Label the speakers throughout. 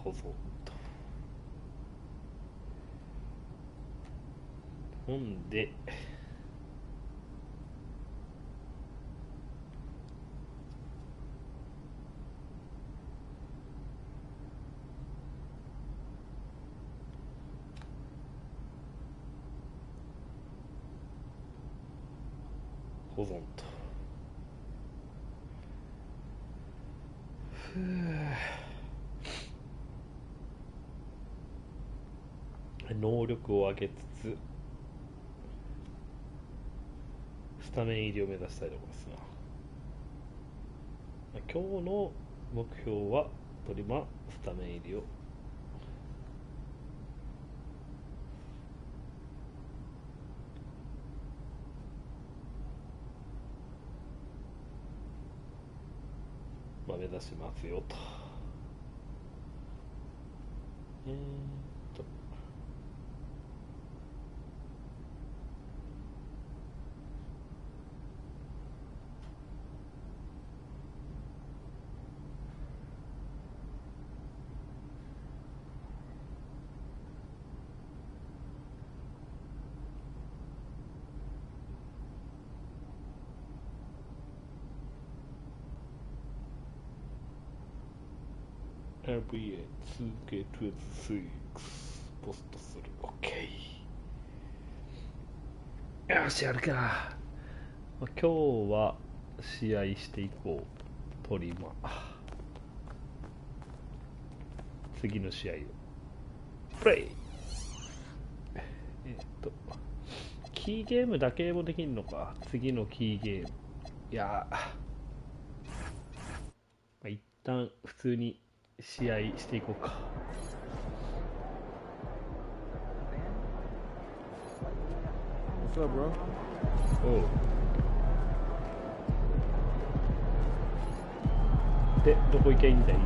Speaker 1: 保存と。ほんで保存と。能力を上げつつスタメン入りを目指したいところですが、今日の目標はトリマスタメン入りを目指しますよと。NBA2K26 ポストする。 OK。 よし、やるか。今日は試合していこう。トリマ次の試合をプレイ。キーゲームだけもできんのか。次のキーゲーム。いや一旦普通に試合していこうか。What's up, bro? で、どこ行けばいいんだい。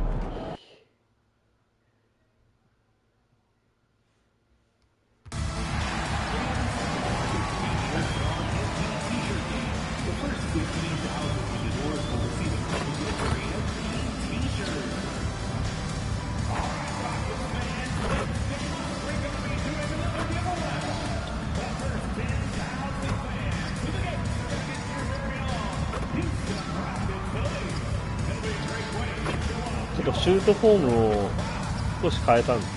Speaker 1: シュートフォームを少し変えたんですよ。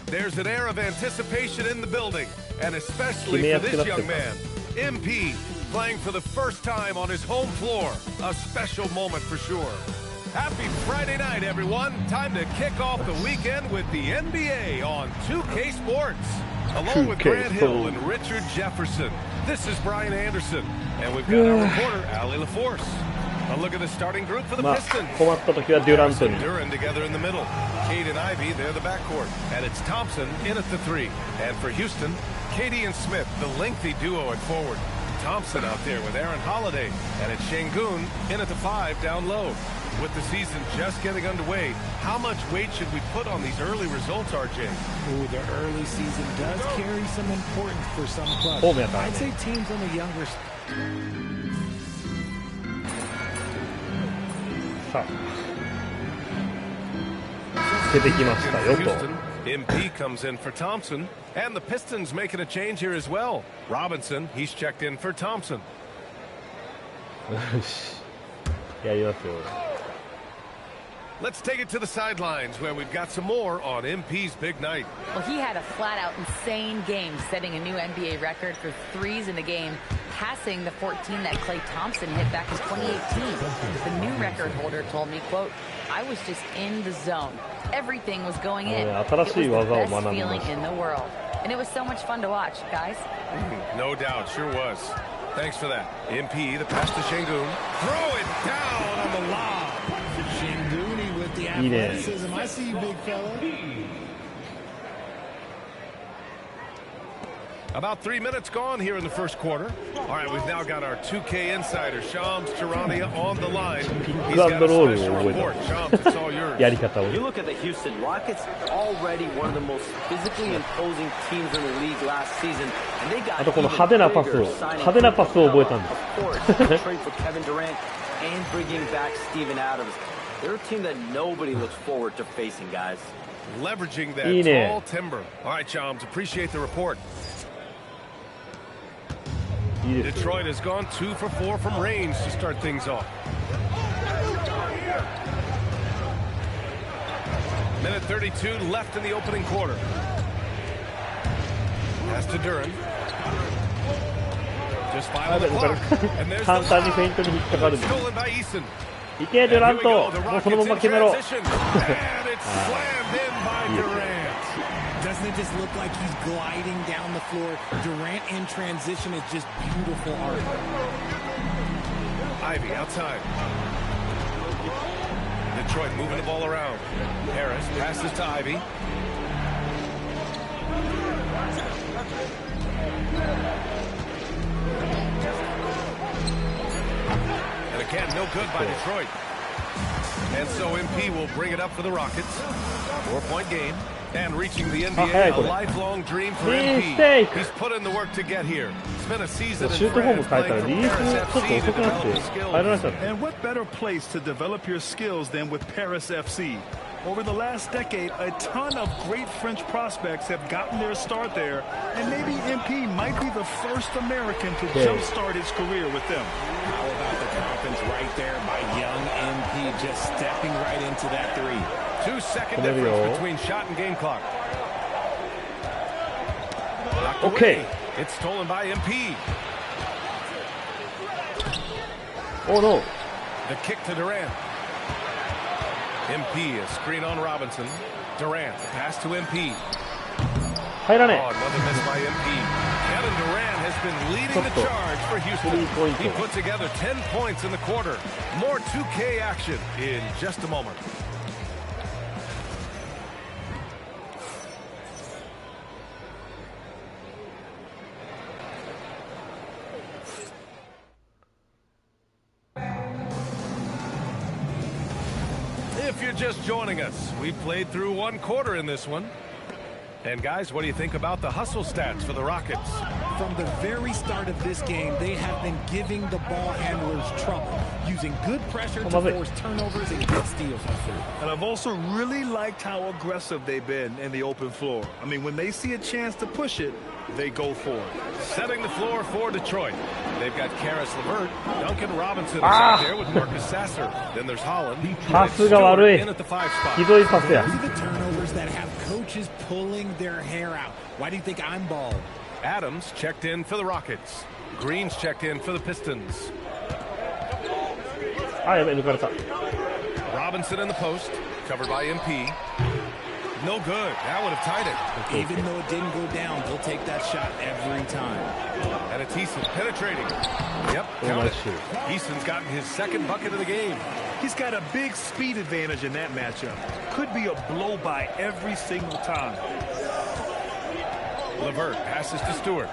Speaker 2: There's an air of anticipation in the building, and especially for this young man, MP, playing for the first time on his home floor. A special moment for sure. Happy Friday night, everyone. Time to kick off the weekend with the NBA on 2K Sports. Along with Grant Hill and Richard Jefferson, this is Brian Anderson, and we've got our reporter, Allie LaForce. A look at the starting group for the Pistons. Duran together in the middle. Cade and Ivy, they're the backcourt. And it's Thompson in at the three. And for Houston, Katie and Smith, the lengthy duo at forward. Thompson out there with Aaron Holiday. And it's Şengün in at the five down low. With the season just getting underway, how much weight should we put on these early results, RJ?
Speaker 3: Ooh, the early season does carry some importance for some clubs. I'd say teams on the younger...
Speaker 2: Houston, MP comes in for Thompson, and the Pistons making a change here as well. Robinson, he's checked in for Thompson. Let's take it to the sidelines where we've got some more on MP's big night.
Speaker 4: Well, he had a flat-out insane game, setting a new NBA record for threes in a game, passing the 14 that Klay Thompson hit back in 2018. The new record holder told me, quote, "I was just in the zone. Everything was going in. It was the best feeling in the world. And it was so much fun to watch, guys."
Speaker 2: No doubt, sure was. Thanks for that. MP, the pass to Şengün. Throw it down on the lob.
Speaker 3: Şengün with the athleticism. I see you, big fella.
Speaker 2: About 3 minutes gone here in the first quarter. All right, we've now got our 2K insider, Shams Charania, on the line. He's got a special report. Shams, it's all yours.
Speaker 5: You look at the Houston Rockets, already one of the most physically imposing teams in the league last season. And they got
Speaker 1: あとこの派手なパスを覚えたんです。
Speaker 5: Of course, trade for Kevin Durant. and bringing back Steven Adams. They're a team that nobody looks forward to facing, guys.
Speaker 2: Leveraging that tall timber. All right, Chums, appreciate the report. Detroit has gone 2 for 4 from range to start things off. Minute 32 left in the opening quarter. Pass to Duran. Just 5 on the clock. And there's the lob. Stolen by Eason.
Speaker 1: いけデュラント、もうそのまま決めろ。
Speaker 2: And it's slammed in by Durant.
Speaker 3: Doesn't it just look like he's gliding down the floor? Durant in transition is just beautiful art.
Speaker 2: Ivy outside. Detroit moving the ball around. Harris passes to Ivy. And again, no good by Detroit. And so MP will bring it up for the Rockets. 4-point game. And reaching the NBA, a lifelong dream for MP. He's put in the work to get here. It's been a season in France playing for Paris FC to develop his skills.
Speaker 6: And what better place to develop your skills than with Paris FC? Over the last decade, a ton of great French prospects have gotten their start there, and maybe MP might be the first American to jumpstart his career with them.
Speaker 3: How about the confidence right there by young MP, just stepping right into that three.
Speaker 2: 2-second difference between shot and game clock.
Speaker 1: Okay.
Speaker 2: It's stolen by MP.
Speaker 1: Oh no.
Speaker 2: The kick to Durant. MP, a screen on Robinson. Durant, pass to MP.
Speaker 1: 入らねえ。
Speaker 2: Oh, another miss by MP. Kevin Durant has been leading the charge for Houston. He put together 10 points in the quarter. More 2K action in just a moment. If you're just joining us, we played through 1 quarter in this one. And guys, what do you think about the hustle stats for the Rockets?
Speaker 3: From the very start of this game, they have been giving the ball handlers trouble, using good pressure to force turnovers and get steals.
Speaker 6: And I've also really liked how aggressive they've been in the open floor. I mean, when they see a chance to push it, they go for it.
Speaker 2: Setting the floor for Detroit. They've got Karis LeVert. Duncan Robinson is out there with Marcus Sasser. Then there's Holland.
Speaker 1: Passが悪い。
Speaker 2: In at the 5 spot.
Speaker 1: ひどいパスや。
Speaker 3: The turnovers that have coaches pulling their hair out. Why do you think I'm bald?
Speaker 2: Adams checked in for the Rockets. Green's checked in for the Pistons.
Speaker 1: あ、やべえ、抜かれた。
Speaker 2: Robinson in the post. Covered by MP. No good. That would have tied it.
Speaker 3: Even though it didn't go down, they'll take that shot every time.
Speaker 2: And it's Eason penetrating. Yep, count it. Eason's gotten his 2nd bucket of the game.
Speaker 6: He's got a big speed advantage in that matchup. Could be a blow-by every single time.
Speaker 2: LeVert passes to Stewart.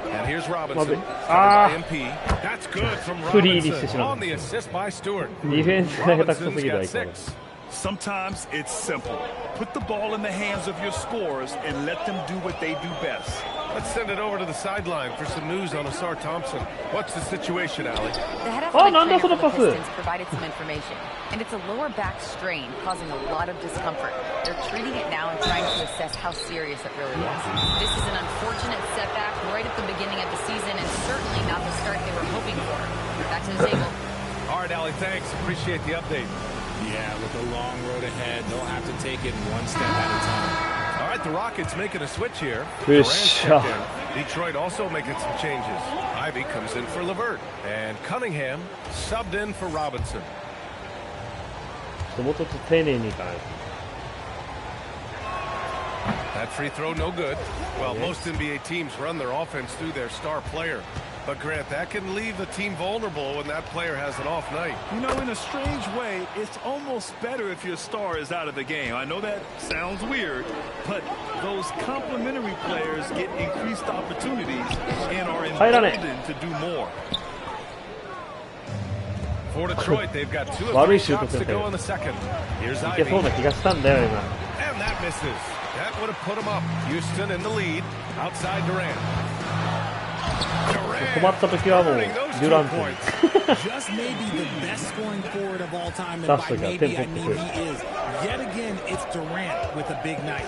Speaker 2: And here's Robinson. By MP. That's good from Robinson on the assist by Stewart. Robinson's got 6.
Speaker 6: Sometimes it's simple. Put the ball in the hands of your scorers and let them do what they do best.
Speaker 2: Let's send it over to the sideline for some news on Asar Thompson. What's the situation, Allie?
Speaker 4: The head athletic trainer for the Pistons provided some information, and it's a lower back strain causing a lot of discomfort. They're treating it now and trying to assess how serious it really is. This is an unfortunate setback right at the beginning of the season and certainly not the start they were hoping for. Back to the table.
Speaker 2: All right, Allie, thanks. Appreciate the update.
Speaker 3: Yeah, with a long road ahead, they'll have to take it 1 step at a time.
Speaker 2: All right, the Rockets making a switch here. Detroit also making some changes. Ivy comes in for LeVert. And Cunningham subbed in for Robinson. That free throw no good. Well, most NBA teams run their offense through their star player. But Grant, that can leave the team vulnerable when that player has an off night.
Speaker 6: You know, in a strange way, it's almost better if your star is out of the game. I know that sounds weird, but those complementary players get increased opportunities and are emboldened to do more.
Speaker 2: For Detroit, they've got 2 of 3 shots to go in the second. Here's Ivy. And that misses. That would have put them up. Houston in the lead. Outside Durant.
Speaker 1: 困った時はもうデュラントに
Speaker 3: Just maybe the best scoring forward of all time, and by maybe I mean he is. Yet again, it's Durant with a big night.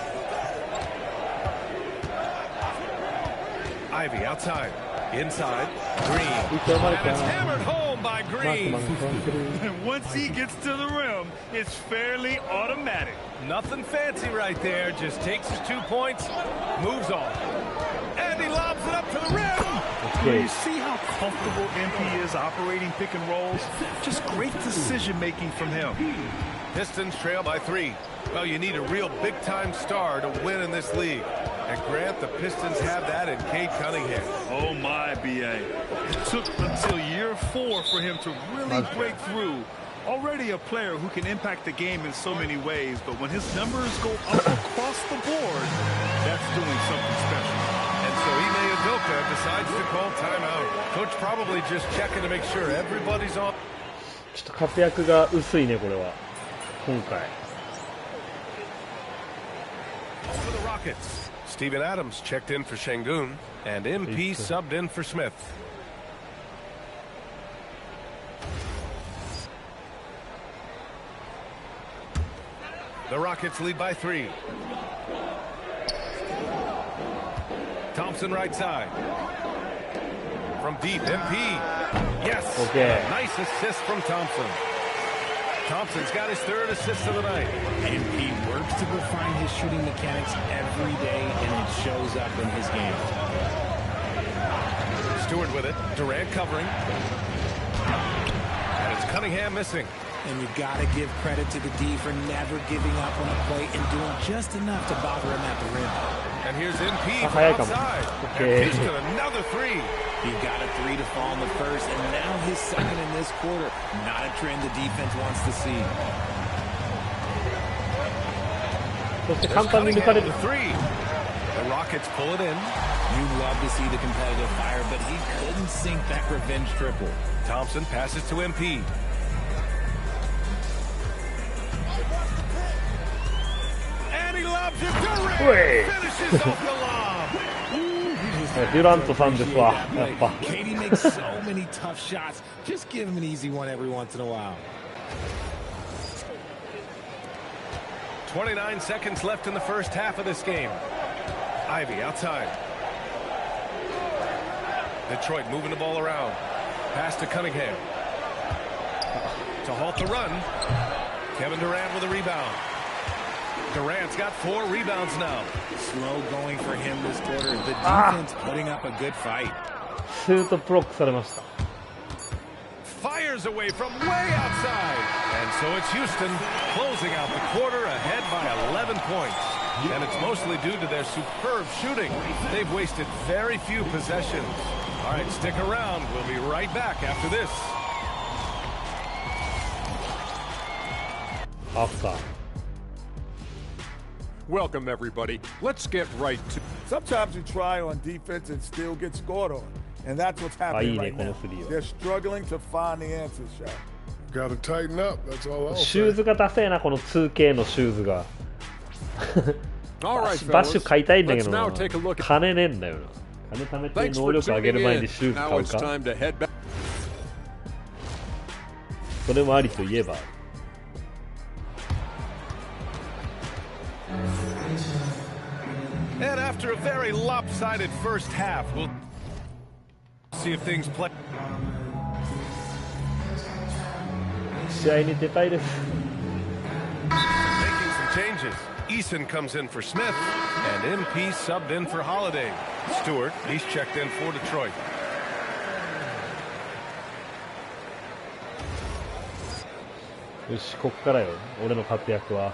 Speaker 2: Ivy outside, inside, Green, and it's hammered home by Green.
Speaker 6: And once he gets to the rim, it's fairly automatic.
Speaker 2: Nothing fancy right there, just takes his 2 points, moves on. And he lobs it up to the rim.
Speaker 6: You see how comfortable MP is operating pick and rolls? Just great decision making from him.
Speaker 2: Pistons trail by 3. Well, you need a real big-time star to win in this league. And Grant, the Pistons have that in Cade Cunningham.
Speaker 6: Oh my, BA. It took until year 4 for him to really break through. Already a player who can impact the game in so many ways, but when his numbers go up across the board, that's doing something special.
Speaker 2: And so Ime Udoka decides to call timeout. Coach probably just checking to make sure everybody's on.
Speaker 1: ちょっと活躍が薄いねこれは今回。
Speaker 2: For the Rockets, Steven Adams checked in for Şengün, and MP subbed in for Smith. The Rockets lead by 3. Thompson right side. From deep, MP. Yes.
Speaker 1: Okay.
Speaker 2: Nice assist from Thompson. Thompson's got his 3rd assist of the night.
Speaker 3: MP works to refine his shooting mechanics every day, and it shows up in his game.
Speaker 2: Stewart with it. Durant covering. And it's Cunningham missing.
Speaker 3: And you got to give credit to the D for never giving up on a play and doing just enough to bother him at the rim.
Speaker 2: And here's MP from outside.
Speaker 1: Okay.
Speaker 2: And he's got another 3.
Speaker 3: He got a 3 to fall in the first, and now his 2nd in this quarter. Not a trend the defense wants to see.
Speaker 1: そして簡単に抜かれる。
Speaker 2: The Rockets pull it in.
Speaker 3: You'd love to see the competitive fire, but he couldn't sink that revenge triple.
Speaker 2: Thompson passes to MP. And he lobs it. Durant finishes off the lob.
Speaker 1: デュラントさんですわやっぱ。
Speaker 3: Katie makes so many tough shots. Just give him an easy one every once in a while.
Speaker 2: 29 seconds left in the first half of this game. Ivy outside. Detroit moving the ball around. Pass to Cunningham. To halt the run. Kevin Durant with a rebound. Durant's got 4 rebounds now.
Speaker 3: Slow going for him this quarter. The defense putting up a good fight.
Speaker 1: シュートブロックされました。
Speaker 2: Fires away from way outside. And so it's Houston closing out the quarter ahead by 11 points. And it's mostly due to their superb shooting. They've wasted very few possessions. All right, stick around. We'll be right back after this.
Speaker 1: After.
Speaker 7: Welcome, everybody. Let's get right to.
Speaker 8: Sometimes you try on defense and still get scored on. And that's what's happening right now. They're struggling to find the answer shot.
Speaker 9: Gotta tighten up. That's all I'll say.
Speaker 1: シューズがダセえなこの 2K のシューズが。バッシュ買いたいんだけどな。金ねえんだよな。金貯めて能力上げる前にシューズ買うか。それもありといえば。
Speaker 2: And after a very lopsided first half, we'll see if things play.
Speaker 1: 試合に出たいです。
Speaker 2: Making some changes. Eason comes in for Smith, and MP subbed in for Holiday. Stewart, he's checked in for Detroit.
Speaker 1: よし、こっからよ、俺の活躍は。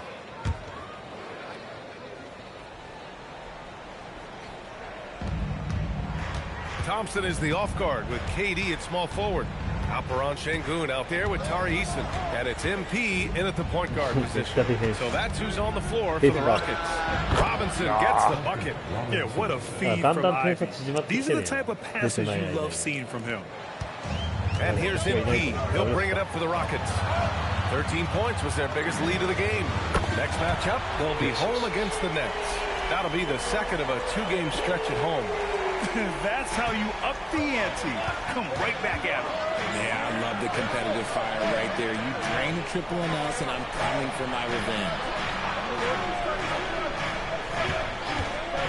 Speaker 2: Thompson is the off guard with KD at small forward. Alperon Şengün out there with Tari Eason. And it's MP in at the point guard position. So that's who's on the floor for the Rockets. Robinson gets the bucket.
Speaker 6: Yeah, what a feed from Ivy. These are the type of passes you love seeing from him.
Speaker 2: And here's MP. He'll bring it up for the Rockets. 13 points was their biggest lead of the game. Next matchup, they'll be home against the Nets. That'll be the second of a 2-game stretch at home.
Speaker 6: That's how you up the ante. Come right back at him.
Speaker 3: Yeah, I love the competitive fire right there. You drain a triple on us, and I'm coming for my revenge.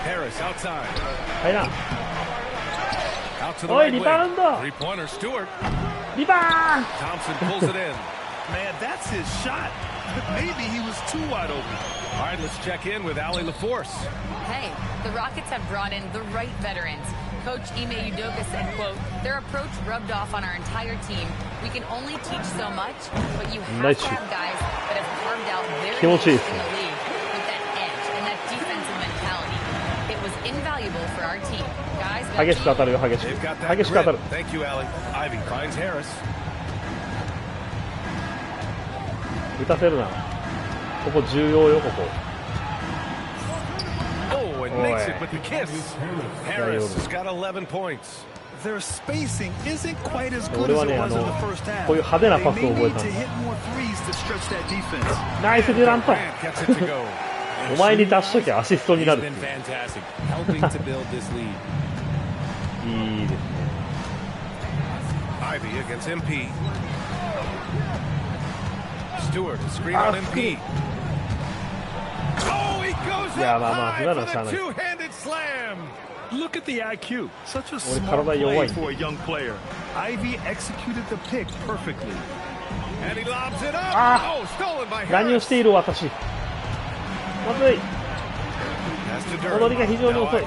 Speaker 2: Harris outside.
Speaker 1: Out to the right wing.
Speaker 2: Three-pointer, Stewart.
Speaker 1: Thompson
Speaker 2: pulls it in.
Speaker 6: Man, that's his shot. Maybe he was too wide open.
Speaker 2: All right, let's check in with Allie LaForce.
Speaker 4: Hey, the Rockets have brought in the right veterans. Coach Ime Udoka said, quote, their approach rubbed off on our entire team. We can only teach so much, but you have to have guys that have carved out their niche in the league with that edge and that defensive mentality. It was invaluable for our team. Guys,
Speaker 1: They've got that
Speaker 2: grit. Thank you, Allie. Ivy finds Harris.
Speaker 1: 打たせるな。ここ重要よ、ここ。
Speaker 2: Oh, and makes it with the kiss. Harris has got 11 points.
Speaker 6: Their spacing isn't quite as good as it was in the first half.
Speaker 1: こういう派手なパスを覚えたの。ナイスデュラント。お前に出しときゃアシストになる。いいですね。
Speaker 2: Ivy against MP. Stewart, screen on MP. Oh, he goes up high for the two-handed slam.
Speaker 6: Look at the IQ. Such a smart play for a young player. Ivy executed the pick perfectly.
Speaker 2: And he lobs it up. Oh, stolen by Harris.
Speaker 1: 何をしている私。まずい。踊りが非常に遅い。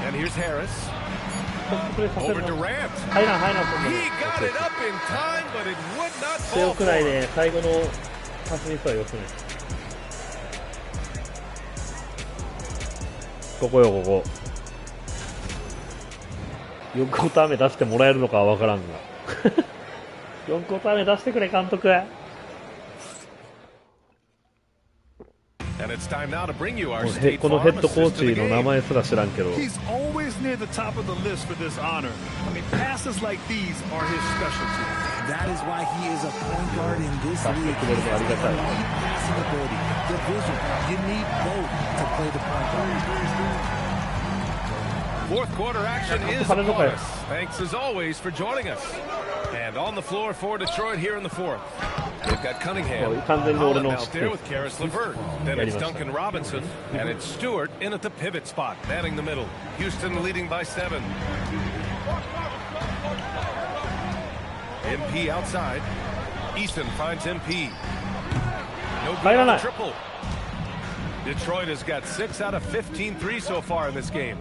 Speaker 2: And here's Harris.
Speaker 1: Over
Speaker 2: Durant.
Speaker 1: He
Speaker 2: got it up in time, but it would not fall.
Speaker 1: 良くないね。最後のパスミスは良くない。ここよ、ここ。4クォーター目出してもらえるのかは分からんが。4クォーター目出してくれ、監督。
Speaker 2: And it's time now to bring you our
Speaker 1: このヘッドコーチの名前すら知らんけど。
Speaker 6: He's always near the top of the list for this honor. I mean, passes like these are his specialty.
Speaker 3: That is why he is a point guard in this league. He has the passing ability, the vision. You need both to play the point guard.
Speaker 2: Fourth quarter action is upon us. Thanks as always for joining us. And on the floor for Detroit here in the fourth. They've got Cunningham, Holland out there with Karis LeVert. Then it's Duncan Robinson, and it's Stewart in at the pivot spot, manning the middle. Houston leading by 7. MP outside. Easton finds MP. No good on the triple. Detroit has got 6 out of 15 threes so far in this game.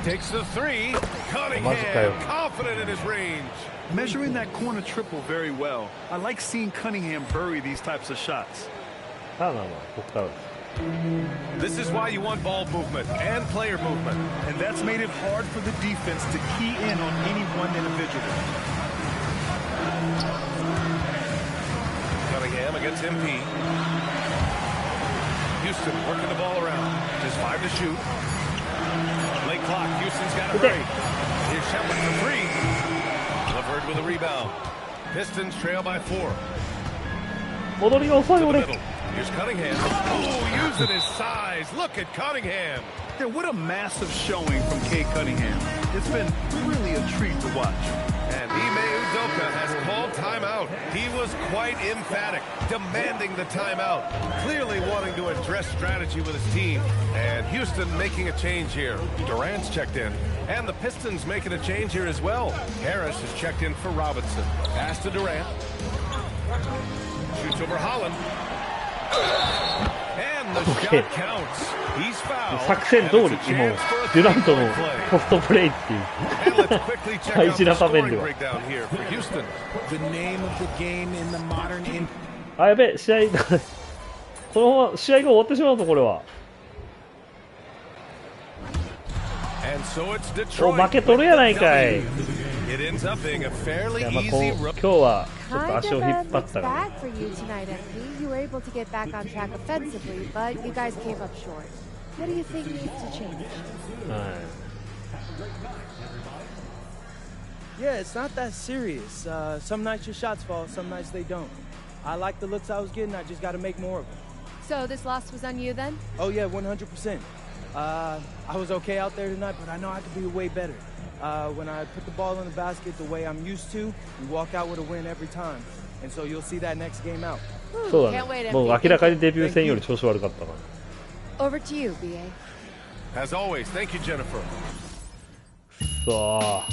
Speaker 2: Takes the 3. Cunningham confident in his range.
Speaker 6: Measuring that corner triple very well. I like seeing Cunningham bury these types of shots.
Speaker 2: This is why you want ball movement and player movement.
Speaker 6: And that's made it hard for the defense to key in on any one individual.
Speaker 2: Cunningham against MP. Houston working the ball around. Just 5 to shoot. Late clock. Houston's got a break. Here's Shepard for 3. LeVert with a rebound. Pistons trail by 4. To the middle. Here's Cunningham. Oh, using his size. Look at Cunningham.
Speaker 6: Yeah, what a massive showing from Kay Cunningham. It's been really a treat to watch.
Speaker 2: And Ime Udoka has called timeout. He was quite emphatic, demanding the timeout, clearly wanting to address strategy with his team. And Houston making a change here. Durant's checked in, and the Pistons making a change here as well. Harris has checked in for Robinson. Pass to Durant. Shoots over Holland. And the shot counts. He's fouled.
Speaker 1: 作戦通り、今、デュラントのポストプレイっていう大事な場面では。あ、やべえ、試合、このまま試合が終わってしまうと、これは。負けとるやないかい。いや、まあ、今日はちょっと足を引っ張ったから。
Speaker 10: You were able to get back on track offensively, but you guys came up short. What do you think needs to change?
Speaker 11: Yeah, it's not that serious. Some nights your shots fall, some nights they don't. I like the looks I was getting, I just got to make more of them.
Speaker 10: So this loss was on you then?
Speaker 11: Oh yeah, 100%. I was okay out there tonight, but I know I could be way better. When I put the ball in the basket the way I'm used to, we walk out with a win every time. And so you'll see that next game out.
Speaker 1: そうだね。もう明らかにデビュー戦より調子悪かったから。
Speaker 10: Over to you, BA.
Speaker 2: As always, thank you, Jennifer.
Speaker 1: さあ。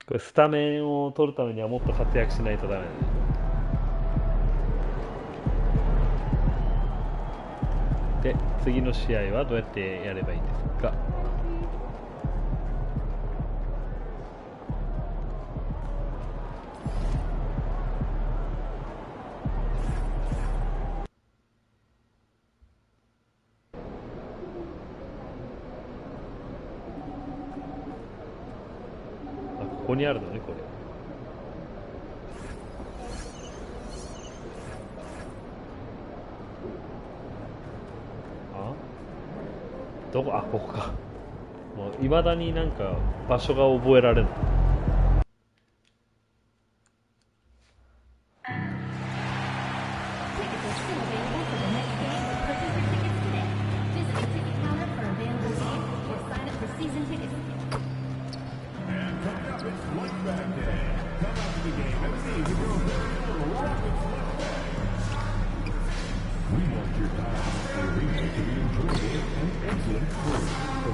Speaker 1: これスタメンを取るためにはもっと活躍しないとダメだね。で、次の試合はどうやってやればいいんですか。ここにあるのね、これ。あ、どこ、あ、ここか。もう未だになんか場所が覚えられない。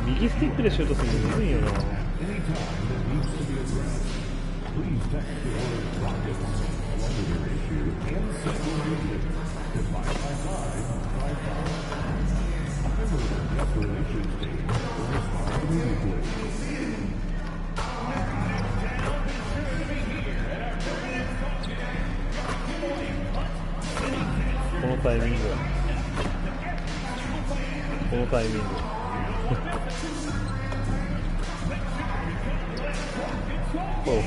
Speaker 1: 右スティックでシュートするのむずいよな。このタイミング、このタイミング。そうそ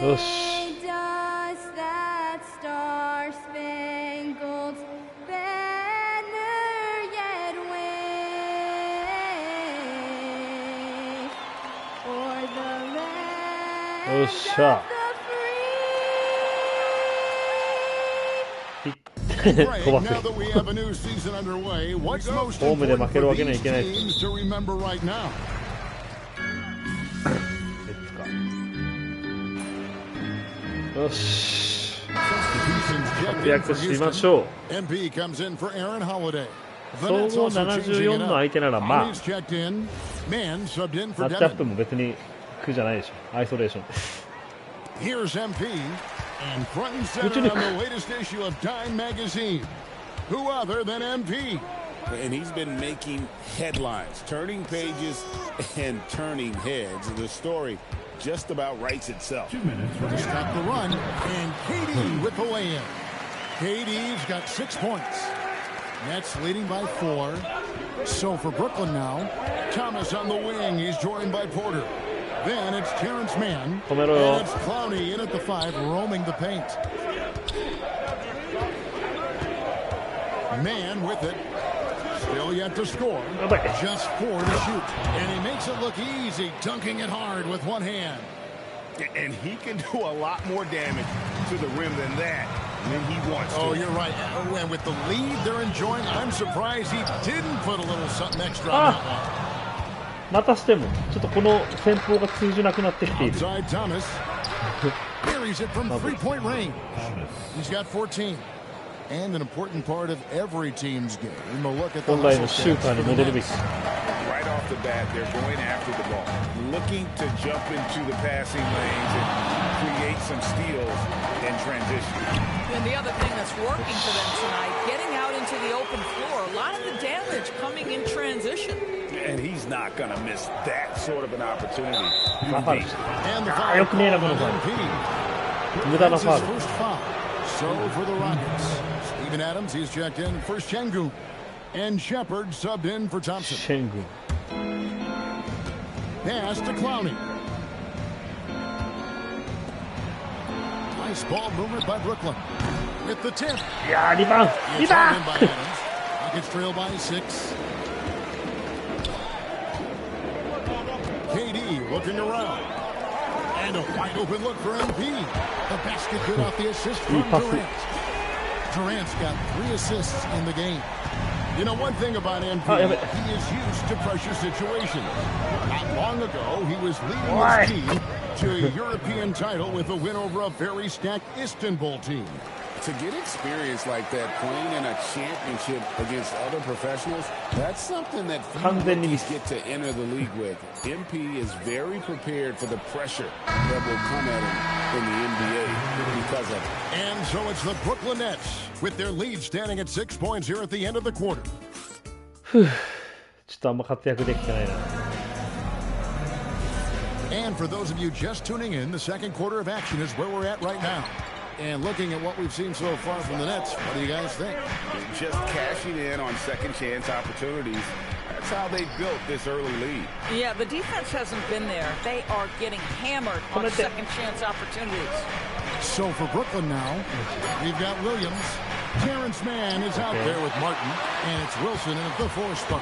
Speaker 1: う。よし。よっしゃ。飛ばす。ホームで負けるわけにはいけないです。よし。活躍しましょう。総合74の相手ならまあマッチアップも別に苦じゃないでしょ。アイソレーションです。
Speaker 12: Here's MP and front and center on the latest issue of Time magazine. Who other than MP?
Speaker 13: And he's been making headlines, turning pages and turning heads. The story just about writes itself.
Speaker 12: 2 minutes to stop the run, and KD with the lay-in. KD's got 6 points. Nets leading by 4. So for Brooklyn now, Thomas on the wing. He's joined by Porter. Then it's Terrence Mann, and it's Clowney in at the 5, roaming the paint. Mann with it, still yet to score, just 4 to shoot, and he makes it look easy, dunking it hard with one hand.
Speaker 2: And he can do a lot more damage to the rim than that when he wants to.
Speaker 12: Oh, you're right. And with the lead they're enjoying, I'm surprised he didn't put a little something extra on that one.
Speaker 1: またしてもちょっとこの戦法が通じなくなってきている。
Speaker 12: Buries it from 3-point range. He's got 14. And an important part of every team's game. Look at the
Speaker 1: 本来のシューターに戻るべき。
Speaker 13: Right off the bat, they're going after the ball, looking to jump into the passing lanes and create some steals in transition.
Speaker 14: And the other thing that's working for them tonight, getting out into the open floor. A lot of the damage coming in transition.
Speaker 13: And he's not going to miss that sort of an opportunity.
Speaker 12: And the foul call on MP. That's his first foul. So for the Rockets, Steven Adams, he's checked in for Şengün. And Shepard subbed in for Thompson.
Speaker 1: Şengün.
Speaker 12: Pass to Clowney. Nice ball movement by Brooklyn. With the tip.
Speaker 1: いやー、リバウンド。リバウンド。
Speaker 12: Rockets trail by 6. KD looking around. And a wide open look for MP. The basket good off the assist from Durant. Durant's got 3 assists in the game. You know one thing about MP, he is used to pressure situations. Not long ago, he was leading his team to a European title with a win over a very stacked Istanbul team.
Speaker 13: To get experience like that, playing in a championship against other professionals, that's something that few rookies get to enter the league with. MP is very prepared for the pressure that will come at him in the NBA because of it.
Speaker 12: And so it's the Brooklyn Nets with their lead standing at 6 points here at the end of the quarter.
Speaker 1: ちょっとあんま活躍できてないな。
Speaker 12: And for those of you just tuning in, the second quarter of action is where we're at right now. And looking at what we've seen so far from the Nets, what do you guys think?
Speaker 13: Just cashing in on second chance opportunities. That's how they built this early lead.
Speaker 14: Yeah, the defense hasn't been there. They are getting hammered on second chance opportunities.
Speaker 12: So for Brooklyn now, we've got Williams. Terrence Mann is out there with Martin, and it's Wilson in the 4 spot.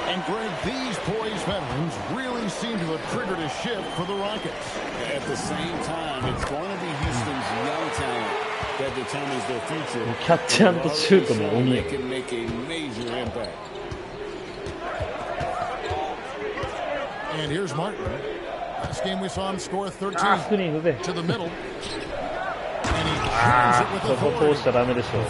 Speaker 12: And Greg, these poised veterans really seem to have triggered a shift for the Rockets.
Speaker 13: At the same time, it's going to be Houston's young talent that determines their future.
Speaker 1: キャッチ&シュートの鬼。
Speaker 13: They can make a major impact.
Speaker 12: And here's Martin. Last game we saw him score 13 to the middle. And he turns it with authority.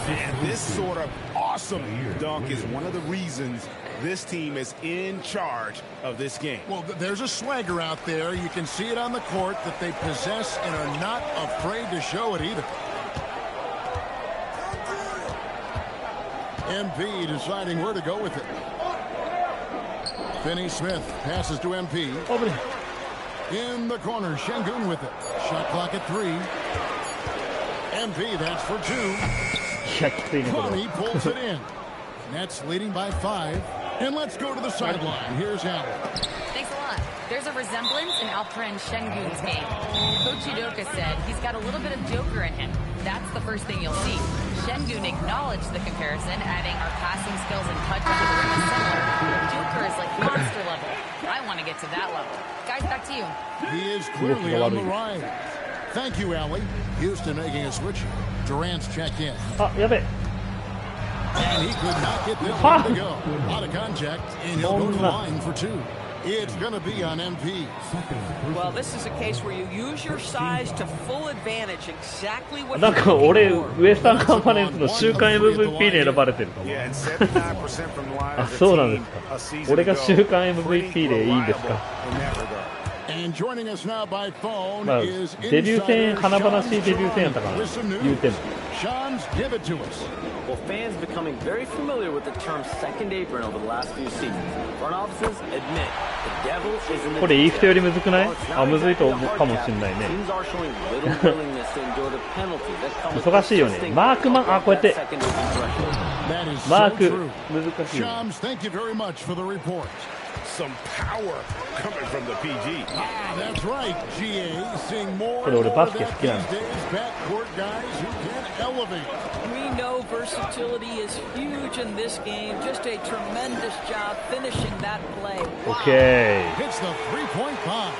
Speaker 13: And this sort of awesome dunk is one of the reasons this team is in charge of this game.
Speaker 12: Well, there's a swagger out there. You can see it on the court that they possess and are not afraid to show it either. MP deciding where to go with it. Finney Smith passes to MP. In the corner, Şengün with it. Shot clock at 3. MP, that's for 2. Connie pulls it in. Nets leading by 5. And let's go to the sideline. Here's Allen.
Speaker 4: Thanks a lot. There's a resemblance in Alperen Şengün's game. Coach Udoka said he's got a little bit of Joker in him. That's the first thing you'll see. Şengün acknowledged the comparison, adding our passing skills and touch to the rim is similar. Joker is like monster level. I want to get to that level. Guys, back to you.
Speaker 12: He is clearly on the rise. Thank you, Allie. Houston making a switch. Durant's checked in. And he could not get this one to go. Out of contact, and he'll go to the line for 2. It's going to be on MP.
Speaker 14: Well, this is a case where you use your size to full advantage. Exactly what
Speaker 1: なんか俺ウエスタンカンファレンスの週間 MVP に選ばれてるかも。あ、そうなんですか。俺が週間 MVP でいいんですか。
Speaker 12: And joining us now by phone
Speaker 1: まあ、デビュー戦華々しいデビュー戦やったかな。言うても。
Speaker 12: Sean's give it to us.
Speaker 5: Well, fans becoming very familiar with the term second apron over the last few seasons. Front offices admit the devil is in the
Speaker 1: これいい人よりむずくない？あ、むずいと思うかもしれないね。忙しいよね。マークマン、あ、こうやってマーク難しい。
Speaker 12: Shams, thank you very much for the report.
Speaker 13: Some power coming from the PG.
Speaker 12: Ah, that's right. GA seeing more
Speaker 1: これ俺バスケ好きなの。
Speaker 12: backcourt guys who can elevate.
Speaker 14: We know versatility is huge in this game. Just a tremendous job finishing that play.
Speaker 1: OK。
Speaker 12: Hits the three-point bomb.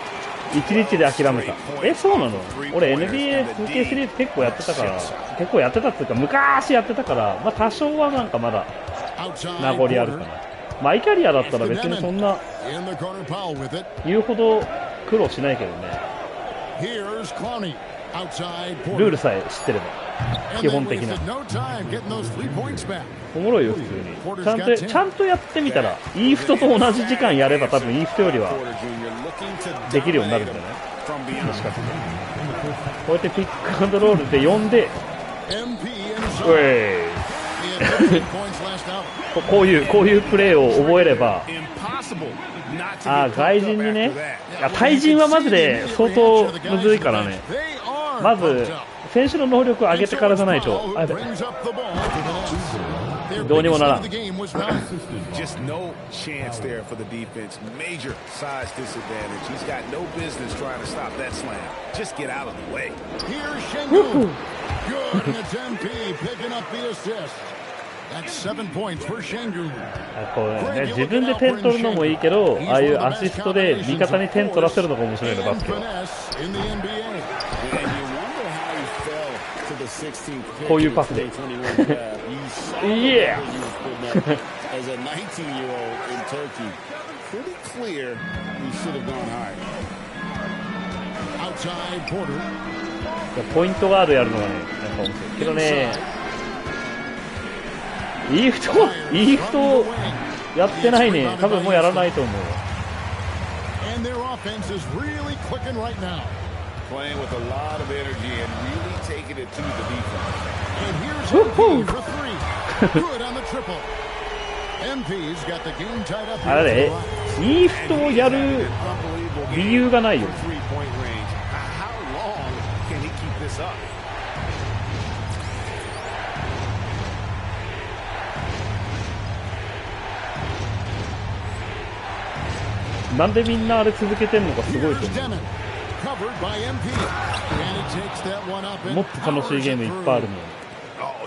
Speaker 1: 1日で諦めた。え、そうなの？俺 NBA2K シリーズ結構やってたから、結構やってたっていうか昔やってたから、まあ多少はなんかまだ名残あるかな。マイキャリアだったら別にそんな言うほど苦労しないけどね。ルールさえ知ってれば基本的な。おもろいよ普通に。ちゃんとやってみたらイーフトと同じ時間やれば多分イーフトよりはできるようになるんじゃない？もしかしてこうやってピックアンドロールで呼んでこういうプレーを覚えれば、あ、外人にね、いや対人はマジで相当むずいからね。まず選手の能力を上げてからじゃないと。あ、やべ。どうにもならん。
Speaker 13: Just no chance there for the defense. Major size disadvantage. He's got no business trying to stop that slam. Just get out of the way.
Speaker 12: Here's Shengun. Good, and it's MP picking up the assist. That's 7 points for Shengun.
Speaker 1: こうね、自分で点取るのもいいけど、ああいうアシストで味方に点取らせるのが面白いのバスケは。こういうパスで。いや。ポイントガードやるのがね、なんか面白いけどね。いい人やってないね。多分もうやらないと思う。
Speaker 13: Playing with a lot of energy and really taking it to the defense. And here's MP for three. Good on the triple. MP's got the game tied up.
Speaker 1: あれ、いい人をやる理由がないよ。
Speaker 13: How long can he keep this up?
Speaker 1: なんでみんなあれ続けてんのかすごいと思う。もっと楽しいゲームいっぱいあるのに。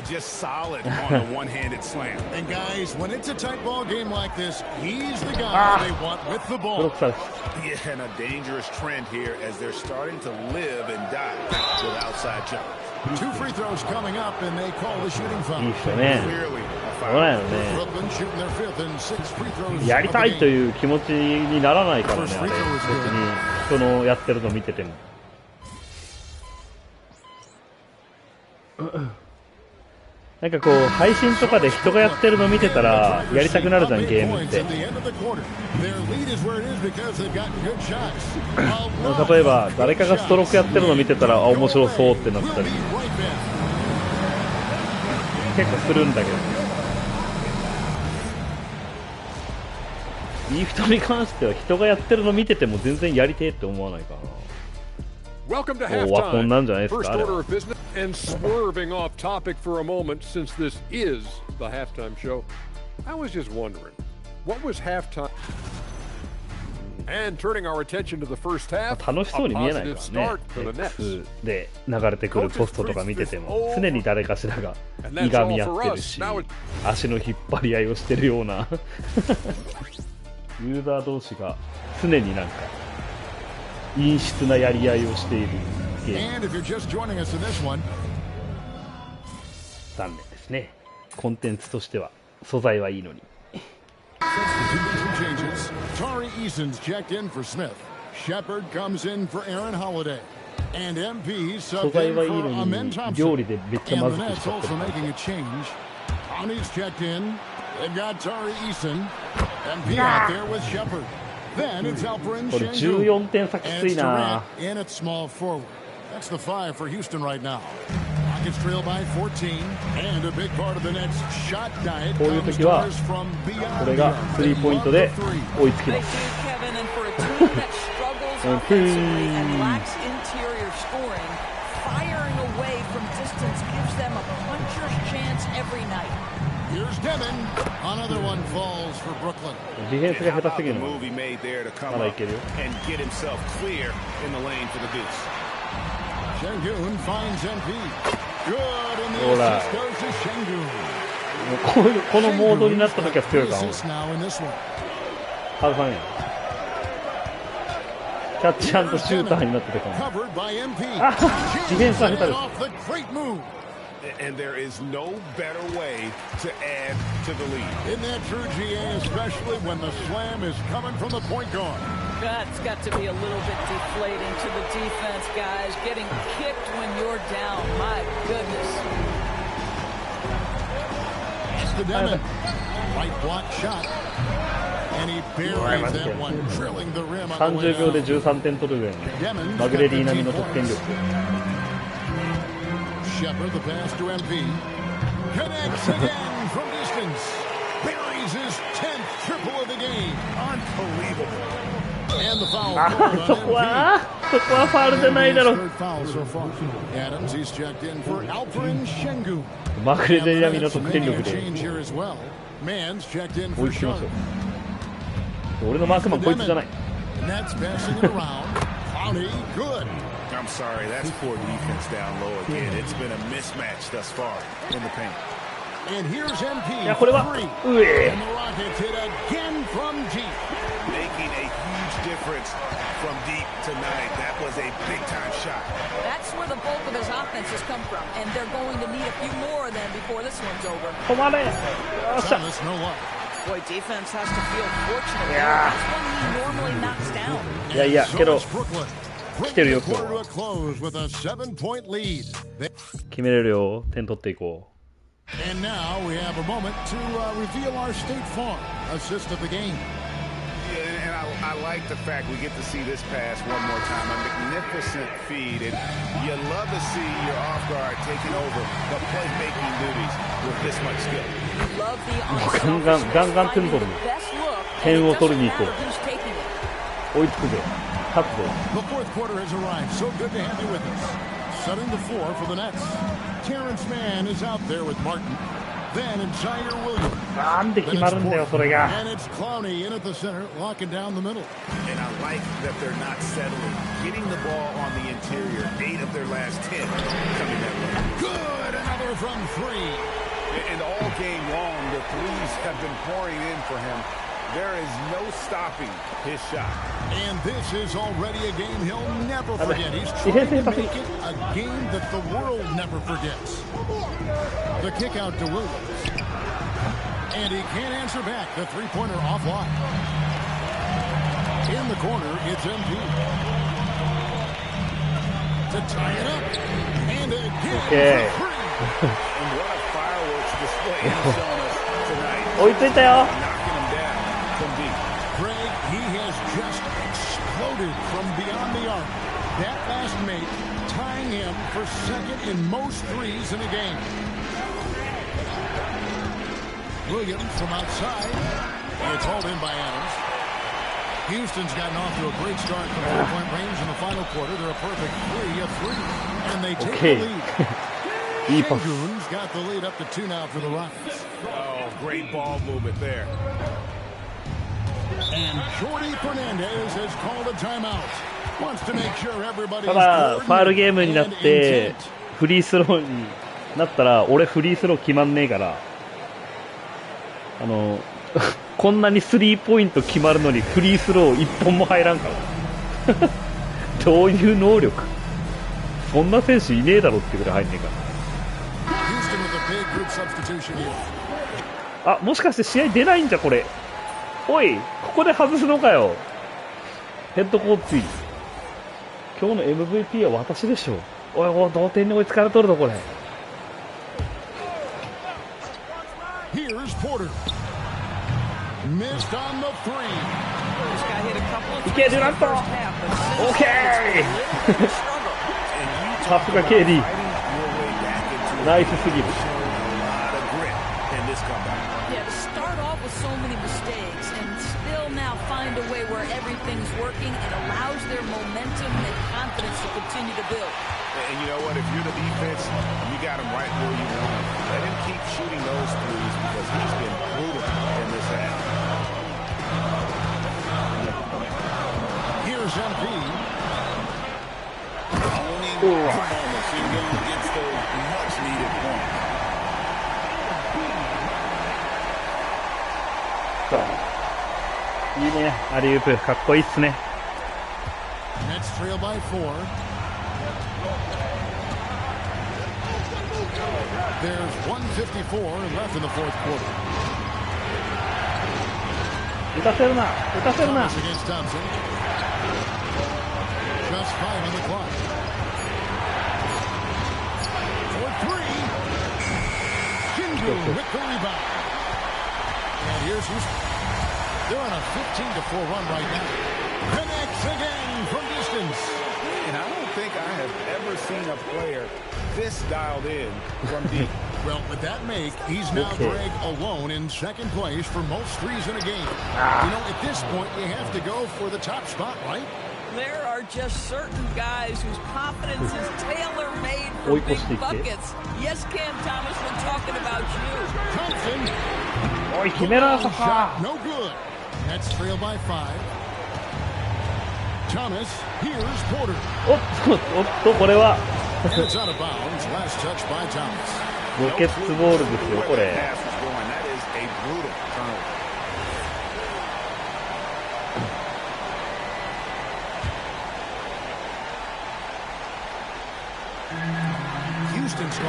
Speaker 13: Just solid on the one-handed slam. And guys, when it's a tight ball game like this, he's the guy they want with the ball. Yeah, and a dangerous trend here as they're starting to live and die with outside jumpers.
Speaker 12: 2 free throws coming up, and they call the shooting foul.
Speaker 1: いいっすよね。そうだよね。やりたいという気持ちにならないからね、あれ。別に人のやってるの見てても。なんかこう配信とかで人がやってるの見てたらやりたくなるじゃん、ゲームって。例えば誰かがストロークやってるの見てたら面白そうってなったり結構するんだけど、いい人に関しては人がやってるの見てても全然やりてえって思わないかな。
Speaker 7: Welcome to
Speaker 1: halftime.
Speaker 7: First order of business, and swerving off topic for a moment, since this is the halftime show, I was just wondering, what was halftime? And turning our attention to the first half, a positive start for the Nets.
Speaker 1: で流れてくるポストとか見てても常に誰かしらがいがみ合ってるし、足の引っ張り合いをしてるようなユーザー同士が常になんか陰湿なやり合いをしているゲーム。残念ですね。コンテンツとしては素材はいいのに。
Speaker 12: Tari Eason's checked in for Smith. Shepard comes in for Aaron Holiday. And MP subbed in for Amen Thompson. And the Nets also making a change. Connie's checked in. They've got Tari Eason. MP out there with Shepard. Then it's Alperin Shengun. And it's Durant in at small forward. That's the 5 for Houston right now. Rockets trail by 14. And a big part of the Nets shot diet comes to us from beyond.
Speaker 1: これがスリーポイントで追いつきます。
Speaker 12: Another one falls for Brooklyn.
Speaker 1: ディフェンスが下手すぎるの。まだいけるよ。
Speaker 12: Shengun finds MP. Good, and the
Speaker 1: ほら。
Speaker 12: assist goes to Shengun.
Speaker 1: このモードになった時は強いかも。外さんや。キャッチ&シューターになってたかも。あ、ディフェンスは下手です。
Speaker 13: And there is no better way to add to the lead.
Speaker 12: Isn't that true, GA, especially when the slam is coming from the point guard?
Speaker 14: That's got to be a little bit deflating to the defense, guys. Getting kicked when you're down. My goodness.
Speaker 12: It's the Demon. Right block shot. And he buries that one, drilling the rim on the way
Speaker 1: 30秒で13点取るぐらいのマグレディ並みの得点力。
Speaker 12: Shepard, the pass to MP. Connects again from distance. Buries his 10th triple of the game.
Speaker 13: Unbelievable.
Speaker 1: あ、そこはファウルじゃないだろ。マクレデリアミの得点力で追いつきましょう。俺のマークマンこいつじゃない。
Speaker 13: I'm sorry, that's poor defense down low again. It's been a mismatch thus far in the paint.
Speaker 12: And here's MP.
Speaker 1: いやこれは上。
Speaker 12: And the Rockets hit again from deep.
Speaker 13: Making a huge difference from deep tonight. That was a big-time shot.
Speaker 14: That's where the bulk of his offense has come from, and they're going to need a few more than before this one's over.
Speaker 1: 止まれ。よっしゃ。
Speaker 14: Boy, defense has to feel fortunate. That's one he normally knocks down.
Speaker 1: いやいやけど来てるよ今日。決めれるよ。点取っていこう。
Speaker 12: And now we have a moment to reveal our State Farm assist of the game.
Speaker 13: Yeah, and I like the fact we get to see this pass one more time. A magnificent feed, and you love to see your off guard taking over the playmaking duties with this much skill.
Speaker 1: ガンガン点取るの。点を取りに行こう。追いつくぜ。勝つぜ。
Speaker 12: The fourth quarter has arrived. So good to have you with us. Setting the floor for the Nets. Terrence Mann is out there with Martin. Then Zaire Williams.
Speaker 1: なんで決まるんだよそれが。
Speaker 12: And it's Clowney in at the center, locking down the middle.
Speaker 13: And I like that they're not settling, getting the ball on the interior. 8 of their last 10 coming that way.
Speaker 12: Good, another from 3.
Speaker 13: And all game long, the threes have been pouring in for him. There is no stopping his shot.
Speaker 12: And this is already a game he'll never forget. He's trying to make it a game that the world never forgets. The kick out to Williams. And he can't answer back. The three-pointer offline. In the corner, it's MP. To tie it up. And again.
Speaker 1: Okay.
Speaker 13: And what a fireworks display he's shown us tonight.
Speaker 1: 追いついたよ。
Speaker 12: Greg, he has just exploded from beyond the arc. That last make tying him for second in most threes in a game. Williams from outside. It's hauled in by Adams. Houston's gotten off to a great start from three-point range in the final quarter. They're a perfect 3 of 3, and they take the lead. Shingun's got the lead up to 2 now for the Rockets.
Speaker 13: Oh, great ball movement there.
Speaker 12: And Jordy Fernandez has called a timeout. Wants to make sure everybody
Speaker 1: ただファウルゲームになってフリースローになったら俺フリースロー決まんねえからこんなにスリーポイント決まるのにフリースロー1本も入らんからどういう能力そんな選手いねえだろってぐらい入んねえからあもしかして試合出ないんじゃこれおいここで外すのかよヘッドコーチ今日の MVP は私でしょおいおい同点に追いつかれとるぞこれいけデュラントオーケーさすが KD ナイスすぎる
Speaker 14: find a way where everything's working and allows their momentum and confidence to continue to build.
Speaker 13: And you know what? If you're the defense, you got him right where you want him. Let him keep shooting those threes because he's been brutal in this half.
Speaker 12: Here's MP.
Speaker 13: Owning the moments. He gets those much-needed points.
Speaker 1: いいね、アリウープかっこいいっすね。
Speaker 12: Nets trail by 4. There's 1:54 left in the fourth quarter.
Speaker 1: 打たせるな、打たせるな。
Speaker 12: Just 5 on the clock. For 3. Shingu with the rebound. And here's Houston.They're on a 15-4 run right now. Connects again from distance.
Speaker 13: And I don't think I have ever seen a player this dialed in from deep.
Speaker 12: Well, with that make, he's now Greg alone in second place for most threes in a game. You know, at this point, you have to go for the top spot, right?
Speaker 14: There are just certain guys whose confidence is tailor-made for big buckets. Yes, Cam Thomas, we're talking about you.
Speaker 12: Thompson.
Speaker 1: Shot,
Speaker 12: no good. That's trailed by 5. Thomas, here's Porter. It's out of bounds. Last touch by Thomas.
Speaker 1: ロケッツボールですよ、これ。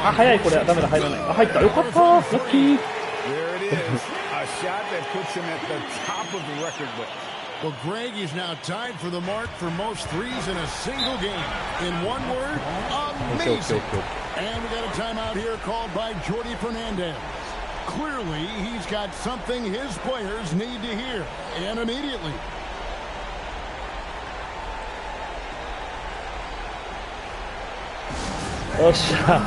Speaker 1: あ、早い、これ。ダメだ、入らない。あ、入った。よかった。ラッキー。
Speaker 12: Well, Greg is now tied for the mark for most threes in a single game. In one word, amazing. And we got a timeout here called by Jordi Fernandez. Clearly, he's got something his players need to hear, and immediately.
Speaker 1: Oh, shot.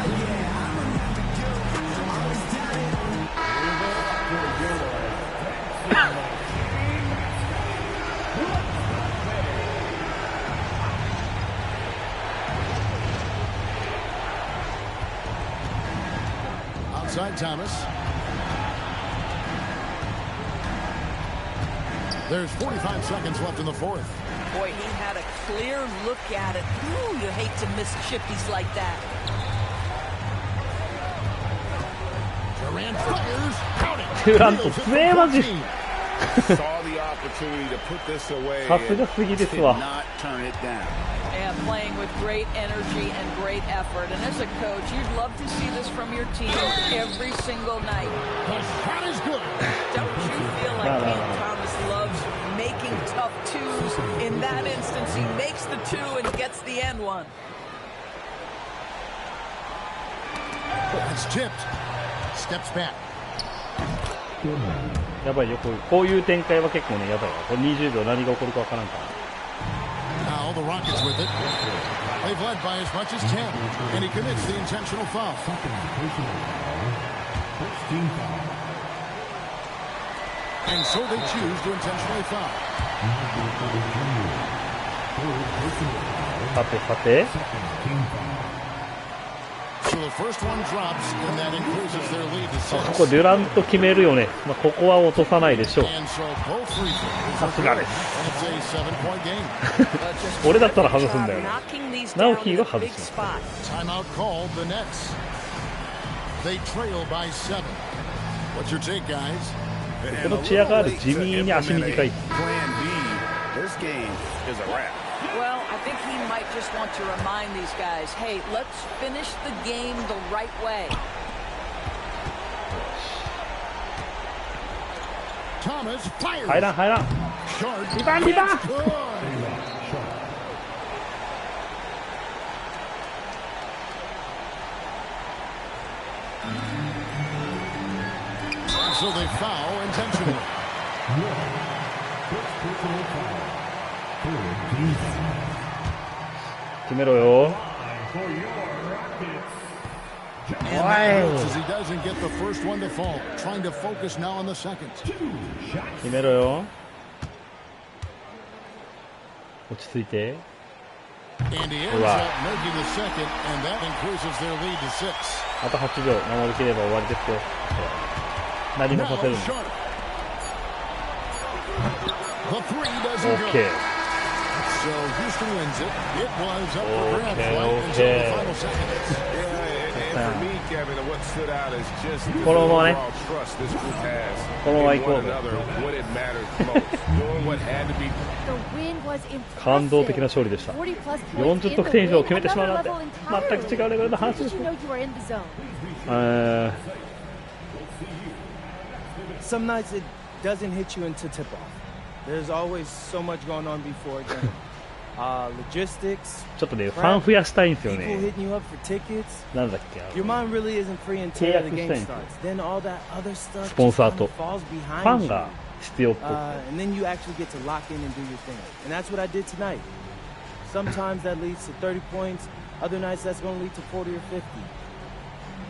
Speaker 12: Outside Thomas. There's 45 seconds left in the fourth.
Speaker 14: Boy, he had a clear look at it. Ooh, you hate to miss chippies like that.
Speaker 12: Durant fires. Count it.
Speaker 1: Durant強えマジ。
Speaker 13: Saw the opportunity to put this away.
Speaker 1: さすがすぎですわ。
Speaker 13: Not turn it down.
Speaker 14: And playing with great energy and great effort. And as a coach, you'd love to see this from your team every single night.
Speaker 12: The shot is good.
Speaker 14: Don't you feel like Cam Thomas loves making tough twos? In that instance, he makes the two and gets the end one.
Speaker 12: It's tipped. Steps back.
Speaker 1: やばいよ、こういう展開は結構ね、やばいわ。これ20秒何が起こるかわからんから。
Speaker 12: Now the Rockets with it. They've led by as much as 10, and he commits the intentional foul. And so they choose to intentionally foul.
Speaker 1: さてさて。
Speaker 12: So the first one drops, and that increases their lead to 6.
Speaker 1: ここデュラント決めるよね。まあ、ここは落とさないでしょう。さすがです。俺だったら外すんだよね。ナオキーは外します。
Speaker 12: Timeout called the Nets. They trail by 7. What's your take, guys?
Speaker 1: このチアガール地味に足短い。
Speaker 13: This game is a wrap.
Speaker 14: Well, I think he might just want to remind these guys, hey, let's finish the game the right way.
Speaker 12: Thomas fires.
Speaker 1: 入らん入らん。リバンリバン。
Speaker 12: So they foul intentionally.
Speaker 1: 決めろよ。
Speaker 12: As he doesn't get the first one to fall, trying to focus now on the second.
Speaker 1: 決めろよ。落ち着いて。
Speaker 12: And he ends up making the second, and that increases their lead to 6.
Speaker 1: あと8秒守りきれば終わりですよ。何もさせるの。
Speaker 12: The three doesn't go. So Houston wins it. It was up for grabs right until the final seconds.
Speaker 2: And for me, Kevin, what stood out is just the
Speaker 1: このままね。
Speaker 2: overall trust this group has
Speaker 1: このまま行こう。
Speaker 2: one another when it matters most, doing what had to be.
Speaker 1: 感動的な勝利でした。40得点以上決めてしまうなんて全く違うレベルの話です。
Speaker 11: Some nights it doesn't hit you into tip-off. There's always so much going on before again. Logistics.
Speaker 1: ちょっとね、ファン増やしたいんですよ
Speaker 11: People
Speaker 1: ね。
Speaker 11: hitting you up for tickets.
Speaker 1: なんだっけ。
Speaker 11: Your mind really isn't free until
Speaker 1: 契約
Speaker 11: the
Speaker 1: したい
Speaker 11: game
Speaker 1: んですよ。
Speaker 11: starts. Then all that other stuff
Speaker 1: スポンサー
Speaker 11: just
Speaker 1: と
Speaker 11: kind of falls
Speaker 1: フ
Speaker 11: behind
Speaker 1: ァン
Speaker 11: you.
Speaker 1: が必要っぽい。
Speaker 11: And then you actually get to lock in and do your thing. And that's what I did tonight. Sometimes that leads to 30 points. Other nights that's going to lead to 40 or 50.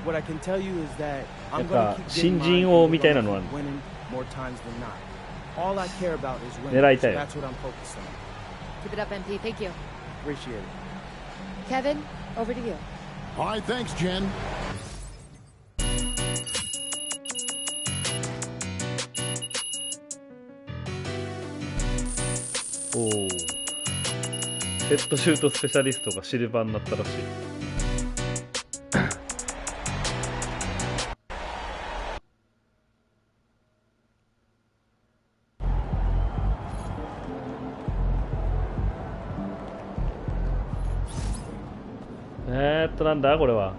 Speaker 11: What I can tell you is that
Speaker 1: なん
Speaker 11: I'm
Speaker 1: か
Speaker 11: going to keep
Speaker 1: 新
Speaker 11: getting
Speaker 1: 人
Speaker 11: mine
Speaker 1: 王みたいなのは
Speaker 11: winning more times than not. All I care about is winning.
Speaker 1: 狙いたい
Speaker 11: So
Speaker 1: よ。
Speaker 11: that's what I'm focused on.
Speaker 10: Keep it up, MP. Thank you.
Speaker 11: Appreciate it.
Speaker 10: Kevin, over to you.
Speaker 12: All right, thanks, Jen.
Speaker 1: おお。セットシュートスペシャリストがシルバーになったらしい。なんだこれは。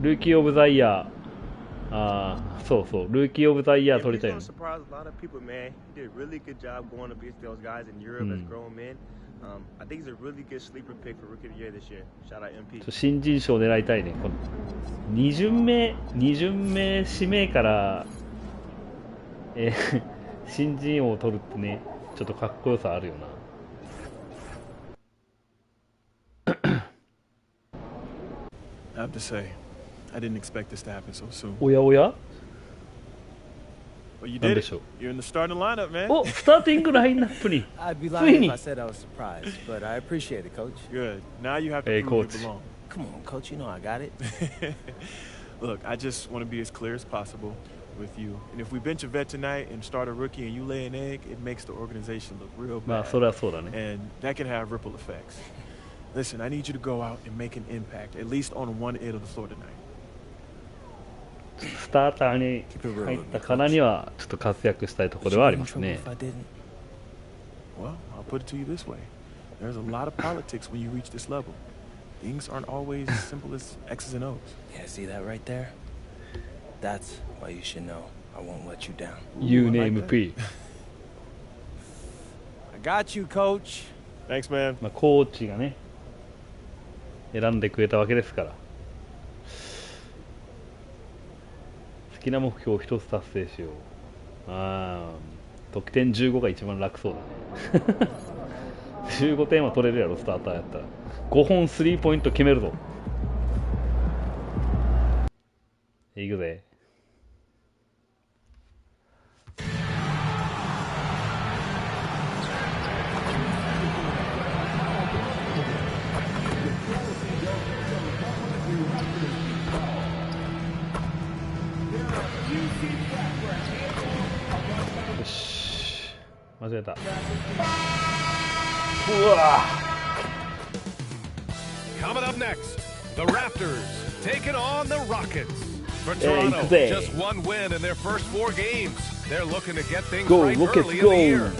Speaker 1: ルーキーオブザイヤー。ああ、そうそう、ルーキーオブザイヤー取りたいの。新人賞狙いたいね。この2巡目指名から、新人王を取るってね、ちょっとかっこよさあるよな。
Speaker 15: I have to say, I didn't expect this to happen so soon.
Speaker 1: おやおや
Speaker 15: Well, you did it. You're in the starting lineup, man.
Speaker 1: お、スターティングラインナップに。
Speaker 11: I'd be
Speaker 1: つ
Speaker 11: lying
Speaker 1: い
Speaker 11: if
Speaker 1: に
Speaker 11: I。said I was surprised, but I appreciate it, Coach.
Speaker 15: Good. Now you have to
Speaker 1: Hey,
Speaker 15: prove
Speaker 1: Coach.
Speaker 15: you belong.
Speaker 11: Come on, Coach. You know I got it.
Speaker 15: Look, I just want to be as clear as possible with you. And if we bench a vet tonight and start a rookie and you lay an egg, it makes the organization look real
Speaker 1: まあ
Speaker 15: bad.
Speaker 1: それはそうだね。
Speaker 15: And that can have ripple effects. Listen, I need you to go out and make an impact, at least on one end of the floor tonight.
Speaker 1: スターターに入ったからにはちょっと活躍したいところではありますね。
Speaker 15: Well, I'll put it to you this way. There's a lot of politics when you reach this level. Things aren't always as simple as X's and O's.
Speaker 11: Yeah, see that right there? That's why you should know I won't let you down.
Speaker 1: You name P.
Speaker 11: I got you, Coach.
Speaker 15: Thanks, man.
Speaker 1: まあコーチがね選んでくれたわけですから。好きな目標を一つ達成しよう。ああ、得点15が一番楽そうだね。15点は取れるやろ、スターターやったら。5本スリーポイント決めるぞ。いくぜ。よし、間違えた。うわ。
Speaker 2: Coming up next, the Raptors taking on the Rockets. For Toronto, just one win in their first 4 games. They're looking to get things right early in the year.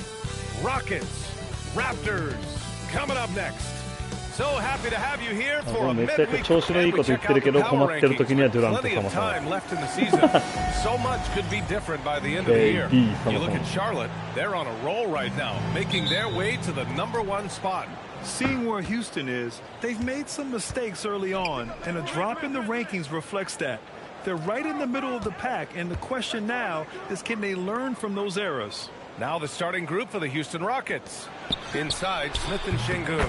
Speaker 2: Rockets, Raptors, coming up next. So happy to have you here for a midweek.
Speaker 1: 調子のいいこと言ってるけど困ってる時にはデュラント様様。
Speaker 2: So much could be different by the end of the year. You look at Charlotte, they're on a roll right now, making their way to the #1 spot.
Speaker 6: Seeing where Houston is, they've made some mistakes early on, and a drop in the rankings reflects that. They're right in the middle of the pack, and the question now is, can they learn from those errors?
Speaker 2: Now the starting group for the Houston Rockets. Inside, Smith and Şengün.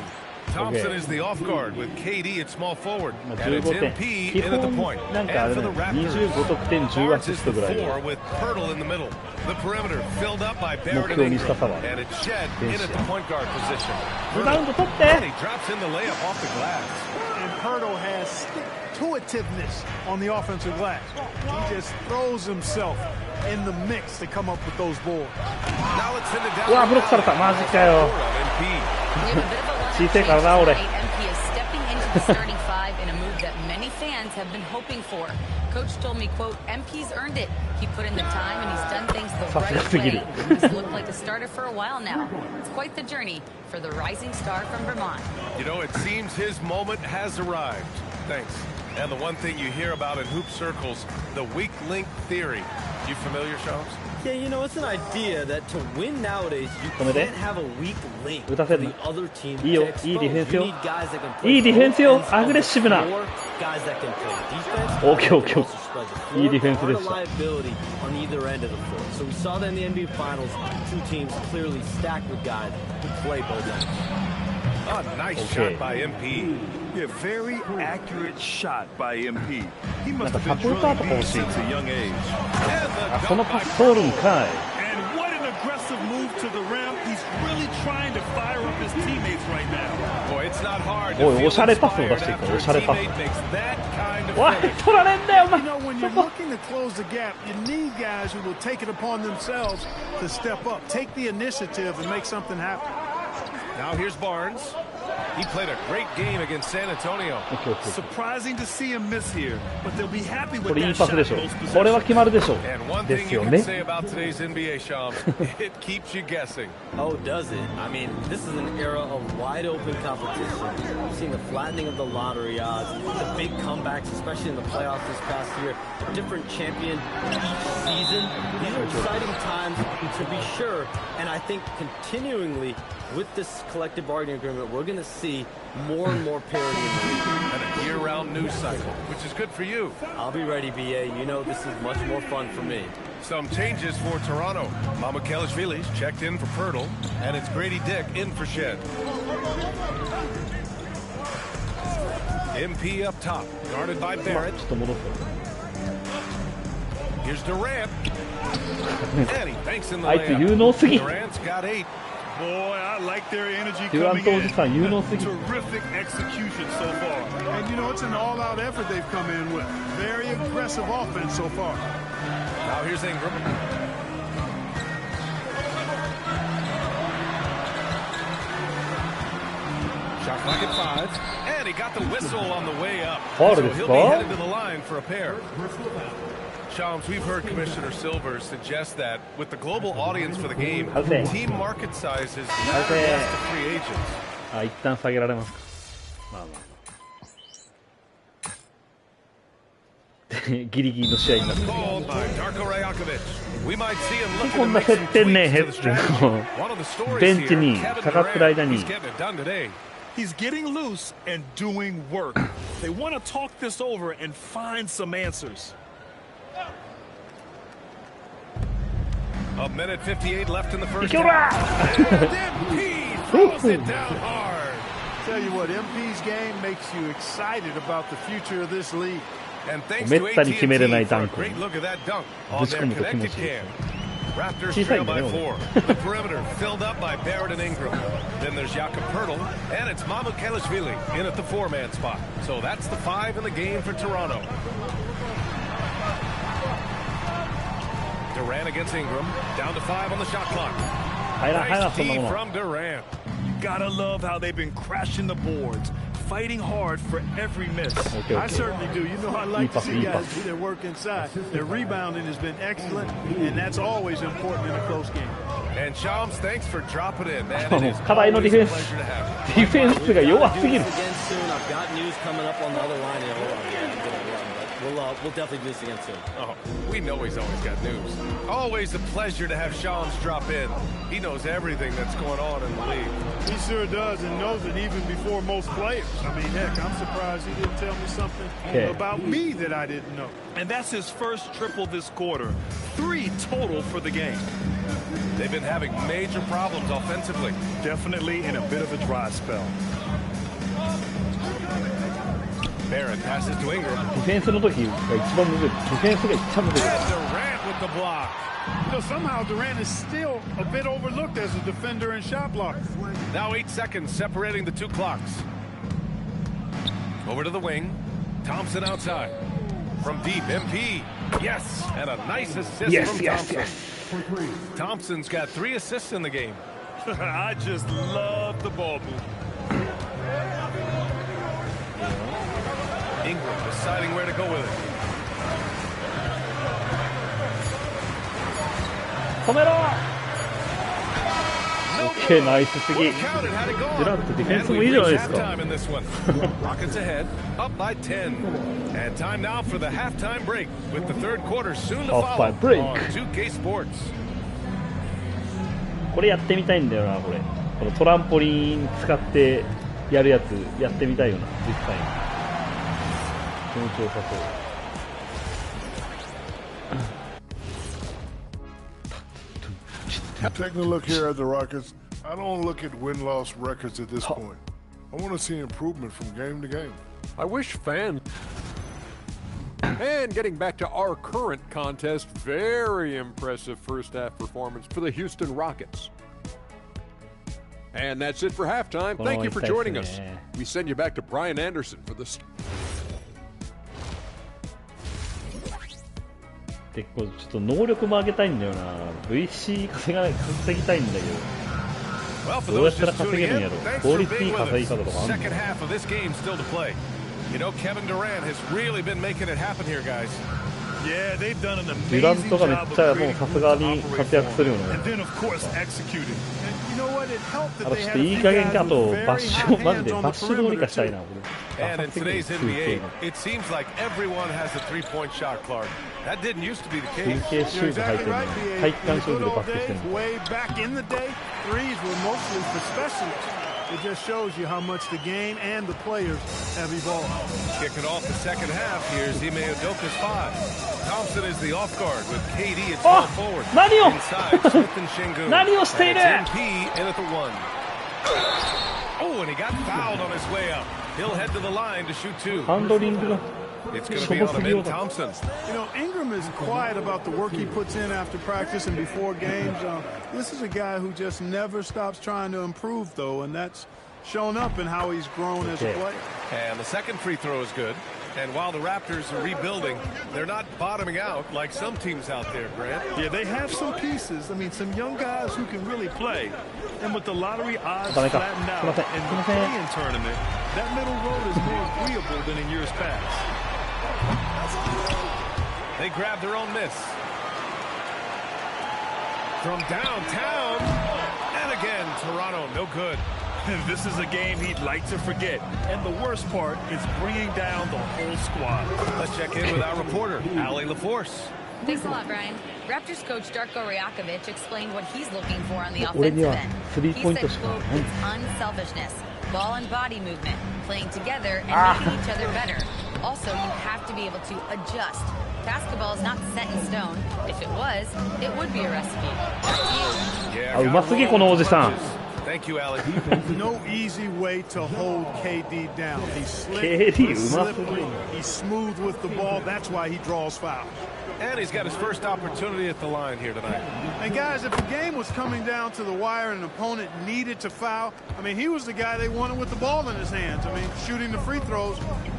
Speaker 2: Thompson is the off guard with KD at small forward, and it's MP in at the point. And for the Raptors, Barnes is the 4 with Pirtle in the middle. The perimeter filled up by Barrett and Ingram, and it's Shed in at the point guard position. And he drops in the layup off the glass.
Speaker 8: And Pirtle has stick-to-itiveness on the offensive glass. He just throws himself in the mix to come up with those boards.
Speaker 2: Now let's send it down.
Speaker 1: うわ、ブロックされた。マジかよ。小さいからな、俺。
Speaker 4: MP is stepping into the starting 5 in a move that many fans have been hoping for. Coach told me, quote, MP's earned it. He put in the time and he's done things the right way. He's looked like a starter for a while now. It's quite the journey for the rising star from Vermont.
Speaker 2: You know, it seems his moment has arrived. Thanks. And the one thing you hear about in hoop circles, the weak link theory. You familiar, Sharps?
Speaker 5: Yeah, you know, it's an idea that to win nowadays, you can't have a weak link for the other team to expose. You need guys that can play defense more guys that can play defense.
Speaker 1: OK。いいディフェンスでした。
Speaker 5: Reliability on either end of the floor. So we saw that in the NBA Finals. Two teams clearly stacked with guys who play both ends.
Speaker 2: A nice shot by MP.
Speaker 6: Yeah, very accurate shot by MP. He must
Speaker 1: なんか
Speaker 6: have
Speaker 1: サ
Speaker 6: been
Speaker 1: ポーター
Speaker 6: drilling
Speaker 1: とか欲
Speaker 6: these
Speaker 1: しい。
Speaker 6: since a young age.
Speaker 1: あ、そのパス通るんかい。
Speaker 6: And what an aggressive move to the rim. He's really trying to fire up his teammates right now.
Speaker 2: Boy, it's not hard
Speaker 1: お
Speaker 2: to
Speaker 1: い、
Speaker 2: feel
Speaker 1: おしゃれパスを出
Speaker 2: inspired
Speaker 1: していくから、
Speaker 2: after
Speaker 1: お
Speaker 2: a
Speaker 1: しゃれパス。
Speaker 2: teammate makes that kind of
Speaker 1: おい、
Speaker 2: finish.
Speaker 1: 取られんだよ、お前。
Speaker 6: You know, when you're looking to close the gap, you need guys who will take it upon themselves to step up, take the initiative, and make something happen.
Speaker 2: Now here's Barnes. He played a great game against San Antonio.
Speaker 6: Surprising to see him miss here, but they'll be happy
Speaker 1: こ
Speaker 6: with
Speaker 1: れいい
Speaker 6: that
Speaker 1: パス
Speaker 6: shot
Speaker 1: でしょ。
Speaker 6: in those
Speaker 1: これは
Speaker 6: possessions.
Speaker 1: 決まるでしょ。
Speaker 2: And one
Speaker 1: で
Speaker 2: thing
Speaker 1: す
Speaker 2: you
Speaker 1: よ
Speaker 2: can
Speaker 1: ね。
Speaker 2: say about today's NBA, Shams, it keeps you guessing.
Speaker 5: Oh, does it? I mean, this is an era of wide open competition. We've seen the flattening of the lottery odds, the big comebacks, especially in the playoffs this past year, a different champion each season. These are exciting times to be sure, and I think continuingly with this collective bargaining agreement, we're going to see more and more parity in the league.
Speaker 2: And a year-round news cycle, which is good for you.
Speaker 5: I'll be ready, BA. You know this is much more fun for me.
Speaker 2: Some changes for Toronto. Mamukelashvili's checked in for Pirtle, and it's Grady Dick in for Shed. MP up top, guarded by Barrett. Here's Durant. And he banks in the
Speaker 1: あいつ有能すぎ。
Speaker 2: Durant's got 8.
Speaker 6: Boy, I like their energy
Speaker 1: デュラン
Speaker 6: coming
Speaker 1: トおじさん有能すぎ。
Speaker 6: Terrific execution so far. And you know, it's an all-out effort they've come in with. Very aggressive offense so far.
Speaker 2: Now here's Ingram. Shot clock at 5. And he got the whistle on the way up.
Speaker 1: Foul
Speaker 2: So
Speaker 1: です
Speaker 2: he'll
Speaker 1: か？
Speaker 2: be headed to the line for a pair. Shams, we've heard Commissioner Silver suggest that with the global audience for the game, team market sizes matter less to free agents.
Speaker 1: あ、一旦下げられますか。まあまあ。ギリギリの試合になってる。
Speaker 2: Called by Darko Rajakovic. We might see him
Speaker 1: こ
Speaker 2: looking
Speaker 1: ん
Speaker 2: to
Speaker 1: な
Speaker 2: make
Speaker 1: 接
Speaker 2: some
Speaker 1: 点ね
Speaker 2: tweaks to the strategy. One of the stories
Speaker 1: ベンチ
Speaker 2: here,
Speaker 1: に
Speaker 2: Kevin
Speaker 1: かかってる間
Speaker 2: Durant,
Speaker 1: に
Speaker 2: he's getting it done today.
Speaker 6: He's getting loose and doing work. They want to talk this over and find some answers.
Speaker 2: A minute 58 left in the first
Speaker 1: いけろー
Speaker 2: MP throws it down hard.
Speaker 6: Tell you what, MP's game makes you excited about the future of this league.
Speaker 2: And thanks
Speaker 1: め
Speaker 2: to
Speaker 1: ったに決めれない
Speaker 2: AT&T
Speaker 1: ダ
Speaker 2: for
Speaker 1: ン
Speaker 2: a
Speaker 1: ク
Speaker 2: great look at that dunk
Speaker 1: ぶ
Speaker 2: on
Speaker 1: ち
Speaker 2: their
Speaker 1: 込むと気持
Speaker 2: connected
Speaker 1: ちいい
Speaker 2: cam. Raptors
Speaker 1: 小さい
Speaker 2: trail
Speaker 1: んだ
Speaker 2: by
Speaker 1: ね
Speaker 2: 4. The perimeter filled up by Barrett and Ingram. Then there's Jakob Pirtle, and it's Mamukelashvili in at the 4-man spot. So that's the 5 in the game for Toronto. Durant against Ingram, down to 5 on the shot clock.
Speaker 1: 入らん
Speaker 2: Nice
Speaker 1: そんな
Speaker 2: D
Speaker 1: もの。
Speaker 2: from Durant.
Speaker 6: Gotta love how they've been crashing the boards, fighting hard for every miss.
Speaker 1: Okay,
Speaker 6: I
Speaker 1: okay.
Speaker 6: certainly do. You know, I like to see
Speaker 1: Ipa.
Speaker 6: guys do their work inside. Their rebounding has been excellent, and that's always important in a close game.
Speaker 2: And Shams, thanks for dropping in, man. It is
Speaker 1: 課題のディフェンス
Speaker 2: always a pleasure to have you.
Speaker 1: ディフェンスが弱すぎる。
Speaker 5: Again soon. I've got news coming up on the other line. We'll definitely do this again soon.
Speaker 2: Oh, we know he's always got news. Always a pleasure to have Shams drop in. He knows everything that's going on in the league.
Speaker 6: He sure does, and knows it even before most players. I mean, heck, I'm surprised he didn't tell me something about me that I didn't know. And that's his first triple this quarter. 3 total for the game.
Speaker 2: They've been having major problems offensively.
Speaker 6: Definitely in a bit of a dry spell.
Speaker 2: Barrett passes to Ingram.
Speaker 1: ディフェンスの時が一番むずい。ディフェンスが一番むずい。
Speaker 2: And Durant with the block.
Speaker 6: You know, somehow Durant is still a bit overlooked as a defender and shot blocker.
Speaker 2: Now 8 seconds separating the 2 clocks. Over to the wing. Thompson outside. From deep, MP. Yes, and a nice assist from Thompson. Thompson's got 3 assists in the game.
Speaker 6: I just love the ball movement.
Speaker 2: Ingram deciding where to go with it.
Speaker 1: 止めろ OK ナイスすぎ。デュラントディフェンスもいいじゃないですか。
Speaker 2: Rockets ahead, up by 10. And time now for the halftime break with the third quarter soon to follow on 2K Sports.
Speaker 1: これやってみたいんだよな、これ。このトランポリン使ってやるやつやってみたいよな、実際に。気持ちよさそう。
Speaker 9: Taking a look here at the Rockets, I don't look at win-loss records at this point. I want to see improvement from game to game.
Speaker 7: I wish fans... And getting back to our current contest, very impressive first half performance for the Houston Rockets. And that's it for halftime. Thank you for joining us. We send you back to Brian Anderson for this.
Speaker 1: 結構ちょっと能力も上げたいんだよな。VC 稼ぎたいんだけど。どうやったら稼げるんやろ。効率いい稼ぎ方とかあるの？
Speaker 2: You know, Kevin Durant has really been making it happen here, guys.
Speaker 6: Yeah, they've done an
Speaker 1: デュラン
Speaker 6: amazing
Speaker 1: トがめっ
Speaker 6: job
Speaker 1: ちゃ
Speaker 6: of
Speaker 1: もう
Speaker 6: creating
Speaker 1: さすがに活躍するよね。
Speaker 6: and then of course executing. And you know what? It helped
Speaker 1: あ
Speaker 6: that
Speaker 1: と
Speaker 6: they
Speaker 1: ちょっ
Speaker 6: had
Speaker 1: と
Speaker 6: a
Speaker 1: いい
Speaker 6: few
Speaker 1: 加減
Speaker 6: guys
Speaker 1: かあ
Speaker 6: with
Speaker 1: と
Speaker 6: very
Speaker 1: バッシ
Speaker 6: hot
Speaker 1: ュマジで
Speaker 6: hands on
Speaker 1: バッ
Speaker 6: the
Speaker 1: シュ通り
Speaker 6: perimeter
Speaker 1: 化したい
Speaker 6: too.
Speaker 1: なこ
Speaker 2: And
Speaker 1: れ。
Speaker 2: in today's NBA, it seems like everyone has a three-point shot, Clark. That didn't used to be the
Speaker 1: 神
Speaker 2: case.
Speaker 1: 経シューズ履いてるのに体育館シューズでバスケしてるの。
Speaker 8: Way back in the day, threes were mostly for specialists. It just shows you how much the game and the players have evolved.
Speaker 2: Kicking off the second half, here's Ime Udoka's 5. Thompson is the off guard with KD at small forward.
Speaker 1: 何を
Speaker 2: Inside, Smith and Shingun.
Speaker 1: 何をしている
Speaker 2: And it's MP in at the 1. Oh, and he got fouled on his way up. He'll head to the line to shoot 2.
Speaker 1: ハンドリングが
Speaker 2: It's going
Speaker 1: し
Speaker 2: to
Speaker 1: ょ
Speaker 2: be
Speaker 1: ぼ
Speaker 2: on
Speaker 1: す
Speaker 2: him
Speaker 1: ぎよ
Speaker 2: in
Speaker 1: うだ。
Speaker 2: Thompson.
Speaker 8: You know, Ingram is quiet about the work he puts in after practice and before games. This is a guy who just never stops trying to improve, though, and that's shown up in how he's grown as a player.
Speaker 2: And the second free throw is good. And while the Raptors are rebuilding, they're not bottoming out like some teams out there, Grant.
Speaker 6: Yeah, they have some pieces. I mean, some young guys who can really play. And with the lottery odds flattened out in the play-in tournament, that middle road is more agreeable than in years past.
Speaker 2: They grab their own miss. From downtown. And again, Toronto, no good.
Speaker 6: This is a game he'd like to forget. And the worst part is bringing down the whole squad.
Speaker 2: Let's check in with our reporter, Allie LaForce.
Speaker 4: Thanks a lot, Brian. Raptors coach Darko Rajakovic explained what he's looking for on the offensive end. He said, quote, it's unselfishness, ball and body movement, playing together and making each other better. Also, you have to be able to adjust. Basketball is not set in stone. If it was, it would be a recipe.
Speaker 2: Yeah,
Speaker 1: うますぎこのおじさん。
Speaker 2: Thank you, Allie.
Speaker 8: No easy way to hold KD down. He's slick,
Speaker 1: KD
Speaker 8: he's slippery, he's smooth with the ball. That's why he draws fouls.
Speaker 2: And he's got his first opportunity at the line here tonight.
Speaker 8: And guys, if the game was coming down to the wire and an opponent needed to foul, I mean, he was the guy they wanted with the ball in his hands. I mean, shooting the free throws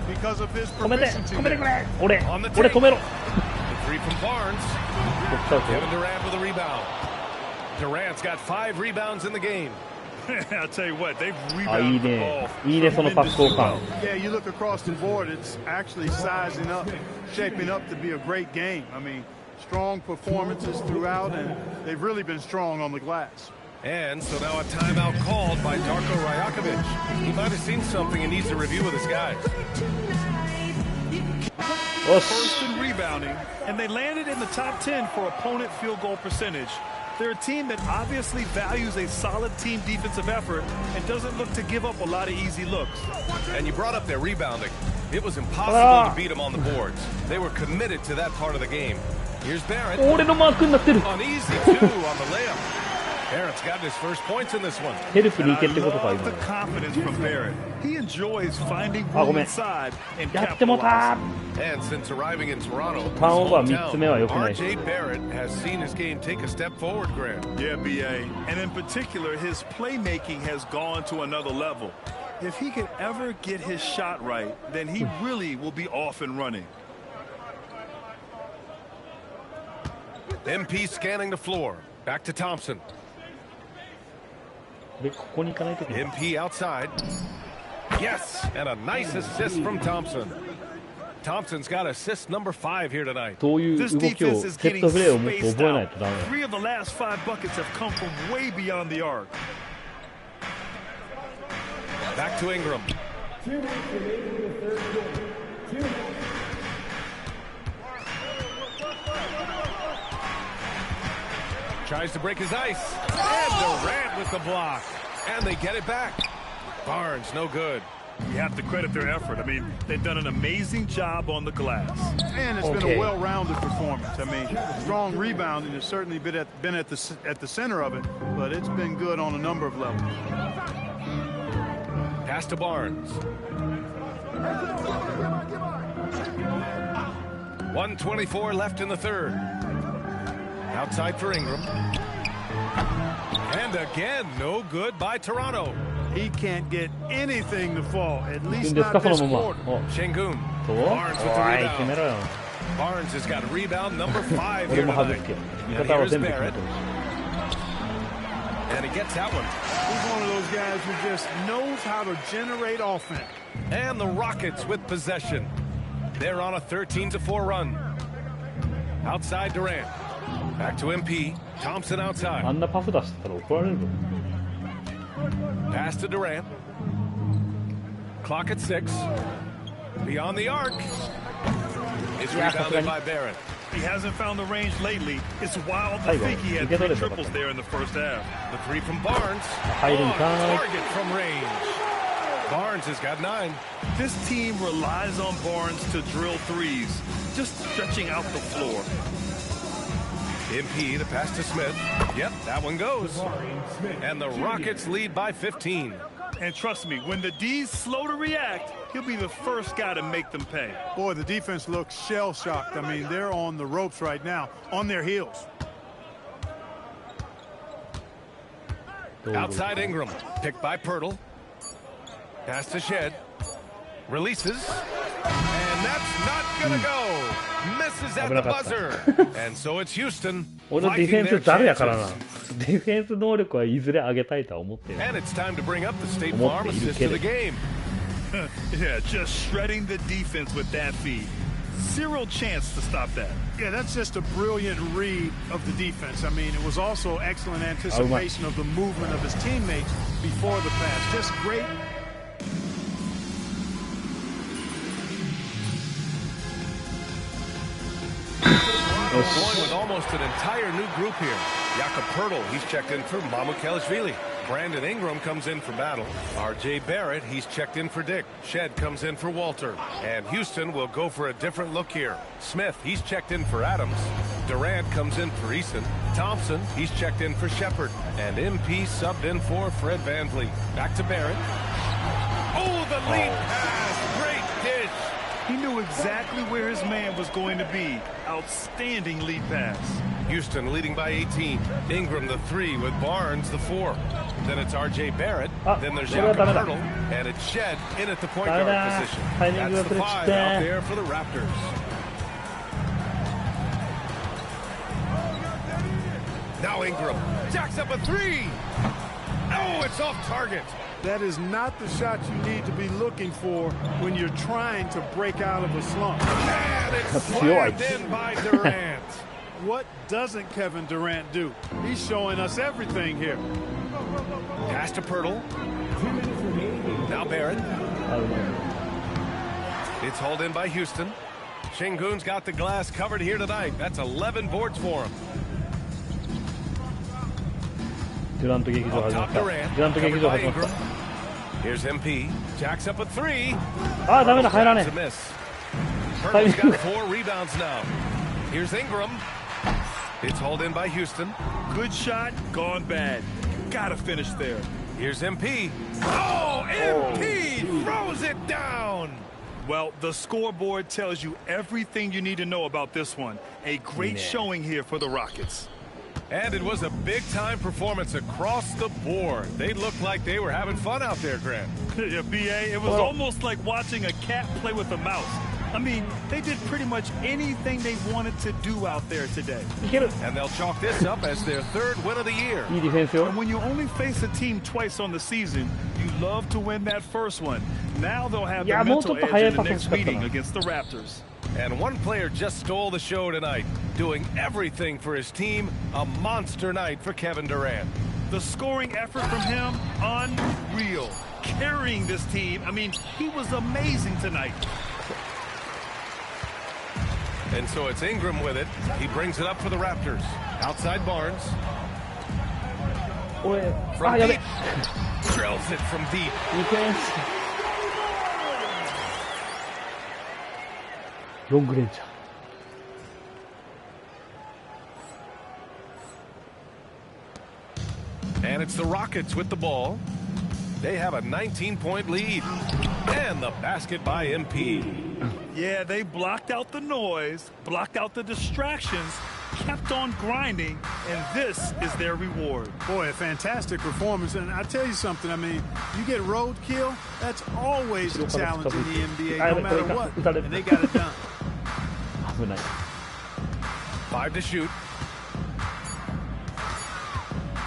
Speaker 8: because of his proficiency.
Speaker 1: 止めてくれ俺
Speaker 2: On the
Speaker 1: 俺
Speaker 2: take.
Speaker 1: 止めろ
Speaker 2: The three from Barnes. Kevin Durant with a rebound. Durant's got 5 rebounds in the game.
Speaker 6: I'll tell you what, they've
Speaker 1: あ、いい
Speaker 6: rebounded the
Speaker 1: ね
Speaker 6: ball.
Speaker 1: いいねそのパス交換
Speaker 8: Yeah, you look across the board, it's actually sizing up, shaping up to be a great game. I mean, strong performances throughout, and they've really been strong on the glass.
Speaker 2: And so now a timeout called by Darko Rajakovic. He might have seen something and needs to review with his guys.
Speaker 6: First in rebounding, and they landed in the top 10 for opponent field goal percentage. They're a team that obviously values a solid team defensive effort and doesn't look to give up a lot of easy looks.
Speaker 2: And you brought up their rebounding. It was impossible to beat them on the boards. They were committed to that part of the game. Here's Barrett.
Speaker 1: 俺のマークになってる
Speaker 2: Uneasy, too, on the layup. Barrett's got his first points in this one.
Speaker 1: ヘルプに行けってことか
Speaker 6: I
Speaker 1: 今
Speaker 6: love the confidence from Barrett. He enjoys finding
Speaker 1: あ、ご
Speaker 6: room
Speaker 1: めん
Speaker 6: inside and
Speaker 1: やってもた
Speaker 2: And since arriving in Toronto,
Speaker 1: ターンオーバー
Speaker 2: his
Speaker 1: 3つ目は良くない
Speaker 2: RJ Barrett has seen his game take a step forward, Grant.
Speaker 6: Yeah, BA. And in particular, his playmaking has gone to another level. If he could ever get his shot right, then he really will be off and running.
Speaker 2: MP scanning the floor. Back to Thompson.
Speaker 1: でここに行かないといけない
Speaker 2: MP outside. Yes, and a nice assist from Thompson. Thompson's got assist number 5 here tonight.
Speaker 1: そういう動
Speaker 6: This
Speaker 1: きを
Speaker 6: defense
Speaker 1: セ
Speaker 6: is
Speaker 1: ッ
Speaker 6: getting
Speaker 1: トプレーをもっと
Speaker 6: spaced
Speaker 1: 覚えない
Speaker 6: out.
Speaker 1: とダメ
Speaker 6: 3 of the last 5 buckets have come from way beyond the arc.
Speaker 2: Back to Ingram. Tries to break his ice. And Durant with the block. And they get it back. Barnes, no good.
Speaker 6: You have to credit their effort. I mean, they've done an amazing job on the glass.
Speaker 8: And it's been a well-rounded performance. I mean, strong rebounding has certainly been at the center of it, but it's been good on a number of levels.
Speaker 2: Pass to Barnes. 1:24 left in the third. Outside for Ingram. And again, no good by Toronto.
Speaker 8: He can't get anything to fall, at least not this quarter.
Speaker 2: Shingun. Barnes with the rebound. Barnes has got rebound number 5 here tonight. And here's Barrett. And he gets that one.
Speaker 8: He's one of those guys who just knows how to generate offense.
Speaker 2: And the Rockets with possession. They're on a 13-4 run. Outside Durant. Back to MP. Thompson outside. Pass to Durant. Clock at 6. Beyond the arc. It's rebounded by Barrett.
Speaker 6: He hasn't found the range lately. It's wild to think he had 3 triples there in the first half.
Speaker 2: The 3 from Barnes. On target from range. Barnes has got 9.
Speaker 6: This team relies on Barnes to drill threes, just stretching out the floor.
Speaker 2: MP, the pass to Smith. Yep, that one goes. And the Rockets lead by 15.
Speaker 6: And trust me, when the D's slow to react, he'll be the first guy to make them pay.
Speaker 8: Boy, the defense looks shell-shocked. I mean, they're on the ropes right now, on their heels.
Speaker 2: Outside Ingram, picked by Pirtle. Pass to Shed. Releases. And that's not going to go. Misses at the buzzer. And so it's Houston.
Speaker 1: 俺のディフェンス誰やからな。ディフェンス能力はいずれ上げたいとは思っている。
Speaker 2: And it's time to bring up the State Farm assist to the game.
Speaker 6: Yeah, just shredding the defense with that feed. Zero chance to stop that.
Speaker 8: Yeah, that's just a brilliant read of the defense. I mean, it was also excellent anticipation of the movement of his teammates before the pass. Just great.
Speaker 2: Going with almost an entire new group here. Jakob Pirtle, he's checked in for Mamukelashvili. Brandon Ingram comes in for Battle. R.J. Barrett, he's checked in for Dick. Shed comes in for Walter. And Houston will go for a different look here. Smith, he's checked in for Adams. Durant comes in for Eason. Thompson, he's checked in for Shepard. And MP subbed in for Fred VanVleet. Back to Barrett. Oh, the lead pass. Great dish.
Speaker 6: He knew exactly where his man was going to be. Outstanding lead pass.
Speaker 2: Houston leading by 18. Ingram the 3 with Barnes the 4. Then it's R.J. Barrett. Then there's Jakob Pirtle. And it's Shed in at the point guard position. That's the 5 out there for the Raptors. Now Ingram jacks up a 3. Oh, it's off target.
Speaker 8: That is not the shot you need to be looking for when you're trying to break out of a slump.
Speaker 2: And it's slammed in by Durant.
Speaker 8: What doesn't Kevin Durant do? He's showing us everything here.
Speaker 2: Pass to Pirtle. Now Barrett. It's hauled in by Houston. Shingun's got the glass covered here tonight. That's 11 boards for him.
Speaker 1: デュラント劇場始まった。デュラント劇場始まった。
Speaker 2: Here's MP. Jacks up a 3.
Speaker 1: あ、ダメだ、入らねえ。
Speaker 2: Pirtle's got 4 rebounds now. Here's Ingram. It's hauled in by Houston.
Speaker 6: Good shot, gone bad. Gotta finish there.
Speaker 2: Here's MP. Oh, MP throws it down.
Speaker 6: Well, the scoreboard tells you everything you need to know about this one. A great showing here for the Rockets.
Speaker 2: And it was a big-time performance across the board. They looked like they were having fun out there, Grant.
Speaker 6: Yeah, B.A., it was almost like watching a cat play with a mouse. I mean, they did pretty much anything they wanted to do out there today.
Speaker 2: And they'll chalk this up as their 3rd win of the year.
Speaker 6: And when you only face a team twice on the season, you love to win that first one. Now they'll have the mental edge in the next meeting against the Raptors.
Speaker 2: And one player just stole the show tonight, doing everything for his team. A monster night for Kevin Durant.
Speaker 6: The scoring effort from him, unreal. Carrying this team, I mean, he was amazing tonight.
Speaker 2: And so it's Ingram with it. He brings it up for the Raptors. Outside Barnes. From deep. Drills it from deep.
Speaker 1: Long range.
Speaker 2: And it's the Rockets with the ball. They have a 19-point lead. And the basket by MP.
Speaker 6: Yeah, they blocked out the noise, blocked out the distractions, kept on grinding, and this is their reward.
Speaker 8: Boy, a fantastic performance. And I tell you something, I mean, you get roadkill, that's always a challenge in the NBA, no matter what. And they got it done.
Speaker 2: 5 to shoot.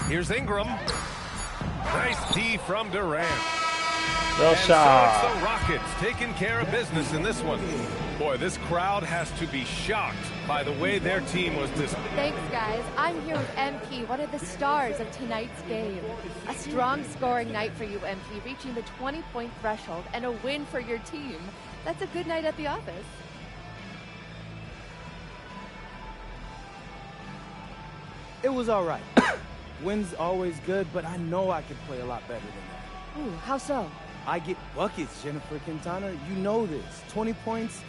Speaker 2: Here's Ingram. Nice D from Durant. And so it's the Rockets taking care of business in this one. Boy, this crowd has to be shocked by the way their team was
Speaker 10: Thanks, guys. I'm here with MP, one of the stars of tonight's game. A strong scoring night for you, MP, reaching the 20-point threshold and a win for your team. That's a good night at the office.
Speaker 11: It was all right. Wins always good, but I know I could play a lot better than that.
Speaker 10: Ooh, how so?
Speaker 11: I get buckets, Jennifer Quintana. You know this. 20 points,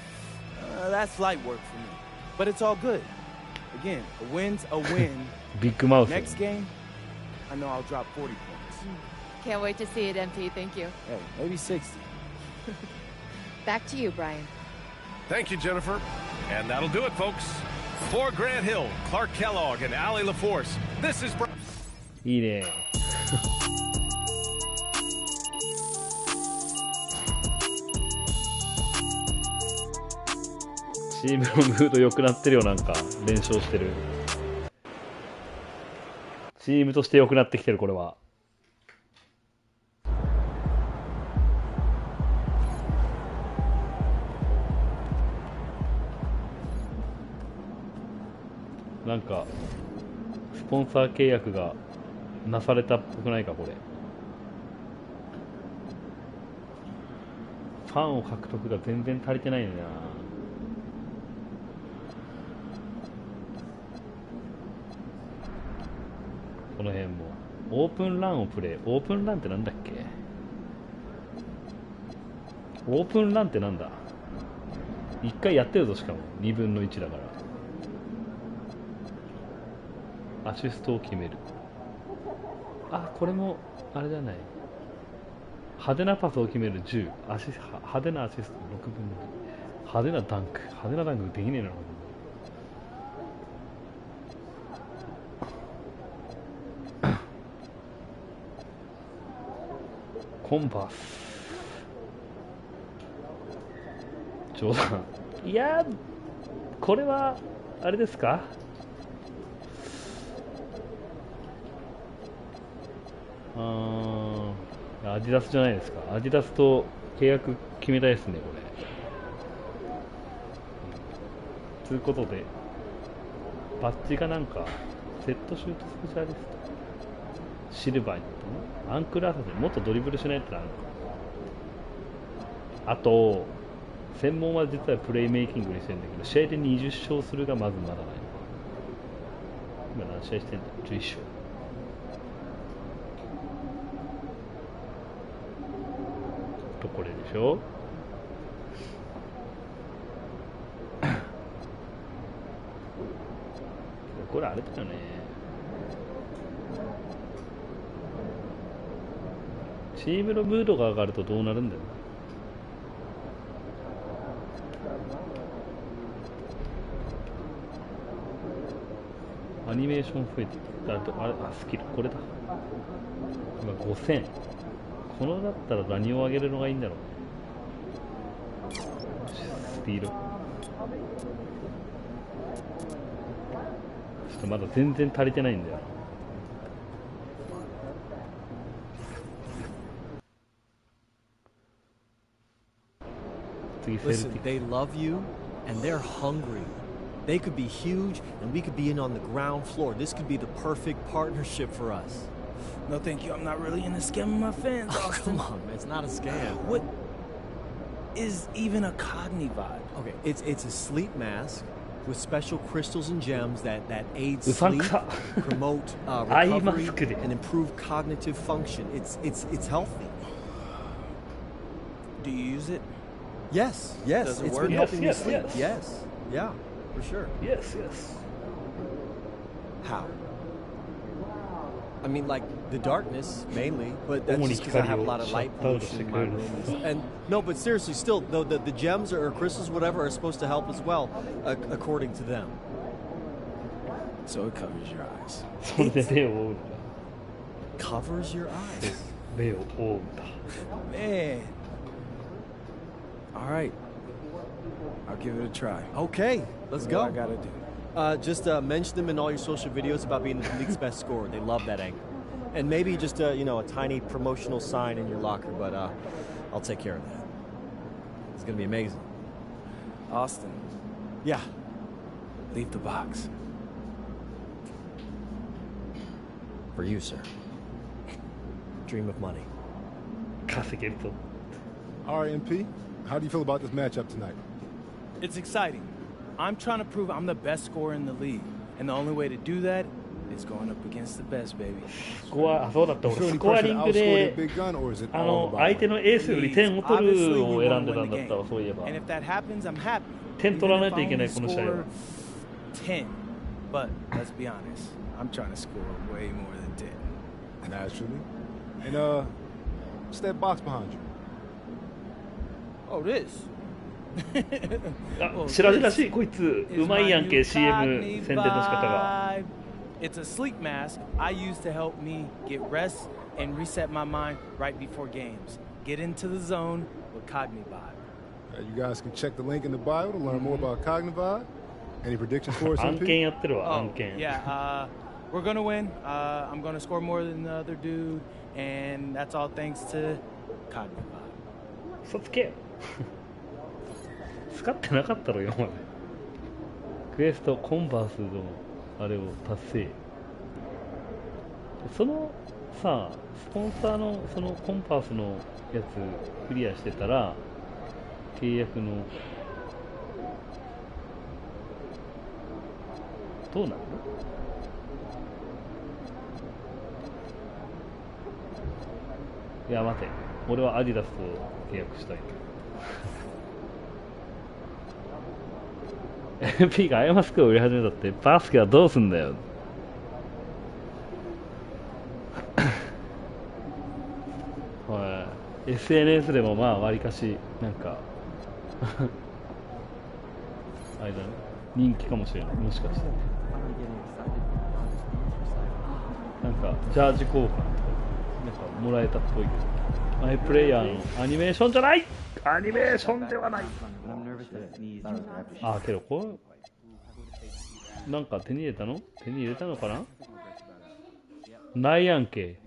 Speaker 11: that's light work for me. But it's all good. Again, a win's a win.
Speaker 1: Big mouth.
Speaker 11: Next game, I know I'll drop 40 points.
Speaker 10: Can't wait to see it, MP. Thank you.
Speaker 11: Hey, maybe 60.
Speaker 10: Back to you, Brian.
Speaker 2: Thank you, Jennifer. And that'll do it, folks. For Grant Hill, Clark Kellogg, and Allie LaForce, this is...
Speaker 1: いいね。チームのムード良くなってるよ、なんか連勝してる。チームとして良くなってきてる、これは。なんかスポンサー契約がなされたっぽくないか、これ。ファンを獲得が全然足りてないよな。この辺もオープンランをプレイ。オープンランってなんだっけ。オープンランってなんだ。1回やってるぞ、しかも2分の1だから。アシストを決める。あ、これもあれじゃない。派手なパスを決める10、派手なアシスト6分の2、派手なダンク、派手なダンクできねえな。コンバース、冗談。いやー、これはあれですか。アディダスじゃないですか。アディダスと契約決めたいですね、これ。ということで、バッジがなんか、セットシュートスペシャリスト、シルバーにアンクルアサでもっとドリブルしないとなるのか。あと、専門は実はプレイメイキングにしてるんだけど、試合で20勝するがまずまだない。今何試合してんだ ?11 勝。これでしょ。これあれだよね。チームのムードが上がるとどうなるんだよな。アニメーション増えてる。スキルこれだ。今5000。このだったら何を上げるのがいいんだろうね。スピード。ちょっとまだ全然足りてないんだよ。次セルティック。
Speaker 16: Listen, they love you and they're hungry. They could be huge and we could be in on the ground floor. This could be the perfect partnership for us.
Speaker 11: No, thank you. I'm not really into scamming my fans.
Speaker 16: Oh, come on, man. It's not a scam.
Speaker 11: What is even a Cogni vibe?
Speaker 16: Okay, it's a sleep mask with special crystals and gems that aid sleep, promote recovery, and improve cognitive function. It's healthy.
Speaker 11: Do you use it?
Speaker 16: Yes.
Speaker 11: Does it
Speaker 16: it's
Speaker 11: work?
Speaker 16: been helping me
Speaker 1: Yes.
Speaker 16: sleep. Yes. Yeah, for sure.
Speaker 1: Yes.
Speaker 16: How? I mean, like the darkness mainly, but that's just because I have a lot of light pollution in my room. And no, but seriously, still, though the gems or crystals, whatever, are supposed to help as well, according to them.
Speaker 3: So it covers your eyes.
Speaker 1: It
Speaker 16: covers your eyes.
Speaker 3: Man. All right. I'll give it a try.
Speaker 16: Okay, let's go.
Speaker 3: What I gotta do.
Speaker 16: Just mention them in all your social videos about being the league's best scorer. They love that angle. And maybe just a tiny promotional sign in your locker, but I'll take care of that. It's gonna be amazing.
Speaker 3: Austin.
Speaker 16: Yeah.
Speaker 3: Leave the box.
Speaker 16: For you, sir. Dream of money.
Speaker 9: All right, MP. How do you feel about this matchup tonight?
Speaker 11: It's exciting. I'm trying to prove I'm the best scorer in the league. And the only way to do that is going up against the best, baby.
Speaker 1: そうだった。俺スコアリングで相手のエースより点を取るを選んでたんだったわ、そういえば。
Speaker 11: And if that happens, I'm happy.
Speaker 1: 点取らないといけないこの試合は。
Speaker 11: 10. But let's be honest. I'm trying to score way more than 10.
Speaker 9: Naturally. And what's that box behind you?
Speaker 11: Oh, this.
Speaker 1: 白々しいこいつうまいやんけ CM 宣伝の仕方が。
Speaker 11: It's a sleep mask I use to help me get rest and reset my mind right before games. Get into the zone with CogniVibe.
Speaker 9: You guys can check the link in the bio to learn more about CogniVibe. Any predictions for us?
Speaker 1: 案件やってるわ、案件。
Speaker 11: Yeah, we're gonna win. I'm gonna score more than the other dude, and that's all thanks to CogniVibe.
Speaker 1: 嘘つけ。使ってなかったろ今まで。クエストコンバースのあれを達成。そのさスポンサーのそのコンバースのやつクリアしてたら契約のどうなる？いや待て、俺はアディダスと契約したい。MP がアイマスクを売り始めたってバスケはどうすんだよ。はい、SNS でもまあわりかしなんかあれだね、人気かもしれない。もしかしてなんかジャージ交換とかなんかもらえたっぽいけど、マイプレイヤーのアニメーションじゃない、アニメーションではない。あ、けどこうなんか手に入れたの？手に入れたのかな？ないやんけ。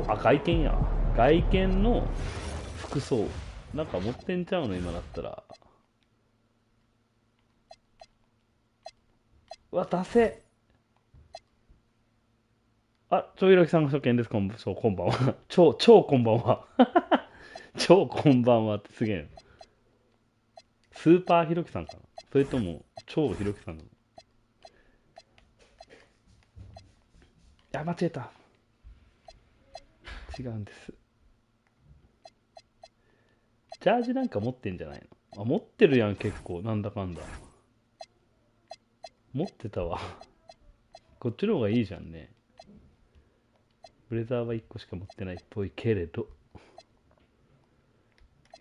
Speaker 1: あ、外見や。外見の服装。なんか持ってんちゃうの今だったら。うわ、ダセ。あ、超ひろきさんが初見です。こんばんは。超こんばんは。超こんばんはってすげえ。スーパーひろきさんかな、それとも超ひろきさんなの？いや、間違えた。違うんです。ジャージなんか持ってんじゃないの？あ、持ってるやん結構、なんだかんだ。持ってたわ。こっちの方がいいじゃんね。ブレザーは1個しか持ってないっぽいけれど。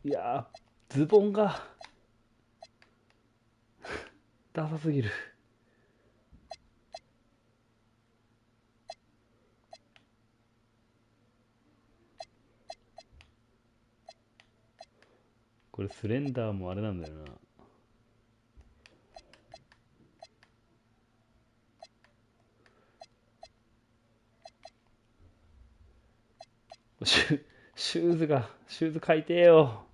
Speaker 1: いやー、ズボンがダサすぎる。これスレンダーもあれなんだよな。シューズ買いてよ。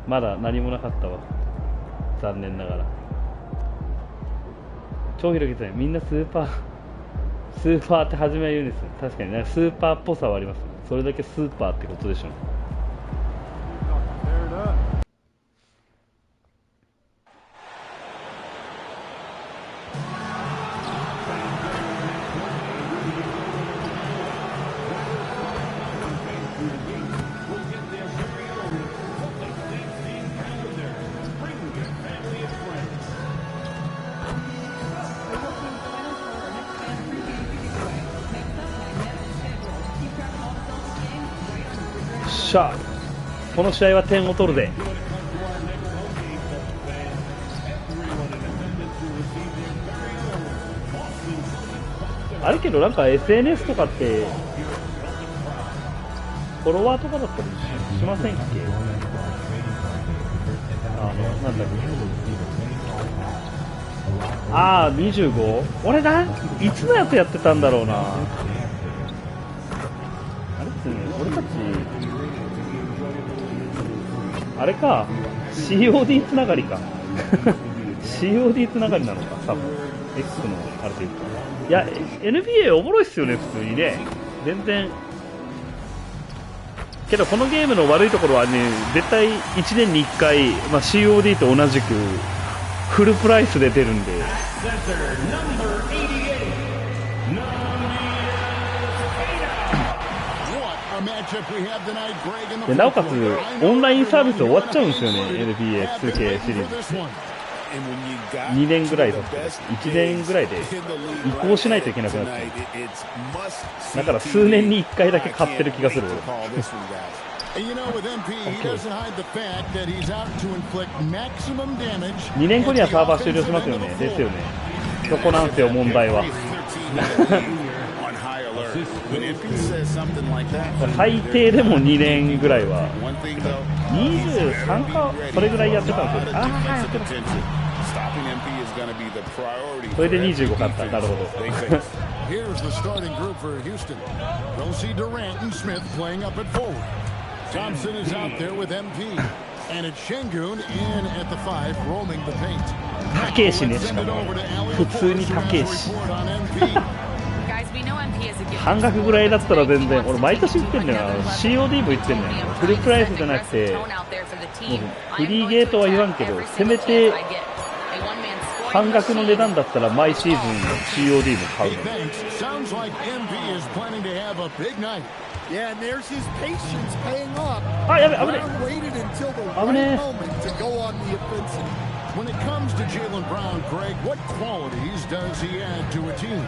Speaker 1: まだ何もなかったわ、残念ながら。超広げてない。みんなスーパーって初めは言うんですよ。確かにね、スーパーっぽさはあります。それだけスーパーってことでしょ。しゃ、この試合は点を取るで。あるけどなんか SNS とかってフォロワーとかだったりしませんっけ？なんだっけ、25？ 俺いつのやつやってたんだろうな。あれっすね、俺たちあれか、COD つながりかCOD つながりなのか、多分 X のあれで言うと。いや NBA おもろいっすよね、普通にね。全然けどこのゲームの悪いところはね、絶対1年に1回、COD と同じくフルプライスで出るんで。でなおかつオンラインサービス終わっちゃうんですよね、 NBA2K シリーズ2年ぐらいだって1年ぐらいで移行しないといけなくなっちゃう。だから数年に1回だけ買ってる気がする俺2年後にはサーバー終了しますよね。ですよね、そこなんですよ問題は最低でも2年ぐらいは23かそれぐらいやってたんですよ。やってた。それで25買った。なるほど
Speaker 12: Thompson is out there with MP, and it's Şengün in at the 5, roaming the paint.
Speaker 1: 高いしね、しかも普通に高いし半額ぐらいだったら全然、俺毎年言ってんだよな、COD も言ってんだよ、フルプライスじゃなくて、もうフリーゲートは言わんけど、せめて半額の値段だったら毎シーズンの COD も買うの。
Speaker 12: Yeah, and there's his patience paying off.
Speaker 1: やべ、危ねえ。
Speaker 12: When it comes to Jaylen Brown, Greg, what qualities does he add to a team?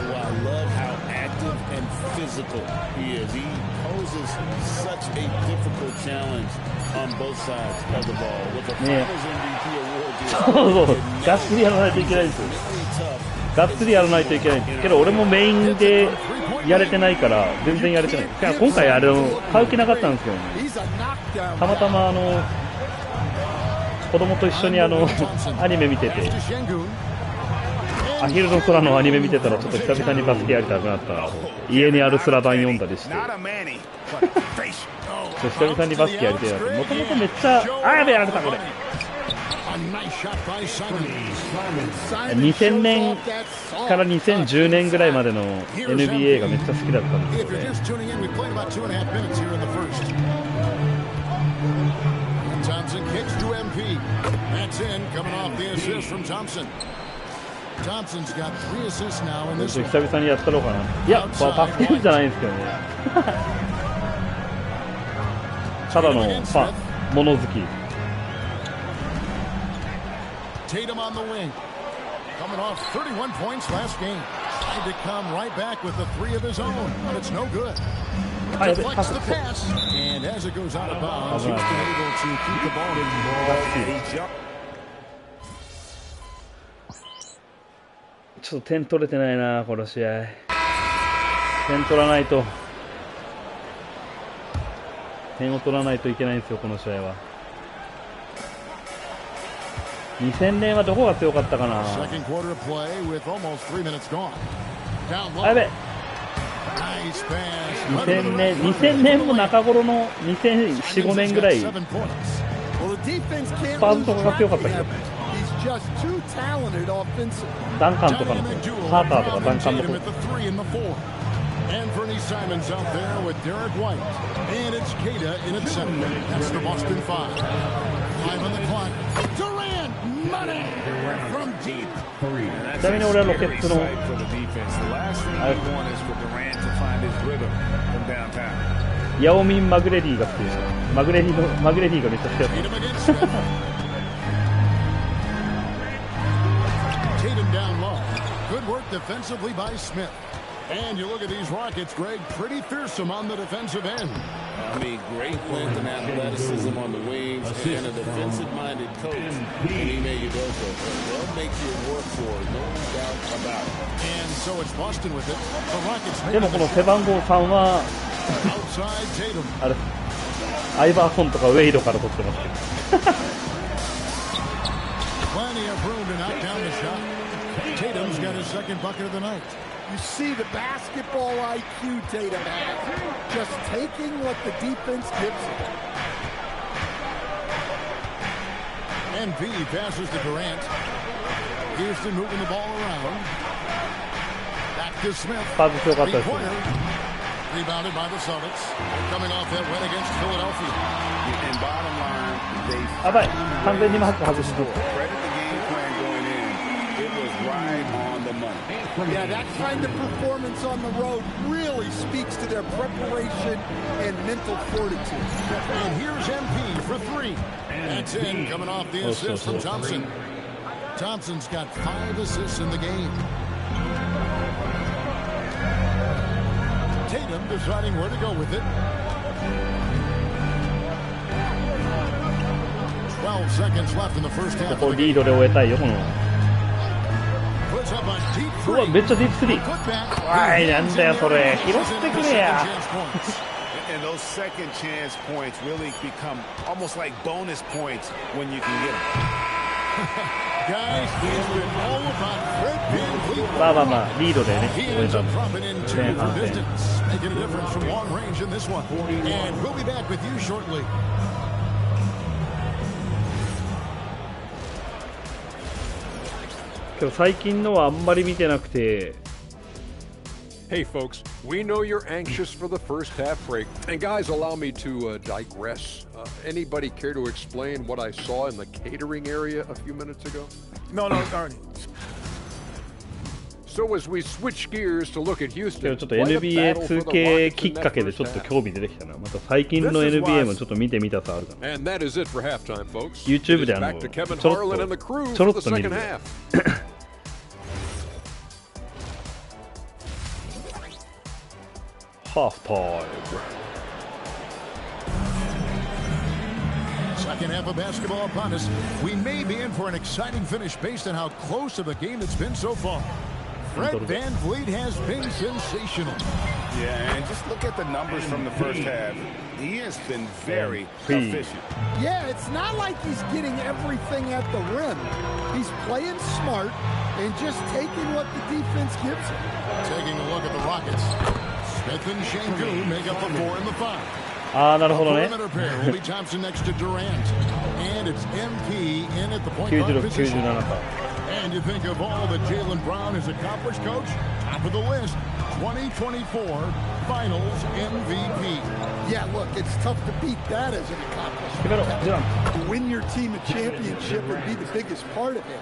Speaker 13: Well, I love how active and physical he is. He poses such a difficult challenge on both sides of the ball. With the Finals MVP award,
Speaker 1: そうがっつりやらないといけないんですよ。がっつりやらないといけないんですけど、俺もメインでやれてないから全然やれてない。今回あれを買う気なかったんですけどね、たまたま子供と一緒にアニメ見てて、アヒルの空のアニメ見てたらちょっと久々にバスケやりたくなったら家にあるスラダン読んだりして久々にバスケやりたいなって。もともとめっちゃやべえやられたこれ。2000年から2010年ぐらいまでの NBA がめっちゃ好きだったんですよね。
Speaker 12: Thompson kicks to MP. That's in, coming off the assist from Thompson. Thompson's got 3 assists now in this.
Speaker 1: 久々にやったろうかな。いや、バスケじゃないんですけどね。ただの物好き。
Speaker 12: Tatum on the wing. Coming off 31 points last game. Tried to come right back with the 3 of his own, but it's no good. Deflects the pass, and as it goes out of bounds, he's been able to keep the ball in.
Speaker 1: ちょっと点取れてないな、この試合。点取らないと。点を取らないといけないんですよ、この試合は。2000年はどこが強かったかな。やべ。2000年も中頃の2004、5年ぐらいスパーズとかが強かったけど、ダンカンとかのハーターとかダンカンの方。
Speaker 12: Anthony Simons out there with Derek White, and it's Queta in at center. That's the Boston 5. 5 on the clock. Durant, money from deep.
Speaker 1: ちなみに俺はロケッツのヤオミン・マグレディが好きでした。マグレディがめっちゃ好きだった。
Speaker 12: Tatum down low. Good work defensively by Smith. And you look at these Rockets, Greg, pretty fearsome on the defensive end.
Speaker 13: I mean, great length and athleticism on the wings, and a defensive-minded coach, Ime Udoka. They'll make you work for it, no doubt about it.
Speaker 12: And so it's Boston with it. The Rockets.
Speaker 1: でもこの背番号3はあれアイバーソンとかウェイドから取ってますけど。
Speaker 12: Plenty of room to knock down the shot. Tatum's got his second bucket of the night.
Speaker 17: You see the basketball IQ Tatum has. Just taking what the defense gives him.
Speaker 12: MV passes to Durant. Houston moving the ball around. Back to Smith. Three-pointer. Rebounded by the Celtics. Coming off that win against Philadelphia.
Speaker 13: And bottom line, they
Speaker 1: やばい、完全にマック外してる。
Speaker 17: Yeah, that kind of performance on the road really speaks to their preparation and mental fortitude.
Speaker 12: And here's MP for three. That's in, coming off the assist from Thompson. Thompson's got 5 assists in the game. Tatum deciding where to go with it. 12 seconds left in the first half.
Speaker 1: ここリードで終えたいよこの。うわ、めっちゃディープスリー。わい、なんだよそれ。拾ってくれや。
Speaker 2: And those second chance points really become almost like bonus points when you can get them.
Speaker 12: Guys, he's been all about Fred VanVleet.
Speaker 1: まあまあまあ、リードでね。
Speaker 12: He ends up dropping in two for distance, making a difference from long range in this one. And we'll be back with you shortly.
Speaker 1: けど最近のはあんまり見てなくて。
Speaker 7: Hey folks, we know you're anxious for the first half break. And guys, allow me to digress. Anybody care to explain what I saw in the catering area a few minutes ago?
Speaker 17: No, Arnie.
Speaker 7: So as we switch gears to look at
Speaker 1: けど
Speaker 7: Houston,
Speaker 1: ちょっと NBA2K きっかけでちょっと興味出てきたな。また最近の NBA もちょっと見てみたさあるかな。
Speaker 7: And that is it for halftime, folks.
Speaker 1: YouTube で
Speaker 7: ちょろっと見る。
Speaker 1: Half time.
Speaker 12: Second half of basketball upon us. We may be in for an exciting finish based on how close of a game it's been so far. Fred VanVleet has been sensational.
Speaker 2: Yeah, and just look at the numbers from the first half. He has been very efficient.
Speaker 17: Yeah, it's not like he's getting everything at the rim. He's playing smart and just taking what the defense gives him.
Speaker 12: Taking a look at the Rockets. Smith and Şengün make up the 4 and the 5.
Speaker 1: ああ、なるほどね。
Speaker 12: Perimeter pair will be Thompson next to Durant. And it's MP in at the point guard position. And you think of all that Jaylen Brown has accomplished, Coach? Top of the list, 2024 Finals MVP.
Speaker 17: Yeah, look, it's tough to beat that as an accomplishment. To win your team a championship would be the biggest part of it.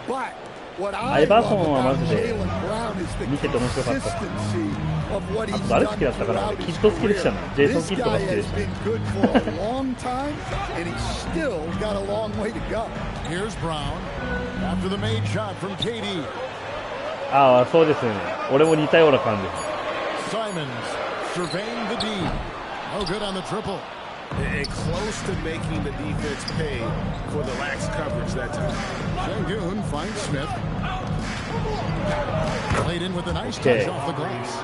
Speaker 17: But what I love about Jaylen Brown is the consistency of what he's done throughout his career. This guy has been good for a long time, and he's still got a long way to go.
Speaker 12: Here's Brown after the made shot from KD.
Speaker 1: ああ、そうですね。俺も似たような感じです。
Speaker 12: Simons surveying the D. No good on the triple.
Speaker 2: And close to making the defense pay for the lax coverage that time.
Speaker 12: Şengün finds Smith. Played in with a nice touch off the glass.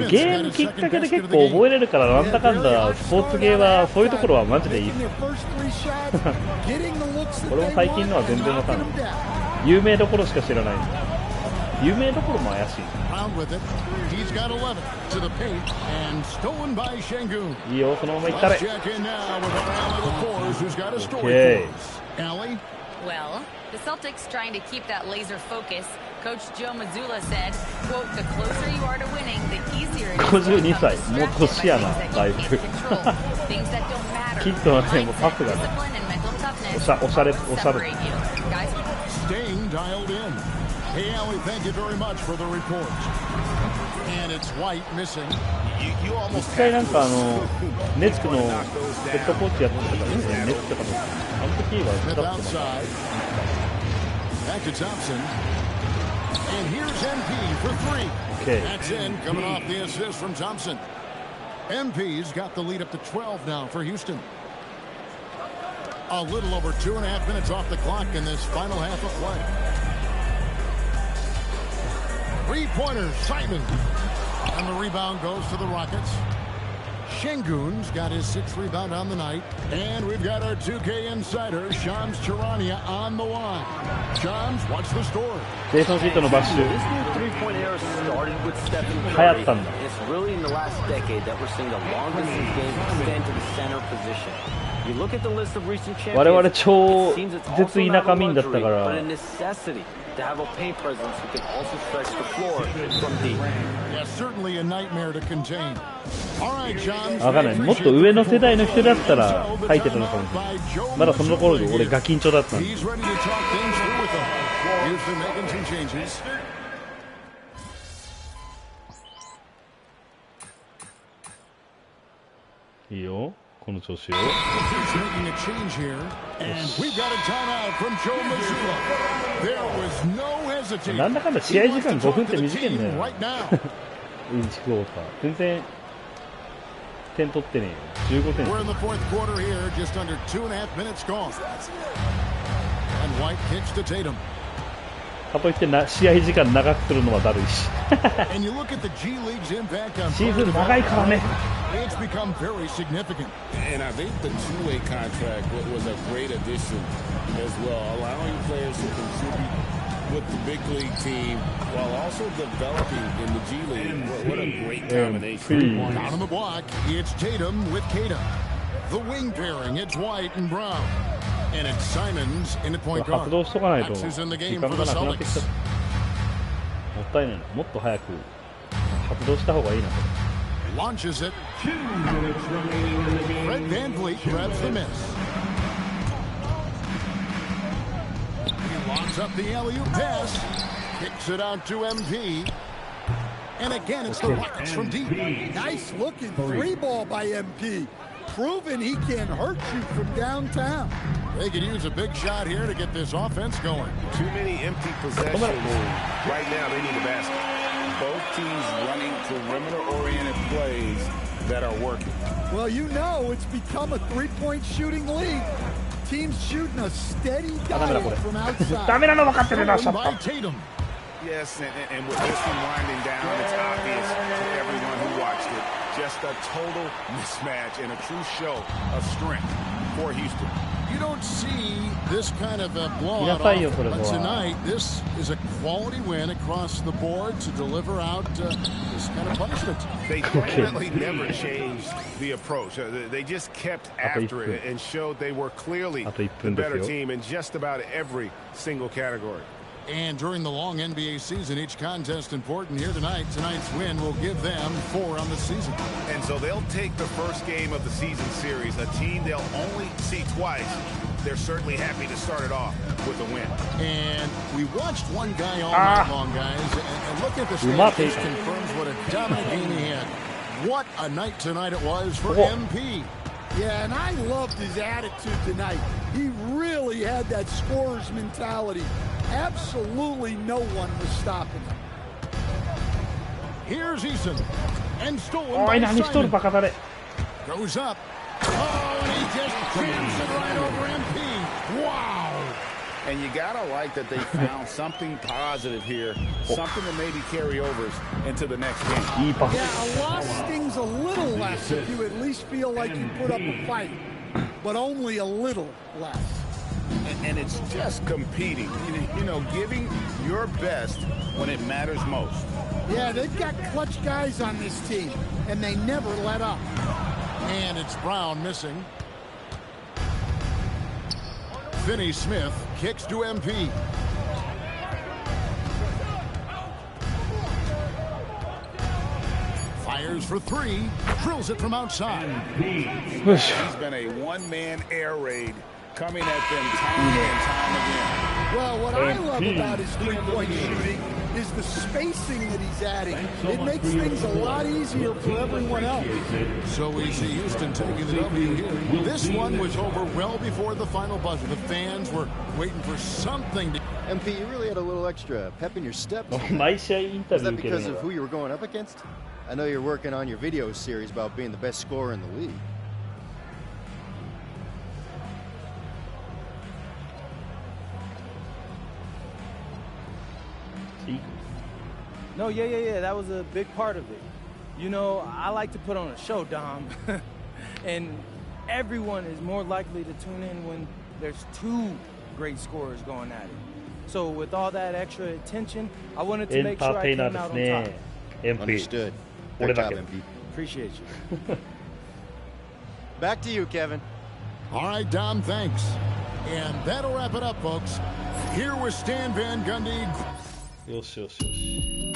Speaker 1: ゲームきっかけで結構覚えれるからなんだかんだスポーツゲーはそういうところはマジでいいです。俺も最近のは全然わかんない。有名どころしか知らない。有名どころも怪しい。いいよ、そのまま行ったれ。
Speaker 4: Well, the Celtics trying to keep that laser focus. Coach Joe Mazzulla said, quote, the closer you are to winning, the easier it is to
Speaker 1: 52歳、もう年やな、だいぶ。キッドはね、もうタフだね。おしゃれ。
Speaker 12: Staying dialed in. Hey, Allie, thank you very much for the report. And it's White missing.
Speaker 1: 一回なんかネッツのヘッドコーチやってたからね、ネッツとかのあの時はスタッフも。
Speaker 12: Back to Thompson. And here's MP for three.
Speaker 1: Okay.
Speaker 12: That's in, coming off the assist from Thompson. MP's got the lead up to 12 now for Houston. A little over 2.5 minutes off the clock in this final half of play. Three-pointer, Simon. And the rebound goes to the Rockets. Şengün's got his 6th rebound on the night. And we've got our 2K insider, Shams Charania, on the line. Shams, what's the story?
Speaker 1: ジェイソン・シートのバッシュ
Speaker 18: This new three-point era started with Stephen
Speaker 1: 流行ったんだ
Speaker 18: Curry. It's really in the last decade that we're seeing the longest game extend to the center position. You look at the list of recent champions.
Speaker 1: 我々超絶田舎民だったか
Speaker 18: But
Speaker 1: ら
Speaker 18: a necessity to have a paint presence who can also stretch the floor from deep.
Speaker 12: Yeah, certainly a nightmare to contain. All right, John.
Speaker 1: わかんないもっと上の世代の人だったら入ってたのかもしれないまだその頃で俺ガキンチョだったんで
Speaker 12: He's ready to talk things through with them. Houston making some changes.
Speaker 1: いいよこの調子よ
Speaker 12: He's making a change here, and we've got a timeout from Joe Mazzulla. There was no hesitation.
Speaker 1: なんだかんだ試合時間5分って短いんだよ
Speaker 12: Right now.
Speaker 1: インチクォーター全然点取ってねえよ15点
Speaker 12: We're in the fourth quarter here, just under 2.5 minutes gone. And White kicks to Tatum.
Speaker 1: かといって試合時間長くするのはだるいし
Speaker 12: And you look at the G League's impact on
Speaker 1: シーズン長いからね
Speaker 12: it's become very significant.
Speaker 13: And I think the two-way contract was a great addition as well, allowing players to contribute with the big league team while also developing in the G League. What a great combination.
Speaker 12: Down on the block, it's Tatum with Kata. The wing pairing, it's White and Brown. And it's Simons in the point guard.
Speaker 1: 発動しとかないと
Speaker 12: Max
Speaker 1: 時
Speaker 12: is in the
Speaker 1: 間
Speaker 12: game
Speaker 1: が
Speaker 12: for
Speaker 1: な
Speaker 12: the
Speaker 1: くなってきた
Speaker 12: Celtics.
Speaker 1: もったいないなもっと早く発動した方がいいなこ
Speaker 12: Launches it. Fred VanVleet grabs the miss. He lines up the alley-oop pass. Kicks it out to MP. And again, it's the Rockets from deep.
Speaker 19: Nice looking three ball by MP. Proving he can hurt you from downtown.
Speaker 12: They could use a big shot here to get this offense going.
Speaker 2: Too many empty possessions. Right now, they need a basket.
Speaker 13: Both teams running perimeter-oriented plays that are working.
Speaker 19: Well, you know it's become a three-point shooting league. Teams shooting a steady dive from outside.
Speaker 1: ダメなの分かってるなショット
Speaker 12: By Tatum.
Speaker 2: Yes, and with this one winding down, it's obvious to everyone who watched it. Just a total mismatch and a true show of strength for Houston.
Speaker 12: You don't see this kind of a blowout often, but tonight this is a quality win across the board to deliver out this kind of punishment.
Speaker 2: They definitely never changed the approach. They just kept after it and showed they were clearly the better team in just about every single category.
Speaker 12: And during the long NBA season, each contest important here tonight. Tonight's win will give them 4 on the season.
Speaker 2: And so they'll take the first game of the season series, a team they'll only see twice. They're certainly happy to start it off with a win.
Speaker 12: And we watched one guy all night long, guys, and look at the stats. Confirms what a dominant game he had. What a night tonight it was for MP.
Speaker 19: Yeah, and I loved his attitude tonight. He really had that scorer's mentality. Absolutely no one was stopping him.
Speaker 12: Here's Eason. And stolen by Simon. Goes up. Oh, and he just jams it right over MP. Wow.
Speaker 13: And you gotta like that they found something positive here, something that maybe carry overs into the next game.
Speaker 19: Yeah, a loss stings a little less if you at least feel like you put up a fight, but only a little less.
Speaker 13: And it's just competing, you know, giving your best when it matters most.
Speaker 19: Yeah, they've got clutch guys on this team, and they never let up.
Speaker 12: And it's Brown missing. Finney Smith kicks to MP. Fires for 3, drills it from outside.
Speaker 13: He's been a one-man air raid coming at them time and time again.
Speaker 19: Well, what I love about his three-point shooting is the spacing that he's adding. It makes things a lot easier for everyone else.
Speaker 12: So we see Houston taking the W here. This one was over well before the final buzzer. The fans were waiting for something to...
Speaker 16: MP, you really had a little extra pep in your step.
Speaker 1: 毎試合インタビュー
Speaker 16: Was that
Speaker 1: 受ける
Speaker 16: because
Speaker 1: の
Speaker 16: of who you were going up against? I know you're working on your video series about being the best scorer in the league.
Speaker 11: No, yeah. That was a big part of it. You know, I like to put on a show, Dom. And everyone is more likely to tune in when there's two great scorers going at it. So with all that extra attention, I wanted to make sure I came out on top.
Speaker 16: Understood. Good job, MP.
Speaker 11: Appreciate you.
Speaker 16: Back to you, Kevin.
Speaker 12: All right, Dom, thanks. And that'll wrap it up, folks. Here was Stan Van Gundy.
Speaker 1: よしよしよし。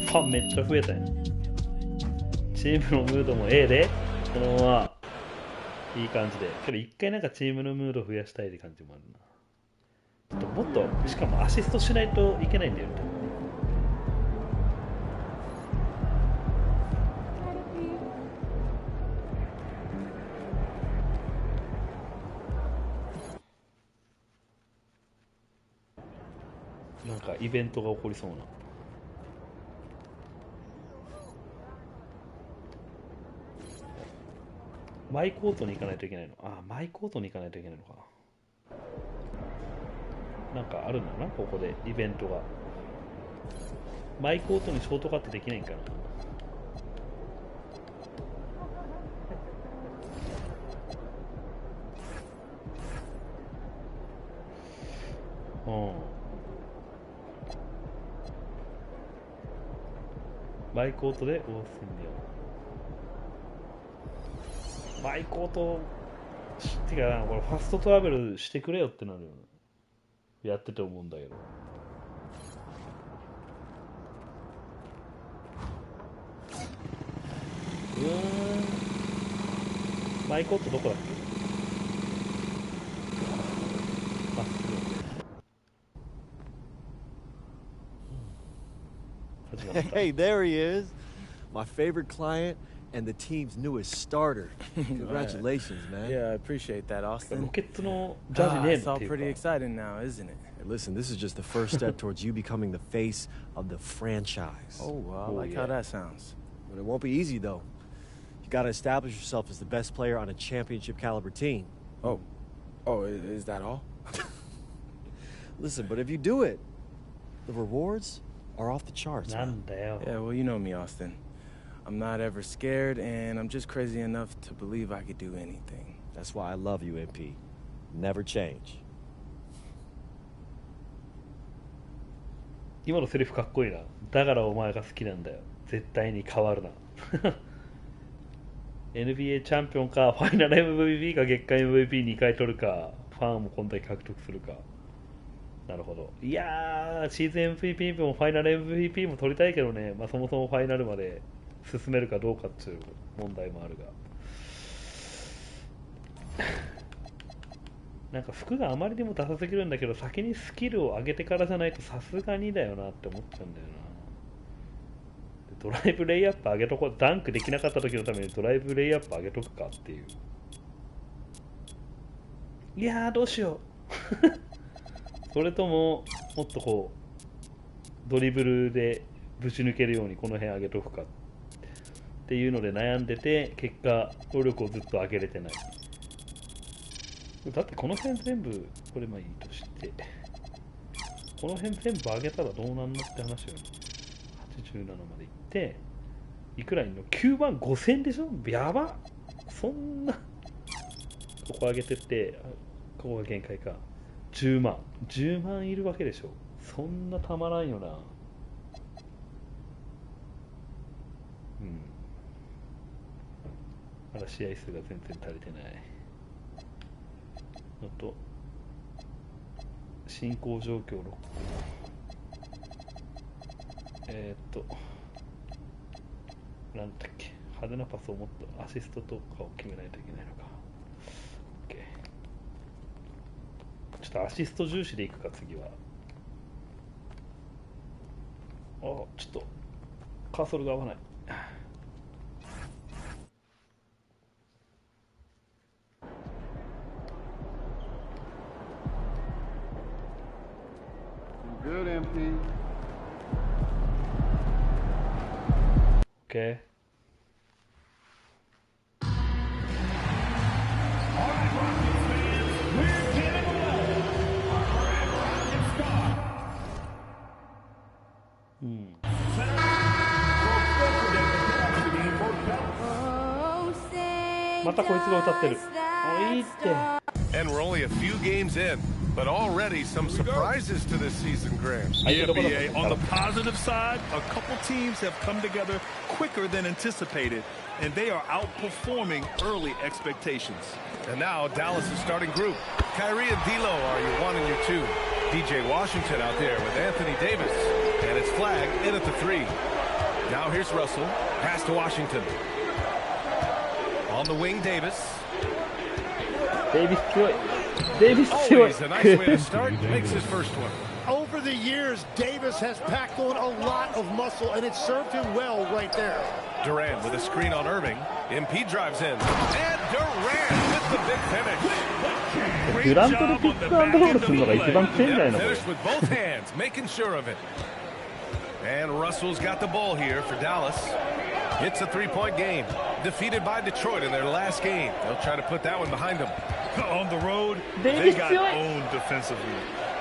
Speaker 1: ファンめっちゃ増えたよ。チームのムードも A で、このままいい感じで。けど一回なんかチームのムード増やしたいって感じもあるな。ちょっともっと、しかもアシストしないといけないんだよね。なんかイベントが起こりそうな。マイコートに行かないといけないの。ああ、マイコートに行かないといけないのか。なんかあるんだな、ここでイベントが。マイコートにショートカットできないんかな。うん。マイコートでオースティンでマイコートてかな、これファストトラベルしてくれよってなるよね。やってて思うんだけど。マイコートどこだっけ？Hey,
Speaker 16: there he is. My favorite client and the team's newest starter. Congratulations, man.
Speaker 11: Yeah, I appreciate that, Austin.
Speaker 1: ロケッツのジャージねえ
Speaker 11: It's
Speaker 1: の
Speaker 11: all
Speaker 1: っていうか。
Speaker 11: pretty exciting now, isn't it?
Speaker 16: Hey, listen, this is just the first step towards you becoming the face of the franchise.
Speaker 11: Oh, well, I like how that sounds.
Speaker 16: But it won't be easy, though. You got to establish yourself as the best player on a championship caliber team.
Speaker 15: Oh, is that all?
Speaker 16: Listen, but if you do it, the rewards are off the charts.
Speaker 1: なんだよ。
Speaker 11: Yeah, well, you know me, Austin. I'm not ever scared, and I'm just crazy enough to believe I could do anything.
Speaker 16: That's why I love you, MP. Never change.
Speaker 1: 今のセリフかっこいいな。だからお前が好きなんだよ。絶対に変わるな。NBA チャンピオンか、ファイナル MVP か、月間 MVP2 回取るか、ファンも今回獲得するか。なるほど。いやー、シーズン MVP もファイナル MVP も取りたいけどね、まあ、そもそもファイナルまで進めるかどうかっていう問題もあるが。なんか服があまりにもダサすぎるんだけど、先にスキルを上げてからじゃないとさすがにだよなって思っちゃうんだよな。ドライブレイアップ上げとこう。ダンクできなかった時のためにドライブレイアップ上げとくかっていう。いやー、どうしよう。それとももっとこうドリブルでぶち抜けるようにこの辺上げとくかっていうので悩んでて、結果能力をずっと上げれてない。だってこの辺全部これまあいいとして、この辺全部上げたらどうなんのって話よね。87までいっていくらいんの？9万5000でしょ。やば。そんなここ上げてってここが限界か。10万いるわけでしょ。そんなたまらんよな。まだ試合数が全然足りてないのと、進行状況6個。なんだっけ、派手なパスをもっとアシストとかを決めないといけないのか。ちょっとアシスト重視でいくか、次は。ちょっとカーソルが合わない。
Speaker 9: Good, MP.
Speaker 1: Okay.
Speaker 2: And we're only a few games in, but already some surprises to this season, Graham.
Speaker 6: Yeah, BA. On the positive side, a couple teams have come together quicker than anticipated, and they are outperforming early expectations.
Speaker 2: And now Dallas' starting group. Kyrie and D'Lo are your 1 and your 2. DJ Washington out there with Anthony Davis. And it's Flag in at the 3. Now here's Russell. Pass to Washington. On the wing, Davis.
Speaker 1: Davis
Speaker 2: Always a nice way to start. Makes his first one.
Speaker 12: Over the years, Davis has packed on a lot of muscle, and it served him well right there.
Speaker 2: Durant with a screen on Irving. MP drives in. And Durant with the big finish.
Speaker 1: Durant でピックアンドロールするのが一番強いんじゃないの？
Speaker 2: Finish with both hands, making sure of it. And Russell's got the ball here for Dallas. It's a three-point game. Defeated by Detroit in their last game. They'll try to put that one behind them.
Speaker 6: On the road, they got owned defensively.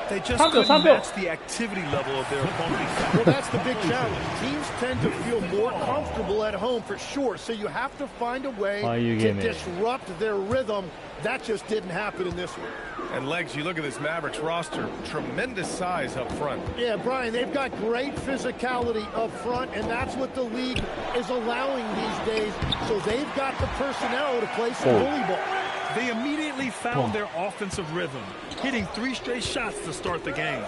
Speaker 6: They just couldn't match the activity level of their opponents.
Speaker 12: Well, that's the big challenge. Teams tend to feel more comfortable at home for sure, so you have to find a way to disrupt their rhythm. That just didn't happen in this one.
Speaker 2: And Legs, you look at this Mavericks roster, tremendous size up front.
Speaker 12: Yeah, Brian, they've got great physicality up front, and that's what the league is allowing these days. So they've got the personnel to play some bully ball.
Speaker 6: They immediately found their offensive rhythm, hitting 3 straight shots to start the game.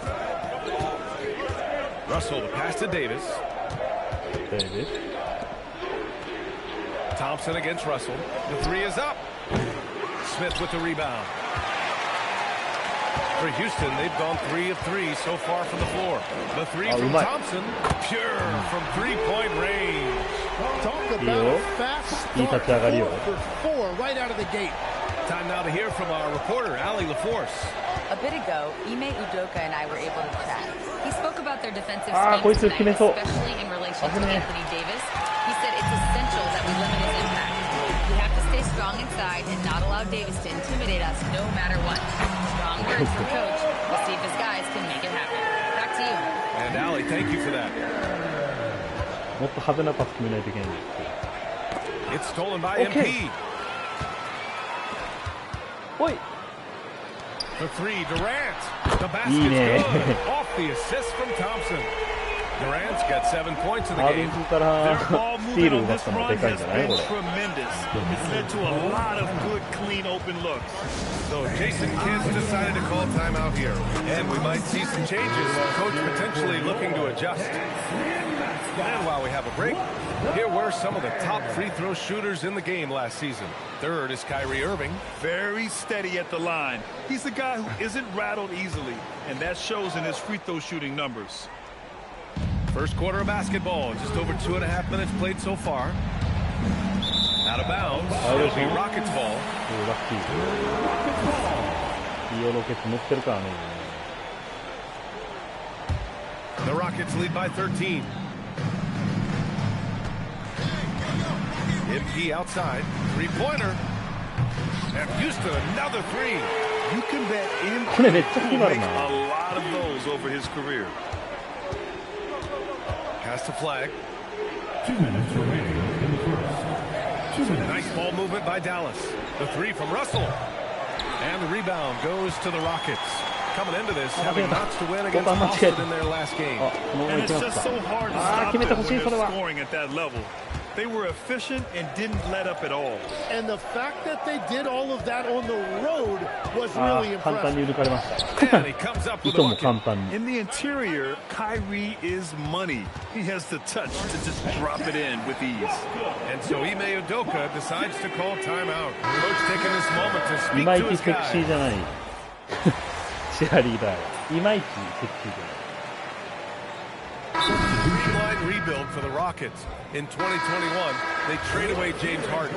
Speaker 2: Russell, the pass to Davis. Thompson against Russell. The 3 is up. Smith with the rebound. For Houston, they've gone 3 of 3 so far from the floor. The 3 from Thompson, pure from three-point range.
Speaker 12: Talk about a fast start for 4 right out of the gate.
Speaker 2: Time now to hear from our reporter, Allie LaForce.
Speaker 4: A bit ago, Ime Udoka and I were able to chat. He spoke about their defensive strengths tonight, especially in relation to Anthony Davis. He said it's essential that we limit his impact. We have to stay strong inside and not allow Davis to intimidate us no matter what. Strong words from Coach. We'll see if his guys can make it happen. Back to you.
Speaker 2: And Allie, thank you for that. It's stolen by MP. The 3, Durant. The basket's good. Off the assist from Thompson. Durant's got 7 points in the game.
Speaker 6: Their ball movement on this run has been tremendous. It's led to a lot of good, clean, open looks.
Speaker 2: So Jason Kidd's decided to call timeout here. And we might see some changes. Coach potentially looking to adjust. And while we have a break, here were some of the top free throw shooters in the game last season. Third is Kyrie Irving.
Speaker 6: Very steady at the line. He's the guy who isn't rattled easily, and that shows in his free throw shooting numbers.
Speaker 2: First quarter of basketball, just over 2.5 minutes played so far. Out of bounds, it'll be Rockets ball. The Rockets lead by 13. MP outside, three-pointer. And Houston, another 3.
Speaker 6: You can bet MP will make a lot of those over his career.
Speaker 2: Pass to Flag.
Speaker 20: 2 minutes remaining in the first. 2 minutes.
Speaker 2: Nice ball movement by Dallas. The 3 from Russell. And the rebound goes to the Rockets. Coming into this, having notched to win against Boston in their last game.
Speaker 6: And it's just so hard to stop them when they're scoring at that level. They were efficient and didn't let up at all.
Speaker 12: And the fact that they did all of that on the road was really impressive.
Speaker 2: And he comes up with a bucket.
Speaker 6: In the interior, Kyrie is money. He has the touch to just drop it in with ease.
Speaker 2: And so Ime Udoka decides to call timeout. Coach taking this moment to speak to his guys.
Speaker 1: チアリーダーいまいちセクシーじゃない。
Speaker 2: Three-line rebuild for the Rockets. In 2021, they trade away James Harden.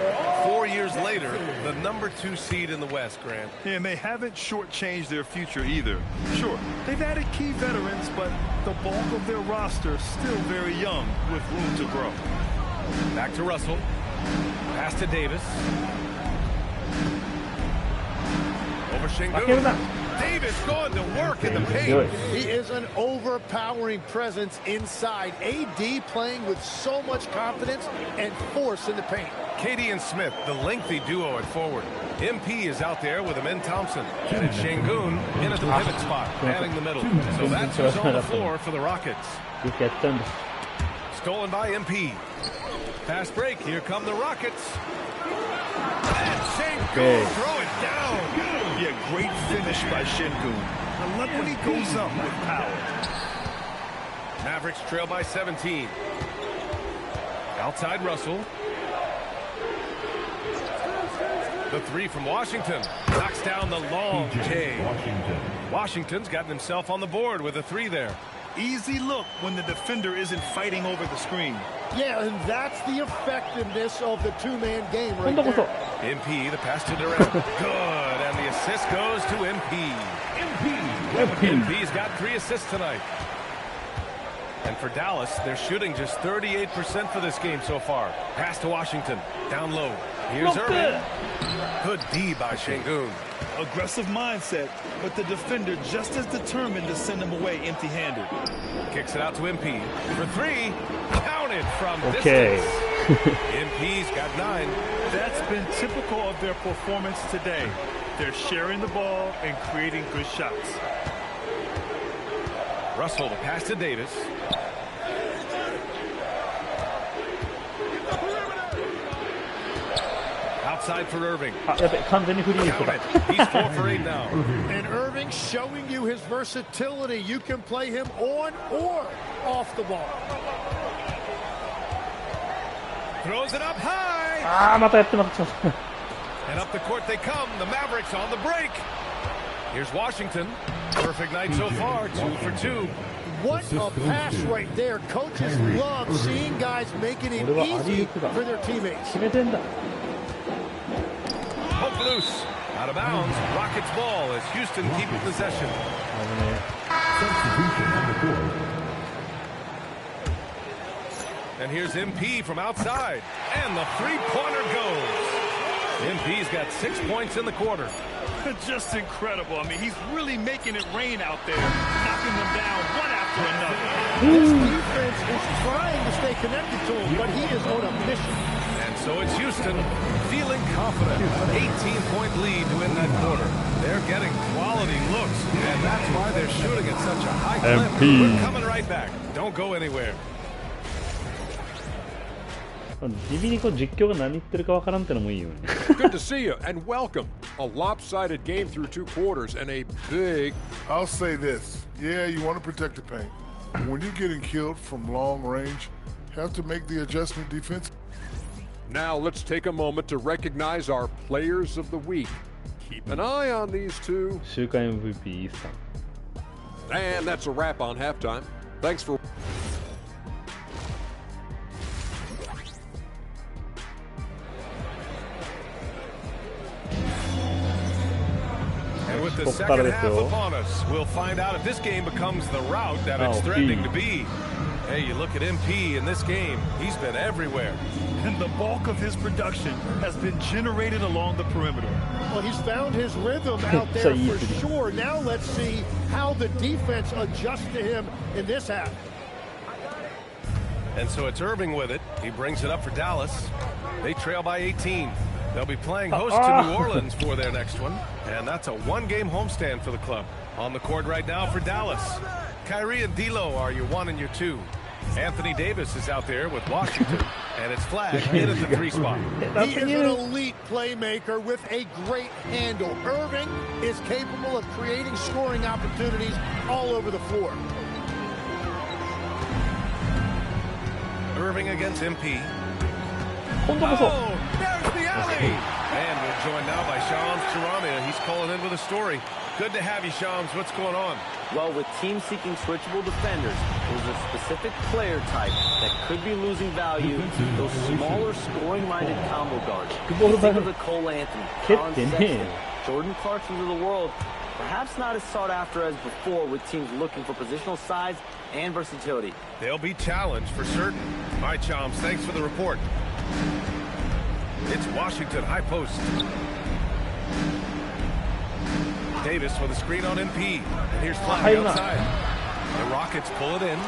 Speaker 2: 4 years later, the #2 seed in the West, Grant.
Speaker 6: Yeah, and they haven't shortchanged their future either. Sure, they've added key veterans, but the bulk of their roster still very young with room to grow.
Speaker 2: Back to Russell. Pass to Davis. Over Şengün. Davis going to work in the paint.
Speaker 12: He is an overpowering presence inside. AD playing with so much confidence and force in the paint.
Speaker 2: KD and Smith, the lengthy duo at forward. MP is out there with Amin Thompson. And it's Şengün in at the pivot spot, manning the middle. So that's who's on the floor for the Rockets. Stolen by MP. Fast break. Here come the Rockets. And Şengün throw it down.
Speaker 6: Yeah, great finish by Şengün. I love when he goes up with power.
Speaker 2: Mavericks trail by 17. Outside Russell. The three from Washington. Knocks down the long J. Washington's gotten himself on the board with a three there.
Speaker 6: Easy look when the defender isn't fighting over the screen.
Speaker 12: Yeah, and that's the effectiveness of the two-man game right there.
Speaker 2: MP, the pass to Durant. Good, and the assist goes to MP. MP's got 3 assists tonight. And for Dallas, they're shooting just 38% for this game so far. Pass to Washington, down low. Here's Irving. Good D by Şengün.
Speaker 6: Aggressive mindset, but the defender just as determined to send him away empty-handed.
Speaker 2: Kicks it out to MP for 3. Counted from distance. MP's got 9.
Speaker 6: That's been typical of their performance today. They're sharing the ball and creating good shots.
Speaker 2: Russell, the pass to Davis. Outside for Irving. He's 4 for 8 now.
Speaker 12: And Irving showing you his versatility. You can play him on or off the ball.
Speaker 2: Throws it up high. And up the court they come. The Mavericks on the break. Here's Washington. Perfect night so far. 2 for 2.
Speaker 12: What a pass right there. Coaches love seeing guys making it easy for their teammates.
Speaker 2: Poke loose. Out of bounds. Rockets ball as Houston keep possession. And here's MP from outside. And the three-pointer goes. MP's got 6 points in the quarter.
Speaker 6: Just incredible. I mean, he's really making it rain out there, knocking them down one after another.
Speaker 12: This defense is trying to stay connected to him, but he is on a mission.
Speaker 2: And so it's Houston feeling confident. 18-point lead to win that quarter. They're getting quality looks, and that's why they're shooting at such a high clip. We're coming right back. Don't go anywhere.
Speaker 1: 地味にこう実況が何言ってるかわからんってのもいいよね。
Speaker 7: Good to see you and welcome. A lopsided game through 2 quarters and a big.
Speaker 21: I'll say this. Yeah, you want to protect the paint. When you're getting killed from long range, you have to make the adjustment defense.
Speaker 7: Now let's take a moment to recognize our players of the week. Keep an eye on these two.
Speaker 1: 週間 MVP イースタン。
Speaker 7: And that's a wrap on halftime. Thanks for.
Speaker 2: And with the second half upon us, we'll find out if this game becomes the rout that it's threatening to be. Hey, you look at MP in this game, he's been everywhere.
Speaker 6: And the bulk of his production has been generated along the perimeter.
Speaker 12: Well, he's found his rhythm out there for sure. Now let's see how the defense adjusts to him in this half.
Speaker 2: And so it's Irving with it. He brings it up for Dallas. They trail by 18. They'll be playing host to New Orleans for their next one. And that's a 1-game homestand for the club. On the court right now for Dallas. Kyrie and D'Lo are your 1 and your 2. Anthony Davis is out there with Washington. And it's flagged in at the 3 spot.
Speaker 12: He is an elite playmaker with a great handle. Irving is capable of creating scoring opportunities all over the floor.
Speaker 2: Irving against MP.
Speaker 1: Oh,
Speaker 2: there's the alley. And we're joined now by Shams Charania. He's calling in with a story. Good to have you, Shams. What's going on?
Speaker 18: Well, with teams seeking switchable defenders, there's a specific player type that could be losing value, those smaller scoring-minded combo guards. Think of the Cole Anthony, Colin Sexton, Jordan Clarksons of the world. Perhaps not as sought after as before with teams looking for positional size and versatility.
Speaker 2: They'll be challenged for certain. All right, Shams, thanks for the report. It's Washington, high post. Davis with a screen on MP. And here's Flaherty outside. The Rockets pull it in.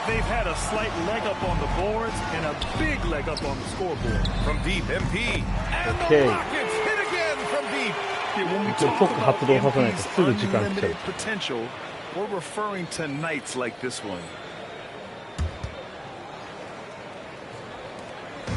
Speaker 6: They've had a slight leg up on the boards and a big leg up on the scoreboard.
Speaker 2: From deep, MP. And the Rockets hit again from deep.
Speaker 6: Yeah, when we talk about MP's unlimited potential, we're referring to nights like this one.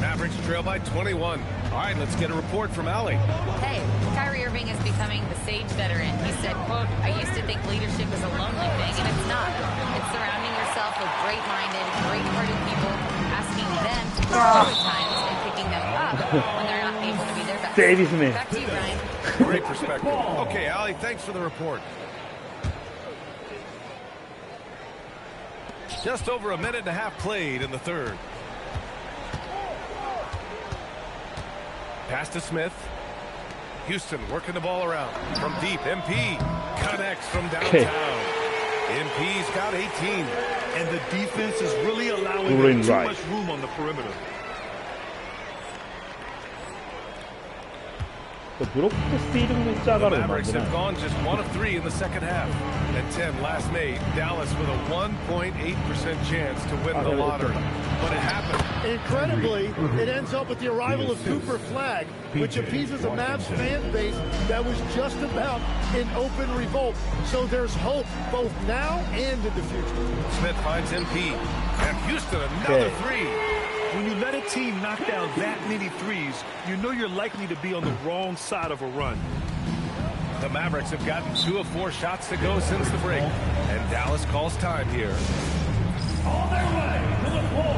Speaker 2: Mavericks trail by 21. All right, let's get a report from Allie.
Speaker 4: Hey, Kyrie Irving is becoming the sage veteran. He said, quote, I used to think leadership was a lonely thing, and it's not. It's surrounding yourself with great-minded, great-hearted people, asking them to push through at times and picking them up when they're not able to be their best. Back to you, Brian.
Speaker 2: Great perspective. Okay, Allie, thanks for the report. Just over a minute and a half played in the third. Pass to Smith. Houston working the ball around. From deep, MP connects from downtown. MP's got 18.
Speaker 6: And the defense is really allowing them too much room on the perimeter.
Speaker 2: The Mavericks have gone just 1 of 3 in the second half. At 10 last May, Dallas with a 1.8% chance to win the lottery. But it happened.
Speaker 14: Incredibly, it ends up with the arrival of Cooper Flagg, which appeases a Mavs fan base that was just about in open revolt. So there's hope both now and in the future.
Speaker 2: Smith finds MP. And Houston another three.
Speaker 6: When you let a team knock down that many threes, you know you're likely to be on the wrong side of a run.
Speaker 2: The Mavericks have gotten 2 of 4 shots to go since the break. And Dallas calls time here.
Speaker 20: On their way to the floor.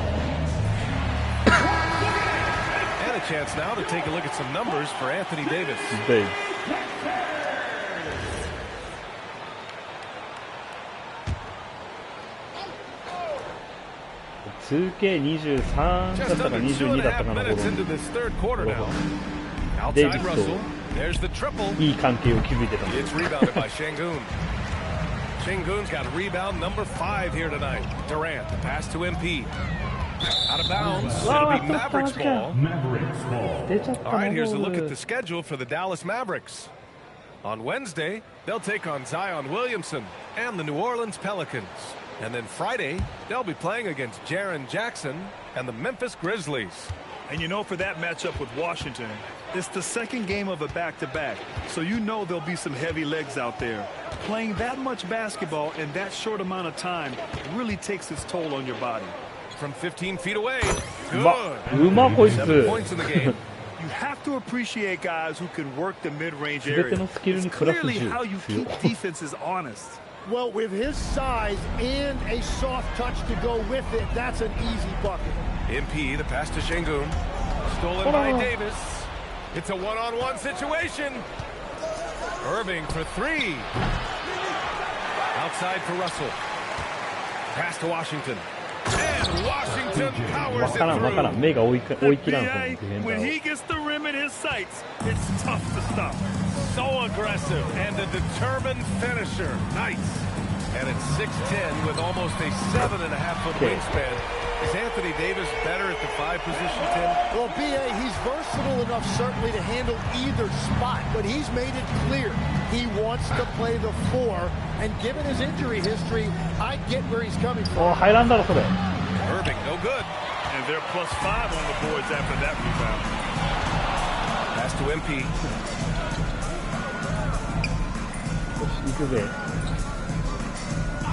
Speaker 2: And a chance now to take a look at some numbers for Anthony Davis.
Speaker 1: Big.2K23 だったか22だったかの頃デイビッドといい関係を築いてたんです。
Speaker 2: Şengün's got rebound number 5 here tonight. Durant, the pass to MP. Out of bounds. It'll be Mavericks ball. All right, here's a look at the schedule for the Dallas Mavericks. On Wednesday, they'll take on Zion Williamson and the New Orleans Pelicans. And then Friday, they'll be playing against Jaren Jackson and the Memphis Grizzlies.
Speaker 6: And you know, for that matchup with Washington, it's the second game of a back-to-back. So you know there'll be some heavy legs out there. Playing that much basketball in that short amount of time really takes its toll on your body.
Speaker 2: From 15 feet away. Good.
Speaker 6: 7 points in the game. You have to appreciate guys who can work the mid-range area. It's clearly how you keep defenses honest.
Speaker 14: Well, with his size and a soft touch to go with it, that's an easy bucket.
Speaker 2: MP, the pass to Şengün. Stolen by Davis. It's a one-on-one situation. Irving for 3. Outside for Russell. Pass to Washington. And Washington powers it through.
Speaker 6: When he gets the rim in his sights, it's tough to stop.
Speaker 2: So aggressive and a determined finisher. Nice. And it's 6'10" with almost a 7.5-foot wingspan. Is Anthony Davis better at the 5 position, Tim?
Speaker 14: Well, B.A., he's versatile enough certainly to handle either spot, but he's made it clear he wants to play the 4, and given his injury history, I get where he's coming from.
Speaker 2: Irving, no good.
Speaker 6: And they're +5 on the boards after that rebound.
Speaker 2: Pass to MP.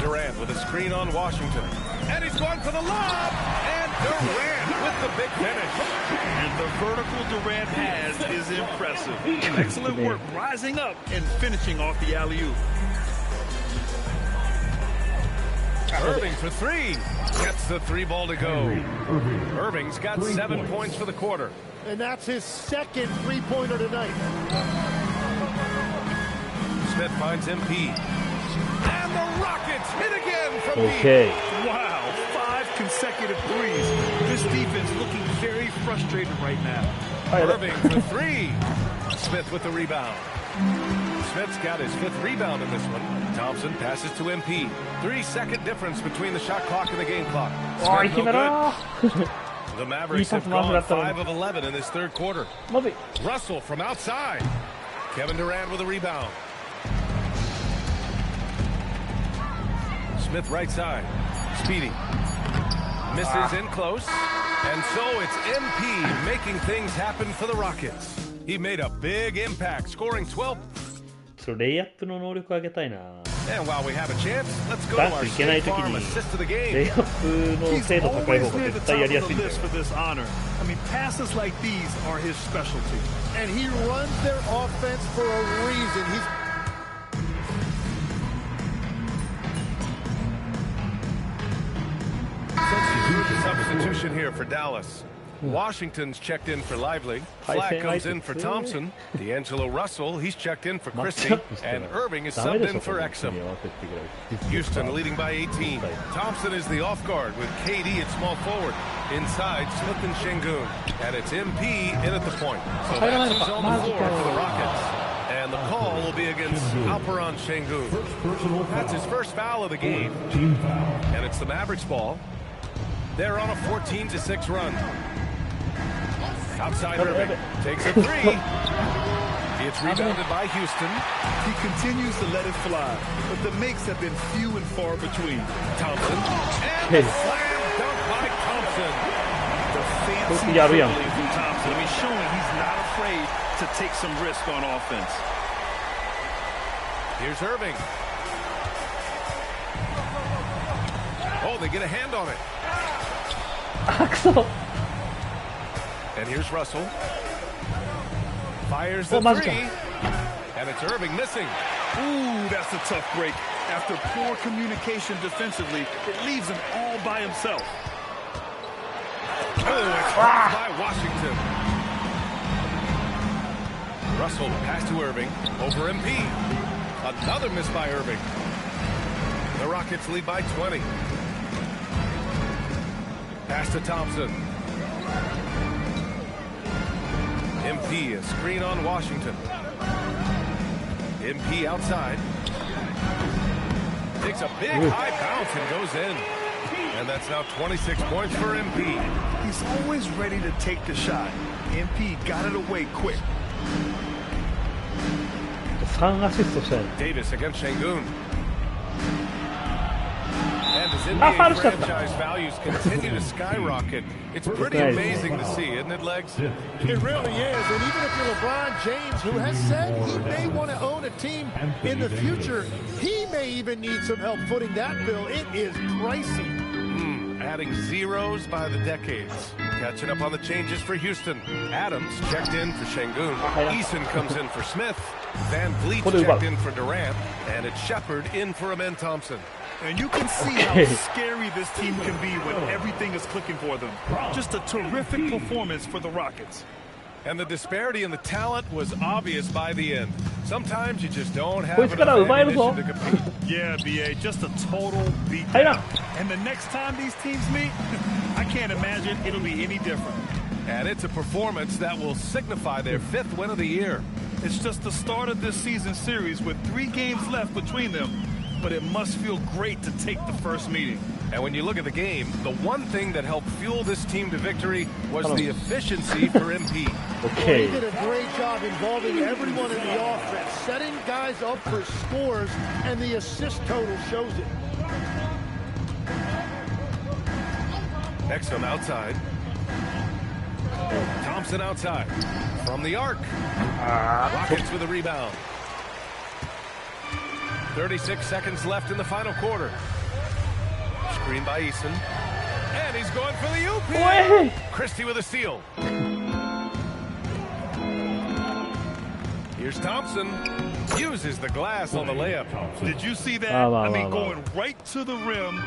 Speaker 2: Durant with a screen on Washington. And he's going for the lob. And Durant with the big finish.
Speaker 6: And the vertical Durant has is impressive. Excellent work rising up and finishing off the alley-oop.
Speaker 2: Irving for 3. Gets the 3 ball to go. Irving's got 7 points for the quarter.
Speaker 14: And that's his second three-pointer tonight.
Speaker 2: Smith finds MP. And the Rockets hit again from
Speaker 1: Okay.
Speaker 2: deep.
Speaker 6: Wow, 5 consecutive threes. This defense looking very frustrated right now.
Speaker 2: Irving for 3. Smith with the rebound. Smith's got his 5th rebound in this one. Thompson passes to MP. 3-second difference between the shot clock and the game clock. Smith no good. The Mavericks have gone 5 of 11 in this third quarter. Russell from outside. Kevin Durant with a rebound. Smith right side. Speedy. Misses in close. And so it's MP making things happen for the Rockets. He made a big impact, scoring 12.
Speaker 1: レイアップの能力上げたいな。
Speaker 2: And while we have a chance, let's go to our State Farm assist of the game.
Speaker 1: レイアップの精度高い方が絶対やりやすいんだよ。
Speaker 6: for this honor. I mean, passes like these are his specialty.
Speaker 14: And he runs their offense for a reason.
Speaker 2: Substitution here for Dallas. Washington's checked in for Lively. Flack comes in for Thompson. D'Angelo Russell, he's checked in for Christie. And Irving is subbed in for Exum. Houston leading by 18. Thompson is the off guard with KD at small forward. Inside, Smith and Şengün. And it's MP in at the point. So that's who's on the floor for the Rockets. And the call will be against Alperen Şengün. That's his first foul of the game. And it's the Mavericks ball. They're on a 14-6 run. Outside Irving takes a 3. It's rebounded by Houston.
Speaker 6: He continues to let it fly, but the makes have been few and far between.
Speaker 2: Thompson. And the slam dunk by Thompson.
Speaker 6: The fancy dribbling from Thompson. I mean, showing he's not afraid to take some risk on offense.
Speaker 2: Here's Irving. Oh, they get a hand on it. And here's Russell. Fires the 3. And it's Irving missing.
Speaker 6: Ooh, that's a tough break. After poor communication defensively, it leaves him all by himself.
Speaker 2: Oh, it's blocked by Washington. Russell pass to Irving. Over MP. Another miss by Irving. The Rockets lead by 20. Pass to Thompson. MP, a screen on Washington. MP outside. Takes a big high bounce and goes in. And that's now 26 points for MP.
Speaker 6: He's always ready to take the shot. MP got it away quick.
Speaker 1: 3アシストしたい。
Speaker 2: Davis against Şengün. And as NBA franchise values continue to skyrocket, it's pretty amazing to see, isn't it, Legs?
Speaker 14: It really is. And even if you're LeBron James, who has said he may want to own a team in the future, he may even need some help footing that bill. It is pricey.
Speaker 2: Adding zeros by the decades. Catching up on the changes for Houston. Adams checked in for Şengün. Eason comes in for Smith. Van Vliet checked in for Durant. And it's Shepard in for Amen Thompson.
Speaker 6: And you can see how scary this team can be when everything is clicking for them. Just a terrific performance for the Rockets.
Speaker 2: And the disparity in the talent was obvious by the end. Sometimes you just don't have enough ammunition to compete.
Speaker 6: Yeah, BA, just a total beatdown. And the next time these teams meet, I can't imagine it'll be any different.
Speaker 2: And it's a performance that will signify their 5th win of the year.
Speaker 6: It's just the start of this season series with 3 games left between them. But it must feel great to take the first meeting.
Speaker 2: And when you look at the game, the one thing that helped fuel this team to victory was the efficiency for MP.
Speaker 14: Okay. He did a great job involving everyone in the offense, setting guys up for scores, and the assist total shows it.
Speaker 2: Exum outside. Thompson outside. From the arc. Rockets with a rebound. 36 seconds left in the final quarter. Screen by Eason. And he's going for the UP. Christie with a steal. Here's Thompson. Uses the glass on the layup.
Speaker 6: Did you see that? I mean, going right to the rim.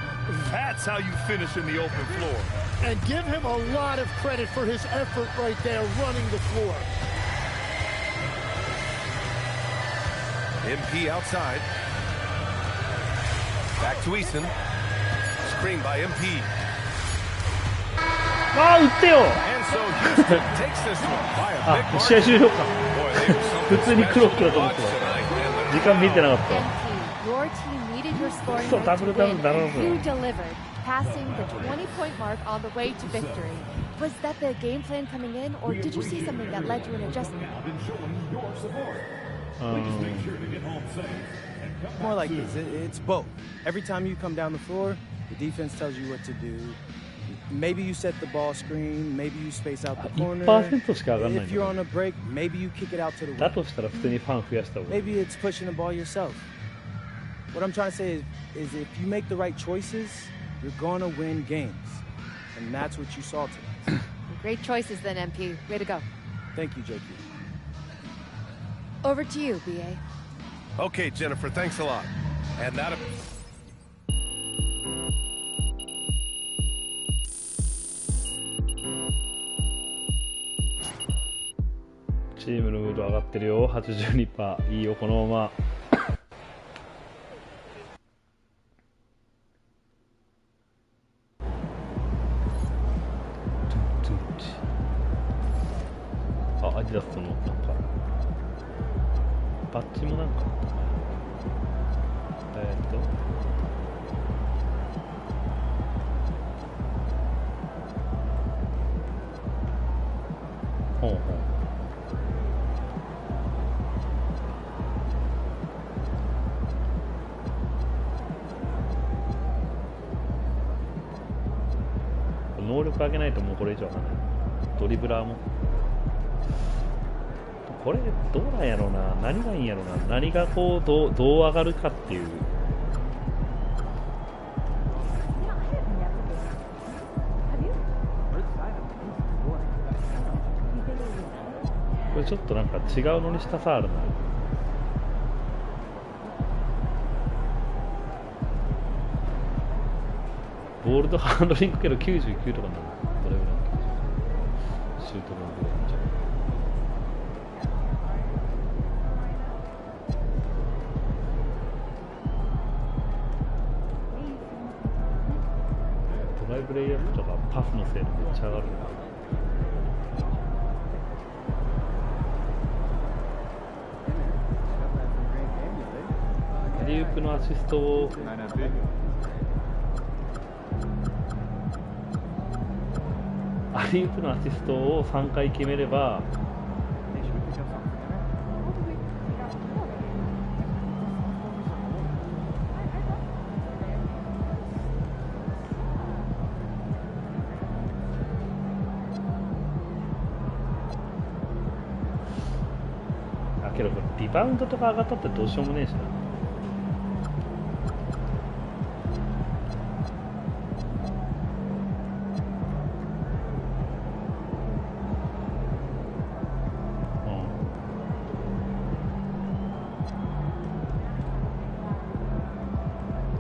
Speaker 6: That's how you finish in the open floor.
Speaker 14: And give him a lot of credit for his effort right there running the floor.
Speaker 2: MP outside. Back to Eason. Screen by MP.
Speaker 1: ああ、打ってよ。あ、試合終了か。普通にクロックだと思ってた。時間見てなかった。そう、ダブルダブルだろう。
Speaker 10: Passing the 20-point mark on the way to victory. Was that the game plan coming in, or did you see something that led to an adjustment?
Speaker 11: More like this. It's both. Every time you come down the floor, the defense tells you what to do. Maybe you set the ball screen. Maybe you space out the corner. If you're on a break, maybe you kick it out to the wing. Maybe it's pushing the ball yourself. What I'm trying to say is if you make the right choices, you're going to win games. And that's what you saw today.
Speaker 10: Great choices then, MP. Way to go.
Speaker 11: Thank you, JQ.
Speaker 10: Over to you, BA.
Speaker 2: Okay, Jennifer, thanks a lot. And that...
Speaker 1: チームのムード上がってるよ。 82%。 いいよ、このまま。あ、アディダスのなんかバッジもなんかほうほう。能力上げないともうこれ以上はない。ドリブラーもこれどうなんやろうな。何がいいんやろうな。何がこうどう上がるかっていう。これちょっとなんか違うのにしたさあるな。ボールドハンドリングけど99とかなの。どれぐらいシュートのぐらいじゃん。ドライブレイアップとかパスの精度めっちゃ上がるな。アリウープのアシストをアリウープのアシストを3回決めればけどこれリバウンドとか上がったってどうしようもねえしな。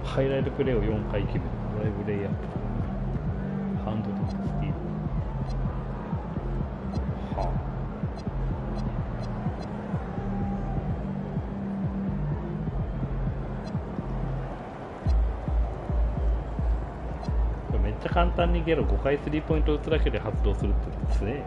Speaker 1: ハイライトプレーを4回決める。ドライブレイアップ、ハンドとスティール。はあ。これめっちゃ簡単にゲロ5回スリーポイント打つだけで発動するってですね。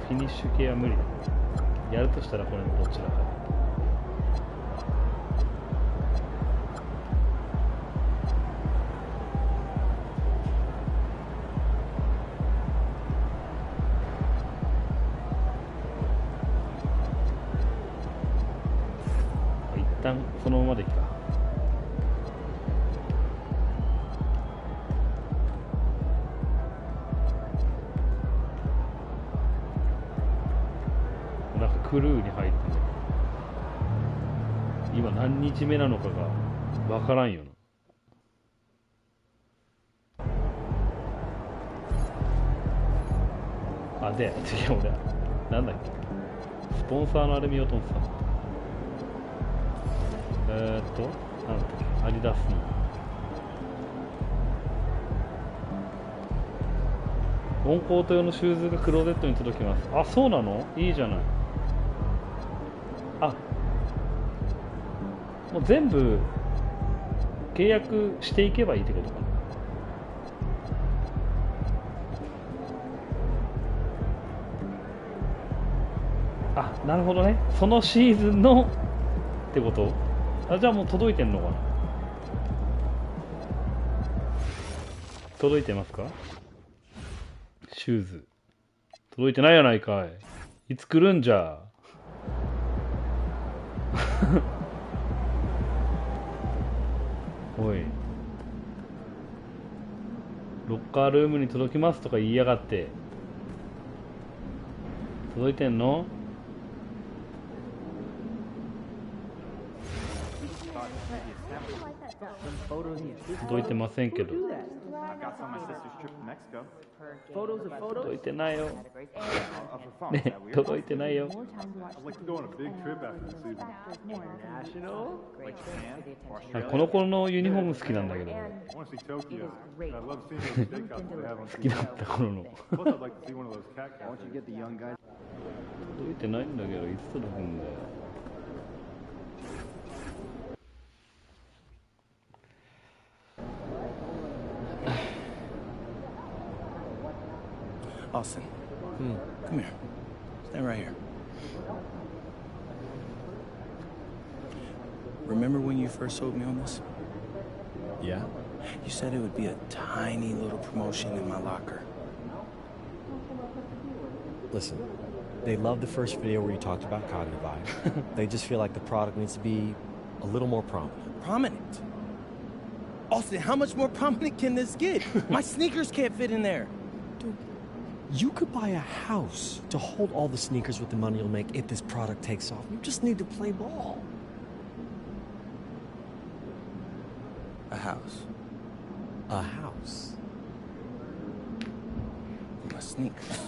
Speaker 1: フィニッシュ系は無理だ。やるとしたらこれのどちらか。一旦そのままでいいか。クルーに入ってる。今何日目なのかがわからんよな。あ、で、次俺、なんだっけ、スポンサーのあれ見ようと思ってた。なんだっけ、アディダスの。オンコート用のシューズがクローゼットに届きます。あ、そうなの？いいじゃない。あ、もう全部契約していけばいいってことかな。あ、なるほどね。そのシーズンのってこと？あ、じゃあもう届いてんのかな？届いてますか？シューズ届いてないやないかい。いつ来るんじゃ。おい、ロッカールームに届きますとか言いやがって。届いてんの？届いてませんけど。届いてないよ。ね、届いてないよ。この子のユニフォーム好きなんだけど。好きだった頃の。届いてないんだけど、いつ届くんだよ。
Speaker 11: Austin, come here. Stand right here. Remember when you first sold me on this?
Speaker 16: Yeah?
Speaker 11: You said it would be a tiny little promotion in my locker.
Speaker 16: Listen, they loved the first video where you talked about Cognivide. They just feel like the product needs to be a little more prominent.
Speaker 11: Prominent? Austin, how much more prominent can this get? My sneakers can't fit in there.
Speaker 16: Dude, you could buy a house to hold all the sneakers with the money you'll make if this product takes off. You just need to play ball.
Speaker 11: A house.
Speaker 16: A house.
Speaker 11: For my sneakers.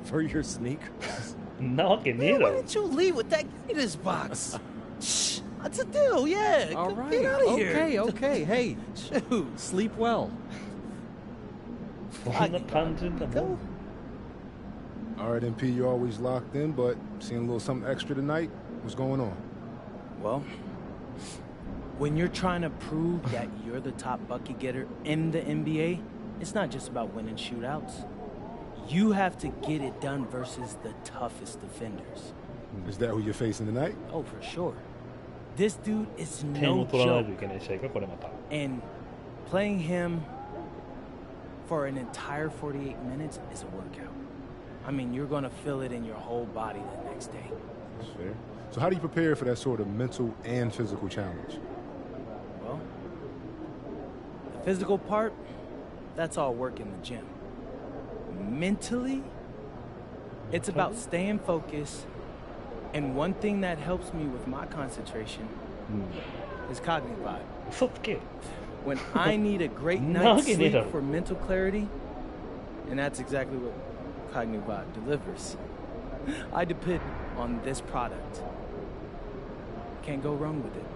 Speaker 16: For your sneakers?
Speaker 1: No, que
Speaker 11: Man, why didn't you leave with that Gators box? Shh, that's a deal, yeah.
Speaker 16: All right,
Speaker 11: Get out of here.
Speaker 16: okay, okay. Hey, shoot, sleep well.
Speaker 9: All right, MP, you're always locked in, but seeing a little something extra tonight. What's going on?
Speaker 11: Well, when you're trying to prove that you're the top bucket getter in the NBA, it's not just about winning shootouts. You have to get it done versus the toughest defenders.
Speaker 9: Is that who you're facing tonight?
Speaker 11: Oh, for sure. This dude is no joke. And playing him for an entire 48 minutes is a workout. I mean, you're going to feel it in your whole body the next day.
Speaker 9: That's fair. So how do you prepare for that sort of mental and physical challenge?
Speaker 11: Well, the physical part, that's all work in the gym. Mentally, it's about staying focused, and one thing that helps me with my concentration is Cognivide. When I need a great night's sleep for mental clarity, and that's exactly what Cognivide delivers, I depend on this product. Can't go wrong with it.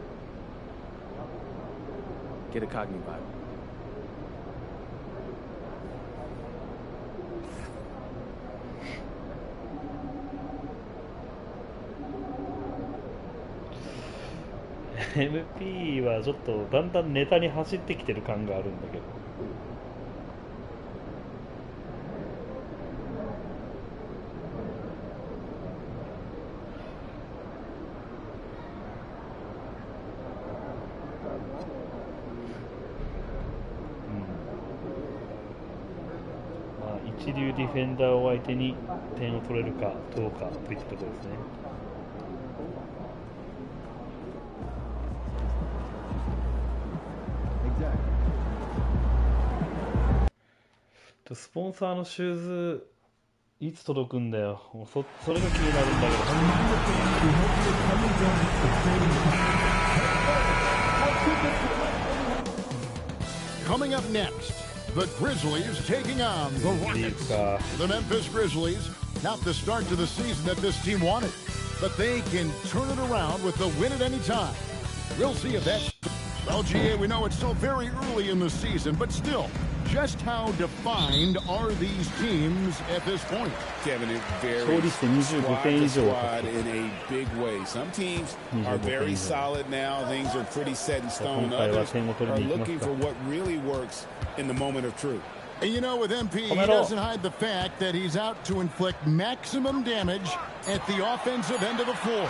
Speaker 11: Get a Cognivide.
Speaker 1: MP はちょっとだんだんネタに走ってきてる感があるんだけど。まあ一流ディフェンダーを相手に点を取れるかどうかといったところですね。スポンサーのシューズいつ届くんだよ。それが気になるんだけど。
Speaker 12: Coming up next, the Grizzlies taking on the Rockets. The Memphis Grizzlies, not the start to the season that this team wanted, but they can turn it around with the win at any time. We'll see if that's... Well, GA, we know it's still very early in the season, but still, just how defined are these teams at this point?
Speaker 13: Kevin, it varies squad to squad in a big way. Some teams are very solid now. Things are pretty set in stone. Others are looking for what really works in the moment of truth.
Speaker 12: And you know, with MP, he doesn't hide the fact that he's out to inflict maximum damage at the offensive end of the floor.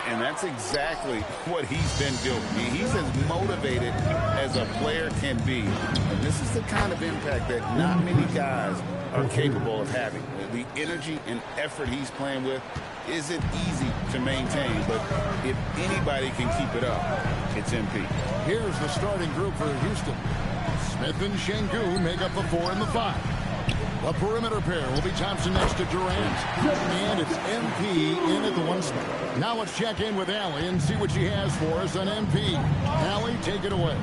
Speaker 13: And that's exactly what he's been doing. He's as motivated as a player can be. And this is the kind of impact that not many guys are capable of having. The energy and effort he's playing with isn't easy to maintain, but if anybody can keep it up, it's MP.
Speaker 12: Here's the starting group for Houston. Smith and Şengün make up the 4 and the 5. The perimeter pair will be Thompson next to Durant. And it's MP in at the 1 spot. Now let's check in with Allie and see what she has for us on MP. Allie, take it away.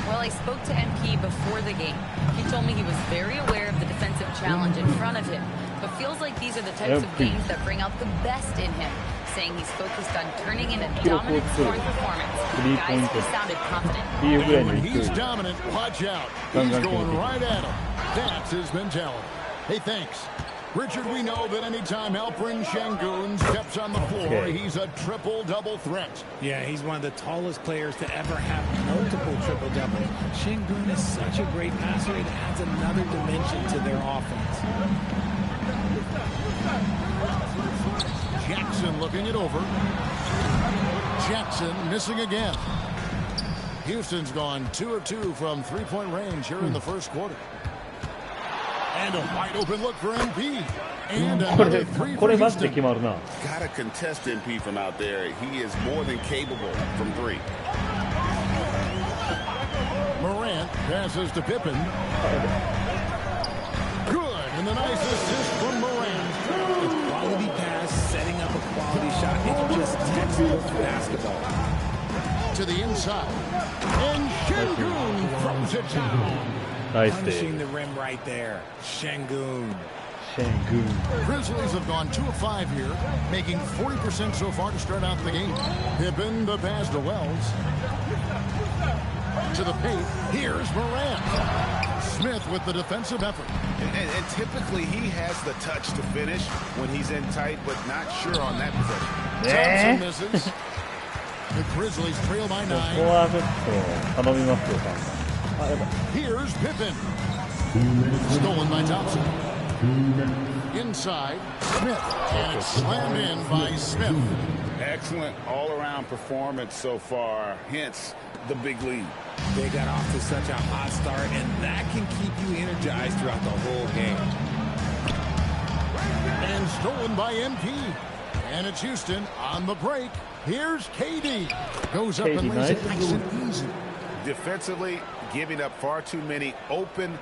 Speaker 4: Well, I spoke to MP before the game. He told me he was very aware of the defensive challenge in front of him, but feels like these are the types of games that bring out the best in him, saying he's focused on turning in a dominant scoring performance. Guys, he sounded confident.
Speaker 12: And when he's dominant, watch out. He's going right at him. That's his mentality. Hey, thanks. Richard, we know that anytime Alperen Şengün steps on the floor, he's a triple-double threat.
Speaker 3: Yeah, he's one of the tallest players to ever have multiple triple-doubles. Şengün is such a great passer, it adds another dimension to their offense.
Speaker 12: Jackson looking it over. Jackson missing again. Houston's gone 2 of 2 from three-point range here in the first quarter. And a wide open look for MP. And another 3 for Houston.
Speaker 13: Gotta contest MP from out there. He is more than capable from 3.
Speaker 12: Morant passes to Pippen. Good. And the nice assist from Morant.
Speaker 3: A quality pass, setting up a quality shot. It's just textbook basketball.
Speaker 12: To the inside. And Şengün throws it down.
Speaker 3: Punishing the rim right there. Şengün.
Speaker 12: Grizzlies have gone 2 of 5 here, making 40% so far to start out the game. Pippen the pass to Wells. To the paint. Here's Morant. Smith with the defensive effort.
Speaker 13: And typically he has the touch to finish when he's in tight, but not sure on that possession.
Speaker 12: Thompson misses. The Grizzlies trail by 9. Here's Pippen. Stolen by Thompson. Inside, Smith. And it's slammed in by Smith.
Speaker 13: Excellent all-around performance so far, hence the big lead.
Speaker 3: They got off to such a hot start, and that can keep you energized throughout the whole game.
Speaker 12: And stolen by MP. And it's Houston on the break. Here's KD. Goes up and lays it nice and easy.
Speaker 13: Defensively, giving up far too many open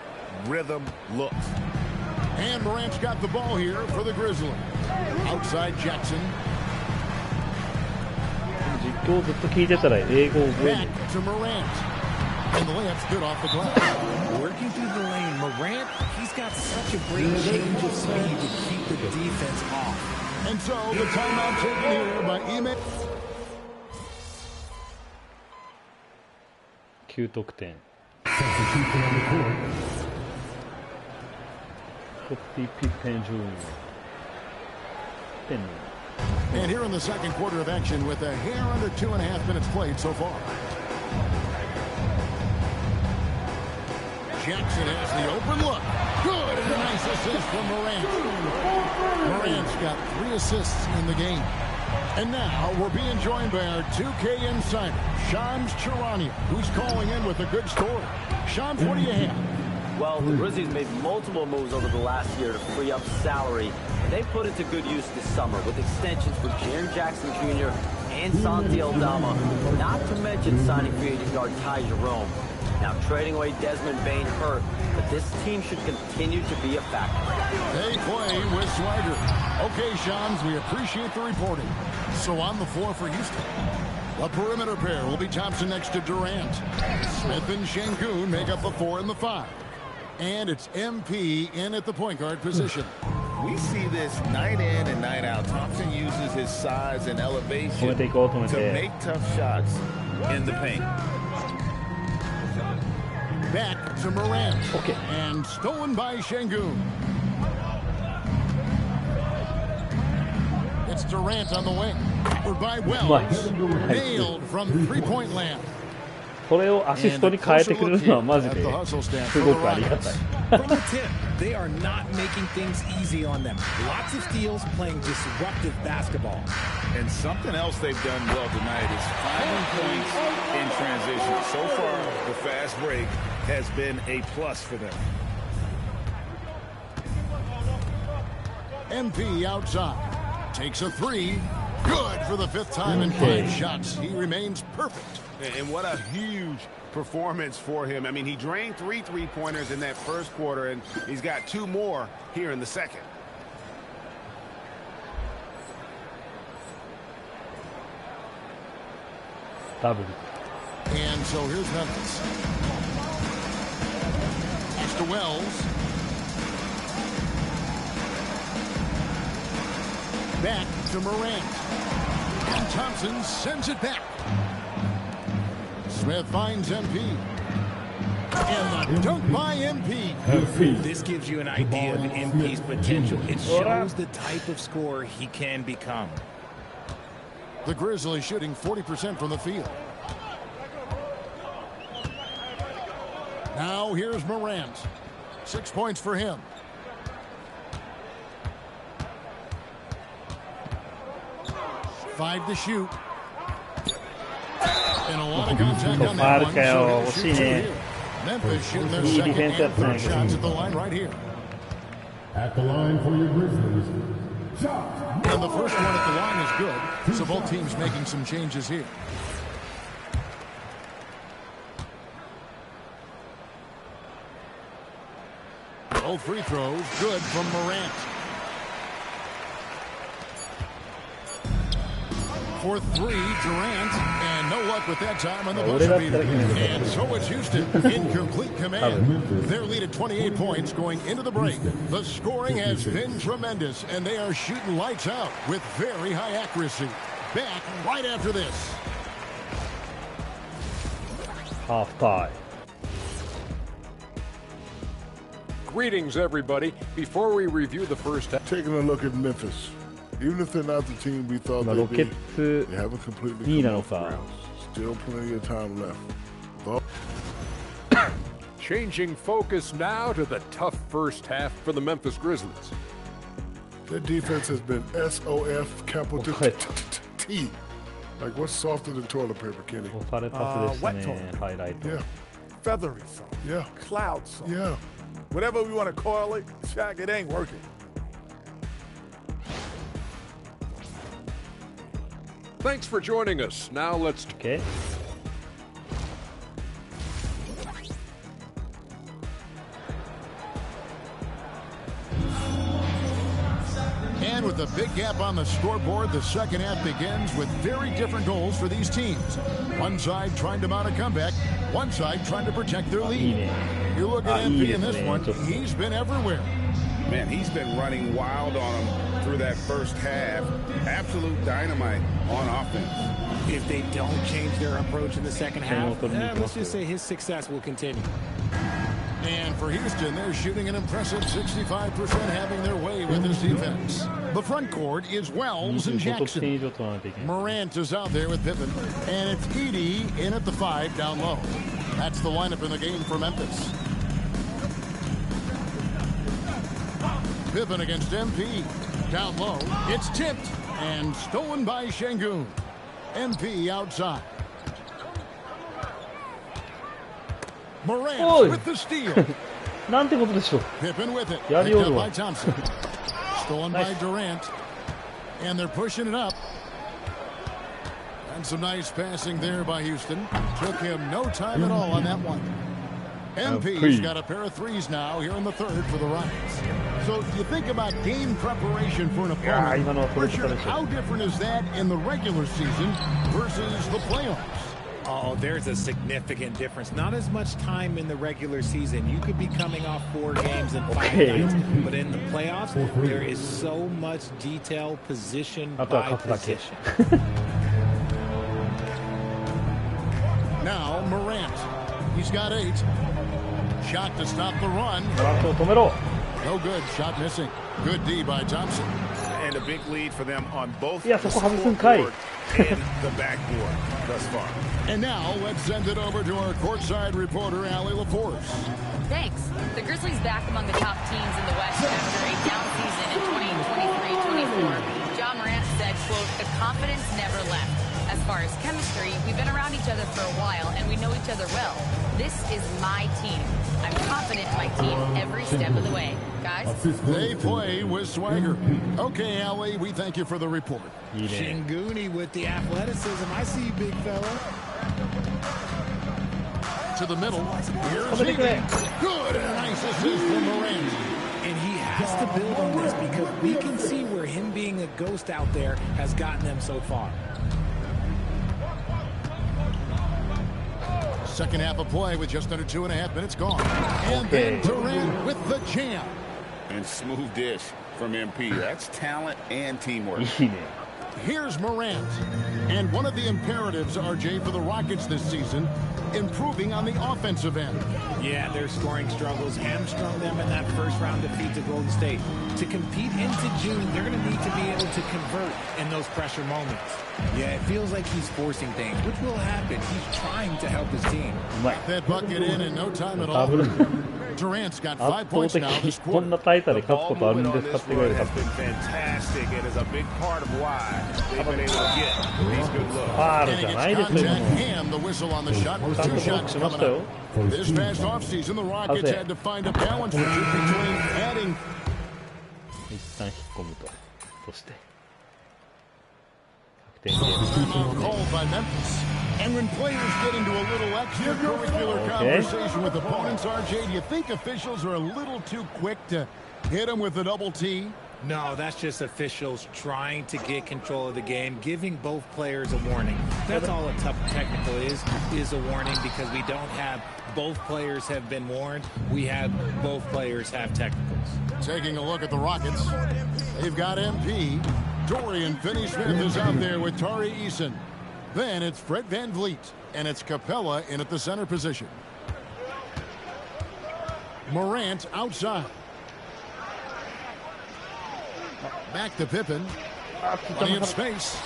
Speaker 13: rhythm looks.
Speaker 12: And Morant's got the ball here for the Grizzlies. Outside Jackson. Back to Morant. And the layup's good off the glass.
Speaker 3: Working through the lane, Morant, he's got such a great change of speed to keep the defense off.
Speaker 12: And so the timeout taken here by Ime.
Speaker 1: 9得点。Pippen Jr.
Speaker 12: And here in the second quarter of action with a hair under 2.5 minutes played so far. Jackson has the open look. Good, and a nice assist from Morant. Morant's got 3 assists in the game. And now we're being joined by our 2K insider, Shams Charania, who's calling in with a good story. Shams, what do you have?
Speaker 18: Well, the Grizzlies made multiple moves over the last year to free up salary, and they put it to good use this summer with extensions for Jaren Jackson Jr. and Santi Aldama, not to mention signing free agent guard Ty Jerome. Now trading away Desmond Bane hurt, but this team should continue to be a factor.
Speaker 12: They play with swagger. Okay, Shams, we appreciate the reporting. So on the floor for Houston. A perimeter pair will be Thompson next to Durant. Smith and Şengün make up the 4 and the 5. And it's MP in at the point guard position.
Speaker 5: We see this night in and night out. Thompson uses his size and elevation to make tough shots in the paint.
Speaker 12: Back to Morant.
Speaker 1: Okay.
Speaker 12: And stolen by Şengün. It's Durant on the wing. Or by Wells. Nailed from three-point land.
Speaker 1: それをアシストに変えてくれるのはマジですごくありがたい。
Speaker 3: From the tip, they are not making things easy on them. Lots of steals, playing disruptive basketball.
Speaker 5: And something else they've done well tonight is finding points in transition. So far, the fast break has been a plus for them.
Speaker 12: MP outside. Takes a 3. Good for the 5th time in 5 shots. He remains perfect.
Speaker 13: And what a huge performance for him. I mean, he drained 3 3-pointers in that first quarter, and he's got 2 more here in the second.
Speaker 12: Double. And so here's Memphis. Pass to Wells. Back to Morant. And Thompson sends it back. Smith finds MP. And the dunk by MP.
Speaker 3: This gives you an idea of MP's potential. It shows the type of scorer he can become.
Speaker 12: The Grizzlies shooting 40% from the field. Now here's Morant. 6 points for him. Five to shoot. And a lot of contact on that one. So Memphis shooting their second and first shots at the line right here.
Speaker 20: At the line for your Grizzlies.
Speaker 12: And the first one at the line is good. So both teams making some changes here. Both free throws good from Morant. For 3, Durant, and no luck with that time on the buzzer beater. And so it's Houston in complete command. Their lead at 28 points going into the break. The scoring has been tremendous, and they are shooting lights out with very high accuracy. Back right after this.
Speaker 1: Half time.
Speaker 7: Greetings, everybody. Before we review the first half,
Speaker 21: taking a look at Memphis. Even if they're not the team we thought they'd be, they haven't completely come off the ground. Still plenty of time left.
Speaker 7: Changing focus now to the tough first half for the Memphis Grizzlies.
Speaker 21: Their defense has been SOF capital T. Like what's softer than toilet paper, Kenny?
Speaker 1: Wet toilet.
Speaker 21: Yeah.
Speaker 14: Feathery soft.
Speaker 21: Yeah.
Speaker 14: Cloud soft.
Speaker 21: Yeah.
Speaker 14: Whatever we want to call it, Shaq, it ain't working.
Speaker 7: Thanks for joining us. Now let's...
Speaker 1: Okay.
Speaker 12: And with a big gap on the scoreboard, the second half begins with very different goals for these teams. One side trying to mount a comeback, one side trying to protect their lead. You look at MP in this one, he's been everywhere.
Speaker 13: Man, he's been running wild on him through that first half. Absolute dynamite on offense.
Speaker 3: If they don't change their approach in the second half, let's just say his success will continue.
Speaker 12: And for Houston, they're shooting an impressive 65%, having their way with this defense. The front court is Wells and Jackson. Morant is out there with Pippen. And it's Edey in at the 5 down low. That's the lineup in the game for Memphis. Pippen against MP. Down low. It's tipped and stolen by Şengün. MP outside. Morant with the steal.
Speaker 1: なんてことでしょう。
Speaker 12: Pippen with it.
Speaker 1: やりお
Speaker 12: Picked
Speaker 1: る
Speaker 12: up
Speaker 1: わ。
Speaker 12: by Thompson. Stolen by Durant. And they're pushing it up. And some nice passing there by Houston. Took him no time at all on that one. MP's got a pair of threes now here in the third for the Rockets. So you think about game preparation for an opponent. Richard, how different is that in the regular season versus the playoffs?
Speaker 8: Oh, there's a significant difference. Not as much time in the regular season. You could be coming off 4 games in 5 nights, but in the playoffs, there is so much detail, position by position.
Speaker 12: Now Morant. He's got 8. Shot to stop the run. No good. Shot missing. Good D by Thompson.
Speaker 5: And a big lead for them on both
Speaker 1: the scoreboard
Speaker 5: and the backboard thus far.
Speaker 12: And now let's send it over to our courtside reporter, Allie LaForce.
Speaker 4: Thanks. The Grizzlies back among the top teams in the West after a down season in 2023-24. John Morant said, quote, "The confidence never left. As far as chemistry, we've been around each other for a while and we know each other well. This is my team. I'm confident in my team every step of the way." Guys?
Speaker 12: They play with swagger. Okay, Allie, we thank you for the report.
Speaker 8: Şenguni with the athleticism. I see you, big fella.
Speaker 12: To the middle. Here's good and a nice assist from Morant.
Speaker 8: And he has to build on this because we can see where him being a ghost out there has gotten them so far.
Speaker 12: Second half of play with just under 2.5 minutes gone. And then Durant with the jam.
Speaker 5: And smooth dish from MP. That's talent and teamwork.
Speaker 12: Here's Morant. And one of the imperatives, RJ, for the Rockets this season, improving on the offensive end.
Speaker 8: Yeah, their scoring struggles hamstrung them in that first round defeat to Golden State. To compete into June, they're going to need to be able to convert in those pressure moments. Yeah, it feels like he's forcing things, which will happen. He's trying to help his team.
Speaker 12: That bucket in no time at all. Durant's got 5 points now this quarter.
Speaker 5: The ball movement on this run has been fantastic and is a big part of why they've been able to get these good looks.
Speaker 12: And contact and the whistle on the shot with 2 shots coming up. This past offseason, the Rockets had to find a balance between adding.
Speaker 1: 一旦引っ込むとして。
Speaker 12: Called by Memphis. And when players get into a little extracurricular conversation with opponents, RJ, do you think officials are a little too quick to hit them with a double T?
Speaker 8: No, that's just officials trying to get control of the game, giving both players a warning. That's all a tough technical is a warning because we don't have both players have been warned. We have both players have technicals.
Speaker 12: Taking a look at the Rockets, they've got MP. Dorian Finney-Smith is out there with Tari Eason. Then it's Fred VanVleet, and it's Capella in at the center position. Morant outside. Back to Pippen. Plenty of space.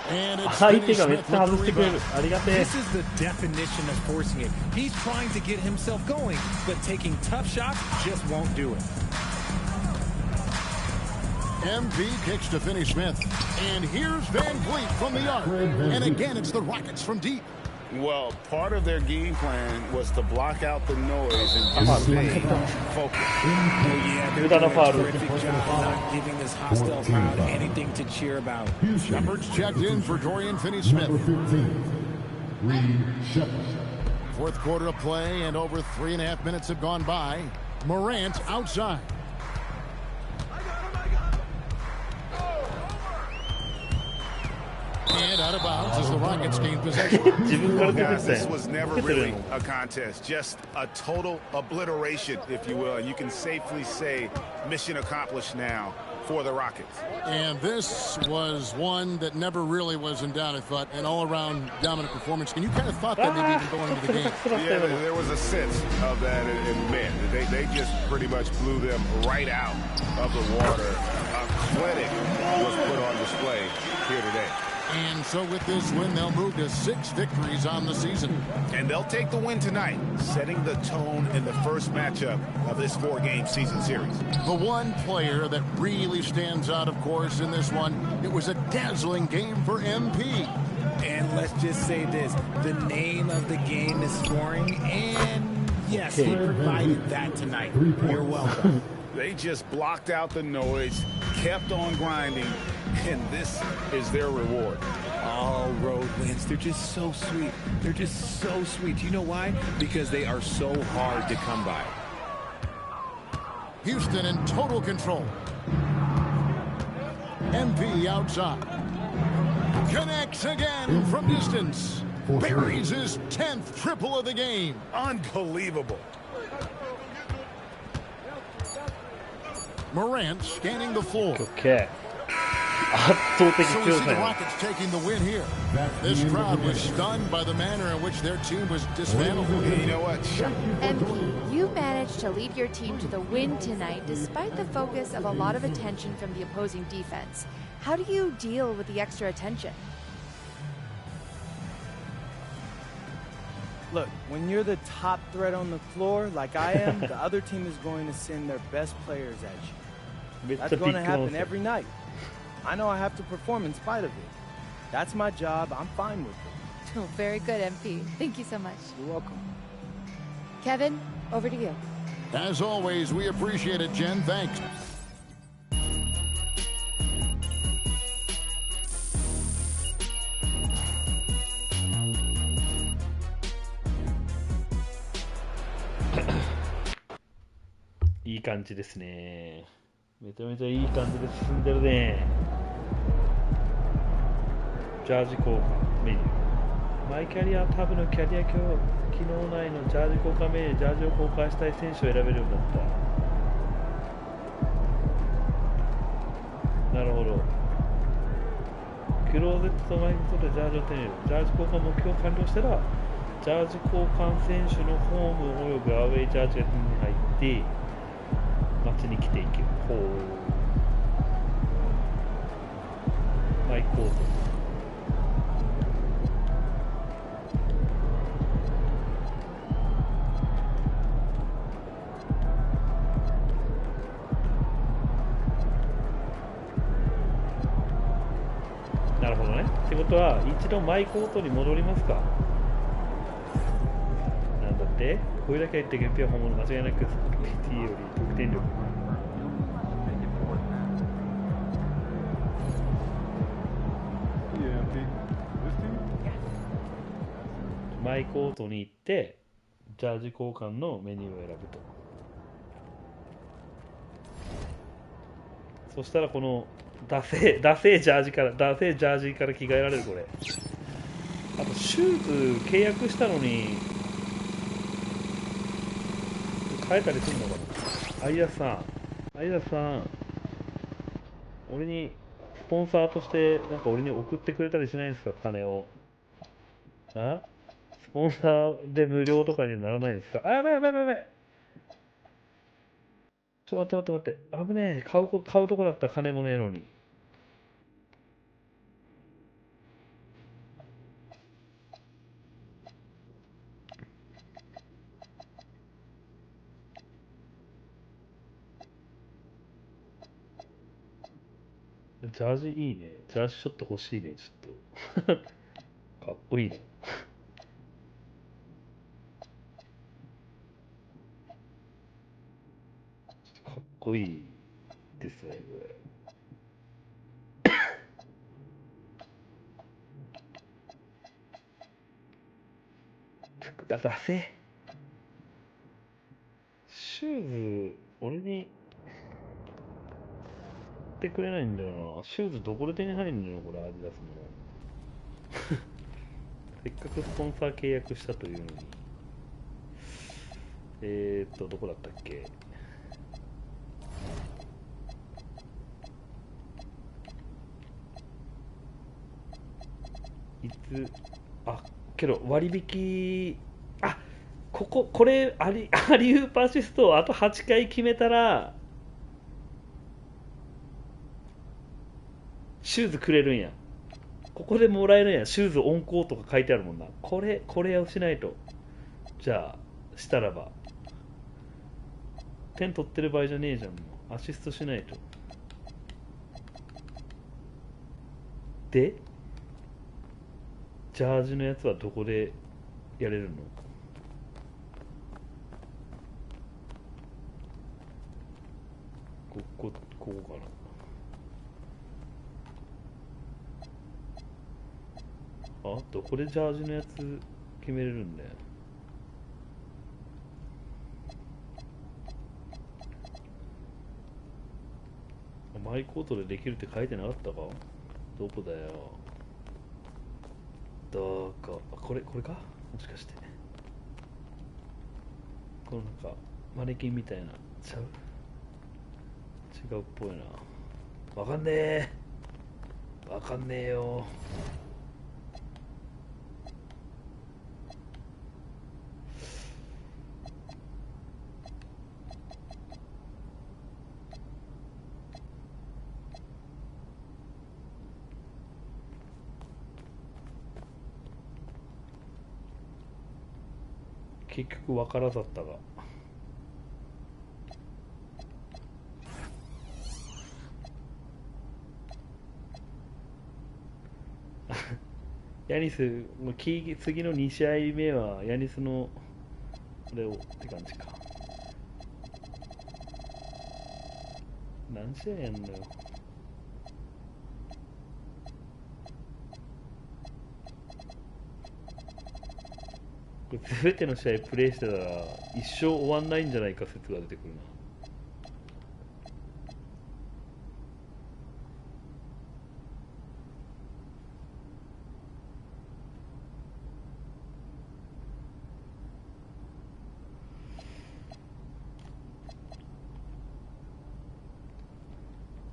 Speaker 12: And it's Finney-Smith with the rebound.
Speaker 8: This is the definition of forcing it. He's trying to get himself going, but taking tough shots just won't do it.
Speaker 12: MP kicks to Finney-Smith. And here's VanVleet from the arc. And again, it's the Rockets from deep.
Speaker 5: Well, part of their game plan was to block out the noise and just stay focused.
Speaker 8: Yeah, they're doing a terrific job not giving this hostile crowd anything to cheer about.
Speaker 12: Shepard's checked in for Dorian Finney-Smith. Fourth quarter of play, and over 3.5 minutes have gone by. Morant outside. And out of bounds as the Rockets gain possession.
Speaker 5: Guys, this was never really a contest, just a total obliteration, if you will. And you can safely say mission accomplished now for the Rockets.
Speaker 12: And this was one that never really was in doubt, I thought, an all-around dominant performance. And you kind of thought that maybe even going into the game.
Speaker 5: Yeah, there was a sense of that in men. They just pretty much blew them right out of the water. A clinic was put on display here today.
Speaker 12: And so with this win, they'll move to 6 victories on the season.
Speaker 5: And they'll take the win tonight, setting the tone in the first matchup of this 4-game season series.
Speaker 12: The one player that really stands out, of course, in this one, it was a dazzling game for MP.
Speaker 8: And let's just say this, the name of the game is scoring, and yes, he provided that tonight. You're welcome.
Speaker 5: They just blocked out the noise, kept on grinding, and this is their reward.
Speaker 8: All road wins, they're just so sweet. They're just so sweet. You know why? Because they are so hard to come by.
Speaker 12: Houston in total control. MP outside. Connects again from distance. Buries his 10th triple of the game.
Speaker 5: Unbelievable.
Speaker 12: Morant scanning the floor.
Speaker 1: Okay.
Speaker 12: So we see the Rockets taking the win here. This crowd was stunned by the manner in which their team was dismantled.
Speaker 5: You know what?
Speaker 10: MP, you managed to lead your team to the win tonight despite the focus of a lot of attention from the opposing defense. How do you deal with the extra attention?
Speaker 11: Look, when you're the top threat on the floor, like I am, the other team is going to send their best players at you. That's going to happen every night. I know I have to perform in spite of it. That's my job. I'm fine with it.
Speaker 10: Oh, very good, MP. Thank you so much.
Speaker 11: You're welcome.
Speaker 10: Kevin, over to you.
Speaker 12: As always, we appreciate it, Jen. Thanks.
Speaker 1: いい感じですね。めちゃめちゃいい感じで進んでるね。ジャージ交換メニュー。マイキャリアタブのキャリア機能内のジャージ交換メニュー、ジャージを交換したい選手を選べるようになった。なるほど。クローゼットとマイクとでジャージを手に入れる。ジャージ交換目標完了したら、ジャージ交換選手のホームおよびアウェイジャージが手に入って、街に来ていける。ほう。マイコート。なるほどね。ってことは、一度マイコートに戻りますか。なんだって、これだけ言って原品は本物、間違いなく PT より得点力。マイコートに行って、ジャージ交換のメニューを選ぶと。そしたらこのダセージャージから着替えられるこれ。あとシューズ契約したのに変えたりするのかな。相田さん、俺にスポンサーとしてなんか俺に送ってくれたりしないんですか、金を。あ？スポンサーで無料とかにはならないですか。あ、やばい。ちょっと待って。危ねえ。買うとこだったら金もねえのに。ジャージいいね。ジャージちょっと欲しいね。ちょっと。かっこいいね。かっこいいですね、これ。服が出せ。シューズ、俺にってくれないんだよな。シューズどこで手に入るんだよ、これ、アディダスの。せっかくスポンサー契約したというのに。どこだったっけ。けど割引、これアリウープアシストをあと8回決めたらシューズくれるんや。ここでもらえるんや。シューズオンコートが書いてあるもんな。これをしないと。じゃあしたらば点取ってる場合じゃねえじゃん。もうアシストしないと。でジャージのやつはどこでやれるの？ここかな。どこでジャージのやつ決めれるんだよ。マイコートでできるって書いてなかったか。どこだよ。どこ、これか、もしかして。このなんかマネキンみたいなちゃう、違うっぽいな。わかんねえ、わかんねえよ。結局わからざったがヤニス、もう次の2試合目はヤニスのこれをって感じか。何試合やんのよ。全ての試合プレイしてたら一生終わんないんじゃないか説が出てくるな。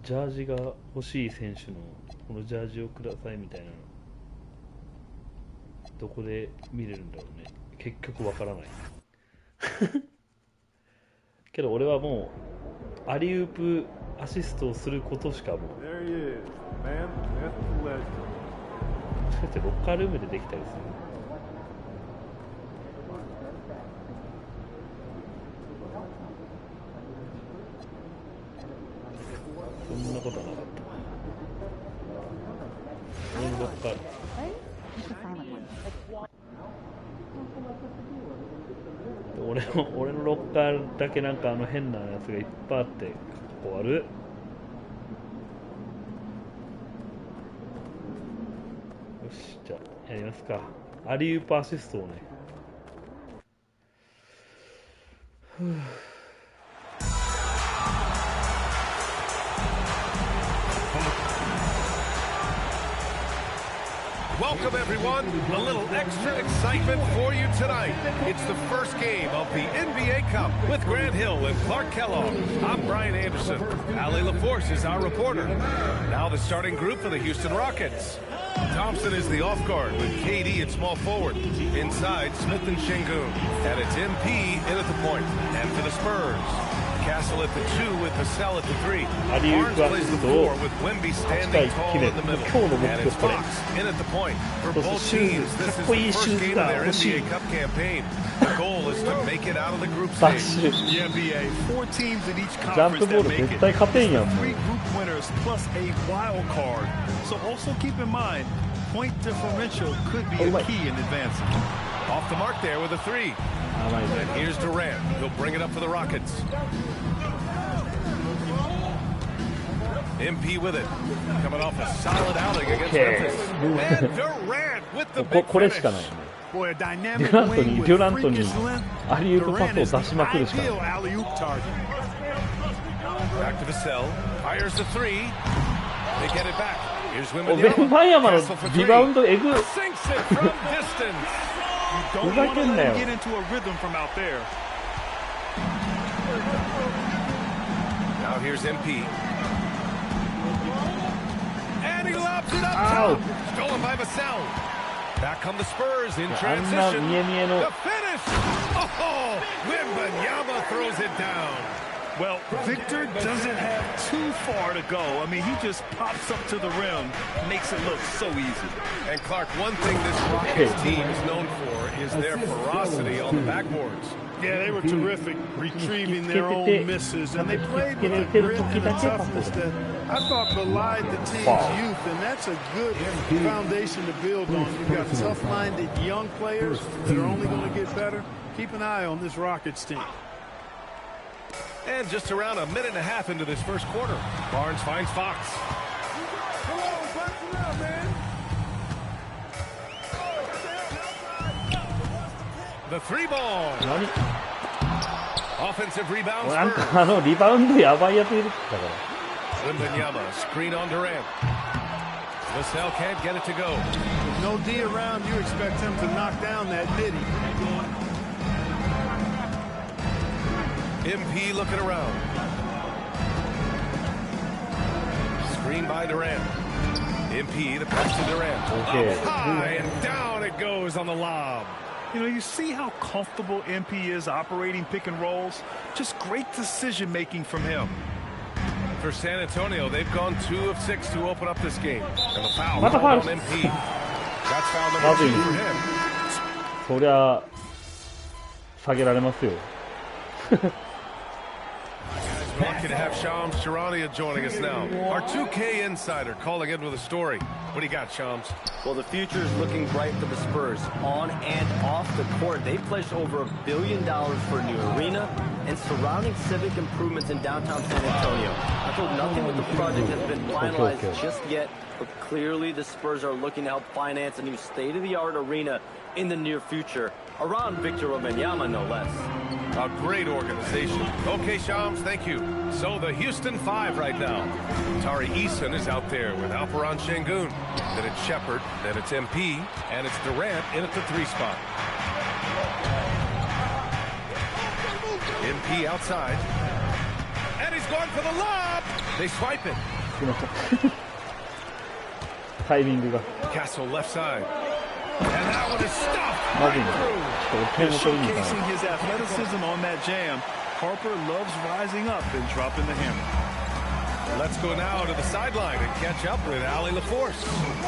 Speaker 1: ジャージが欲しい選手のこのジャージをくださいみたいなのどこで見れるんだろうね。結局わからないけど俺はもうアリウープアシストをすることしかもうもしかしてロッカールームでできたりする。そんなことはなかった。俺のロッカー俺のロッカーだけなんか変なやつがいっぱいあってかっこ悪い。よし、じゃあやりますか。アリウープアシストをね。
Speaker 2: Welcome, everyone. A little extra excitement for you tonight. It's the first game of the NBA Cup with Grant Hill and Clark Kellogg. I'm Brian Anderson. Ali LaForce is our reporter. Now the starting group for the Houston Rockets. Thompson is the off guard with KD at small forward. Inside, Smith and Şengün. And it's MP in at the point. And for the Spurs, Castle at the 2 with Vassell at the 3. Barnes plays the 4 with Wemby standing tall in the middle. And it's Fox in at the point. For both teams, this is the first game of their NBA Cup campaign. The goal is to make it out of the group stage.
Speaker 6: The NBA, 4 teams in each conference that make it. 3 group winners plus a wild card. So also keep in mind, point differential could be a key in advancing.
Speaker 2: Off the mark there with a 3. And here's Durant. He'll bring it up for the Rockets. MP with it. Coming off a solid outing against Memphis. And Durant with the big finish.
Speaker 6: Boy, a dynamic wing with freakish length. Durant is the ideal alley-oop target.
Speaker 2: Back to Vassell. Fires the 3. They get it back. Here's
Speaker 1: ベンバイアマのリバウンドエグ。
Speaker 2: Sinks it from distance.
Speaker 6: Don't want to let him get into a rhythm from out there.
Speaker 2: Now here's MP. And he lobs it up top. Stolen by Vassell. Back come the Spurs in transition. The finish. Oh, Wembanyama throws it down.
Speaker 6: Well, Victor doesn't have too far to go. I mean, he just pops up to the rim, makes it look so easy.
Speaker 2: And Clark, one thing this Rockets team is known for is their ferocity on the backboards.
Speaker 6: Yeah, they were terrific retrieving their own misses, and they played with a grit and a toughness that I thought belied the team's youth, and that's a good foundation to build on. You've got tough-minded young players that are only going to get better. Keep an eye on this Rockets team.
Speaker 2: And just around a minute and a half into this first quarter, Barnes finds Fox. The 3 ball. Offensive rebound.
Speaker 1: なんかリバウンドやばいやついるから。
Speaker 2: Wembanyama, screen on Durant. Vassell can't get it to go.
Speaker 14: With no D around, you expect him to knock down that nitty.
Speaker 2: MP looking around. Screen by Durant. MP, the pass to Durant.
Speaker 1: Okay.
Speaker 2: Up high and down it goes on the lob.
Speaker 6: You know, you see how comfortable MP is operating pick and rolls? Just great decision-making from him.
Speaker 2: For San Antonio, they've gone 2 of 6 to open up this game. And the foul
Speaker 1: What the
Speaker 2: called
Speaker 1: fuck?
Speaker 2: on MP. That's foul number 2 for him.
Speaker 1: そりゃ下げられますよ。
Speaker 2: We're lucky to have Shams Charania joining us now. Our 2K insider calling in with a story. What do you got, Shams?
Speaker 18: Well, the future is looking bright for the Spurs. On and off the court, they pledged over $1 billion for a new arena and surrounding civic improvements in downtown San Antonio. I told nothing with the project has been finalized just yet, but clearly the Spurs are looking to help finance a new state-of-the-art arena in the near future, around Victor Wembanyama, no less.
Speaker 2: A great organization. Okay, Shams, thank you. So the Houston 5 right now. Tari Eason is out there with Alperon Şengün. Then it's Shepard, then it's MP, and it's Durant in at the 3 spot. MP outside. And he's going for the lob! They swipe it.
Speaker 1: タイミングが。
Speaker 2: Castle left side. And that one is stopped.
Speaker 1: マジに。ちょっと点を取りに行かない。
Speaker 6: Showcasing his athleticism on that jam, Harper loves rising up and dropping the hammer.
Speaker 2: Let's go now to the sideline and catch up with Allie LaForce.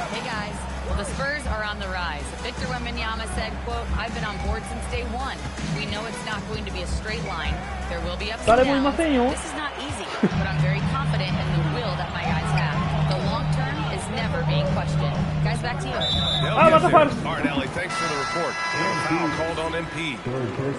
Speaker 4: Hey guys, well the Spurs are on the rise. Victor Wembanyama said, quote, I've been on board since day one. We know it's not going to be a straight line. There will be ups and downs. This is not easy, but I'm very confident in the will that my guys have. The long term is never being questioned. Guys, back to you.
Speaker 2: All right, Allie, thanks for the report. Foul called on MP.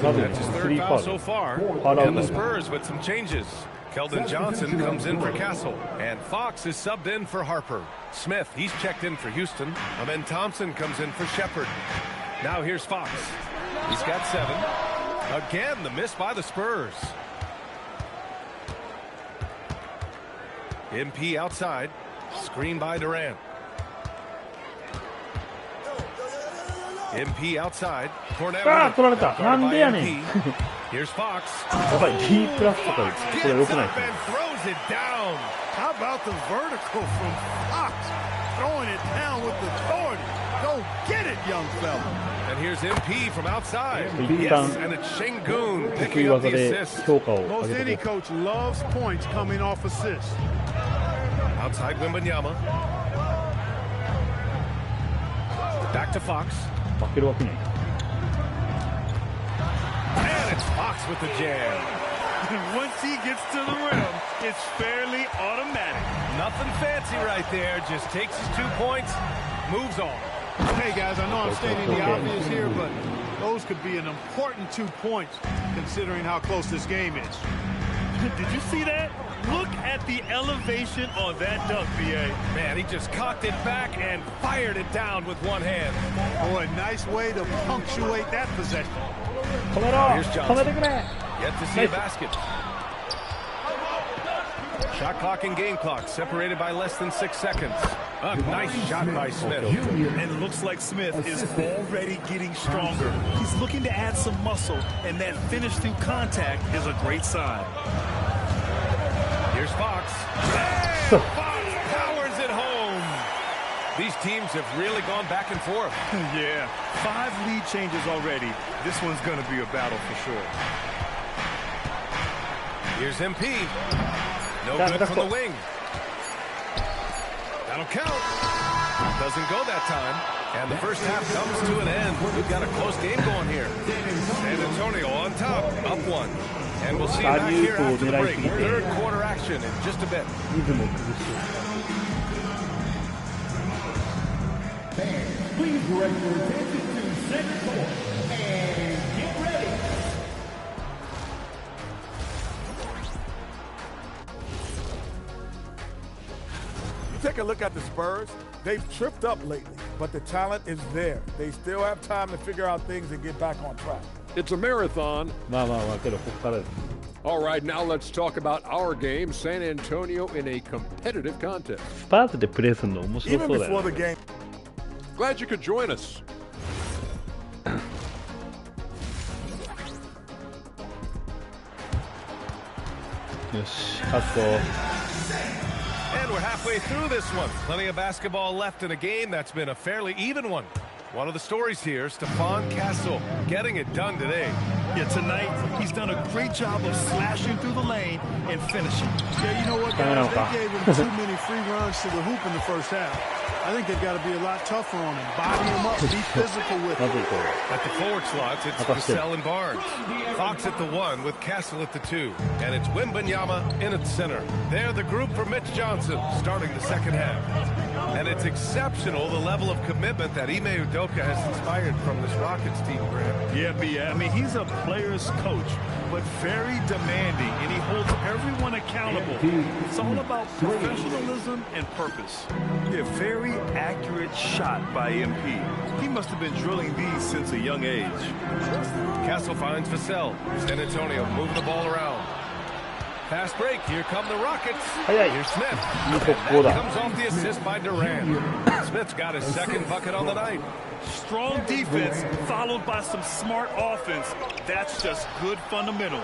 Speaker 2: That's his 3rd foul so far. And the Spurs with some changes. Keldon Johnson comes in for Castle, and Fox is subbed in for Harper. Smith, he's checked in for Houston, and then Thompson comes in for Shepard. Now here's Fox. He's got 7. Again, the miss by the Spurs. MP outside, screen by Durant. MP outside. Cornette.
Speaker 1: 取られた。なんでやねん。
Speaker 2: Here's Fox.
Speaker 1: やばい、D プラスとかこれ良くないですね。
Speaker 2: Throws it down.
Speaker 14: How about the vertical from Fox? Throwing it down with authority. Go get it, young fella.
Speaker 2: And here's MP from outside.
Speaker 1: Yes,
Speaker 2: and it's Şengün picking up the assist.
Speaker 14: Most any coach loves points coming off assists.
Speaker 2: Outside Wembanyama. Back to Fox.
Speaker 1: 負けるわけない。
Speaker 2: And it's Fox with the jam.
Speaker 6: Once he gets to the rim, it's fairly automatic.
Speaker 2: Nothing fancy right there. Just takes his 2 points, moves on.
Speaker 14: Hey guys, I know I'm stating the obvious here, but those could be an important 2 points considering how close this game is.
Speaker 6: Did you see that? Look at the elevation on that dunk, BA.
Speaker 2: Man, he just cocked it back and fired it down with one hand.
Speaker 14: Boy, nice way to punctuate that possession.
Speaker 2: Here's Johnson. Yet to see a basket. Shot clock and game clock separated by less than 6 seconds. A nice shot by Smith.
Speaker 6: And it looks like Smith is already getting stronger. He's looking to add some muscle, and that finish through contact is a great sign.
Speaker 2: Here's Fox. And Fox powers it home. These teams have really gone back and forth.
Speaker 6: Yeah, 5 lead changes already. This one's going to be a battle for sure.
Speaker 2: Here's MP. No good from the wing. That'll count. Doesn't go that time. And the first half comes to an end. We've got a close game going here. San Antonio on top, up 1. And we'll see you back here after the break. 3rd quarter action in just a bit.
Speaker 20: Please direct your attention to center court and get ready.
Speaker 17: Take a look at the Spurs. They've tripped up lately, but the talent is there. They still have time to figure out things and get back on track.
Speaker 7: It's a marathon.
Speaker 1: まあまあまあけどここからです。
Speaker 7: All right, now let's talk about our game, San Antonio, in a competitive contest.
Speaker 1: スパーズでプレーするの面白そうだよね。
Speaker 7: Glad you could join us.
Speaker 1: よし、勝つぞ。
Speaker 2: And we're halfway through this one. Plenty of basketball left in a game that's been a fairly even one. One of the stories here, Stephon Castle getting it done today.
Speaker 6: Yeah, tonight he's done a great job of slashing through the lane and finishing. Yeah, you know what, guys? They gave him too many free runs to the hoop in the first half. I think they've got to be a lot tougher on him. Body him up, be physical with him.
Speaker 2: At the forward slots, it's Vassell and Barnes. Fox at the 1 with Castle at the 2. And it's Wembanyama in at center. They're the group for Mitch Johnson starting the second half. And it's exceptional the level of commitment that Ime Udoka has inspired from this Rockets team, Grant.
Speaker 6: Yeah, I mean, he's a player's coach, but very demanding, and he holds everyone accountable. It's all about professionalism and purpose. Yeah, very accurate shot by MP. He must have been drilling these since a young age.
Speaker 2: Castle finds Vassell. San Antonio moving the ball around. Fast break. Here come the Rockets. Here's Smith. And that comes off the assist by Durant. Smith's got his second bucket on the night.
Speaker 6: Strong defense followed by some smart offense. That's just good fundamentals.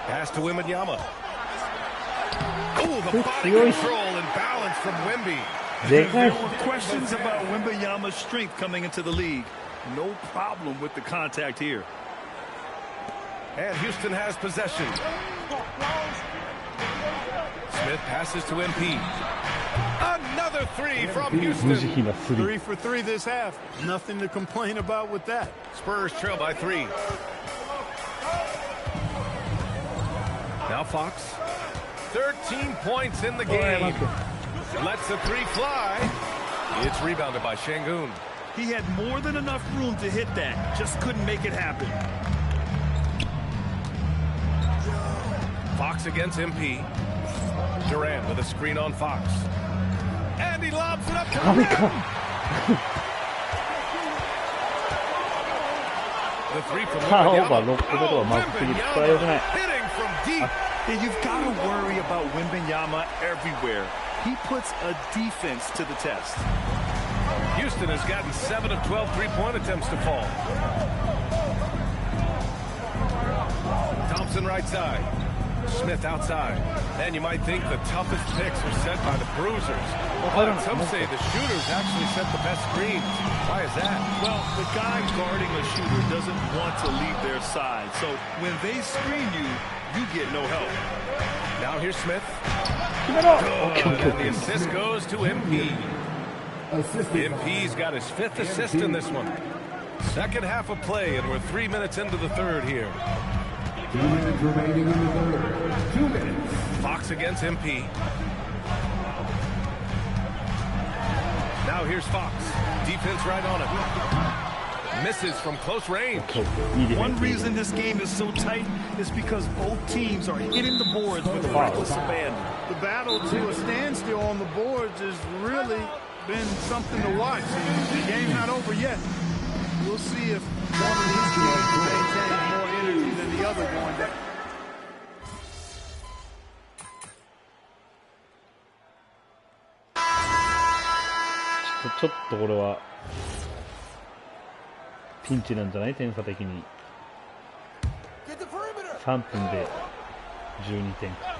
Speaker 2: Pass to Wembanyama. Oh, the body control and balance from Wemby.
Speaker 6: There were questions about Wembanyama's strength coming into the league. No problem with the contact here.
Speaker 2: And Houston has possession. Smith passes to MP. Another three from Houston.
Speaker 6: 3 for 3 this half. Nothing to complain about with that.
Speaker 2: Spurs trail by 3. Now Fox. 13 points in the game. Lets the 3 fly. It's rebounded by Şengün.
Speaker 6: He had more than enough room to hit that. Just couldn't make it happen.
Speaker 2: Fox against MP. Durant with a screen on Fox. And he lobs it up to the rim. The 3 from Wembanyama. Hitting from deep.
Speaker 6: And you've got to worry about Wembanyama everywhere. He puts a defense to the test.
Speaker 2: Houston has gotten 7 of 12 three-point attempts to fall. Thompson right side. Smith outside. And you might think the toughest picks are set by the bruisers. But some say the shooters actually set the best screens. Why is that?
Speaker 6: Well, the guy guarding a shooter doesn't want to leave their side. So when they screen you, you get no help.
Speaker 2: Now here's Smith. Good. And the assist goes to MP. MP's got his 5th assist in this one. Second half of play, and we're 3 minutes into the third here.
Speaker 20: 2 minutes remaining in the third. 2 minutes.
Speaker 2: Fox against MP. Now here's Fox. Defense right on him. Misses from close range.
Speaker 6: One reason this game is so tight is because both teams are hitting the boards with reckless abandon. The battle to a standstill on the boards has really been something to watch. The game's not over yet. We'll see if one of these teams maintains more energy than the other going down.
Speaker 1: Just ちょっとこれはピンチなんじゃない？点差的に3分で12点か。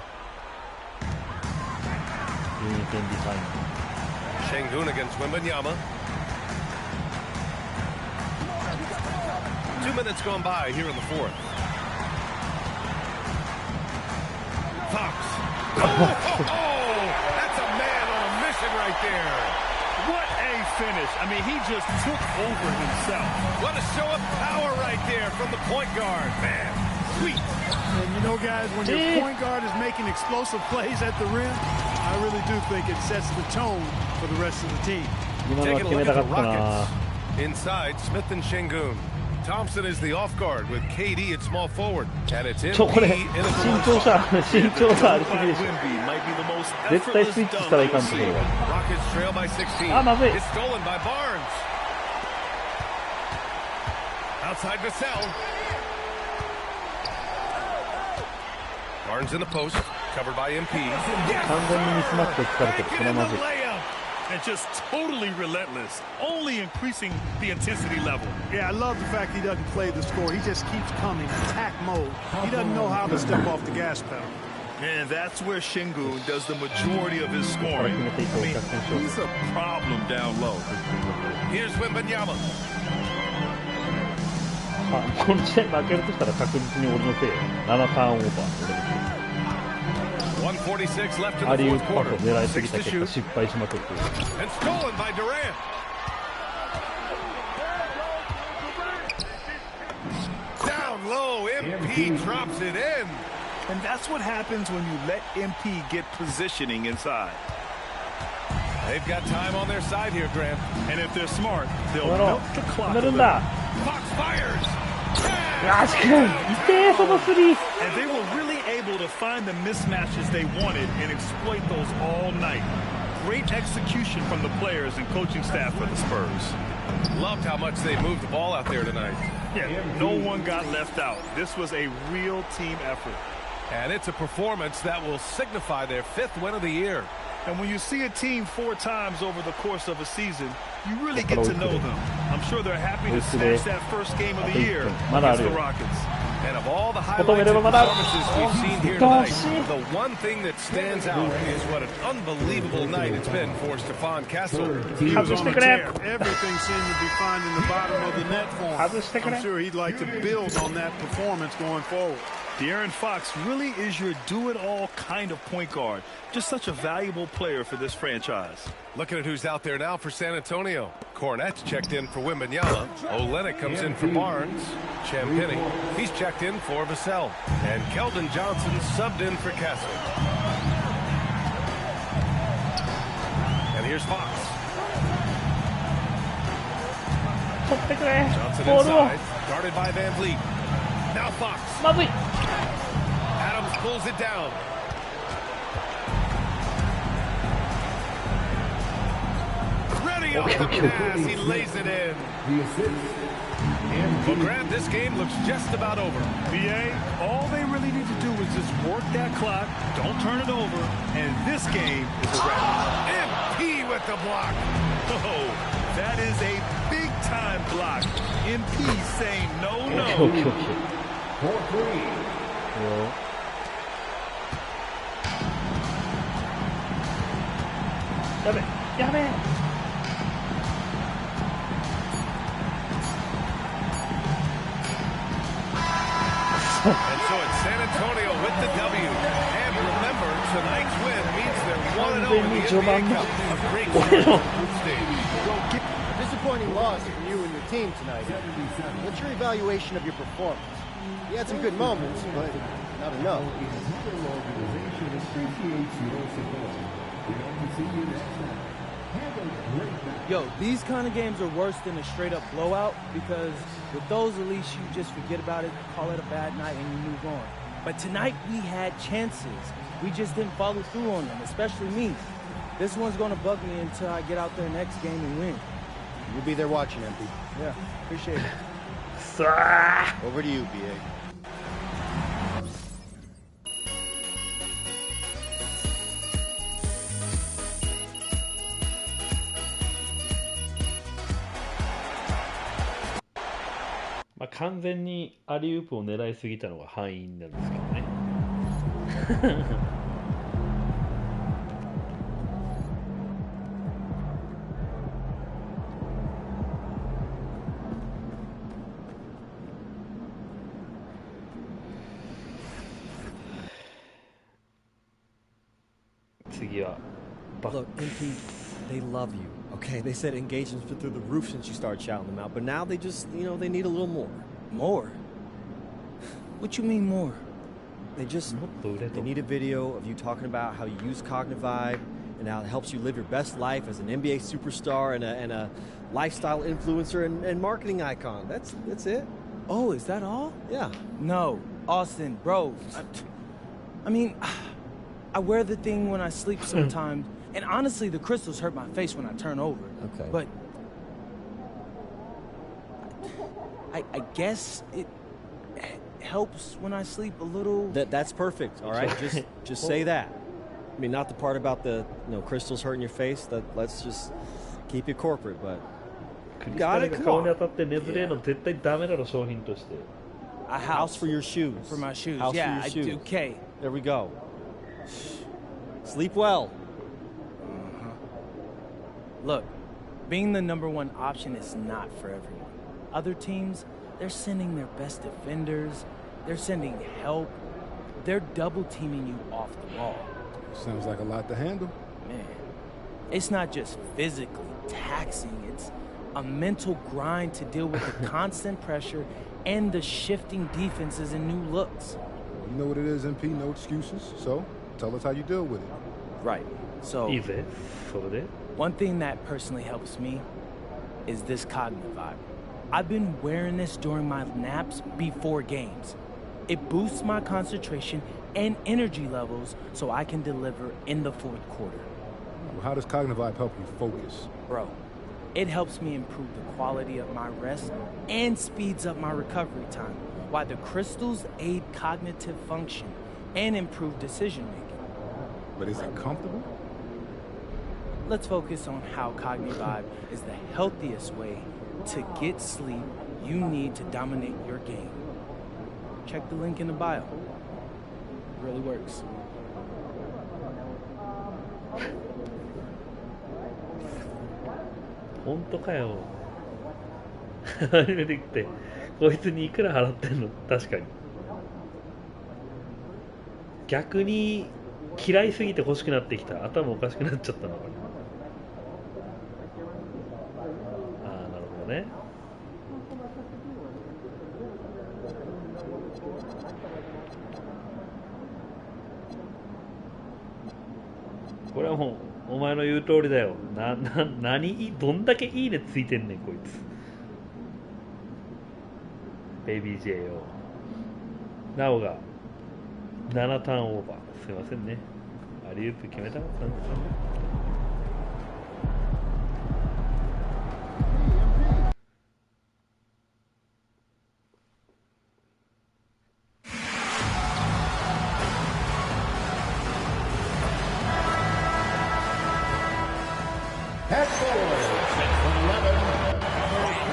Speaker 1: 12点ビハインド。
Speaker 2: Şengün against Wembanyama. 2 minutes gone by here in the fourth. Fox. That's a man on a mission right there.
Speaker 6: What a finish. I mean, he just took over himself.
Speaker 2: What a show of power right there from the point guard. Man, sweet.
Speaker 6: And you know, guys, when your point guard is making explosive plays at the rim, I really do think it sets the tone for the rest of the team.
Speaker 2: Taking a look at the Rockets. Inside, Smith and Şengün. Thompson is the off guard with KD at small forward. And it's MP in a
Speaker 1: 身長差ありすぎでしょ。絶対スイッチしたらいかんところが。
Speaker 2: Rockets trail by 16.
Speaker 1: あ、まずい。
Speaker 2: It's stolen by Barnes. Outside Vassell. Barnes in the post, covered by MP.
Speaker 1: 完全にミスマッチを突かれてる。これはまずい。
Speaker 6: And just totally relentless, only increasing the intensity level.
Speaker 14: Yeah, I love the fact he doesn't play the score. He just keeps coming, attack mode. He doesn't know how to step off the gas pedal.
Speaker 6: And that's where Shingun does the majority of his scoring. I mean, he's a problem down low.
Speaker 2: Here's Wembanyama.
Speaker 1: この試合負けるとしたら確実に俺のせい。7ターンオーバー。
Speaker 2: 146 left in
Speaker 1: ア
Speaker 2: the
Speaker 1: リウ
Speaker 2: fourth
Speaker 1: ープパス
Speaker 2: quarter.
Speaker 1: を狙いすぎ
Speaker 2: 6
Speaker 1: た
Speaker 2: to
Speaker 1: 結果
Speaker 2: shoot.
Speaker 1: 失敗しまくっている。
Speaker 2: And stolen by Durant. Down low, MP drops it in.
Speaker 6: And that's what happens when you let MP get positioning inside.
Speaker 2: They've got time on their side here, Grant.
Speaker 6: And if they're smart, they'll milk the clock.
Speaker 1: 止めるんだ。
Speaker 2: Fox fires.
Speaker 1: よし、痛えそのスリー。
Speaker 6: And they were really able to find the mismatches they wanted and exploit those all night. Great execution from the players and coaching staff for the Spurs.
Speaker 2: Loved how much they moved the ball out there tonight.
Speaker 6: Yeah, no one got left out. This was a real team effort.
Speaker 2: And it's a performance that will signify their 5th win of the year.
Speaker 6: And when you see a team 4 times over the course of a season, you really get to know them. I'm sure they're happy to snatch that first game of the year against the Rockets.
Speaker 2: And of all the highlights and performances we've seen here tonight, the one thing that stands out is what an unbelievable night it's been for Stefan Castle.
Speaker 14: He was on a tear. Everything seemed to be finding the bottom of the net for him. I'm sure he'd like to build on that performance going forward.
Speaker 6: De'Aaron Fox really is your do-it-all kind of point guard. Just such a valuable player for this franchise.
Speaker 2: Looking at who's out there now for San Antonio. Cornette's checked in for Wembanyama. Olenek comes in for Barnes. Champagny, he's checked in for Vassell. And Keldon Johnson subbed in for Castle. And here's Fox. Johnson inside, guarded by Van Vliet. Now Fox. Adams pulls it down. Ready off the pass, he lays it in. Well, Grant, this game looks just about over.
Speaker 6: BA, all they really need to do is just work that clock, don't turn it over, and this game is a wrap.
Speaker 2: MP with the block.
Speaker 6: Oh, that is a big-time block. MP saying no.
Speaker 2: And so it's San Antonio with the W. And remember, tonight's win means they're 1-0 in the NBA Cup. A great start to the stage.
Speaker 16: Disappointing loss for you and your team tonight. What's your evaluation of your performance? You had some good moments, but not enough.
Speaker 11: Yo, these kind of games are worse than a straight-up blowout because with those, at least you just forget about it, call it a bad night, and you move on. But tonight, we had chances. We just didn't follow through on them, especially me. This one's going to bug me until I get out there next game and win.
Speaker 16: You'll be there watching, MP.
Speaker 11: Yeah, appreciate it.
Speaker 16: Over to you, BA.
Speaker 1: まあ完全にアリウープを狙いすぎたのが敗因なんですけどね。次はバック。
Speaker 16: Look, MP, they love you. Okay, they said engagement's been through the roof since you started shouting them out, but now they just, they need a little more.
Speaker 11: More? What you mean more?
Speaker 16: They need a video of you talking about how you use Cognivibe and how it helps you live your best life as an NBA superstar and a lifestyle influencer and marketing icon. That's it.
Speaker 11: Oh, is that all?
Speaker 16: Yeah.
Speaker 11: No, Austin, bro. I mean, I wear the thing when I sleep sometimes. And honestly, the crystals hurt my face when I turn over.
Speaker 16: Okay.
Speaker 11: But I guess it helps when I sleep a little.
Speaker 16: That's perfect. All right, just say that. I mean, not the part about the crystals hurting your face. Let's just keep it corporate, but. Got it. Come on.
Speaker 11: A house
Speaker 16: for your shoes.
Speaker 11: For my shoes.
Speaker 16: House
Speaker 11: yeah,
Speaker 16: for your shoes.
Speaker 11: Okay.
Speaker 16: There we go. Sleep well.
Speaker 11: Look, being the #1 option is not for everyone. Other teams, they're sending their best defenders. They're sending help. They're double teaming you off the ball.
Speaker 9: Sounds like a lot to handle.
Speaker 11: Man, it's not just physically taxing. It's a mental grind to deal with the constant pressure and the shifting defenses and new looks.
Speaker 9: You know what it is, MP, no excuses. So, tell us how you deal with it.
Speaker 11: Right. So, one thing that personally helps me is this cognitive vibe. I've been wearing this during my naps before games. It boosts my concentration and energy levels so I can deliver in the fourth quarter.
Speaker 9: Well, how does cognitive vibe help you focus?
Speaker 11: Bro, it helps me improve the quality of my rest and speeds up my recovery time, while the crystals aid cognitive function and improve decision making.
Speaker 9: But is it comfortable?
Speaker 11: Let's focus on how cognitive vibe is the healthiest way to get sleep you need to dominate your game. Check the link in the bio. It really works.
Speaker 1: Hontoかよ。初めて来て、こいつにいくら払ってんの？確かに。逆に嫌いすぎて欲しくなってきた。頭おかしくなっちゃったのかな。ああ、なるほどね。これはもうお前の言う通りだよ。どんだけいいねついてんねんこいつ。ベイビー J よ。なおが7ターンオーバー。すいませんね。アリウープ決めたかったんですよね。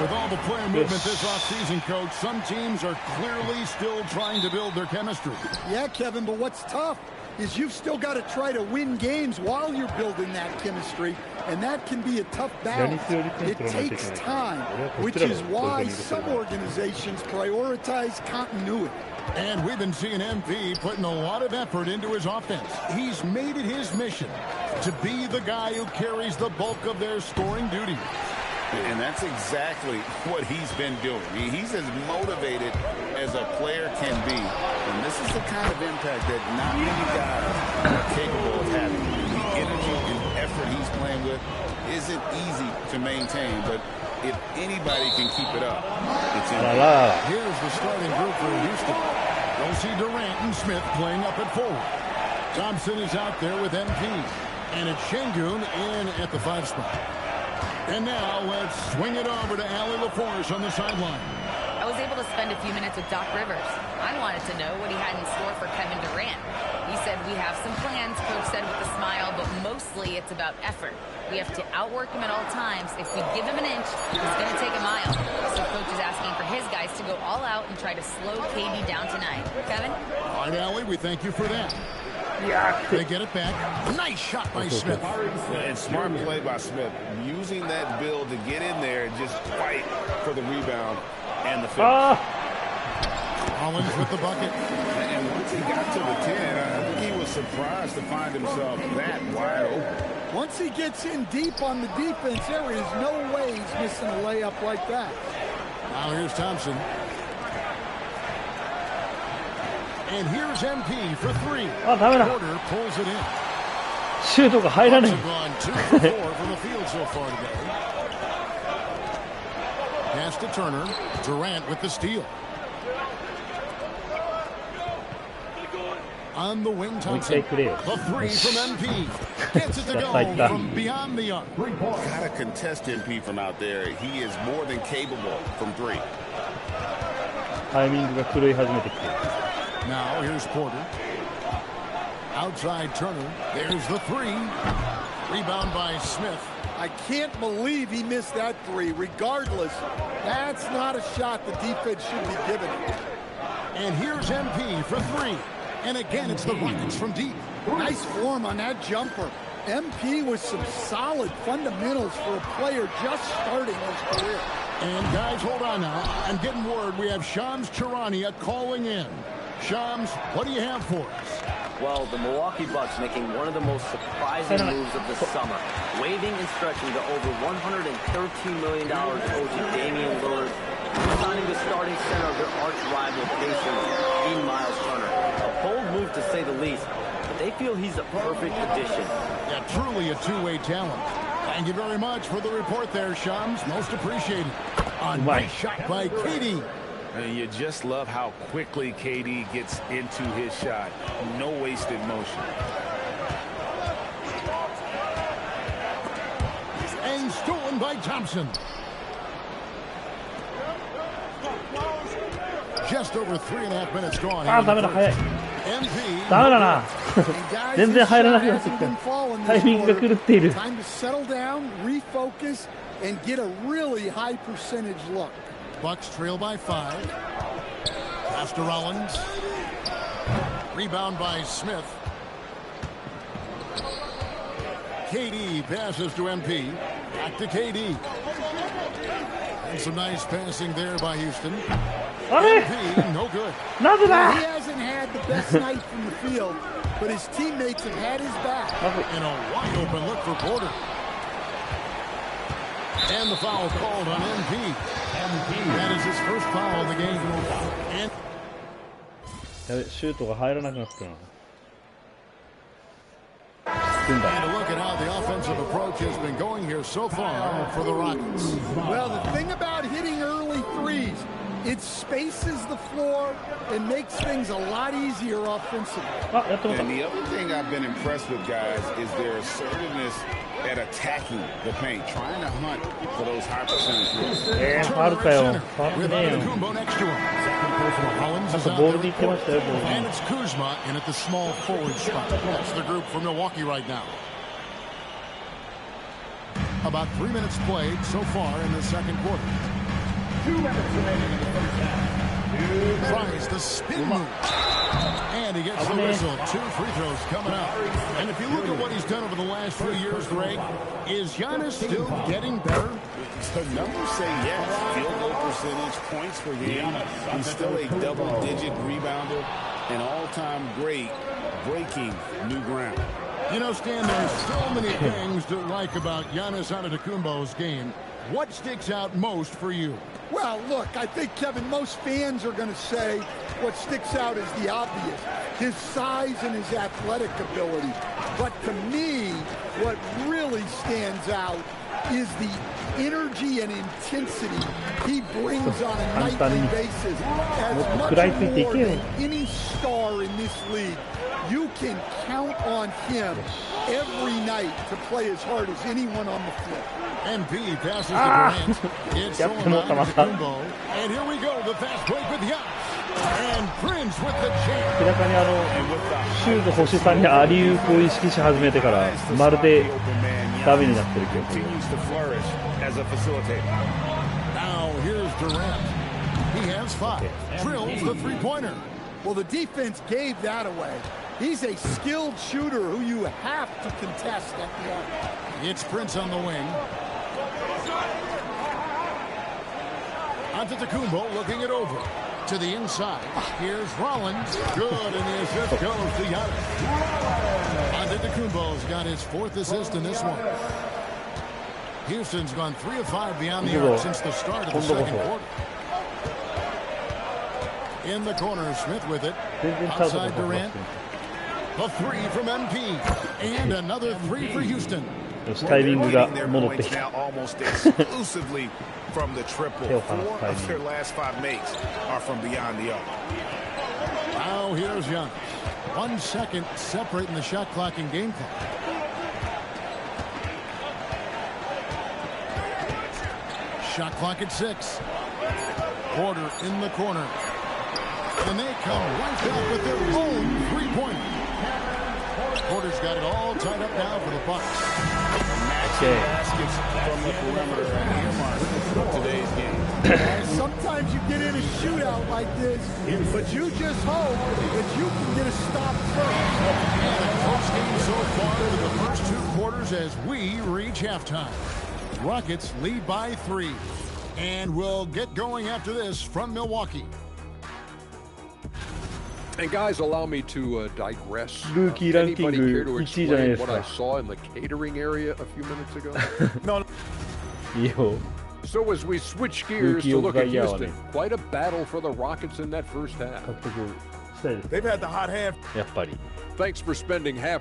Speaker 12: With all the player movement this offseason, Coach, some teams are clearly still trying to build their chemistry.
Speaker 14: Yeah, Kevin, but what's tough is you've still got to try to win games while you're building that chemistry, and that can be a tough balance. It takes time, which is why some organizations prioritize continuity.
Speaker 12: And we've been seeing MP putting a lot of effort into his offense. He's made it his mission to be the guy who carries the bulk of their scoring duties.
Speaker 13: And that's exactly what he's been doing. He's as motivated as a player can be. And this is the kind of impact that not many guys are capable of having. The energy and effort he's playing with isn't easy to maintain, but if anybody can keep it up, it's him.
Speaker 12: Here's the starting group for Houston. You'll see Durant and Smith playing up at forward. Thompson is out there with MP. And it's Şengün in at the 5 spot. And now let's swing it over to Allie LaForce on the sideline.
Speaker 4: I was able to spend a few minutes with Doc Rivers. I wanted to know what he had in store for Kevin Durant. He said, we have some plans, Coach said with a smile, but mostly it's about effort. We have to outwork him at all times. If we give him an inch, he's going to take a mile. So Coach is asking for his guys to go all out and try to slow KD down tonight. Kevin?
Speaker 12: All right, Allie, we thank you for that. They get it back. Nice shot by Smith.
Speaker 5: And smart play by Smith. Using that build to get in there and just fight for the rebound and the finish.
Speaker 12: Collins with the bucket.
Speaker 5: And once he got to the 10, I think he was surprised to find himself that wide open.
Speaker 14: Once he gets in deep on the defense, there is no way he's missing a layup like that.
Speaker 12: Now here's Thompson. And here's MP for 3. Porter pulls it in.
Speaker 1: シュートが入らない。
Speaker 12: Gone 2 for 4 from the field so far today. Pass to Turner. Durant with the steal. On the wing, Thompson. The 3 from MP. Gets it to go from beyond the arc.
Speaker 13: Gotta contest MP from out there. He is more than capable from 3.
Speaker 1: タイミングが狂い始めてきてる。
Speaker 12: Now here's Porter. Outside Turner. There's the three. Rebound by Smith.
Speaker 14: I can't believe he missed that three. Regardless, that's not a shot the defense should be giving.
Speaker 12: And here's MP for three. And again, it's the Rockets from deep.
Speaker 14: Nice form on that jumper. MP with some solid fundamentals for a player just starting his career.
Speaker 12: And guys, hold on now. I'm getting word we have Shams Charania calling in. Shams, what do you have for us?
Speaker 18: Well, the Milwaukee Bucks making one of the most surprising moves of the summer, waiving and stretching to over $113 million owed to Damian Lillard, signing the starting center of their arch rival Pacers in Miles Turner. A bold move to say the least, but they feel he's a perfect addition.
Speaker 12: Yeah, truly a two-way talent. Thank you very much for the report there, Shams. Most appreciated. A nice shot by KD.
Speaker 5: And you just love how quickly KD gets into his shot. No wasted motion.
Speaker 12: And stolen by Thompson. Just over 3.5 minutes gone.
Speaker 1: あー、ダメだ、早い。ダメだな。全然入らなくなってきた。タイミングが狂っている。
Speaker 14: Time to settle down, refocus, and get a really high percentage look.
Speaker 12: Bucks trail by 5. Pass to Rollins. Rebound by Smith. KD passes to MP. Back to KD. And some nice passing there by Houston. MP, no good.
Speaker 14: He hasn't had the best night from the field, but his teammates have had his back.
Speaker 12: In a wide open look for Porter. And the foul called on MP. That is his first foul of the game. And
Speaker 1: やべ、シュートが入らなくなったな。
Speaker 12: And a look at how the offensive approach has been going here so far for the Rockets.
Speaker 14: Well, the thing about hitting early threes, it spaces the floor and makes things a lot easier offensively.
Speaker 5: And the other thing I've been impressed with, guys, is their assertiveness at attacking the paint, trying to hunt for those high percentage hits.
Speaker 12: With Antetokounmpo next to him. Hollins is out there. And it's Kuzma in at the small forward spot. That's the group for Milwaukee right now. About 3 minutes played so far in the second quarter.
Speaker 20: 2 minutes remaining in the first half.
Speaker 12: Tries the spin move. And he gets the whistle. 2 free throws coming up. And if you look at what he's done over the last few years, Greg, is Giannis still getting better?
Speaker 5: The numbers say yes. Field goal percentage, points per game. He's still a double-digit rebounder, an all-time great, breaking new ground.
Speaker 12: You know, Stan, there's so many things to like about Giannis Antetokounmpo's game. What sticks out most for you?
Speaker 14: Well, look, I think, Kevin, most fans are going to say what sticks out is the obvious, his size and his athletic ability. But to me, what really stands out is the energy and intensity he brings on a nightly basis. As much more than any star in this league, you can count on him every night to play as hard as anyone on the floor.
Speaker 12: MP passes to Durant. It's going on to Kumbo. And here we go, the fast break with Giannis. And Prince with the chance.
Speaker 1: 明らかにシュート欲しさにアリウープを意識し始めてからまるでダメになってるけど。
Speaker 12: Now here's Durant. He has 5. Drills the three-pointer.
Speaker 14: Well, the defense gave that away. He's a skilled shooter who you have to contest at the arc.
Speaker 12: It's Prince on the wing. Antetokounmpo looking it over. To the inside. Here's Rollins. Good, and the assist goes to Giannis. Antetokounmpo's got his 4th assist in this one. Houston's gone 3 of 5 beyond the arc since the start of the second quarter. In the corner, Smith with it. Outside Durant. A 3 from MP. And another 3 for Houston.
Speaker 5: Now almost exclusively from the triple. 4 of their last 5 makes are from beyond the arc.
Speaker 12: Now here's Giannis. 1 second separating the shot clock and game clock. Shot clock at 6. Porter in the corner. And they come right back with their own three-pointer. Porter's got it all tied up now for the Bucks.
Speaker 13: Baskets from the perimeter and earmarked for today's game.
Speaker 14: Sometimes you get in a shootout like this, but you just hope that you can get a stop first.
Speaker 12: And a close game so far to the first two quarters as we reach halftime. Rockets lead by 3. And we'll get going after this from Milwaukee.
Speaker 7: And guys, allow me to digress.
Speaker 1: Rookie ranking
Speaker 7: Anybody care to
Speaker 1: 1位じゃないで
Speaker 7: explain
Speaker 1: す
Speaker 7: what I
Speaker 1: か。
Speaker 7: saw in the catering area a few minutes ago?
Speaker 14: No.
Speaker 1: いいよ。
Speaker 7: So as we switch gears
Speaker 1: Rookie
Speaker 7: to
Speaker 1: of
Speaker 7: look
Speaker 1: the
Speaker 7: at
Speaker 1: year
Speaker 7: Houston, quite a battle for the Rockets in that first half.
Speaker 1: 獲得したいです。
Speaker 14: They've had the hot hand.
Speaker 1: やっぱり。
Speaker 7: Thanks for spending half.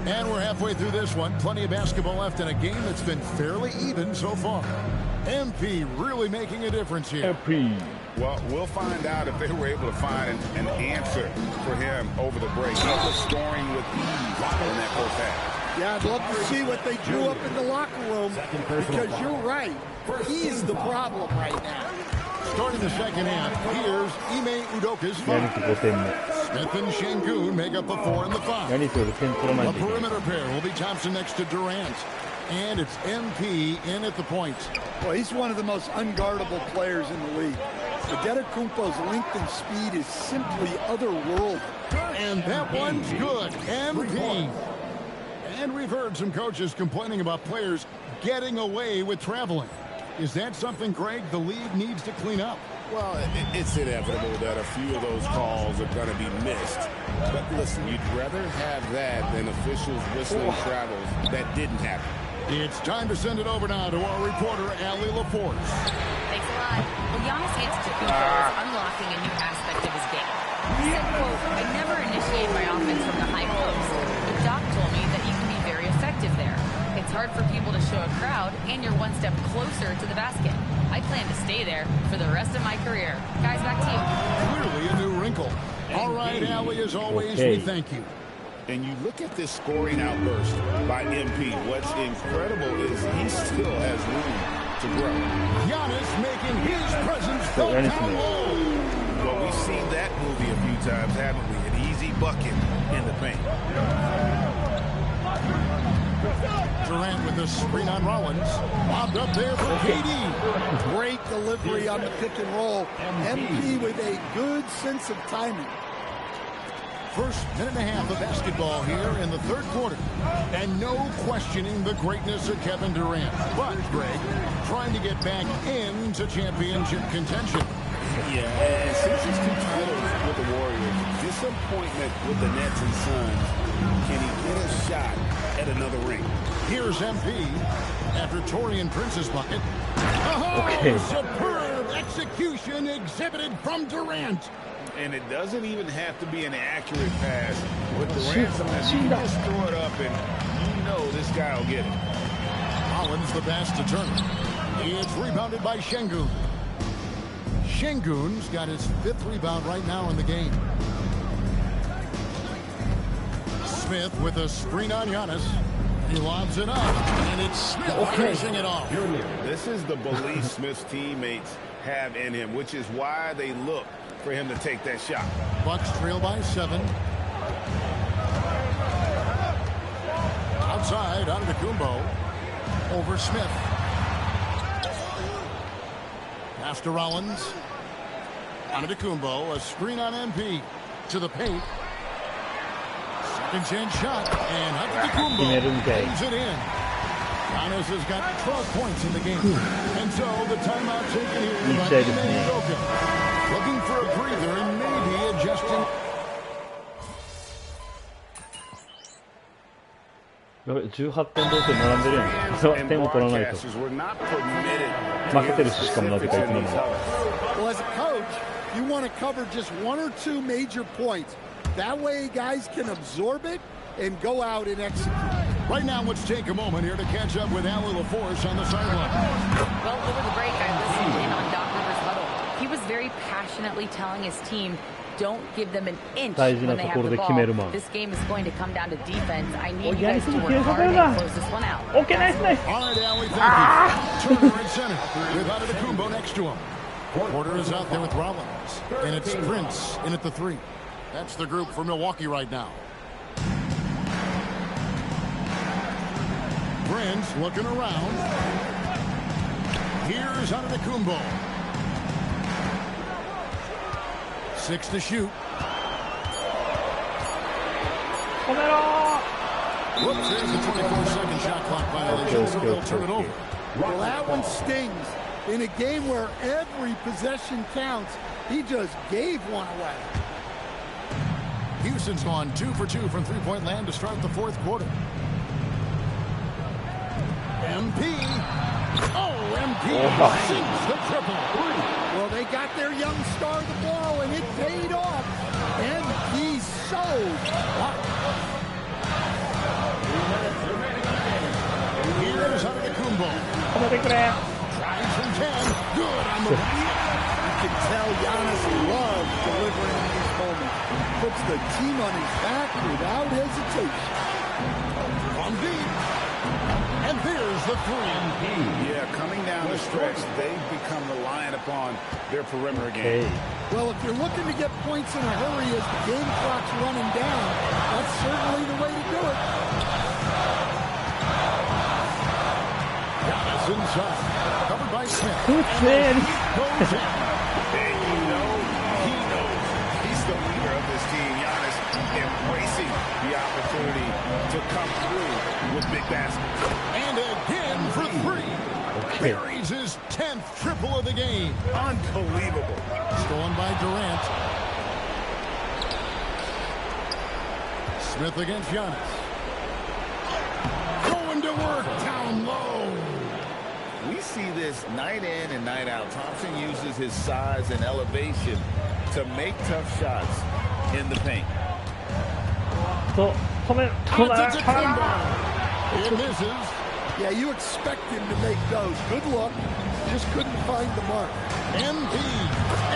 Speaker 12: And we're halfway through this one. Plenty of basketball left in a game that's been fairly even so far. MP really making a difference here.
Speaker 1: MP.
Speaker 5: Well, we'll find out if they were able to find an answer for him over the break. He was scoring with ease in that first half.
Speaker 14: Yeah, I'd love to see what they drew up in the locker room, because you're right. He's the problem right now.
Speaker 12: Starting the second half, here's Ime Udoka's
Speaker 1: やり
Speaker 12: five.
Speaker 1: と5点目。
Speaker 12: Smith and Şengün make up the 4 and the 5.
Speaker 1: やりと俺点取らない
Speaker 12: The
Speaker 1: といけない。
Speaker 12: perimeter pair will be Thompson next to Durant. And it's MP in at the point.
Speaker 14: Well, he's one of the most unguardable players in the league. Antetokounmpo's length and speed is simply otherworldly.
Speaker 12: And that one's good. MP. And we've heard some coaches complaining about players getting away with traveling. Is that something, Greg, the league needs to clean up?
Speaker 13: Well, it's inevitable that a few of those calls are going to be missed. But listen, you'd rather have that than officials whistling travels that didn't happen.
Speaker 12: It's time to send it over now to our reporter, Allie LaForce.
Speaker 4: Thanks a lot. Well, Giannis Antetokounmpo is unlocking a new aspect of his game. He said, quote, I never initiate my offense from the high post. But Doc told me that you can be very effective there. It's hard for people to show a crowd, and you're one step closer to the basket. I plan to stay there for the rest of my career. Guys, back to you.
Speaker 12: Clearly a new wrinkle. All right, Allie, as always, we thank you.
Speaker 5: And you look at this scoring outburst by MP. What's incredible is he still has room to grow.
Speaker 12: Giannis making his presence felt down low.
Speaker 5: Well, we've seen that movie a few times, haven't we? An easy bucket in the paint.
Speaker 12: Durant with the screen on Rollins. Bobbed up there for KD.
Speaker 14: Great delivery on the pick and roll. MP with a good sense of timing.
Speaker 12: First minute and a half of basketball here in the third quarter. And no questioning the greatness of Kevin Durant. But, Greg, trying to get back into championship contention.
Speaker 13: Yeah, and since his 2 titles with the Warriors, disappointment with the Nets and Suns, can he get a shot at another ring?
Speaker 12: Here's MP after Torian Prince's bucket. Oh, superb execution exhibited from Durant.
Speaker 5: And it doesn't even have to be an accurate pass with Durant. Sometimes you can just throw it up and you know this guy will get it.
Speaker 12: Rollins the pass to Turner. It's rebounded by Şengün. Şengün's got his 5th rebound right now in the game. Smith with a screen on Giannis. He lobs it up, and it's Smith finishing it off.
Speaker 5: This is the belief Smith's teammates have in him, which is why they look for him to take that shot.
Speaker 12: Bucks trail by 7. Outside, Antetokounmpo over Smith. Pass to Rollins. Antetokounmpo, a screen on MP to the paint. Second chance shot, and Antetokounmpo lays it in. Giannis has got 12 points in the game. And so the timeout taken here by Ime Udoka. Looking for a breather and maybe adjusting.
Speaker 1: 18点同点並んでるやん。点を取らないと。負けてるし、しかもなぜかいつの間に。
Speaker 14: Well, as a coach, you want to cover just 1 or 2 major points. That way, guys can absorb it and go out and execute.
Speaker 12: Right now, let's take a moment here to catch up with Allie LaForce on the sideline.
Speaker 4: Well, over the break, I listened in on Doc Rivers' huddle. He was very passionately telling his team don't give them an inch
Speaker 1: 大事
Speaker 4: when
Speaker 1: な
Speaker 4: they
Speaker 1: と
Speaker 4: have
Speaker 1: ころ
Speaker 4: the
Speaker 1: で決め
Speaker 4: ball.
Speaker 1: るマン。
Speaker 4: This game is going to come down to defense. I need
Speaker 1: お
Speaker 4: you
Speaker 1: やり
Speaker 4: guys
Speaker 1: す
Speaker 4: to
Speaker 1: ぎ
Speaker 4: work
Speaker 1: 警察
Speaker 4: hard
Speaker 1: だ
Speaker 4: and close this one out.
Speaker 1: OK ナイスナイス
Speaker 12: All right, Allie, thank you. Turner in center with Antetokounmpo next to him. Porter is out there with Rollins. And it's Prince in at the 3. That's the group for Milwaukee right now. Prince looking around. Here's Antetokounmpo. 6 to shoot. Whoops, there's the 24-second shot clock violation, so they'll turn it over.
Speaker 14: Well, that one stings. In a game where every possession counts, he just gave one away.
Speaker 12: Houston's gone 2 for 2 from three-point land to start the fourth quarter. MP. Oh, MP sinks the triple.
Speaker 14: Well, they got their young star the ball, and it paid off. MP so hot.
Speaker 12: Here's Antetokounmpo. Tries from 10. Good on the
Speaker 14: You can tell Giannis loves delivering in these moments. Puts the team on his back without hesitation.
Speaker 12: From deep. And there's the 3.
Speaker 13: Yeah, coming down the stretch, they've become reliant upon their perimeter game.
Speaker 14: Well, if you're looking to get points in a hurry as the game clock's running down, that's certainly the way to do it.
Speaker 12: Giannis inside. Covered by Smith.
Speaker 1: Good man.
Speaker 12: Goes in.
Speaker 5: And he knows he's the leader of this team. Giannis embracing the opportunity to come through with big baskets.
Speaker 12: And again for 3. Buries his 10th triple of the game.
Speaker 5: Unbelievable.
Speaker 12: Stolen by Durant. Smith against Giannis. Going to work down low.
Speaker 5: We see this night in and night out. Thompson uses his size and elevation to make tough shots in the paint.
Speaker 12: It misses.
Speaker 14: Yeah, you expect him to make those. Good luck. Just couldn't find the mark.
Speaker 12: MP.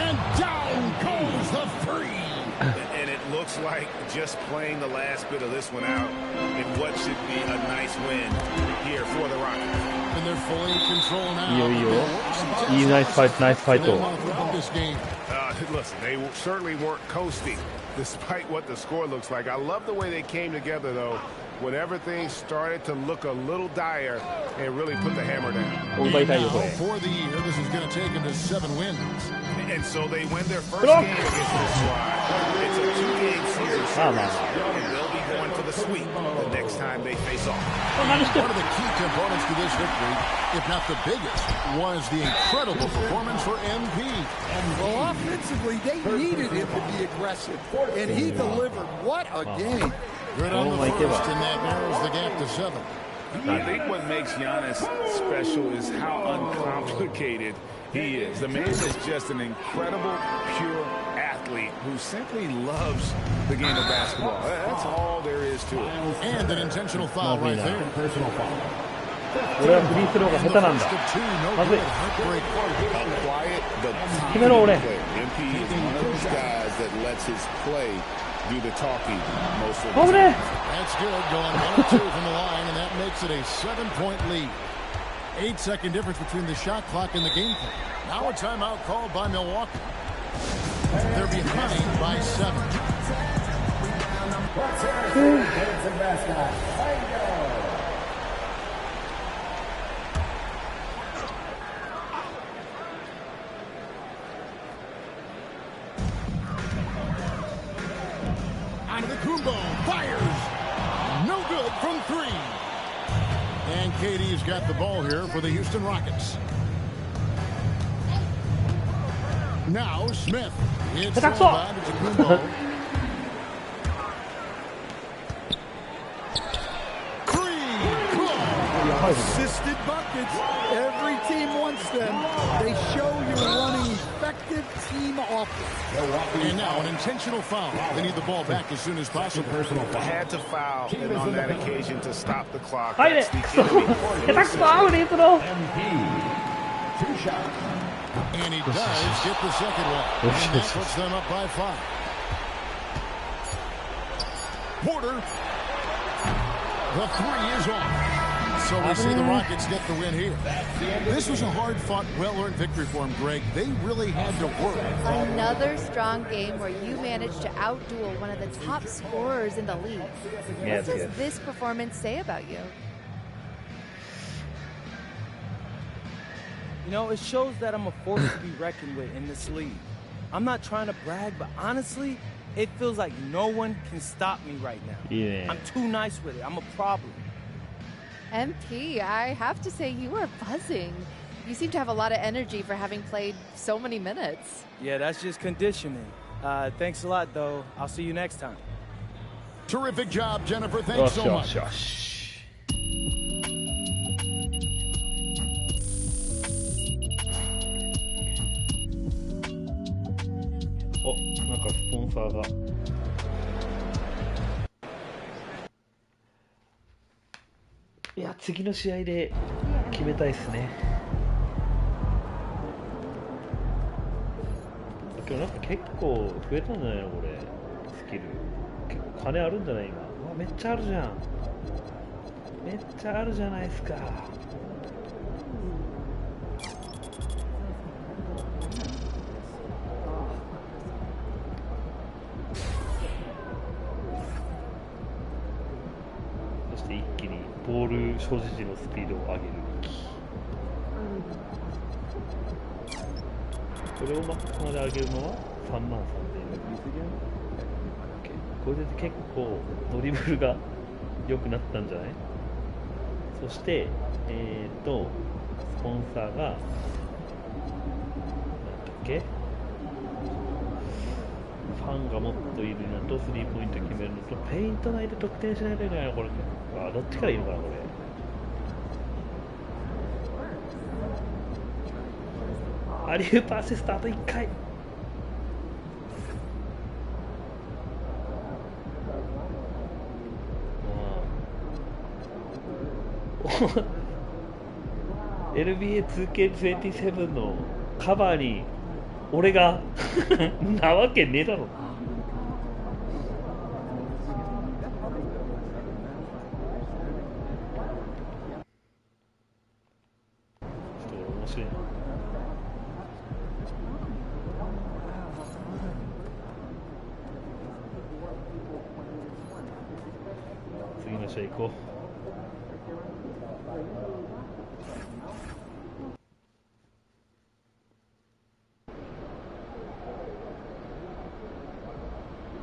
Speaker 12: And down goes the 3.
Speaker 5: And it looks like just playing the last bit of this one out in what should be a nice win here for the Rockets.
Speaker 12: And they're fully in control now.
Speaker 1: Nice fight.
Speaker 12: This game.
Speaker 5: Listen, they certainly weren't coasting despite what the score looks like. I love the way they came together, though, when everything started to look a little dire and really put the hammer down.
Speaker 12: For the year, this is going to take them to 7 wins.
Speaker 5: And so they win their first game against this squad. It's a 2-game series, and they'll be going for the sweep the next time they face off.
Speaker 12: One of the key components to this victory, if not the biggest, was the incredible performance for MP.
Speaker 14: Well, offensively, they needed him to be aggressive, and he delivered. What a game.
Speaker 12: Good on the first, and that narrows the gap to 7.
Speaker 5: I think what makes Giannis special is how uncomplicated he is. The man is just an incredible, pure athlete who simply loves the game of basketball. That's all there is to it.
Speaker 12: And an intentional foul right there. Personal foul.
Speaker 1: 俺はフリースローが下手なんだ。まずい。決めろ俺。
Speaker 13: MP is one of those guys that lets his play do the talking most of the
Speaker 1: time.
Speaker 12: That's good, going 1-2 from the line, and that makes it a 7-point lead. 8-second difference between the shot clock and the game clock. Now a timeout called by Milwaukee. They're behind by 7. Antetokounmpo fires. No good from 3. And KD's got the ball here for the Houston Rockets. Now Smith. It's Antetokounmpo.
Speaker 14: Assisted buckets. Every team wants them. They show you're running effective team offense.
Speaker 12: And now an intentional foul. They need the ball back as soon as possible.
Speaker 5: Had to foul, and on that occasion to stop the clock.
Speaker 1: And
Speaker 12: he does get the second one. And that puts them up by 5. Porter. The three is off. So we see the Rockets get the win here. This was a hard-fought, well-earned victory for them, Greg. They really had to work.
Speaker 10: Another strong game where you managed to outduel one of the top scorers in the league. What does this performance say about you?
Speaker 11: You know, it shows that I'm a force to be reckoned with in this league. I'm not trying to brag, but honestly, it feels like no one can stop me right now.
Speaker 1: Yeah.
Speaker 11: I'm too nice with it. I'm a problem.
Speaker 10: MP, I have to say you are buzzing. You seem to have a lot of energy for having played so many minutes.
Speaker 11: Yeah, that's just conditioning. Thanks a lot, though. I'll see you next time.
Speaker 12: Terrific job, Jennifer. Thanks so much.
Speaker 1: お、なんかスポンサーが。いや、次の試合で決めたいですね。今日なんか結構増えたんじゃないのこれ、スキル。結構金あるんじゃない今。うわ、めっちゃあるじゃん。めっちゃあるじゃないですか。そして一気にボール所持時のスピードを上げる。これをマックスまで上げるのは3万3000円。これで結構ドリブルが良くなったんじゃない？そしてスポンサーがなんだっけ？ファンがもっといるのとスリーポイント決めるのとペイント内で得点しないといけないのこれ。あ、どっちからいいのかなこれ。アリウープアシストあと1回。NBA2K27 のカバーに俺がなわけねえだろ。ちょっと面白いな。次の試合行こう。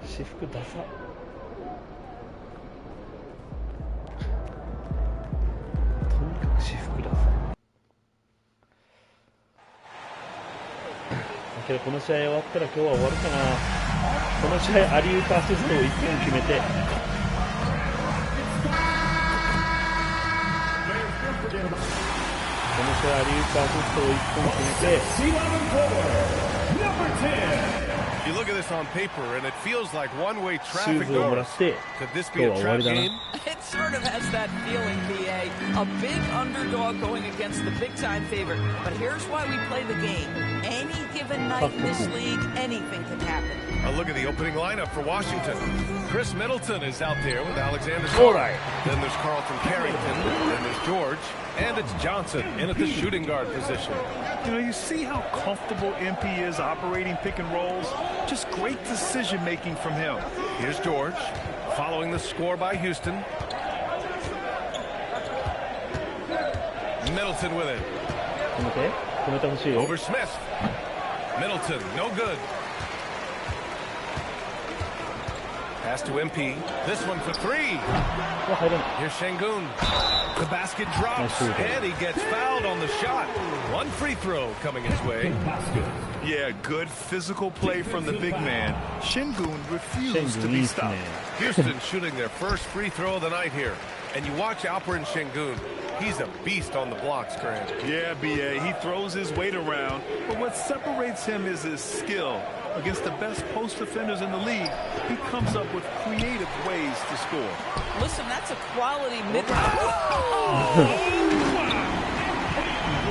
Speaker 1: 私服ダサ。とにかく私服ダサ。だけどこの試合終わったら今日は終わるかな。この試合アリウープアシストを1本決めて。この試合アリウープアシストを1本決めて。
Speaker 2: You look at this on paper, and it feels like one-way traffic doors. Could this be a trap game?
Speaker 19: It sort of has that feeling, BA. A big underdog going against the big-time favorite. But here's why we play the game. Any given night in this league, anything can happen.
Speaker 2: A look at the opening lineup for Washington. Chris Middleton is out there with Alexander.
Speaker 1: All right.
Speaker 2: Then there's Carlton Carrington. Then there's George. And it's Johnson in at the shooting guard position.
Speaker 6: You know, you see how comfortable MP is operating pick and rolls? Just great decision-making from him.
Speaker 2: Here's George, following the score by Houston. Middleton with it. Over Smith. Middleton, no good. Pass to MP. This one for three. Here's Şengün. The basket drops, and he gets fouled on the shot. One free throw coming his way.
Speaker 6: Yeah, good physical play from the big man. Şengün refused to be stopped.
Speaker 2: Houston shooting their first free throw of the night here. And you watch Alperen Şengün. He's a beast on the blocks, Grant.
Speaker 6: Yeah, BA, he throws his weight around, but what separates him is his skill. Against the best post defenders in the league, he comes up with creative ways to score.
Speaker 19: Listen, that's a quality mid.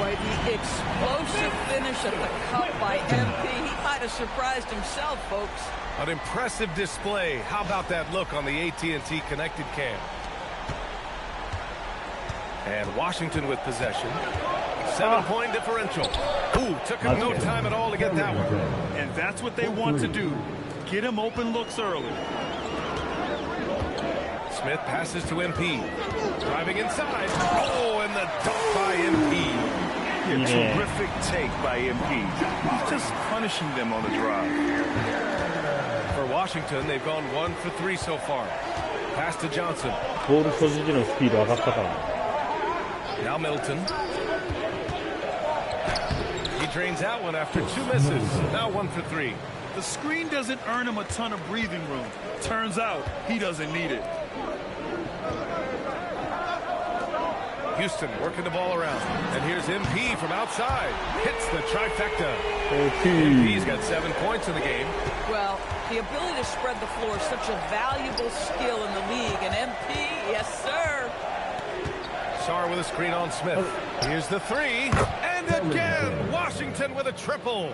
Speaker 19: boy, the explosive finish at the cup by MP. He might have surprised himself, folks.
Speaker 2: An impressive display. How about that look on the AT&T connected cam? And Washington with possession. 7-point differential. Ooh, took him no time at all to get that one.
Speaker 6: And that's what they want to do. Get him open looks early.
Speaker 2: Smith passes to MP. Driving inside. Oh, and the dunk by MP.
Speaker 6: Yeah, terrific take by MP. He's just punishing them on the drive.
Speaker 2: For Washington, they've gone 1 for 3 so far. Pass to Johnson. Now Milton. He drains out one after 2 misses. Now 1 for 3.
Speaker 6: The screen doesn't earn him a ton of breathing room. Turns out he doesn't need it.
Speaker 2: Houston working the ball around. And here's MP from outside. Hits the trifecta. MP's got 7 points in the game.
Speaker 19: Well, the ability to spread the floor is such a valuable skill in the league. And MP, yes, sir.
Speaker 2: Sarr with a screen on Smith. Here's the 3. And again, Washington with a triple.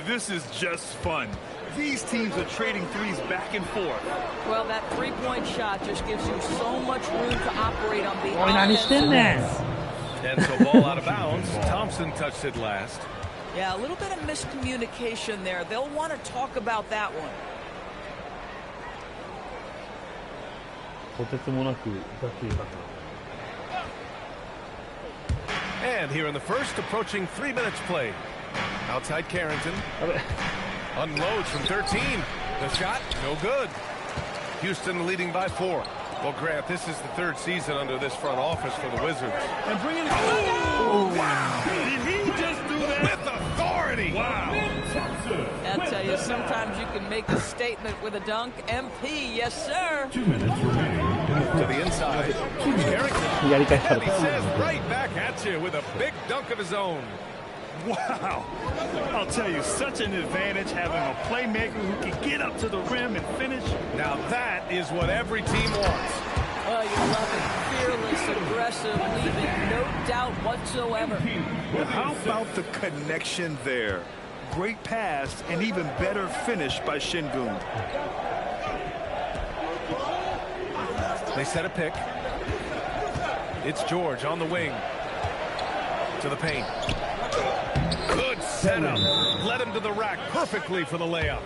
Speaker 6: This is just fun. These teams are trading threes back and forth.
Speaker 19: Well, that three-point shot just gives you so much room to operate on the offensive end.
Speaker 2: And so ball out of bounds. Thompson touched it last.
Speaker 19: Yeah, a little bit of miscommunication there. They'll want to talk about that one.
Speaker 2: And here in the first, approaching 3 minutes played. Outside Carrington. Unloads from 13. The shot, no good. Houston leading by 4. Well, Grant, this is the 3rd season under this front office for the Wizards.
Speaker 6: And bringing it. Oh, wow. Did he just do that?
Speaker 2: With authority.
Speaker 6: Wow.
Speaker 19: I'll tell you, sometimes you can make a statement with a dunk. MP, yes, sir.
Speaker 20: 2 minutes remaining.
Speaker 2: To the inside. Carrington. And he says right back at you with a big dunk of his own.
Speaker 6: Wow. I'll tell you, such an advantage having a playmaker who can get up to the rim and finish.
Speaker 2: Now that is what every team wants.
Speaker 19: Oh, you love it. Fearless, aggressive, leaving no doubt whatsoever.
Speaker 6: How about the connection there? Great pass and even better finish by Şengün.
Speaker 2: They set a pick. It's George on the wing. To the paint. Good setup. Led him to the rack perfectly for the layup.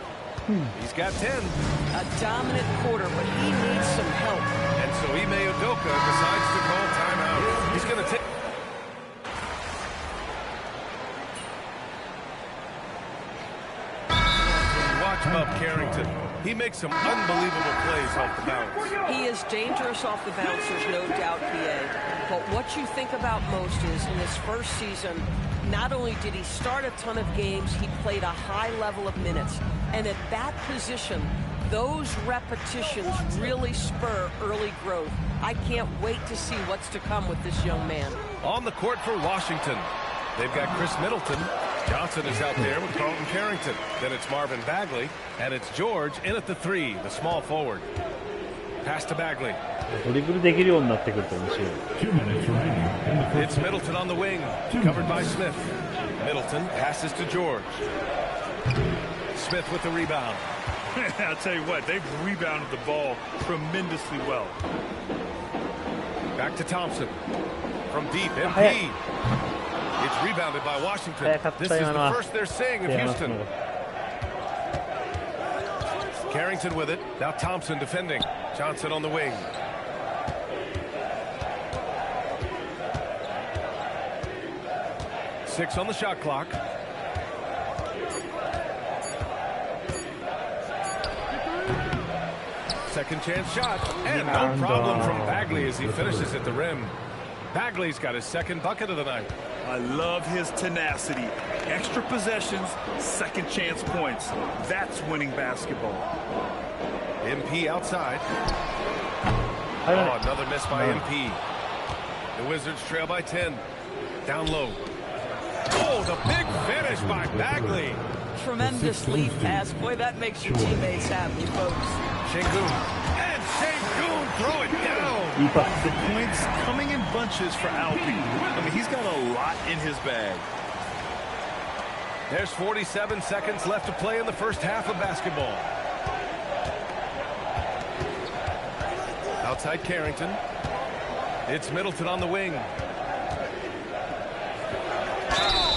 Speaker 2: He's got 10.
Speaker 19: A dominant quarter, but he needs some help.
Speaker 2: And so Ime Udoka decides to call timeout. He's going to take... Watch Bob Carrington. He makes some unbelievable plays off the bounce.
Speaker 19: He is dangerous off the bounce, there's no doubt, PA. But what you think about most is, in his first season, not only did he start a ton of games, he played a high level of minutes. And at that position, those repetitions really spur early growth. I can't wait to see what's to come with this young man.
Speaker 2: On the court for Washington, they've got Chris Middleton. Johnson is out there with Carlton Carrington. Then it's Marvin Bagley, and it's George in at the 3, the small forward. Pass to Bagley. It's Middleton on the wing, covered by Smith. Middleton passes to George. Smith with the rebound.
Speaker 6: I'll tell you what, they've rebounded the ball tremendously well.
Speaker 2: Back to Thompson. From deep, MP. It's rebounded by Washington. This is the first they're seeing of Houston. Carrington with it. Now Thompson defending. Johnson on the wing. Six on the shot clock. Second chance shot. And no problem from Bagley as he finishes at the rim. Bagley's got his second bucket of the night.
Speaker 6: I love his tenacity. Extra possessions, second chance points. That's winning basketball.
Speaker 2: MP outside. Oh, another miss by MP. The Wizards trail by 10. Down low. Oh, the big finish by Bagley.
Speaker 19: Tremendous lead pass. Boy, that makes your teammates happy, folks.
Speaker 2: Şengün. And Şengün throw it down.
Speaker 6: The points coming in bunches for Alpi. I mean, he's got a lot in his bag.
Speaker 2: There's 47 seconds left to play in the first half of basketball. Outside Carrington. It's Middleton on the wing.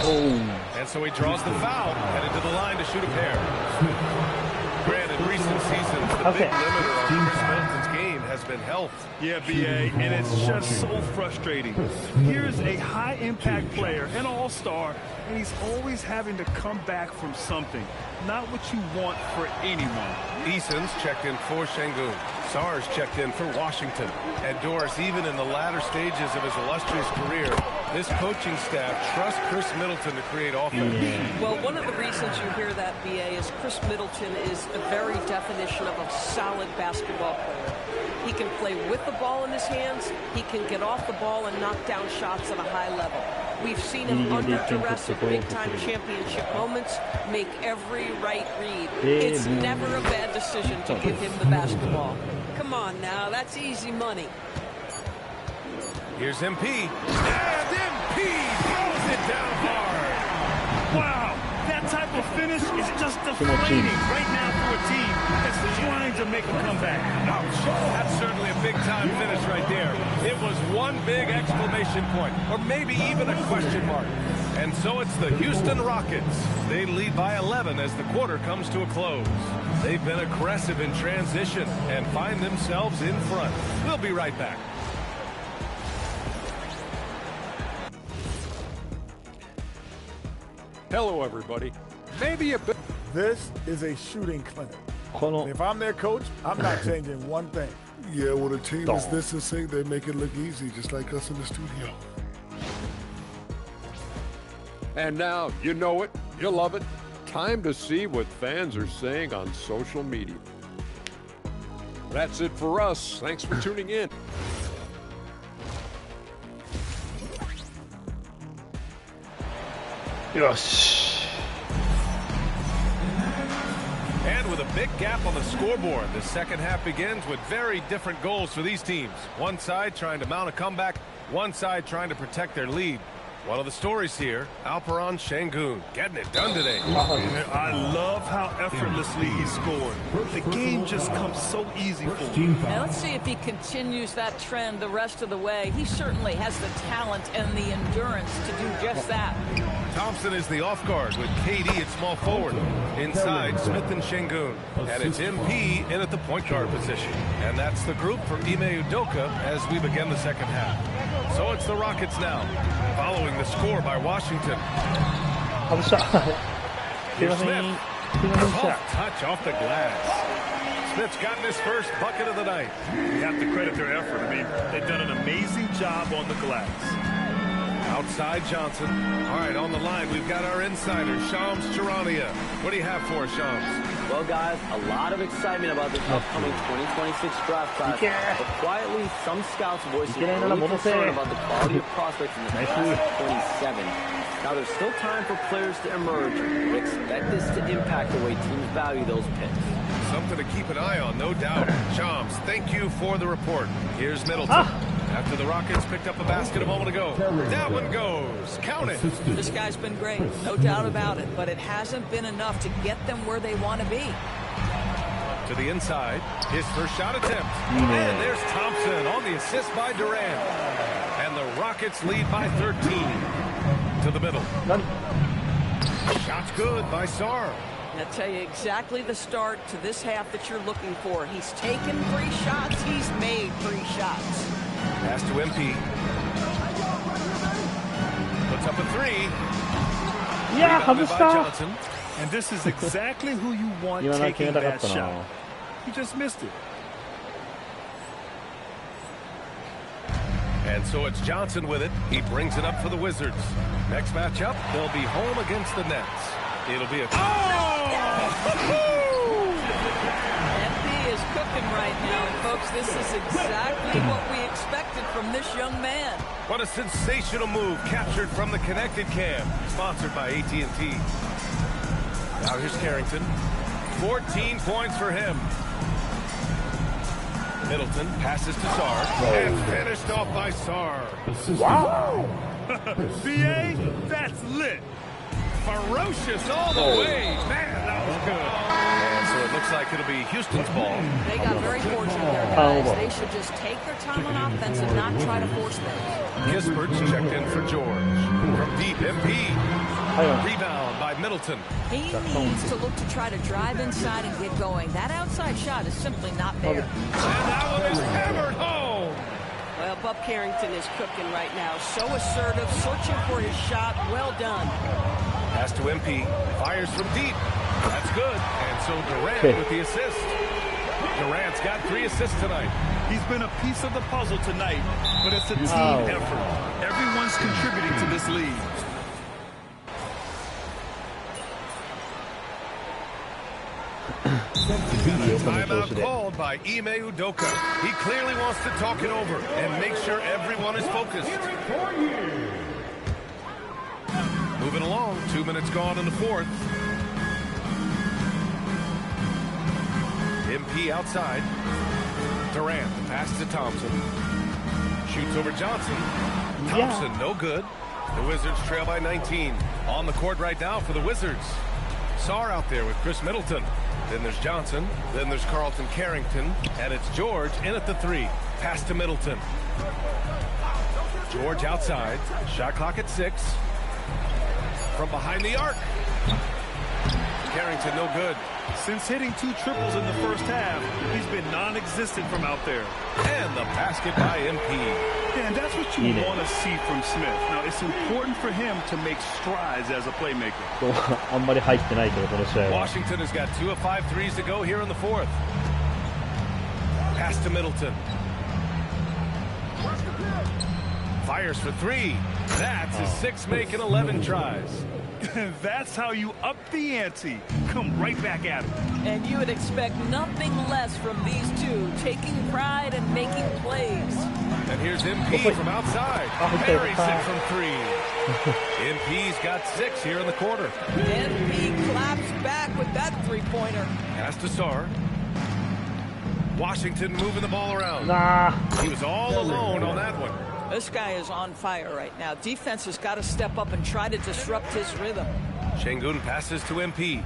Speaker 1: Oh.
Speaker 2: And so he draws the foul, headed to the line to shoot a pair. Granted, recent seasons, the big limiter on Chris Middleton's game has been health.
Speaker 6: Yeah, BA, and it's just so frustrating. Here's a high-impact player, an all-star, and he's always having to come back from something. Not what you want for anyone.
Speaker 2: Eason's checked in for Şengün. Sar's checked in for Washington. And Doris, even in the latter stages of his illustrious career, this coaching staff trusts Chris Middleton to create offense.
Speaker 15: Well, one of the reasons you hear that, BA, is Chris Middleton is the very definition of a solid basketball player. He can play with the ball in his hands. He can get off the ball and knock down shots at a high level. We've seen him under duress at big-time championship moments make every right read. It's never a bad decision to give him the basketball. Come on now, that's easy money.
Speaker 2: Here's MP. And MP throws it down hard.
Speaker 6: Wow, that type of finish is just deflating right now for a team that's trying to make a comeback.
Speaker 2: Ouch. That's certainly a big-time finish right there. It was one big exclamation point, or maybe even a question mark. And so it's the Houston Rockets. They lead by 11 as the quarter comes to a close. They've been aggressive in transition and find themselves in front. We'll be right back.
Speaker 7: Hello, everybody. Maybe a bit.
Speaker 17: This is a shooting clinic. If I'm their coach, I'm not changing one thing.
Speaker 21: Yeah, when a team is this insane, they make it look easy, just like us in the studio.
Speaker 7: And now, you know it, you love it. Time to see what fans are saying on social media. That's it for us. Thanks for tuning in.
Speaker 1: Yes.
Speaker 2: And with a big gap on the scoreboard, the second half begins with very different goals for these teams. One side trying to mount a comeback, one side trying to protect their lead. One of the stories here, Alperen Şengün getting it done today.
Speaker 6: I love how effortlessly he scored. The game just comes so easy for him.
Speaker 15: Now let's see if he continues that trend the rest of the way. He certainly has the talent and the endurance to do just that.
Speaker 2: Thompson is the off guard with KD at small forward. Inside, Smith and Şengün. And it's MP in at the point guard position. And that's the group for Ime Udoka as we begin the second half. So it's the Rockets now, following the score by Washington. Here's Smith. Touch off the glass. Smith's gotten his first bucket of the night.
Speaker 6: You have to credit their effort. I mean, they've done an amazing job on the glass.
Speaker 2: Outside Johnson. All right, on the line, we've got our insider, Shams Charania. What do you have for us, Shams?
Speaker 18: Well, guys, a lot of excitement about this upcoming 2026 draft class. But quietly, some scouts voicing early concern about the quality of prospects in the class of 27. Now, there's still time for players to emerge. We expect this to impact the way teams value those picks.
Speaker 2: Something to keep an eye on, no doubt. Shams, thank you for the report. Here's Middleton. After the Rockets picked up a basket a moment ago. That one goes. Count it.
Speaker 15: This guy's been great, no doubt about it, but it hasn't been enough to get them where they want to be.
Speaker 2: To the inside, his first shot attempt. And there's Thompson on the assist by Durant. And the Rockets lead by 13. To the middle. Shot's good by Sar.
Speaker 15: I'll tell you exactly the start to this half that you're looking for. He's taken 3 shots. He's made 3 shots.
Speaker 2: Pass to MP. Puts up a 3.
Speaker 1: Yeah,
Speaker 2: Johnson.
Speaker 6: And this is exactly who you want taking that shot. He just missed it.
Speaker 2: And so it's Johnson with it. He brings it up for the Wizards. Next matchup, they'll be home against the Nets. It'll be a...
Speaker 15: MP is cooking right now, and folks, this is exactly what we expected from this young man.
Speaker 2: What a sensational move captured from the Connected Cam, sponsored by AT&T. Now here's Carrington. 14 points for him. Middleton passes to Sarr and finished off by Sarr.
Speaker 6: Wow! BA, that's lit.
Speaker 2: Ferocious all the way. Man, that was good. And so it looks like it'll be Houston's ball.
Speaker 4: They got very fortunate there, guys. They should just take their time on offense and not try to force things.
Speaker 2: Kispert's checked in for George. From deep, MP. Rebound by Middleton.
Speaker 4: He needs to look to try to drive inside and get going. That outside shot is simply not there.
Speaker 2: And that one is hammered home.
Speaker 15: Well, Bub Carrington is cooking right now. So assertive, searching for his shot. Well done.
Speaker 2: Pass to MP. Fires from deep. That's good. And so Durant with the assist. Durant's got 3 assists tonight.
Speaker 6: He's been a piece of the puzzle tonight, but it's a team effort. Everyone's contributing to this lead.
Speaker 2: Timeout called by Ime Udoka. He clearly wants to talk it over and make sure everyone is focused. Moving along, 2 minutes gone in the fourth. MP outside. Durant, pass to Thompson. Shoots over Johnson. Thompson, no good. The Wizards trail by 19. On the court right now for the Wizards. Sarr out there with Chris Middleton. Then there's Johnson. Then there's Carlton Carrington. And it's George in at the 3. Pass to Middleton. George outside. Shot clock at 6. From behind the arc. Carrington no good.
Speaker 6: Since hitting 2 triples in the first half, he's been non-existent from out there.
Speaker 2: And the basket by MP.
Speaker 6: Yeah, and that's what you want to see from Smith. Now, it's important for him to make strides as a playmaker.
Speaker 2: Washington has got 2 of 5 threes to go here in the fourth. Pass to Middleton. Fires for 3. That's his 6th make in 11 tries.
Speaker 6: That's how you up the ante. Come right back at him.
Speaker 15: And you would expect nothing less from these two, taking pride and making plays.
Speaker 2: And here's MP from outside. Buries it from 3. MP's got 6 here in the quarter.
Speaker 15: MP claps back with that 3-pointer.
Speaker 2: Pass to Sarr. Washington moving the ball around. He was all alone on that one.
Speaker 15: This guy is on fire right now. Defense has got to step up and try to disrupt his rhythm.
Speaker 2: Şengün passes to MP.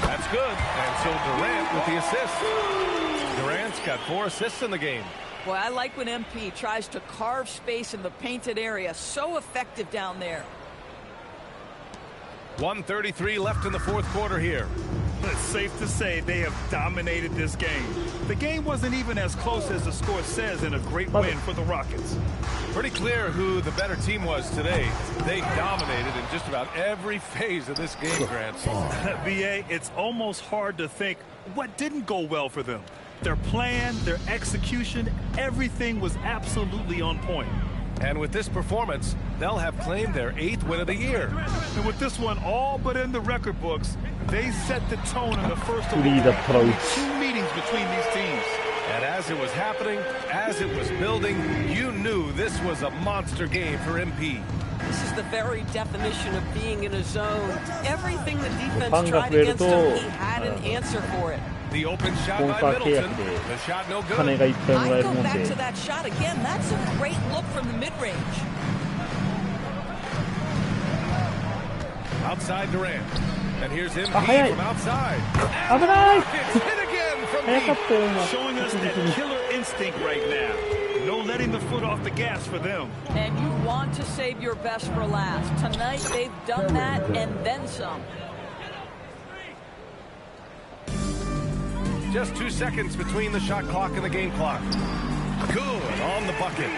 Speaker 2: That's good. And so Durant with the assist. Durant's got 4 assists in the game.
Speaker 15: Boy, I like when MP tries to carve space in the painted area. So effective down there.
Speaker 2: 1:33 left in the fourth quarter here.
Speaker 6: It's safe to say they have dominated this game. The game wasn't even as close as the score says in a great win for the Rockets.
Speaker 2: Pretty clear who the better team was today. They dominated in just about every phase of this game, Grant.
Speaker 6: BA, it's almost hard to think what didn't go well for them. Their plan, their execution, everything was absolutely on point.
Speaker 2: And with this performance, they'll have claimed their 8th win of the year.
Speaker 6: And with this one all but in the record books, they set the tone in the first of 2 meetings between these teams.
Speaker 2: And as it was happening, as it was building, you knew this was a monster game for MP.
Speaker 15: This is the very definition of being in a zone. Everything the defense tried against him, he had an answer for it.
Speaker 2: The open shot by Middleton. The shot no good.
Speaker 15: I go back to that shot again. That's a great look from the mid-range.
Speaker 2: Outside Durant. And here's MP from outside.
Speaker 6: Hit again from deep. Showing us that killer instinct right now. No letting the foot off the gas for them.
Speaker 15: And you want to save your best for last. Tonight they've done that and then some.
Speaker 2: Just 2 seconds between the shot clock and the game clock. Good on the bucket.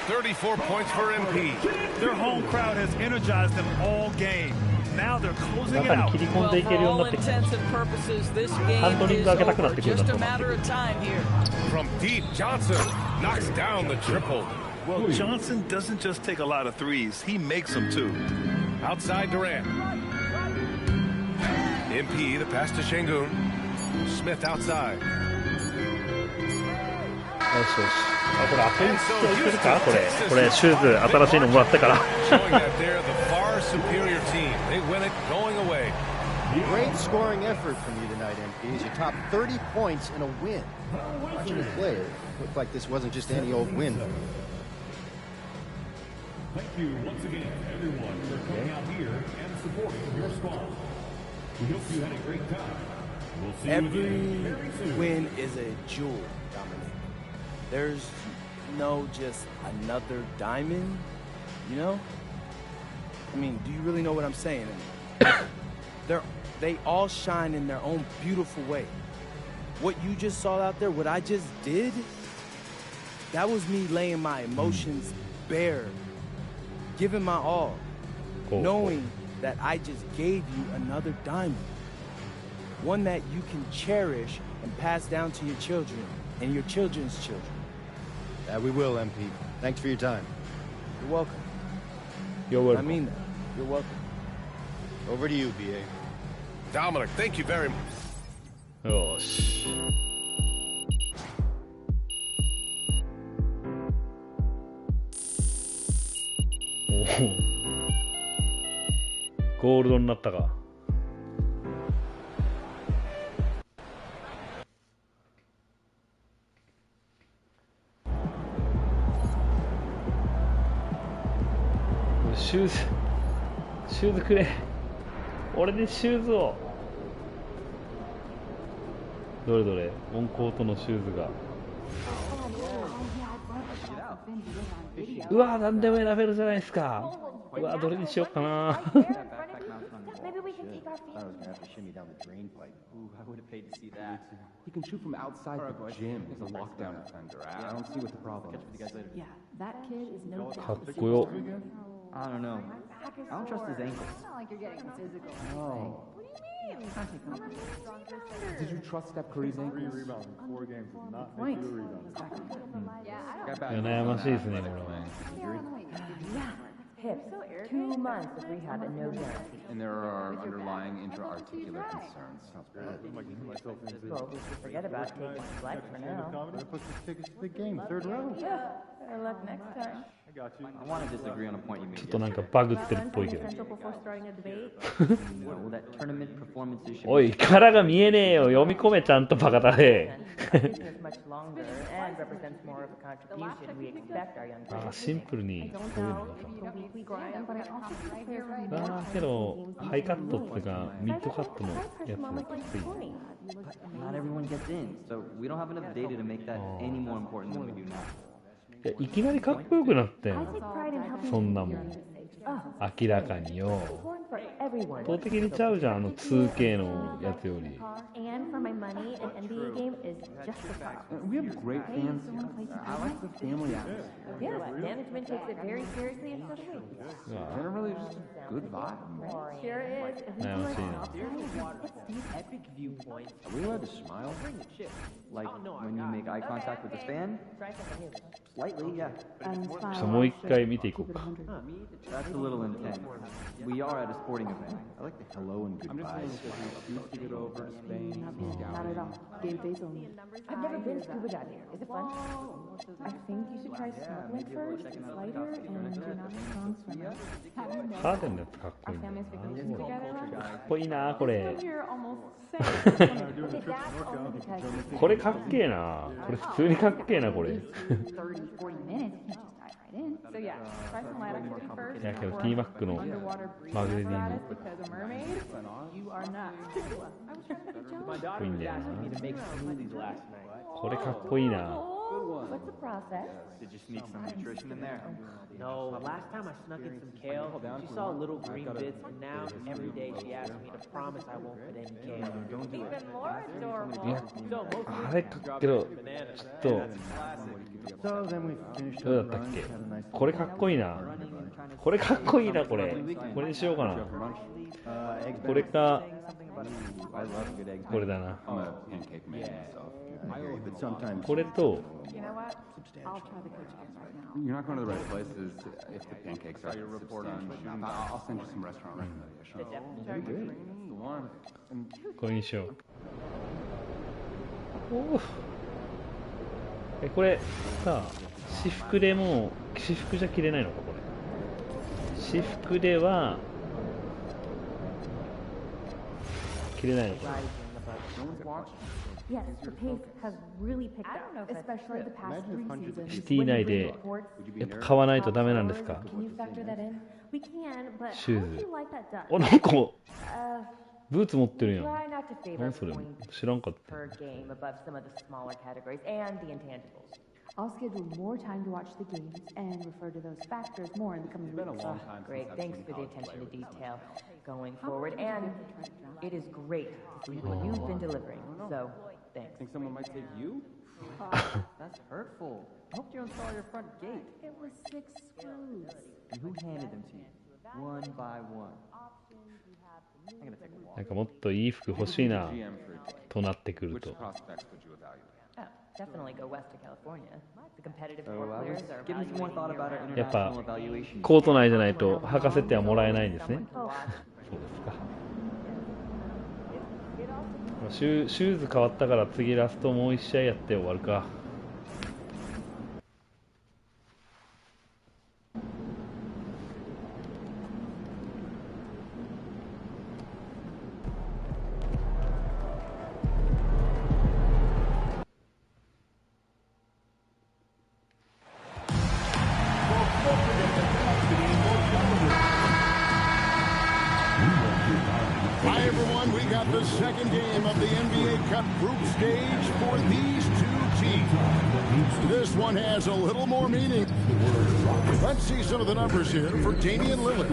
Speaker 2: 34 points for MP.
Speaker 6: Their home crowd has energized them all game. Now they're closing it out.
Speaker 15: Well, for all intents and purposes, this game is over. Just a matter of time here.
Speaker 2: From deep, Johnson knocks down the triple.
Speaker 6: Well, Johnson doesn't just take a lot of threes. He makes them, too.
Speaker 2: Outside Durant. MP, the pass to Şengün. Smith outside.
Speaker 1: よしよし。あ、これ当てにしていけるか？これシューズ新しいのもらったから。
Speaker 3: Great scoring effort from you tonight, MP, as you topped 30 points in a win. Watching you play, it looked like this wasn't just any old win.
Speaker 20: Thank you once again, everyone, for coming out here and supporting your squad. We hope you had a great time. We'll see you again very soon.
Speaker 11: Every win is a jewel, Dominic. There's no just another diamond, you know? I mean, do you really know what I'm saying? They all shine in their own beautiful way. What you just saw out there, what I just did, that was me laying my emotions bare, giving my all, knowing that I just gave you another diamond, one that you can cherish and pass down to your children and your children's children.
Speaker 3: We will, MP. Thanks for your time.
Speaker 11: You're welcome.
Speaker 1: You're welcome.
Speaker 11: I mean that. You're welcome.
Speaker 3: Over to you, BA.
Speaker 2: Dominic, thank you very much.
Speaker 1: よし。おお。ゴールドになったか。シューズくれ。俺にシューズを。どれどれ、オンコートのシューズが。うわ、なんでも選べるじゃないですか。うわ、どれにしようかな。
Speaker 22: He can shoot from outside the gym. He's a lockdown defender. I don't see what the problem is.
Speaker 23: Yeah, that kid is no
Speaker 1: かっこよ。
Speaker 22: I don't know. I don't trust his ankles.
Speaker 23: It's not like you're getting physical.
Speaker 22: Oh. Did you trust Steph Curry's ankles? 3 rebounds in 4 games does not make you a rebounder.
Speaker 1: いや、悩ましいですね、これは。
Speaker 23: Hips, 2 months of rehab and no guarantee.
Speaker 22: And there are underlying intra-articular concerns. Sounds bad.
Speaker 23: Well, we should forget about taking flex for now.
Speaker 3: Put the tickets to the game, 3rd row.
Speaker 23: Yeah, better luck next time.
Speaker 22: I want to disagree on a point you made.
Speaker 1: ちょっとなんかバグってるっぽいけど。
Speaker 22: Well, that tournament performance issue.
Speaker 1: おい、殻が見えねえよ。読み込めちゃんとバカだね。あ、シンプルにこういうのだ。あーけどハイカットっていうかミッドカットのやつきつい。
Speaker 22: Not everyone gets in, so we don't have enough data to make that any more important than we do now.
Speaker 1: いきなりかっこよくなってん。そんなもん明らかによ。圧倒的にちゃうじゃん、あの 2K のやつより。
Speaker 22: We have great fans here. I like the family atmosphere.
Speaker 23: Yeah, management takes it very seriously and so do we.
Speaker 22: Generally, just a good vibe.
Speaker 23: Sure is.
Speaker 22: These epic viewpoints. Are we allowed to smile? Like when you make eye contact with the fan? Slightly, yeah.
Speaker 1: もう一回見ていこうか。
Speaker 22: That's a little intense. We are at a sporting event. I like the hello and goodbyes. Used to get over to Spain.
Speaker 23: Not at all. Game face only. I've never been scuba diving. Is it fun? I think you should try snorkeling first. It's lighter and you're not a strong swimmer.
Speaker 1: カーテンのやつかっこいいな。かっこいいなこれ。これかっけえな。これ普通にかっけえなこれ。いやけど T マックのマグレディーム。かっこいいんだよな。これかっこいいな。
Speaker 23: What's the process?
Speaker 22: Did you sneak some nutrition in there?
Speaker 24: No, last time I snuck in some kale, she saw little green bits, and now every day she asks me to promise I won't put any kale.
Speaker 23: Even more adorable.
Speaker 1: いや、あれかけどちょっとどうだったっけ。これかっこいいな。これかっこいいなこれ。これにしようかな。これかこれだな。これと。
Speaker 22: You're not going to the right places if the pancakes are your report on. I'll send you some restaurant recommendations.
Speaker 1: これにしよう。これさ、私服でもう私服じゃ着れないのかこれ。私服ではきれないのか。
Speaker 23: Yes, the pace has really picked up, especially the past 3 seasons.
Speaker 1: シティ内でやっぱ買わないとダメなんですか。
Speaker 23: Can you factor that in? We can, but
Speaker 1: シュ
Speaker 23: how
Speaker 1: ー
Speaker 23: would
Speaker 1: ズ
Speaker 23: you like that done?
Speaker 1: お、なんか
Speaker 23: Uh,
Speaker 1: ブーツ持ってるやん。
Speaker 23: try not to favor
Speaker 1: 何それ
Speaker 23: points
Speaker 1: 知らんかった
Speaker 23: per game above some of the smaller categories and the intangibles. I'll schedule more time to watch the games and refer to those factors more in the coming weeks.
Speaker 4: Great, thanks for the attention to detail going forward. And it is great to see what you've been delivering. So, thanks.
Speaker 22: Think someone might take you? That's hurtful. I hope you don't install your front gate.
Speaker 23: It was 6 screws.
Speaker 22: And who handed them to you? One by one. I'm gonna take a walk.
Speaker 1: なんかもっといい服欲しいなとなってくる
Speaker 22: Which
Speaker 1: と。
Speaker 22: prospects would you evaluate?
Speaker 4: Oh, definitely go west to California. The competitive
Speaker 22: Oh,
Speaker 4: court
Speaker 22: I was
Speaker 4: players are
Speaker 22: giving some more thought about our
Speaker 1: やっぱ
Speaker 22: international evaluation.
Speaker 1: コート内じゃないと履かせてはもらえないんですね。そうですか。シューズ変わったから次ラストもう1試合やって終わるか。
Speaker 12: Hi, everyone. We got the second game of the NBA Cup group stage for these two teams. This one has a little more meaning. Let's see some of the numbers here for Damian Lillard.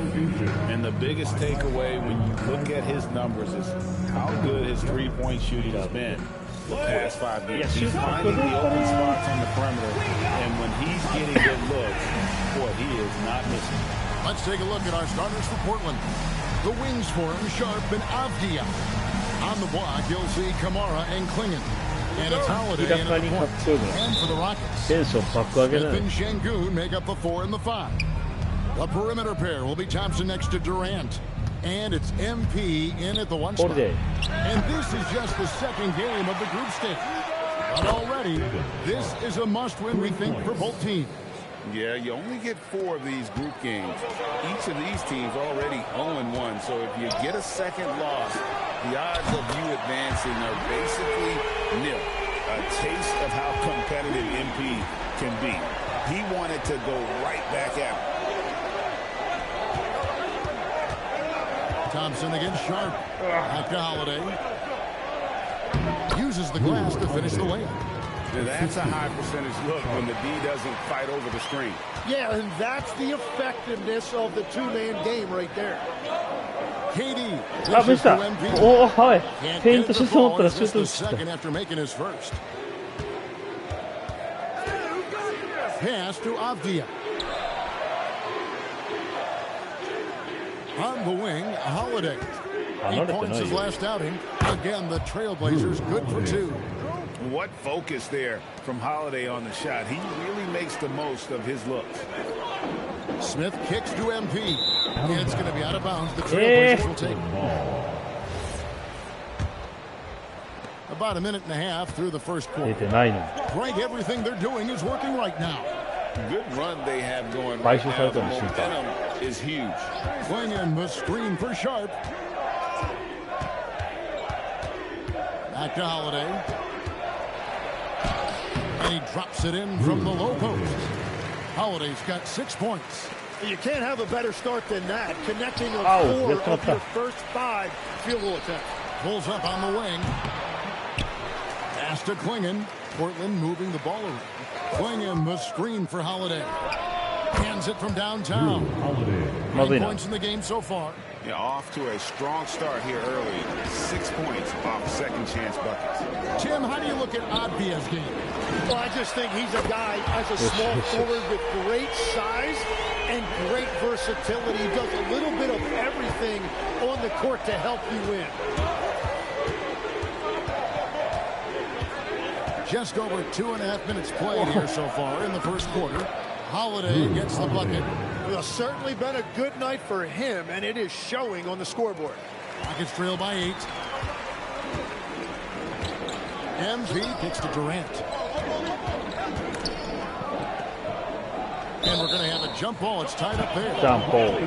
Speaker 5: And the biggest takeaway when you look at his numbers is how good his three-point shooting has been the past 5 games. He's finding the open spots on the perimeter, and when he's getting good looks, boy, he is not missing.
Speaker 12: Let's take a look at our starters for Portland. The wings for him, Sharp and Avdia. On the block, you'll see Kamara and Klingon. And it's Holiday in at the point. And for the Rockets,
Speaker 1: テンション爆上げ
Speaker 12: Smith
Speaker 1: だ
Speaker 12: and
Speaker 1: ね。
Speaker 12: Şengün make up the 4 and the 5. The perimeter pair will be Thompson next to Durant. And it's MP in at the 1 spot.
Speaker 1: Holiday.
Speaker 12: And this is just the second game of the group stage. But already, this is a must-win, we think, for both teams.
Speaker 5: Yeah, you only get 4 of these group games. Each of these teams already 0-1, so if you get a second loss, the odds of you advancing are basically nil. A taste of how competitive MP can be. He wanted to go right back at him.
Speaker 12: Thompson against Sharp. Back to Holiday. Uses the glass to finish the layup.
Speaker 5: Now that's a high percentage look when the D doesn't fight over the screen.
Speaker 14: Yeah, and that's the effectiveness of the two-man game right there.
Speaker 12: KD.
Speaker 1: あ、見た。おお、はい。
Speaker 12: Can't
Speaker 1: ペイン
Speaker 12: get
Speaker 1: ト
Speaker 12: the
Speaker 1: シュート持った
Speaker 12: ball
Speaker 1: ら
Speaker 12: as
Speaker 1: シュー
Speaker 12: just
Speaker 1: ト打
Speaker 12: the
Speaker 1: っ
Speaker 12: second after making his first. Pass to Avdia. On the wing, Holiday. 8 points his last outing. Again, the Trailblazers good for 2.
Speaker 5: What focus there from Holiday on the shot. He really makes the most of his looks.
Speaker 12: Smith kicks to MP. It's going to be out of bounds. The Trailblazers will take it. About a minute and a half through the first quarter. Greg, everything they're doing is working right now.
Speaker 5: Good run they have going right now. The momentum is huge.
Speaker 12: Going in the screen for Sharp. Back to Holiday. And he drops it in from the low post. Holiday's got 6 points.
Speaker 14: You can't have a better start than that. Connecting on 4 of your first 5 field goal attempts.
Speaker 12: Pulls up on the wing. Pass to Klingon. Portland moving the ball around. Klingon the screen for Holiday. Hands it from downtown. 9 points in the game so far.
Speaker 5: Yeah, off to a strong start here early. 6 points off second chance buckets.
Speaker 12: Tim, how do you look at Advia's game?
Speaker 14: Well, I just think he's a guy as a small forward with great size and great versatility. He does a little bit of everything on the court to help you win.
Speaker 12: Just over 2.5 minutes played here so far in the first quarter. Holiday gets the bucket.
Speaker 14: Well, certainly been a good night for him, and it is showing on the scoreboard.
Speaker 12: Rockets trail by 8. MP kicks to Durant. And we're going to have a jump ball. It's tied up there.
Speaker 1: Jump ball.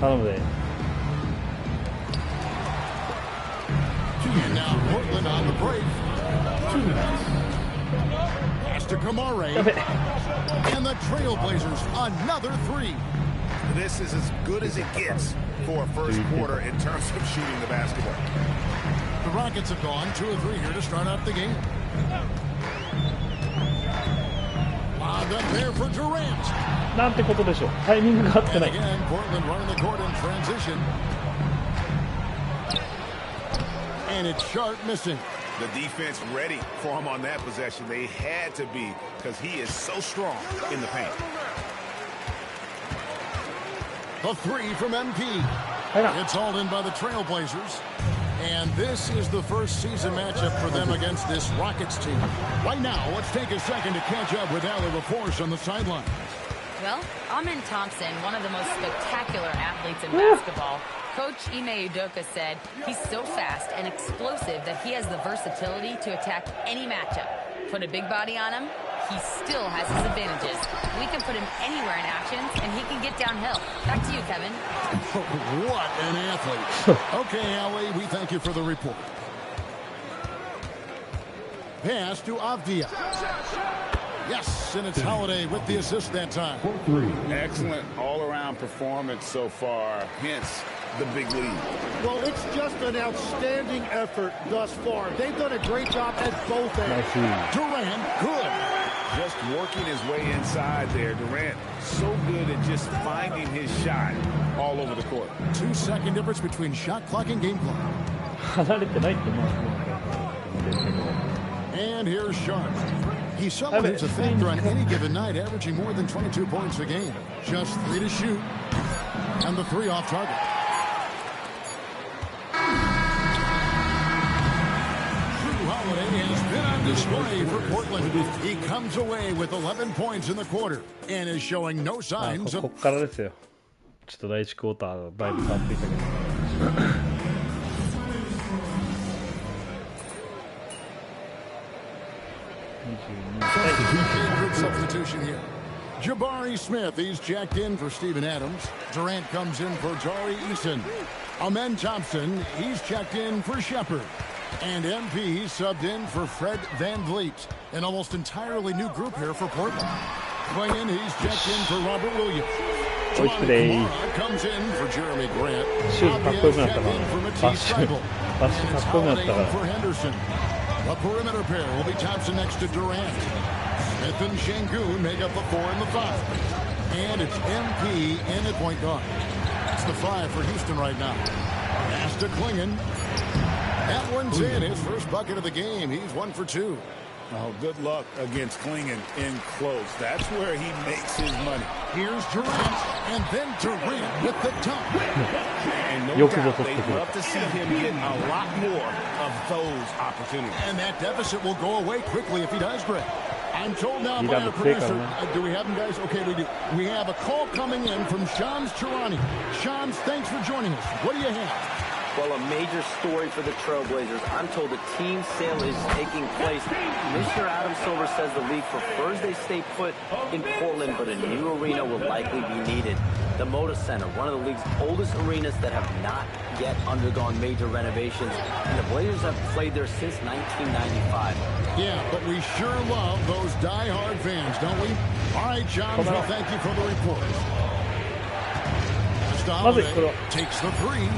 Speaker 1: 頼むで。
Speaker 12: And now Portland on the break. 2 minutes. Pass to Kamare. And the Trailblazers another 3.
Speaker 2: This is as good as it gets for a first quarter in terms of shooting the basketball.
Speaker 12: The Rockets have gone 2 of 3 here to start out the game. Lobbed up there for Durant.
Speaker 1: なんてことでしょう。タイミングが合ってない。
Speaker 12: And again, Portland running the court in transition. And it's Sharp missing.
Speaker 2: The defense ready for him on that possession. They had to be because he is so strong in the paint.
Speaker 12: A 3 from MP. It's hauled in by the Trailblazers. And this is the first season matchup for them against this Rockets team. Right now, let's take a second to catch up with Allie LaForce on the sideline.
Speaker 4: Well, Amin Thompson, one of the most spectacular athletes in basketball. Coach Ime Udoka said he's so fast and explosive that he has the versatility to attack any matchup. Put a big body on him, he still has his advantages. We can put him anywhere in actions, and he can get downhill. Back to you, Kevin.
Speaker 12: What an athlete. Okay, Allie, we thank you for the report. Pass to Avdia. Yes, and it's Holiday with the assist that time.
Speaker 5: Excellent all-around performance so far, hence the big lead.
Speaker 14: Well, it's just an outstanding effort thus far. They've done a great job at both ends.
Speaker 12: Durant, good.
Speaker 5: Just working his way inside there. Durant, so good at just finding his shot all over the court.
Speaker 12: 2-second difference between shot clock and game clock.
Speaker 1: 離れてないって思う。
Speaker 12: And here's Sharp. He supplements a factor on any given night, averaging more than 22 points a game. Just 3 to shoot. And the 3 off target. Drew Holiday has been on display for Portland. He comes away with 11 points in the quarter and is showing no signs of...
Speaker 1: こっからですよ。ちょっと第1クォーターだいぶ変わっていたけど。
Speaker 12: Substitution here. Jabari Smith, he's checked in for Steven Adams. Durant comes in for Tari Eason. Amen Thompson, he's checked in for Shepard. And MP subbed in for Fred Van Vliet. An almost entirely new group here for Portland. Playing, he's checked in for Robert Williams. Kamara comes in for Jeremy Grant. Abia checked in for Matisse Thybulle. And it's Holiday in for Henderson. The perimeter pair will be Thompson next to Durant. Smith and Şengün make up the 4 and the 5. And it's MP in at point guard. That's the 5 for Houston right now. Pass to Klingon. That one's in. His first bucket of the game. He's 1 for 2.
Speaker 5: Oh, good luck against Klingon in close. That's where he makes his money.
Speaker 12: Here's Durant, and then Durant with the dunk.
Speaker 5: And no doubt they'd love to see him get a lot more of those opportunities.
Speaker 12: And that deficit will go away quickly if he does, Greg. I'm told now by our producer, do we have him, guys? Okay, we do. We have a call coming in from Shams Charania. Shams, thanks for joining us. What do you have?
Speaker 18: Well, a major story for the Trailblazers. I'm told the team sale is taking place. Commissioner Adam Silver says the league prefers they stay put in Portland, but a new arena will likely be needed. The Moda Center, one of the league's oldest arenas that have not yet undergone major renovations, and the Blazers have played there since 1995.
Speaker 12: Yeah, but we sure love those die-hard fans, don't we? All right, John, we thank you for the report. Holiday takes the 3.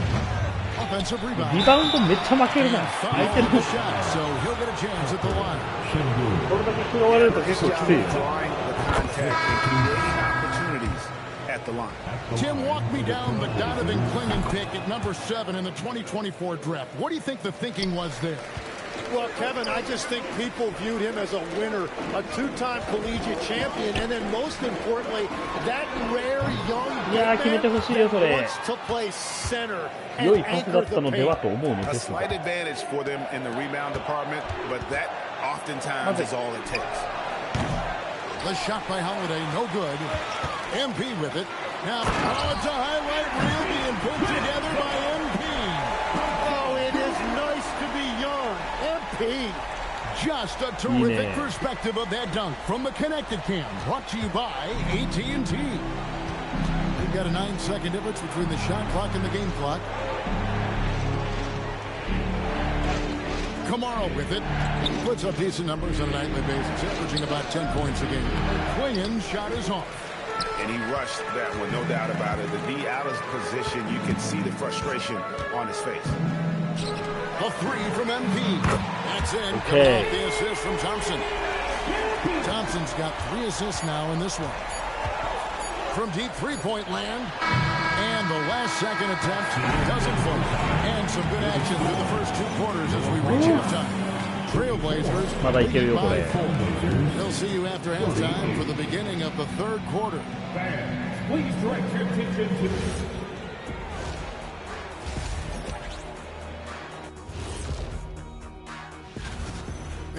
Speaker 12: Offensive rebound.
Speaker 1: リバウンドめっちゃ負けるな。相手の。これだけ拾われると結構きつい。
Speaker 12: Tim, walk me down the Donovan Klingon pick at number 7 in the 2024 draft. What do you think the thinking was there?
Speaker 14: Well, Kevin, I just think people viewed him as a winner, a 2-time collegiate champion, and then most importantly, that rare young big man that wants to play center and anchor the paint.
Speaker 2: A slight advantage for them in the rebound department, but that oftentimes is all it takes.
Speaker 12: The shot by Holiday, no good. MP with it. Now, it's a highlight reel being put together by MP.
Speaker 14: Oh, it is nice to be young. MP.
Speaker 12: Just a terrific perspective of that dunk from the Connected Cam, brought to you by AT&T. got a 9-second difference between the shot clock and the game clock. Kamara with it. Puts up decent numbers on a nightly basis, averaging about 10 points a game. Clingan's shot is off.
Speaker 5: And he rushed that one, no doubt about it. The D out of position, you can see the frustration on his face.
Speaker 12: A three from MP. That's in.
Speaker 1: Okay.
Speaker 12: The assist from Thompson. Thompson's got 3 assists now in this one. From deep three-point land. And the last second attempt doesn't fall. And some good action through the first 2 quarters as we reach halftime. Trailblazers lead by 4. They'll see you after halftime for the beginning of the 3rd quarter.
Speaker 20: Please direct your attention to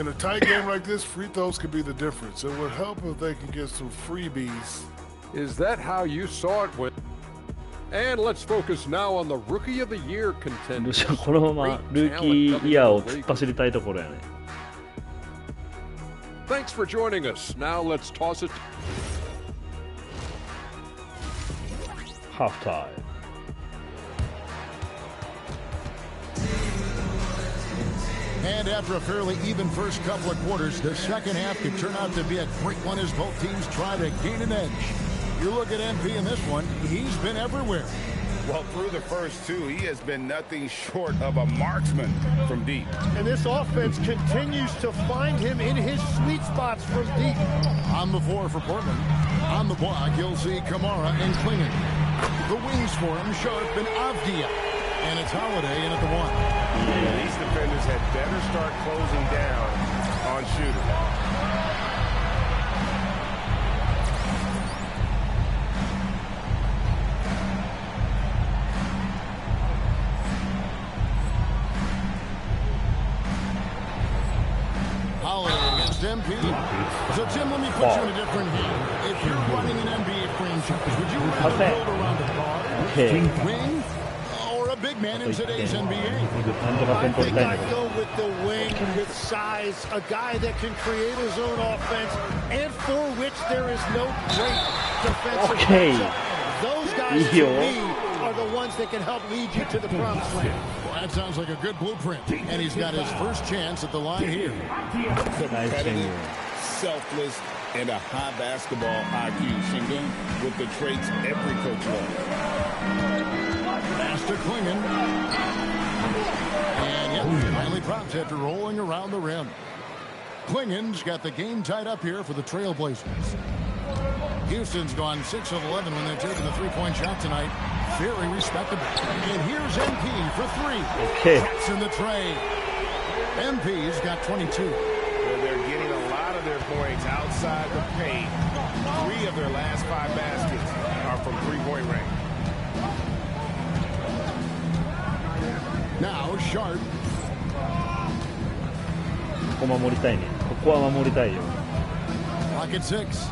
Speaker 21: In a tight game like this, free throws could be the difference. It would help if they can get some freebies.
Speaker 7: Is that how you saw it when? And let's focus now on the Rookie of the Year contenders.
Speaker 1: このままルーキーイヤーを突っ走りたいところやね。
Speaker 7: Thanks for joining us. Now let's toss it.
Speaker 1: Halftime.
Speaker 12: And after a fairly even first couple of quarters, the second half could turn out to be a great one as both teams try to gain an edge. You look at MP in this one, he's been everywhere.
Speaker 5: Well, through the first 2, he has been nothing short of a marksman from deep.
Speaker 14: And this offense continues to find him in his sweet spots from deep.
Speaker 12: On the floor for Portland. On the block, you'll see Kamara and Clingan. The wings for him, Sharp and Avdia. And it's Holiday in at the 1.
Speaker 5: Yeah, these defenders had better start closing down on shooters.
Speaker 12: Holiday against MP. So, Tim, let me put you in a different hand. If you're running an NBA franchise, would you rather build around a guard, wing, or a big man in today's NBA?
Speaker 14: I think I'd go with the wing with size, a guy that can create his own offense, and for which there is no great defensive matchup. Those guys, to me, are the ones that can help lead you to the promised land.
Speaker 12: Well, that sounds like a good blueprint. And he's got his first chance at the line here.
Speaker 5: Competitive, selfless, and a high basketball IQ. Sengun with the traits every coach loves.
Speaker 12: Master Clingan. And yep, finally props after rolling around the rim. Clingan's got the game tied up here for the Trailblazers. Houston's gone 6 of 11 when they're taking the three-point shot tonight. Very respectable. And here's MP for 3.
Speaker 1: Okay.
Speaker 12: That's in the tray. MP's got 22.
Speaker 5: Well, they're getting a lot of their points outside the paint. 3 of their last 5 baskets are from three-point range.
Speaker 12: Now Sharp.
Speaker 1: ここ守りたいね。ここは守りたいよ。
Speaker 12: Pocket 6.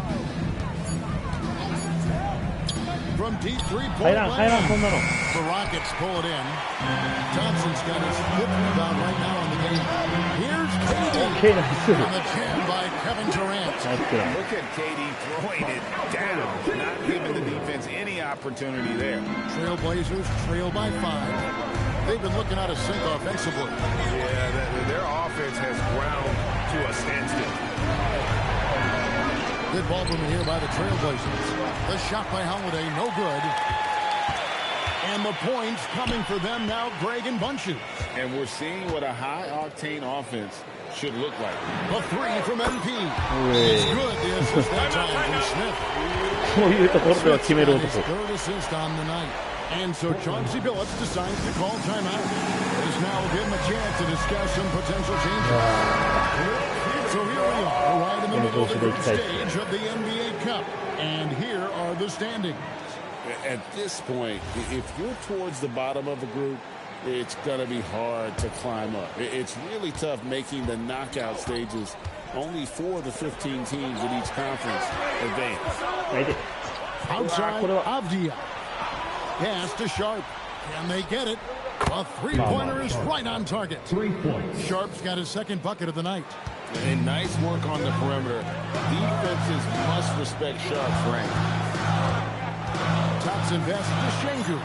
Speaker 12: From deep three-point
Speaker 1: The
Speaker 12: Rockets pull it in. Thompson's got his 5th rebound right now in the game. Here's KD on the jam by Kevin Durant.
Speaker 5: Look at KD throwing it down, not giving the defense any opportunity there.
Speaker 12: Trailblazers trail by 5. They've been looking out of sync offensively.
Speaker 5: Yeah, their offense has ground to a standstill.
Speaker 12: Good ball from here by the Trailblazers. The shot by Holiday, no good. And the points coming for them now, Greg and Bunches.
Speaker 5: And we're seeing what a high-octane offense should look like.
Speaker 12: A 3 from MP. It's good. The assist that time from Smith. Smith's got his 3rd assist on the night. And so Chauncey Billups decides to call timeout. This now will give him a chance to discuss some potential changes. So here we are, right in the middle of the group stage of the NBA Cup. And here are the standings.
Speaker 5: At this point, if you're towards the bottom of the group, it's going to be hard to climb up. It's really tough making the knockout stages. Only 4 of the 15 teams in each conference advance.
Speaker 12: Outside Avdia. Pass to Sharp. Can they get it? A three-pointer is right on target.
Speaker 20: 3 points.
Speaker 12: Sharp's got his 2nd bucket of the night.
Speaker 5: And nice work on the perimeter. Defenses must respect Sharp's range.
Speaker 12: Thompson passes to Shengu.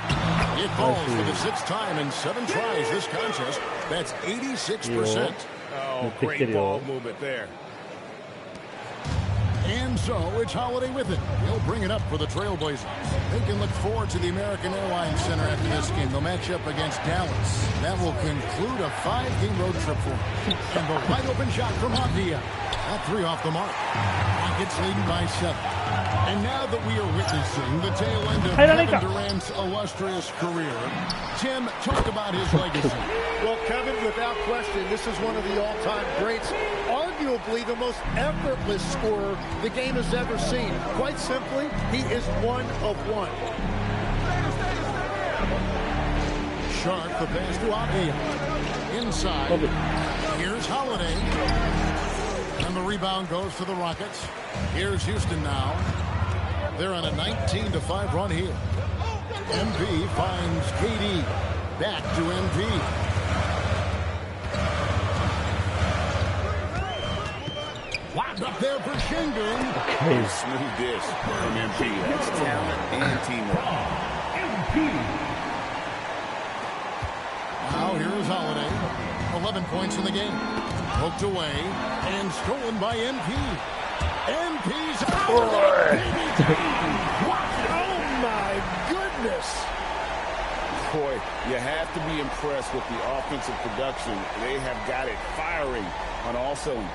Speaker 12: It falls for the 6th time in 7 tries this contest. That's 86%.
Speaker 5: Oh, great ball movement there.
Speaker 12: And so it's Holiday with it. He'll bring it up for the Trailblazers. They can look forward to the American Airlines Center after this game. They'll match up against Dallas. That will conclude a 5-game road trip for them. And the wide open shot from Avdia. That 3 off the mark. Rockets leading by 7. And now that we are witnessing the tail end of Kevin Durant's illustrious career, Tim, talk about his legacy.
Speaker 14: Well, Kevin, without question, this is one of the all-time greats. Arguably the most effortless scorer the game has ever seen. Quite simply, he is one of one.
Speaker 12: Sharp, the pass to Avdia. Inside. Here's Holiday. And the rebound goes to the Rockets. Here's Houston now. They're on a 19-5 run here. MP finds KD. Back to MP. Wide up there for Shengun.
Speaker 5: Smooth dish from MP. That's talent and teamwork.
Speaker 12: Now here's Holiday. 11 points in the game. Poked away and stolen by MP. MP's out. Oh
Speaker 14: my goodness.
Speaker 5: Boy, you have to be impressed with the offensive production. They have got it firing on all cylinders.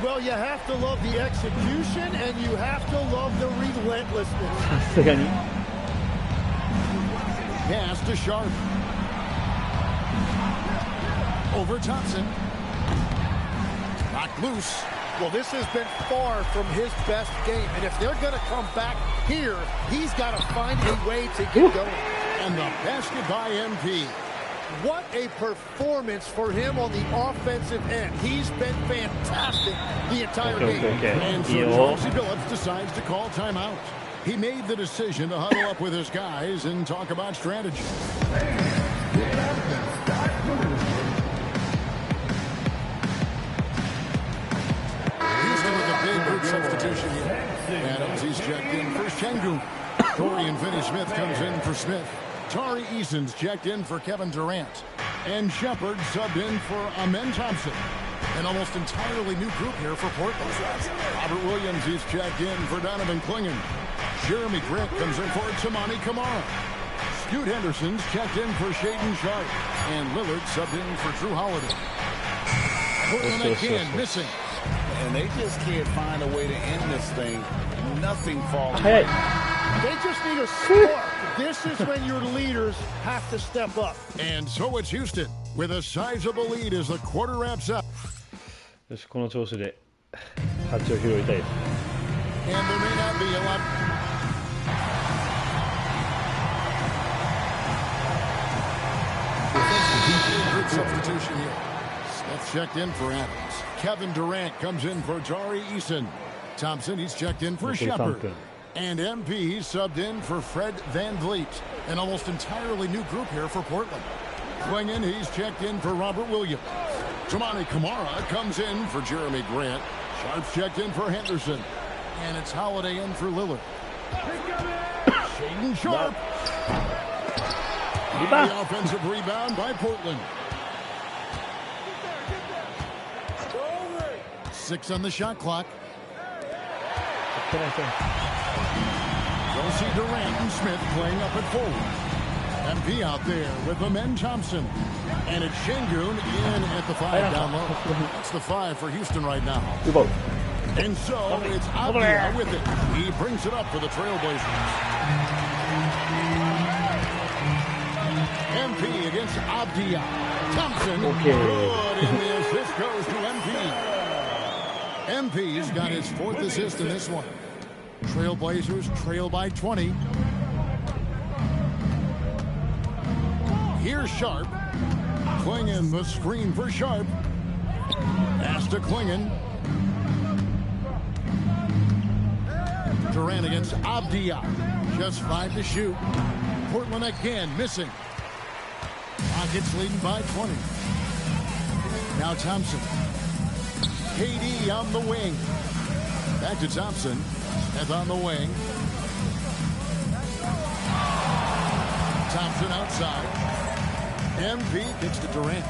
Speaker 14: Well, you have to love the execution, and you have to love the relentlessness.
Speaker 12: Pass to Sharp. Over Thompson. Knocked loose.
Speaker 14: Well, this has been far from his best game, and if they're going to come back here, he's got to find a way to get going.
Speaker 12: And the basket by MP.
Speaker 14: What a performance for him on the offensive end. He's been fantastic the entire game.
Speaker 12: And so Chauncey Billups decides to call timeout. He made the decision to huddle up with his guys and talk about strategy. Substitution here. Adams, he's checked in for Shengun. Dorian Finney-Smith comes in for Smith. Tari Eason's checked in for Kevin Durant. And Shepard subbed in for Amen Thompson. An almost entirely new group here for Portland. Robert Williams, he's checked in for Donovan Clingan. Jeremy Grant comes in for Tamani Kamara. Scoot Henderson's checked in for Shaden Sharp. And Lillard subbed in for Drew Holiday. Portland again missing.
Speaker 5: And they just can't find a way to end this thing. Nothing falling.
Speaker 14: They just need a spark. This is when your leaders have to step up.
Speaker 12: And so it's Houston with a sizable lead as the quarter wraps up.
Speaker 1: よし、この調子で勝ちを拾いたいです。
Speaker 12: And there may not be a lot. Good substitution here. Smith checked in for Adams. Kevin Durant comes in for Tari Eason. Thompson, he's checked in for Shepard. And MP, he's subbed in for Fred VanVleet. An almost entirely new group here for Portland. Clingan, he's checked in for Robert Williams. Tamani Kamara comes in for Jeremy Grant. Sharp's checked in for Henderson. And it's Holiday in for Lillard. Shaden Sharp. The offensive rebound by Portland. 6 on the shot clock. You'll see Durant and Smith playing up at forward. MP out there with Amen Thompson. And it's Shengun in at the 5 down low. That's the 5 for Houston right now. And so it's Avdia with it. He brings it up for the Trailblazers. MP against Avdia. Thompson. Good, and the assist goes to MP. MP's got his 4th assist in this one. Trailblazers trail by 20. Here's Sharp. Clingan the screen for Sharp. Pass to Clingan. Durant against Avdia. Just 5 to shoot. Portland again missing. Rockets leading by 20. Now Thompson. KD on the wing. Back to Thompson. Smith on the wing. Thompson outside. MP gets to Durant.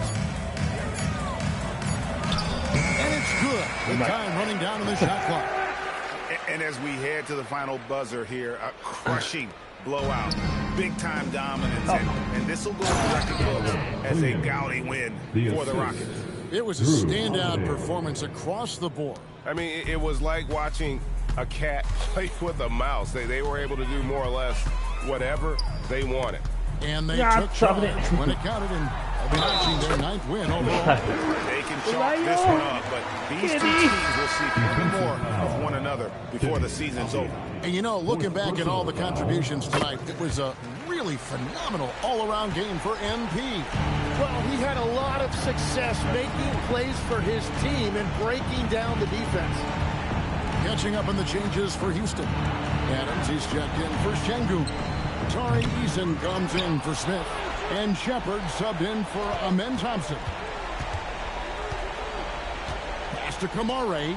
Speaker 12: And it's good. The time running down in the shot clock.
Speaker 5: And as we head to the final buzzer here, a crushing blowout, big-time dominance, and this will go in the record books as a gaudy win for the Rockets.
Speaker 12: It was a standout performance across the board.
Speaker 2: I mean, it was like watching a cat play with a mouse. They were able to do more or less whatever they wanted.
Speaker 12: And they took charge when it counted in notching their 9th win overall.
Speaker 5: They can chalk this one up, but these two teams will see even more of one another before the season's over.
Speaker 12: And you know, looking back at all the contributions tonight, it was a really phenomenal all-around game for MP.
Speaker 14: Well, he had a lot of success making plays for his team and breaking down the defense.
Speaker 12: Catching up on the changes for Houston. Adams, he's checked in for Şengün. Tari Eason comes in for Smith. And Shepard subbed in for Amen Thompson. Pass to Kamare.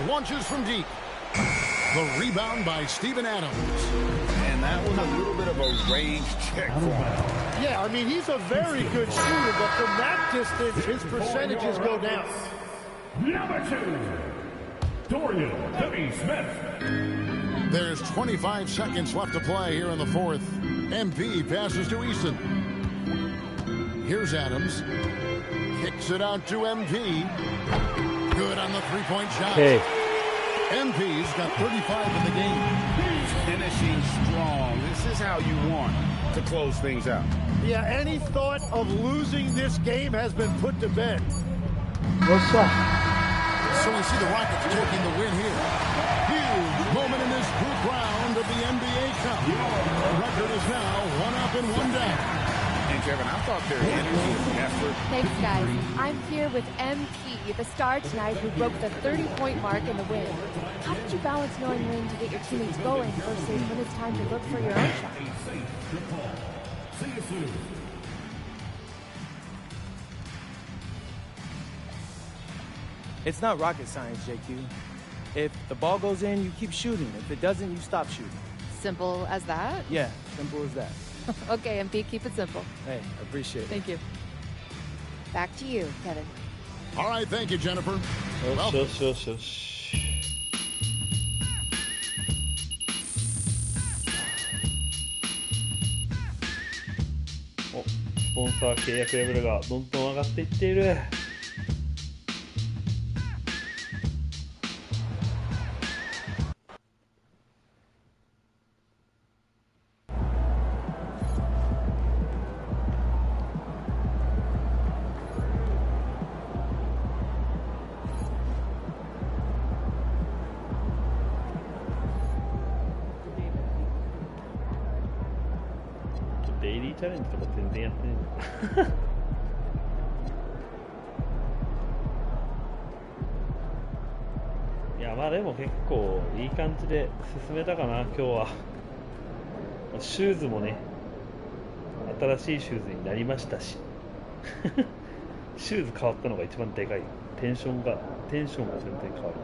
Speaker 12: Launches from deep. The rebound by Steven Adams.
Speaker 5: And that was a little bit of a range check for him.
Speaker 14: Yeah, I mean, he's a very good shooter, but from that distance, his percentages go down.
Speaker 20: Number 2, Dorian Finney-Smith.
Speaker 12: There's 25 seconds left to play here in the 4th. MP passes to Eason. Here's Adams. Kicks it out to MP. Good on the three-point shot.
Speaker 1: Okay.
Speaker 12: MP's got 35 in the game.
Speaker 5: Finishing strong. This is how you want to close things out.
Speaker 14: Yeah, any thought of losing this game has been put to bed.
Speaker 1: What's up?
Speaker 12: So we see the Rockets taking the win here. Huge moment in this group round of the NBA Cup. The record is now 1 up and 1 down.
Speaker 5: And Kevin, I thought their energy and effort.
Speaker 10: Thanks, guys. I'm here with MP, the star tonight who broke the 30-point mark in the win. How did you balance knowing when to get your teammates going versus when it's time to look for your own shot?
Speaker 20: See you soon.
Speaker 11: It's not rocket science, JQ. If the ball goes in, you keep shooting. If it doesn't, you stop shooting.
Speaker 10: Simple as that?
Speaker 11: Yeah, simple as that.
Speaker 10: Okay, MP, keep it simple.
Speaker 11: Hey, I appreciate it.
Speaker 10: Thank you. Back to you, Kevin.
Speaker 12: All right, thank you, Jennifer.
Speaker 1: Shush. Oh, スポンサー契約レベルがどんどん上がっていっている。デイリーチャレンジとか全然やってないんだ。いや、まあでも結構いい感じで進めたかな、今日は。シューズもね、新しいシューズになりましたしシューズ変わったのが一番でかい。テンションが全然変わる。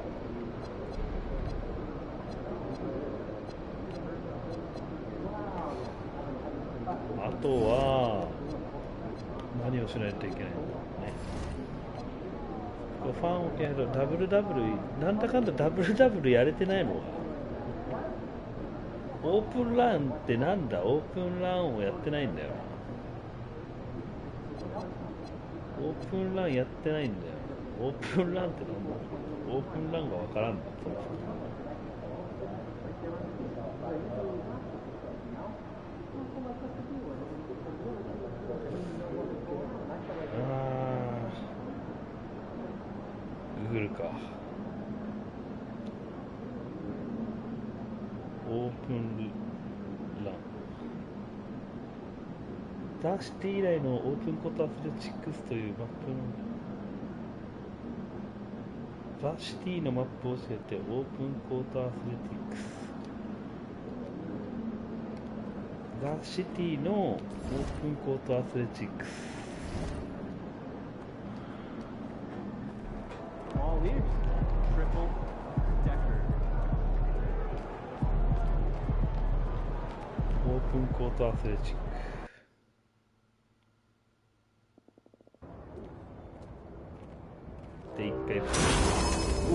Speaker 1: あとは何をしないといけないんだろうね。ファンをけどダブルなんだかんだダブルやれてないのはオープンランってなんだ。オープンランをやってないんだよ。オープンランやってないんだよ。オープンランってなんだ。オープンランがわからんの。グルか。オープンラン。出して以来のオープンコートアスレチックスというマップのザ・シティのマップを教えて。オープンコートアスレティックス。ザ・シティのオープンコートアスレチックス。
Speaker 22: All ears. Triple decker.
Speaker 1: プンコートアスレチック。で、一回。う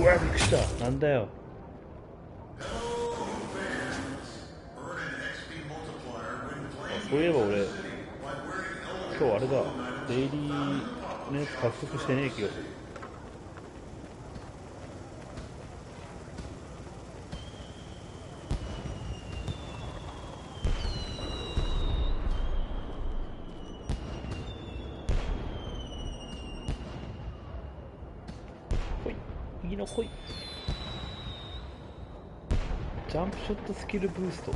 Speaker 1: わ、びっくりした。なんだよ。そういえば俺、今日あれだ、デイリーのやつ獲得してねえ気がする。ほい、右のほい。ジャンプショットスキルブースト。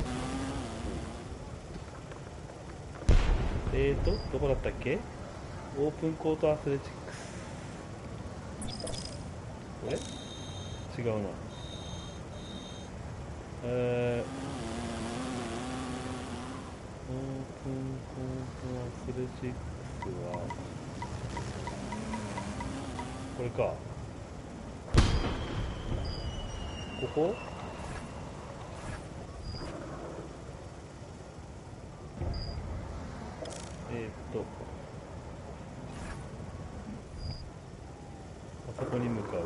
Speaker 1: どこだったっけ？オープンコートアスレチックス。これ？違うな。オープンコートアスレチックスは、これか。ここ？あそこに向かう。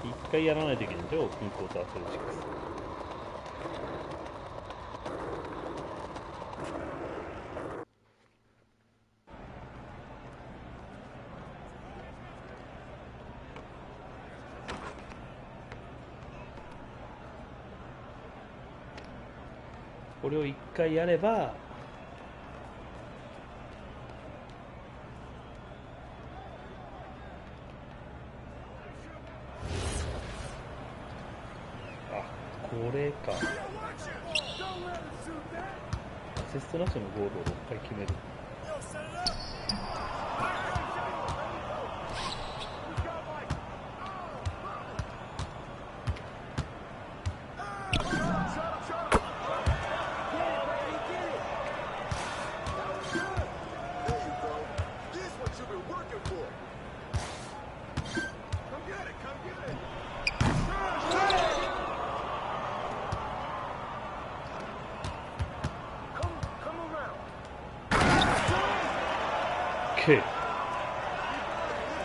Speaker 1: 一回やらないといけないんだよ、オープンコートアスレチックス。これを一回やれば、あ、これか。アシストなしのゴールを6回決める。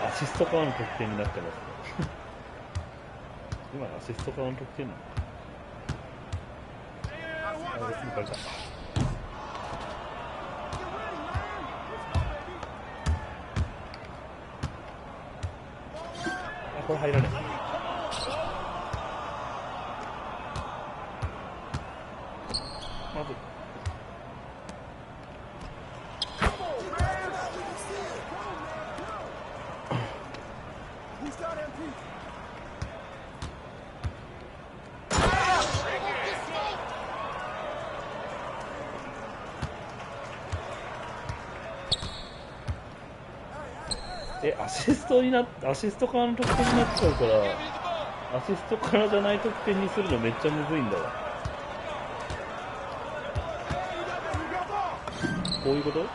Speaker 1: アシストからの得点になってますね。今のアシストからの得点なの？あ、抜かれた。あ、これ入らない。まずアシストからの得点になっちゃうから、アシストからじゃない得点にするのめっちゃむずいんだわ。こういうこと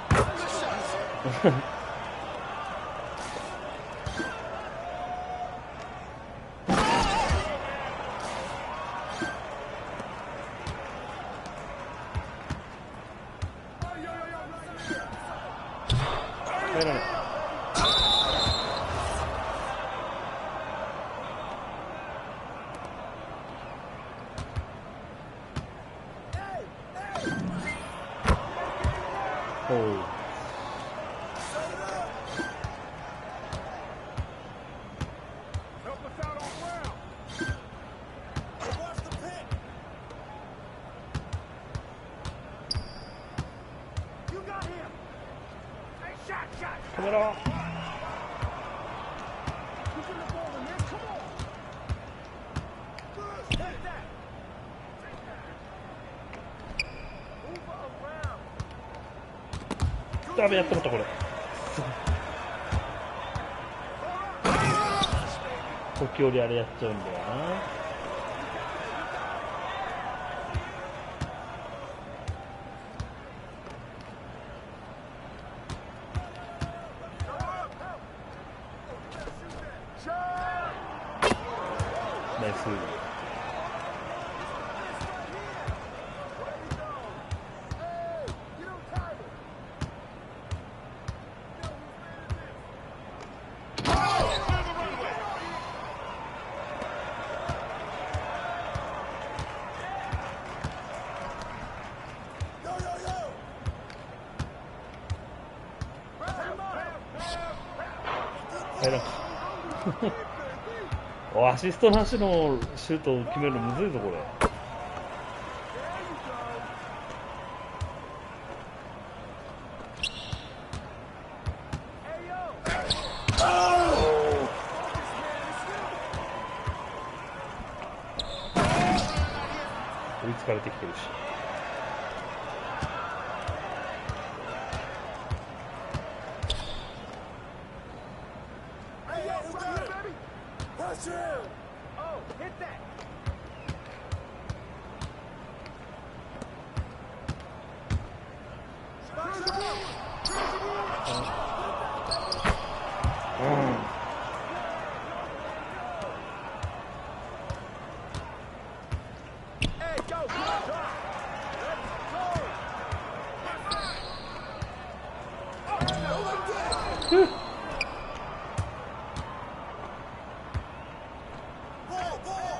Speaker 1: 入らない。止めろ。ダメやってもったこれ。時折あれやっちゃうんだよな。入らんか。お、アシストなしのシュートを決めるのむずいぞこれ。追いつかれてきてるし。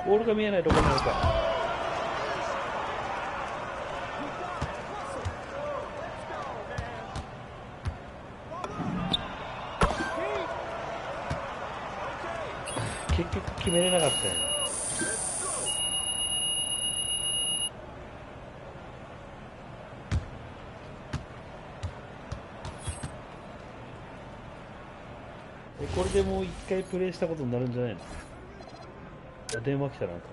Speaker 1: ボールが見えないところにあるか。結局決めれなかったよね。これでもう一回プレイしたことになるんじゃないの？電話来たなんか。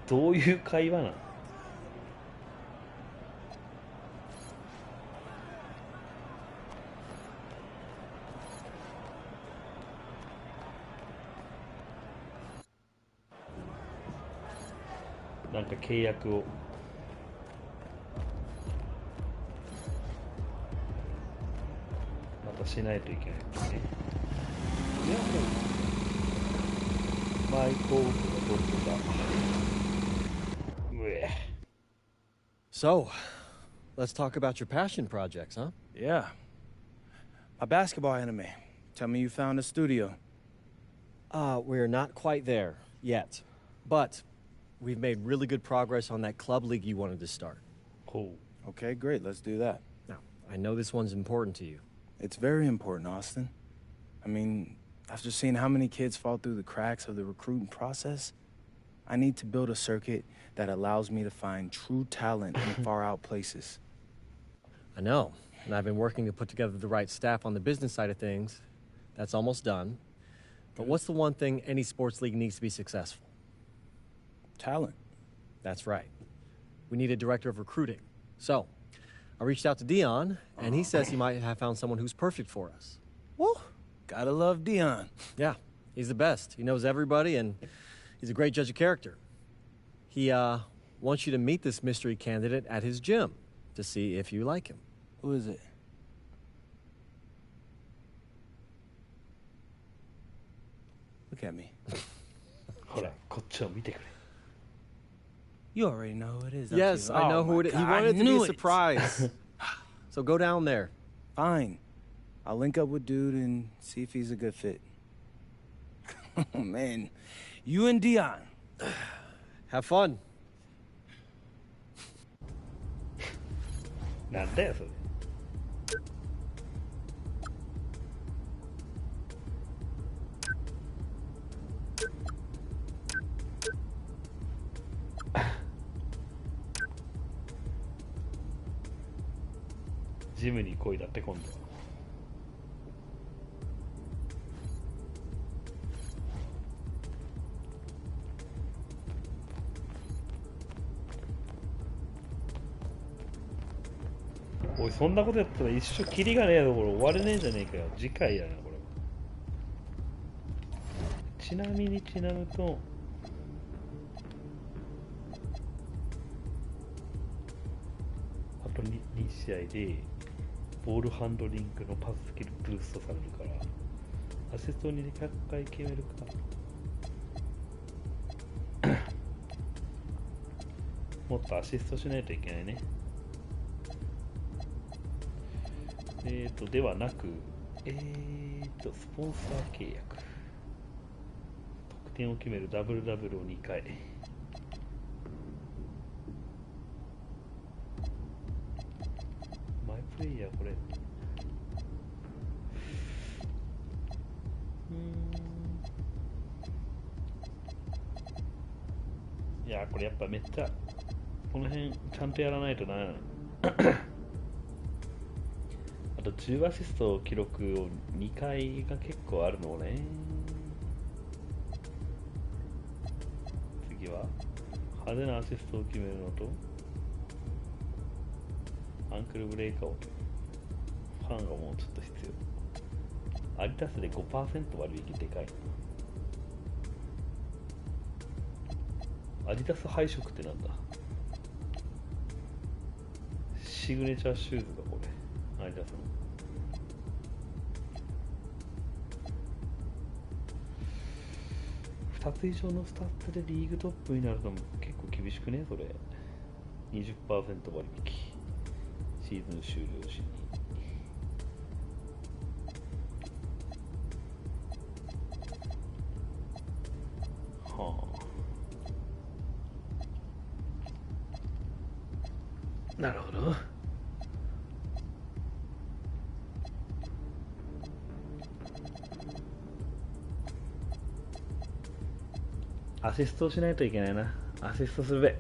Speaker 1: どういう会話なの？なんか契約をまたしないといけないですね。マイコールのボルトだ。
Speaker 8: So, let's talk about your passion projects, huh?
Speaker 11: Yeah. My basketball anime. Tell me you found a studio.
Speaker 8: We're not quite there yet, but we've made really good progress on that club league you wanted to start.
Speaker 11: Cool. Okay, great. Let's do that.
Speaker 8: Now, I know this one's important to you.
Speaker 11: It's very important, Austin. I mean, after seeing how many kids fall through the cracks of the recruiting process, I need to build a circuit that allows me to find true talent in far-out places.
Speaker 8: I know, and I've been working to put together the right staff on the business side of things. That's almost done. But what's the one thing any sports league needs to be successful?
Speaker 11: Talent.
Speaker 8: That's right. We need a director of recruiting. So, I reached out to Dion, and he says he might have found someone who's perfect for us.
Speaker 11: Woo! Gotta love Dion.
Speaker 8: Yeah, he's the best. He knows everybody, and he's a great judge of character. He wants you to meet this mystery candidate at his gym to see if you like him.
Speaker 11: Who is it? Look at me. You already know who it is.
Speaker 8: Yes, I know who it is. He wanted it to be a surprise. So go down there.
Speaker 11: Fine. I'll link up with dude and see if he's a good fit. Oh, man. You and Dion.
Speaker 8: Have fun.
Speaker 1: なんだよそれ。ジムに来いだって今度は。おい、そんなことやったら一生キリがねえぞ、これ終われねえじゃねえかよ。次回やな、これ。ちなみにちなむと、あと 2試合でボールハンドリングのパススキルブーストされるから、アシストに200回決めるか。もっとアシストしないといけないね。ではなく、スポンサー契約。得点を決めるダブルダブルを2回。マイプレイヤーこれ。いやこれやっぱめっちゃこの辺ちゃんとやらないとな。あと10アシスト記録を2回が結構あるのね。次は派手なアシストを決めるのとアンクルブレイカーをファンがもうちょっと必要。アリタスで 5% 割引でかいな。アディダス配色ってなんだ。シグネチャーシューズがこれアディダスの。2つ以上のスタッツでリーグトップになるのも結構厳しくねそれ。 20% 割引シーズン終了時に。はあ、なるほど。アシストをしないといけないな。アシストするべ。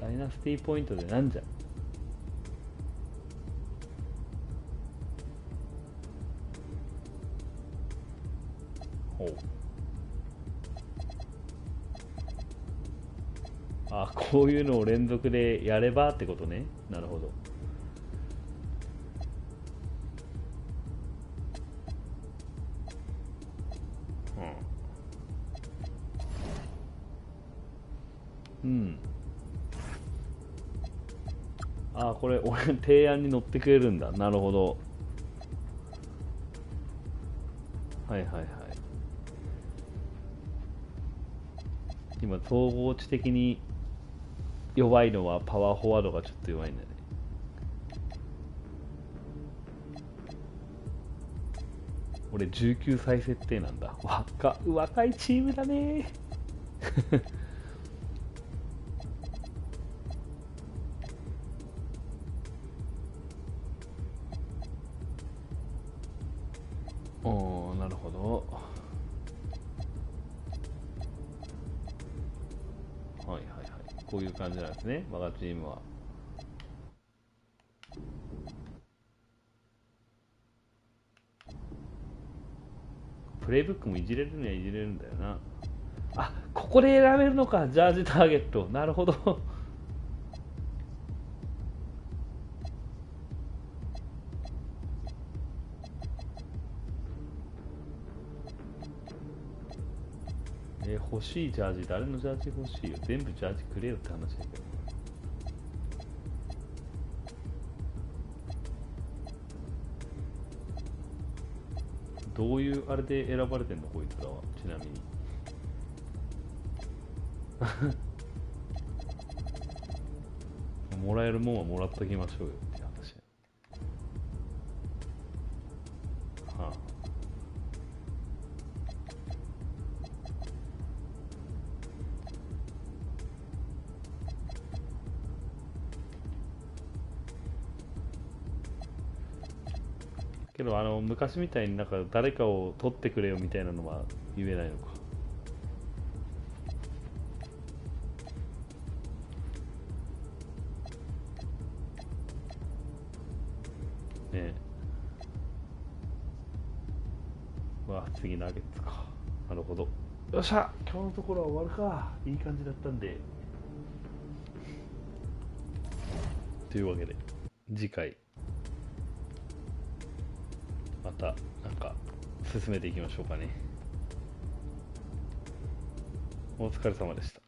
Speaker 1: ダイナスティーポイントでなんじゃ。ほう。あ、こういうのを連続でやればってことね。なるほど。うん。あ、これ俺提案に乗ってくれるんだ。なるほど。はいはいはい。今総合値的に弱いのはパワーフォワードがちょっと弱いんだね。俺19歳設定なんだ。若いチームだね。おー、なるほど。はいはいはい。こういう感じなんですね、我がチームは。プレイブックもいじれるにはいじれるんだよな。あ、ここで選べるのか、ジャージターゲット。なるほど。欲しいジャージ、誰のジャージ欲しいよ。全部ジャージくれよって話だけど。どういうあれで選ばれてんのこいつらは、ちなみに。もらえるもんはもらっときましょうよって話。はあ。けど昔みたいになんか誰かを取ってくれよみたいなのは言えないのか。ねえ。わあ、次ナゲッツか。なるほど。よっしゃ、今日のところは終わるか。いい感じだったんで。というわけで次回またなんか進めていきましょうかね。お疲れ様でした。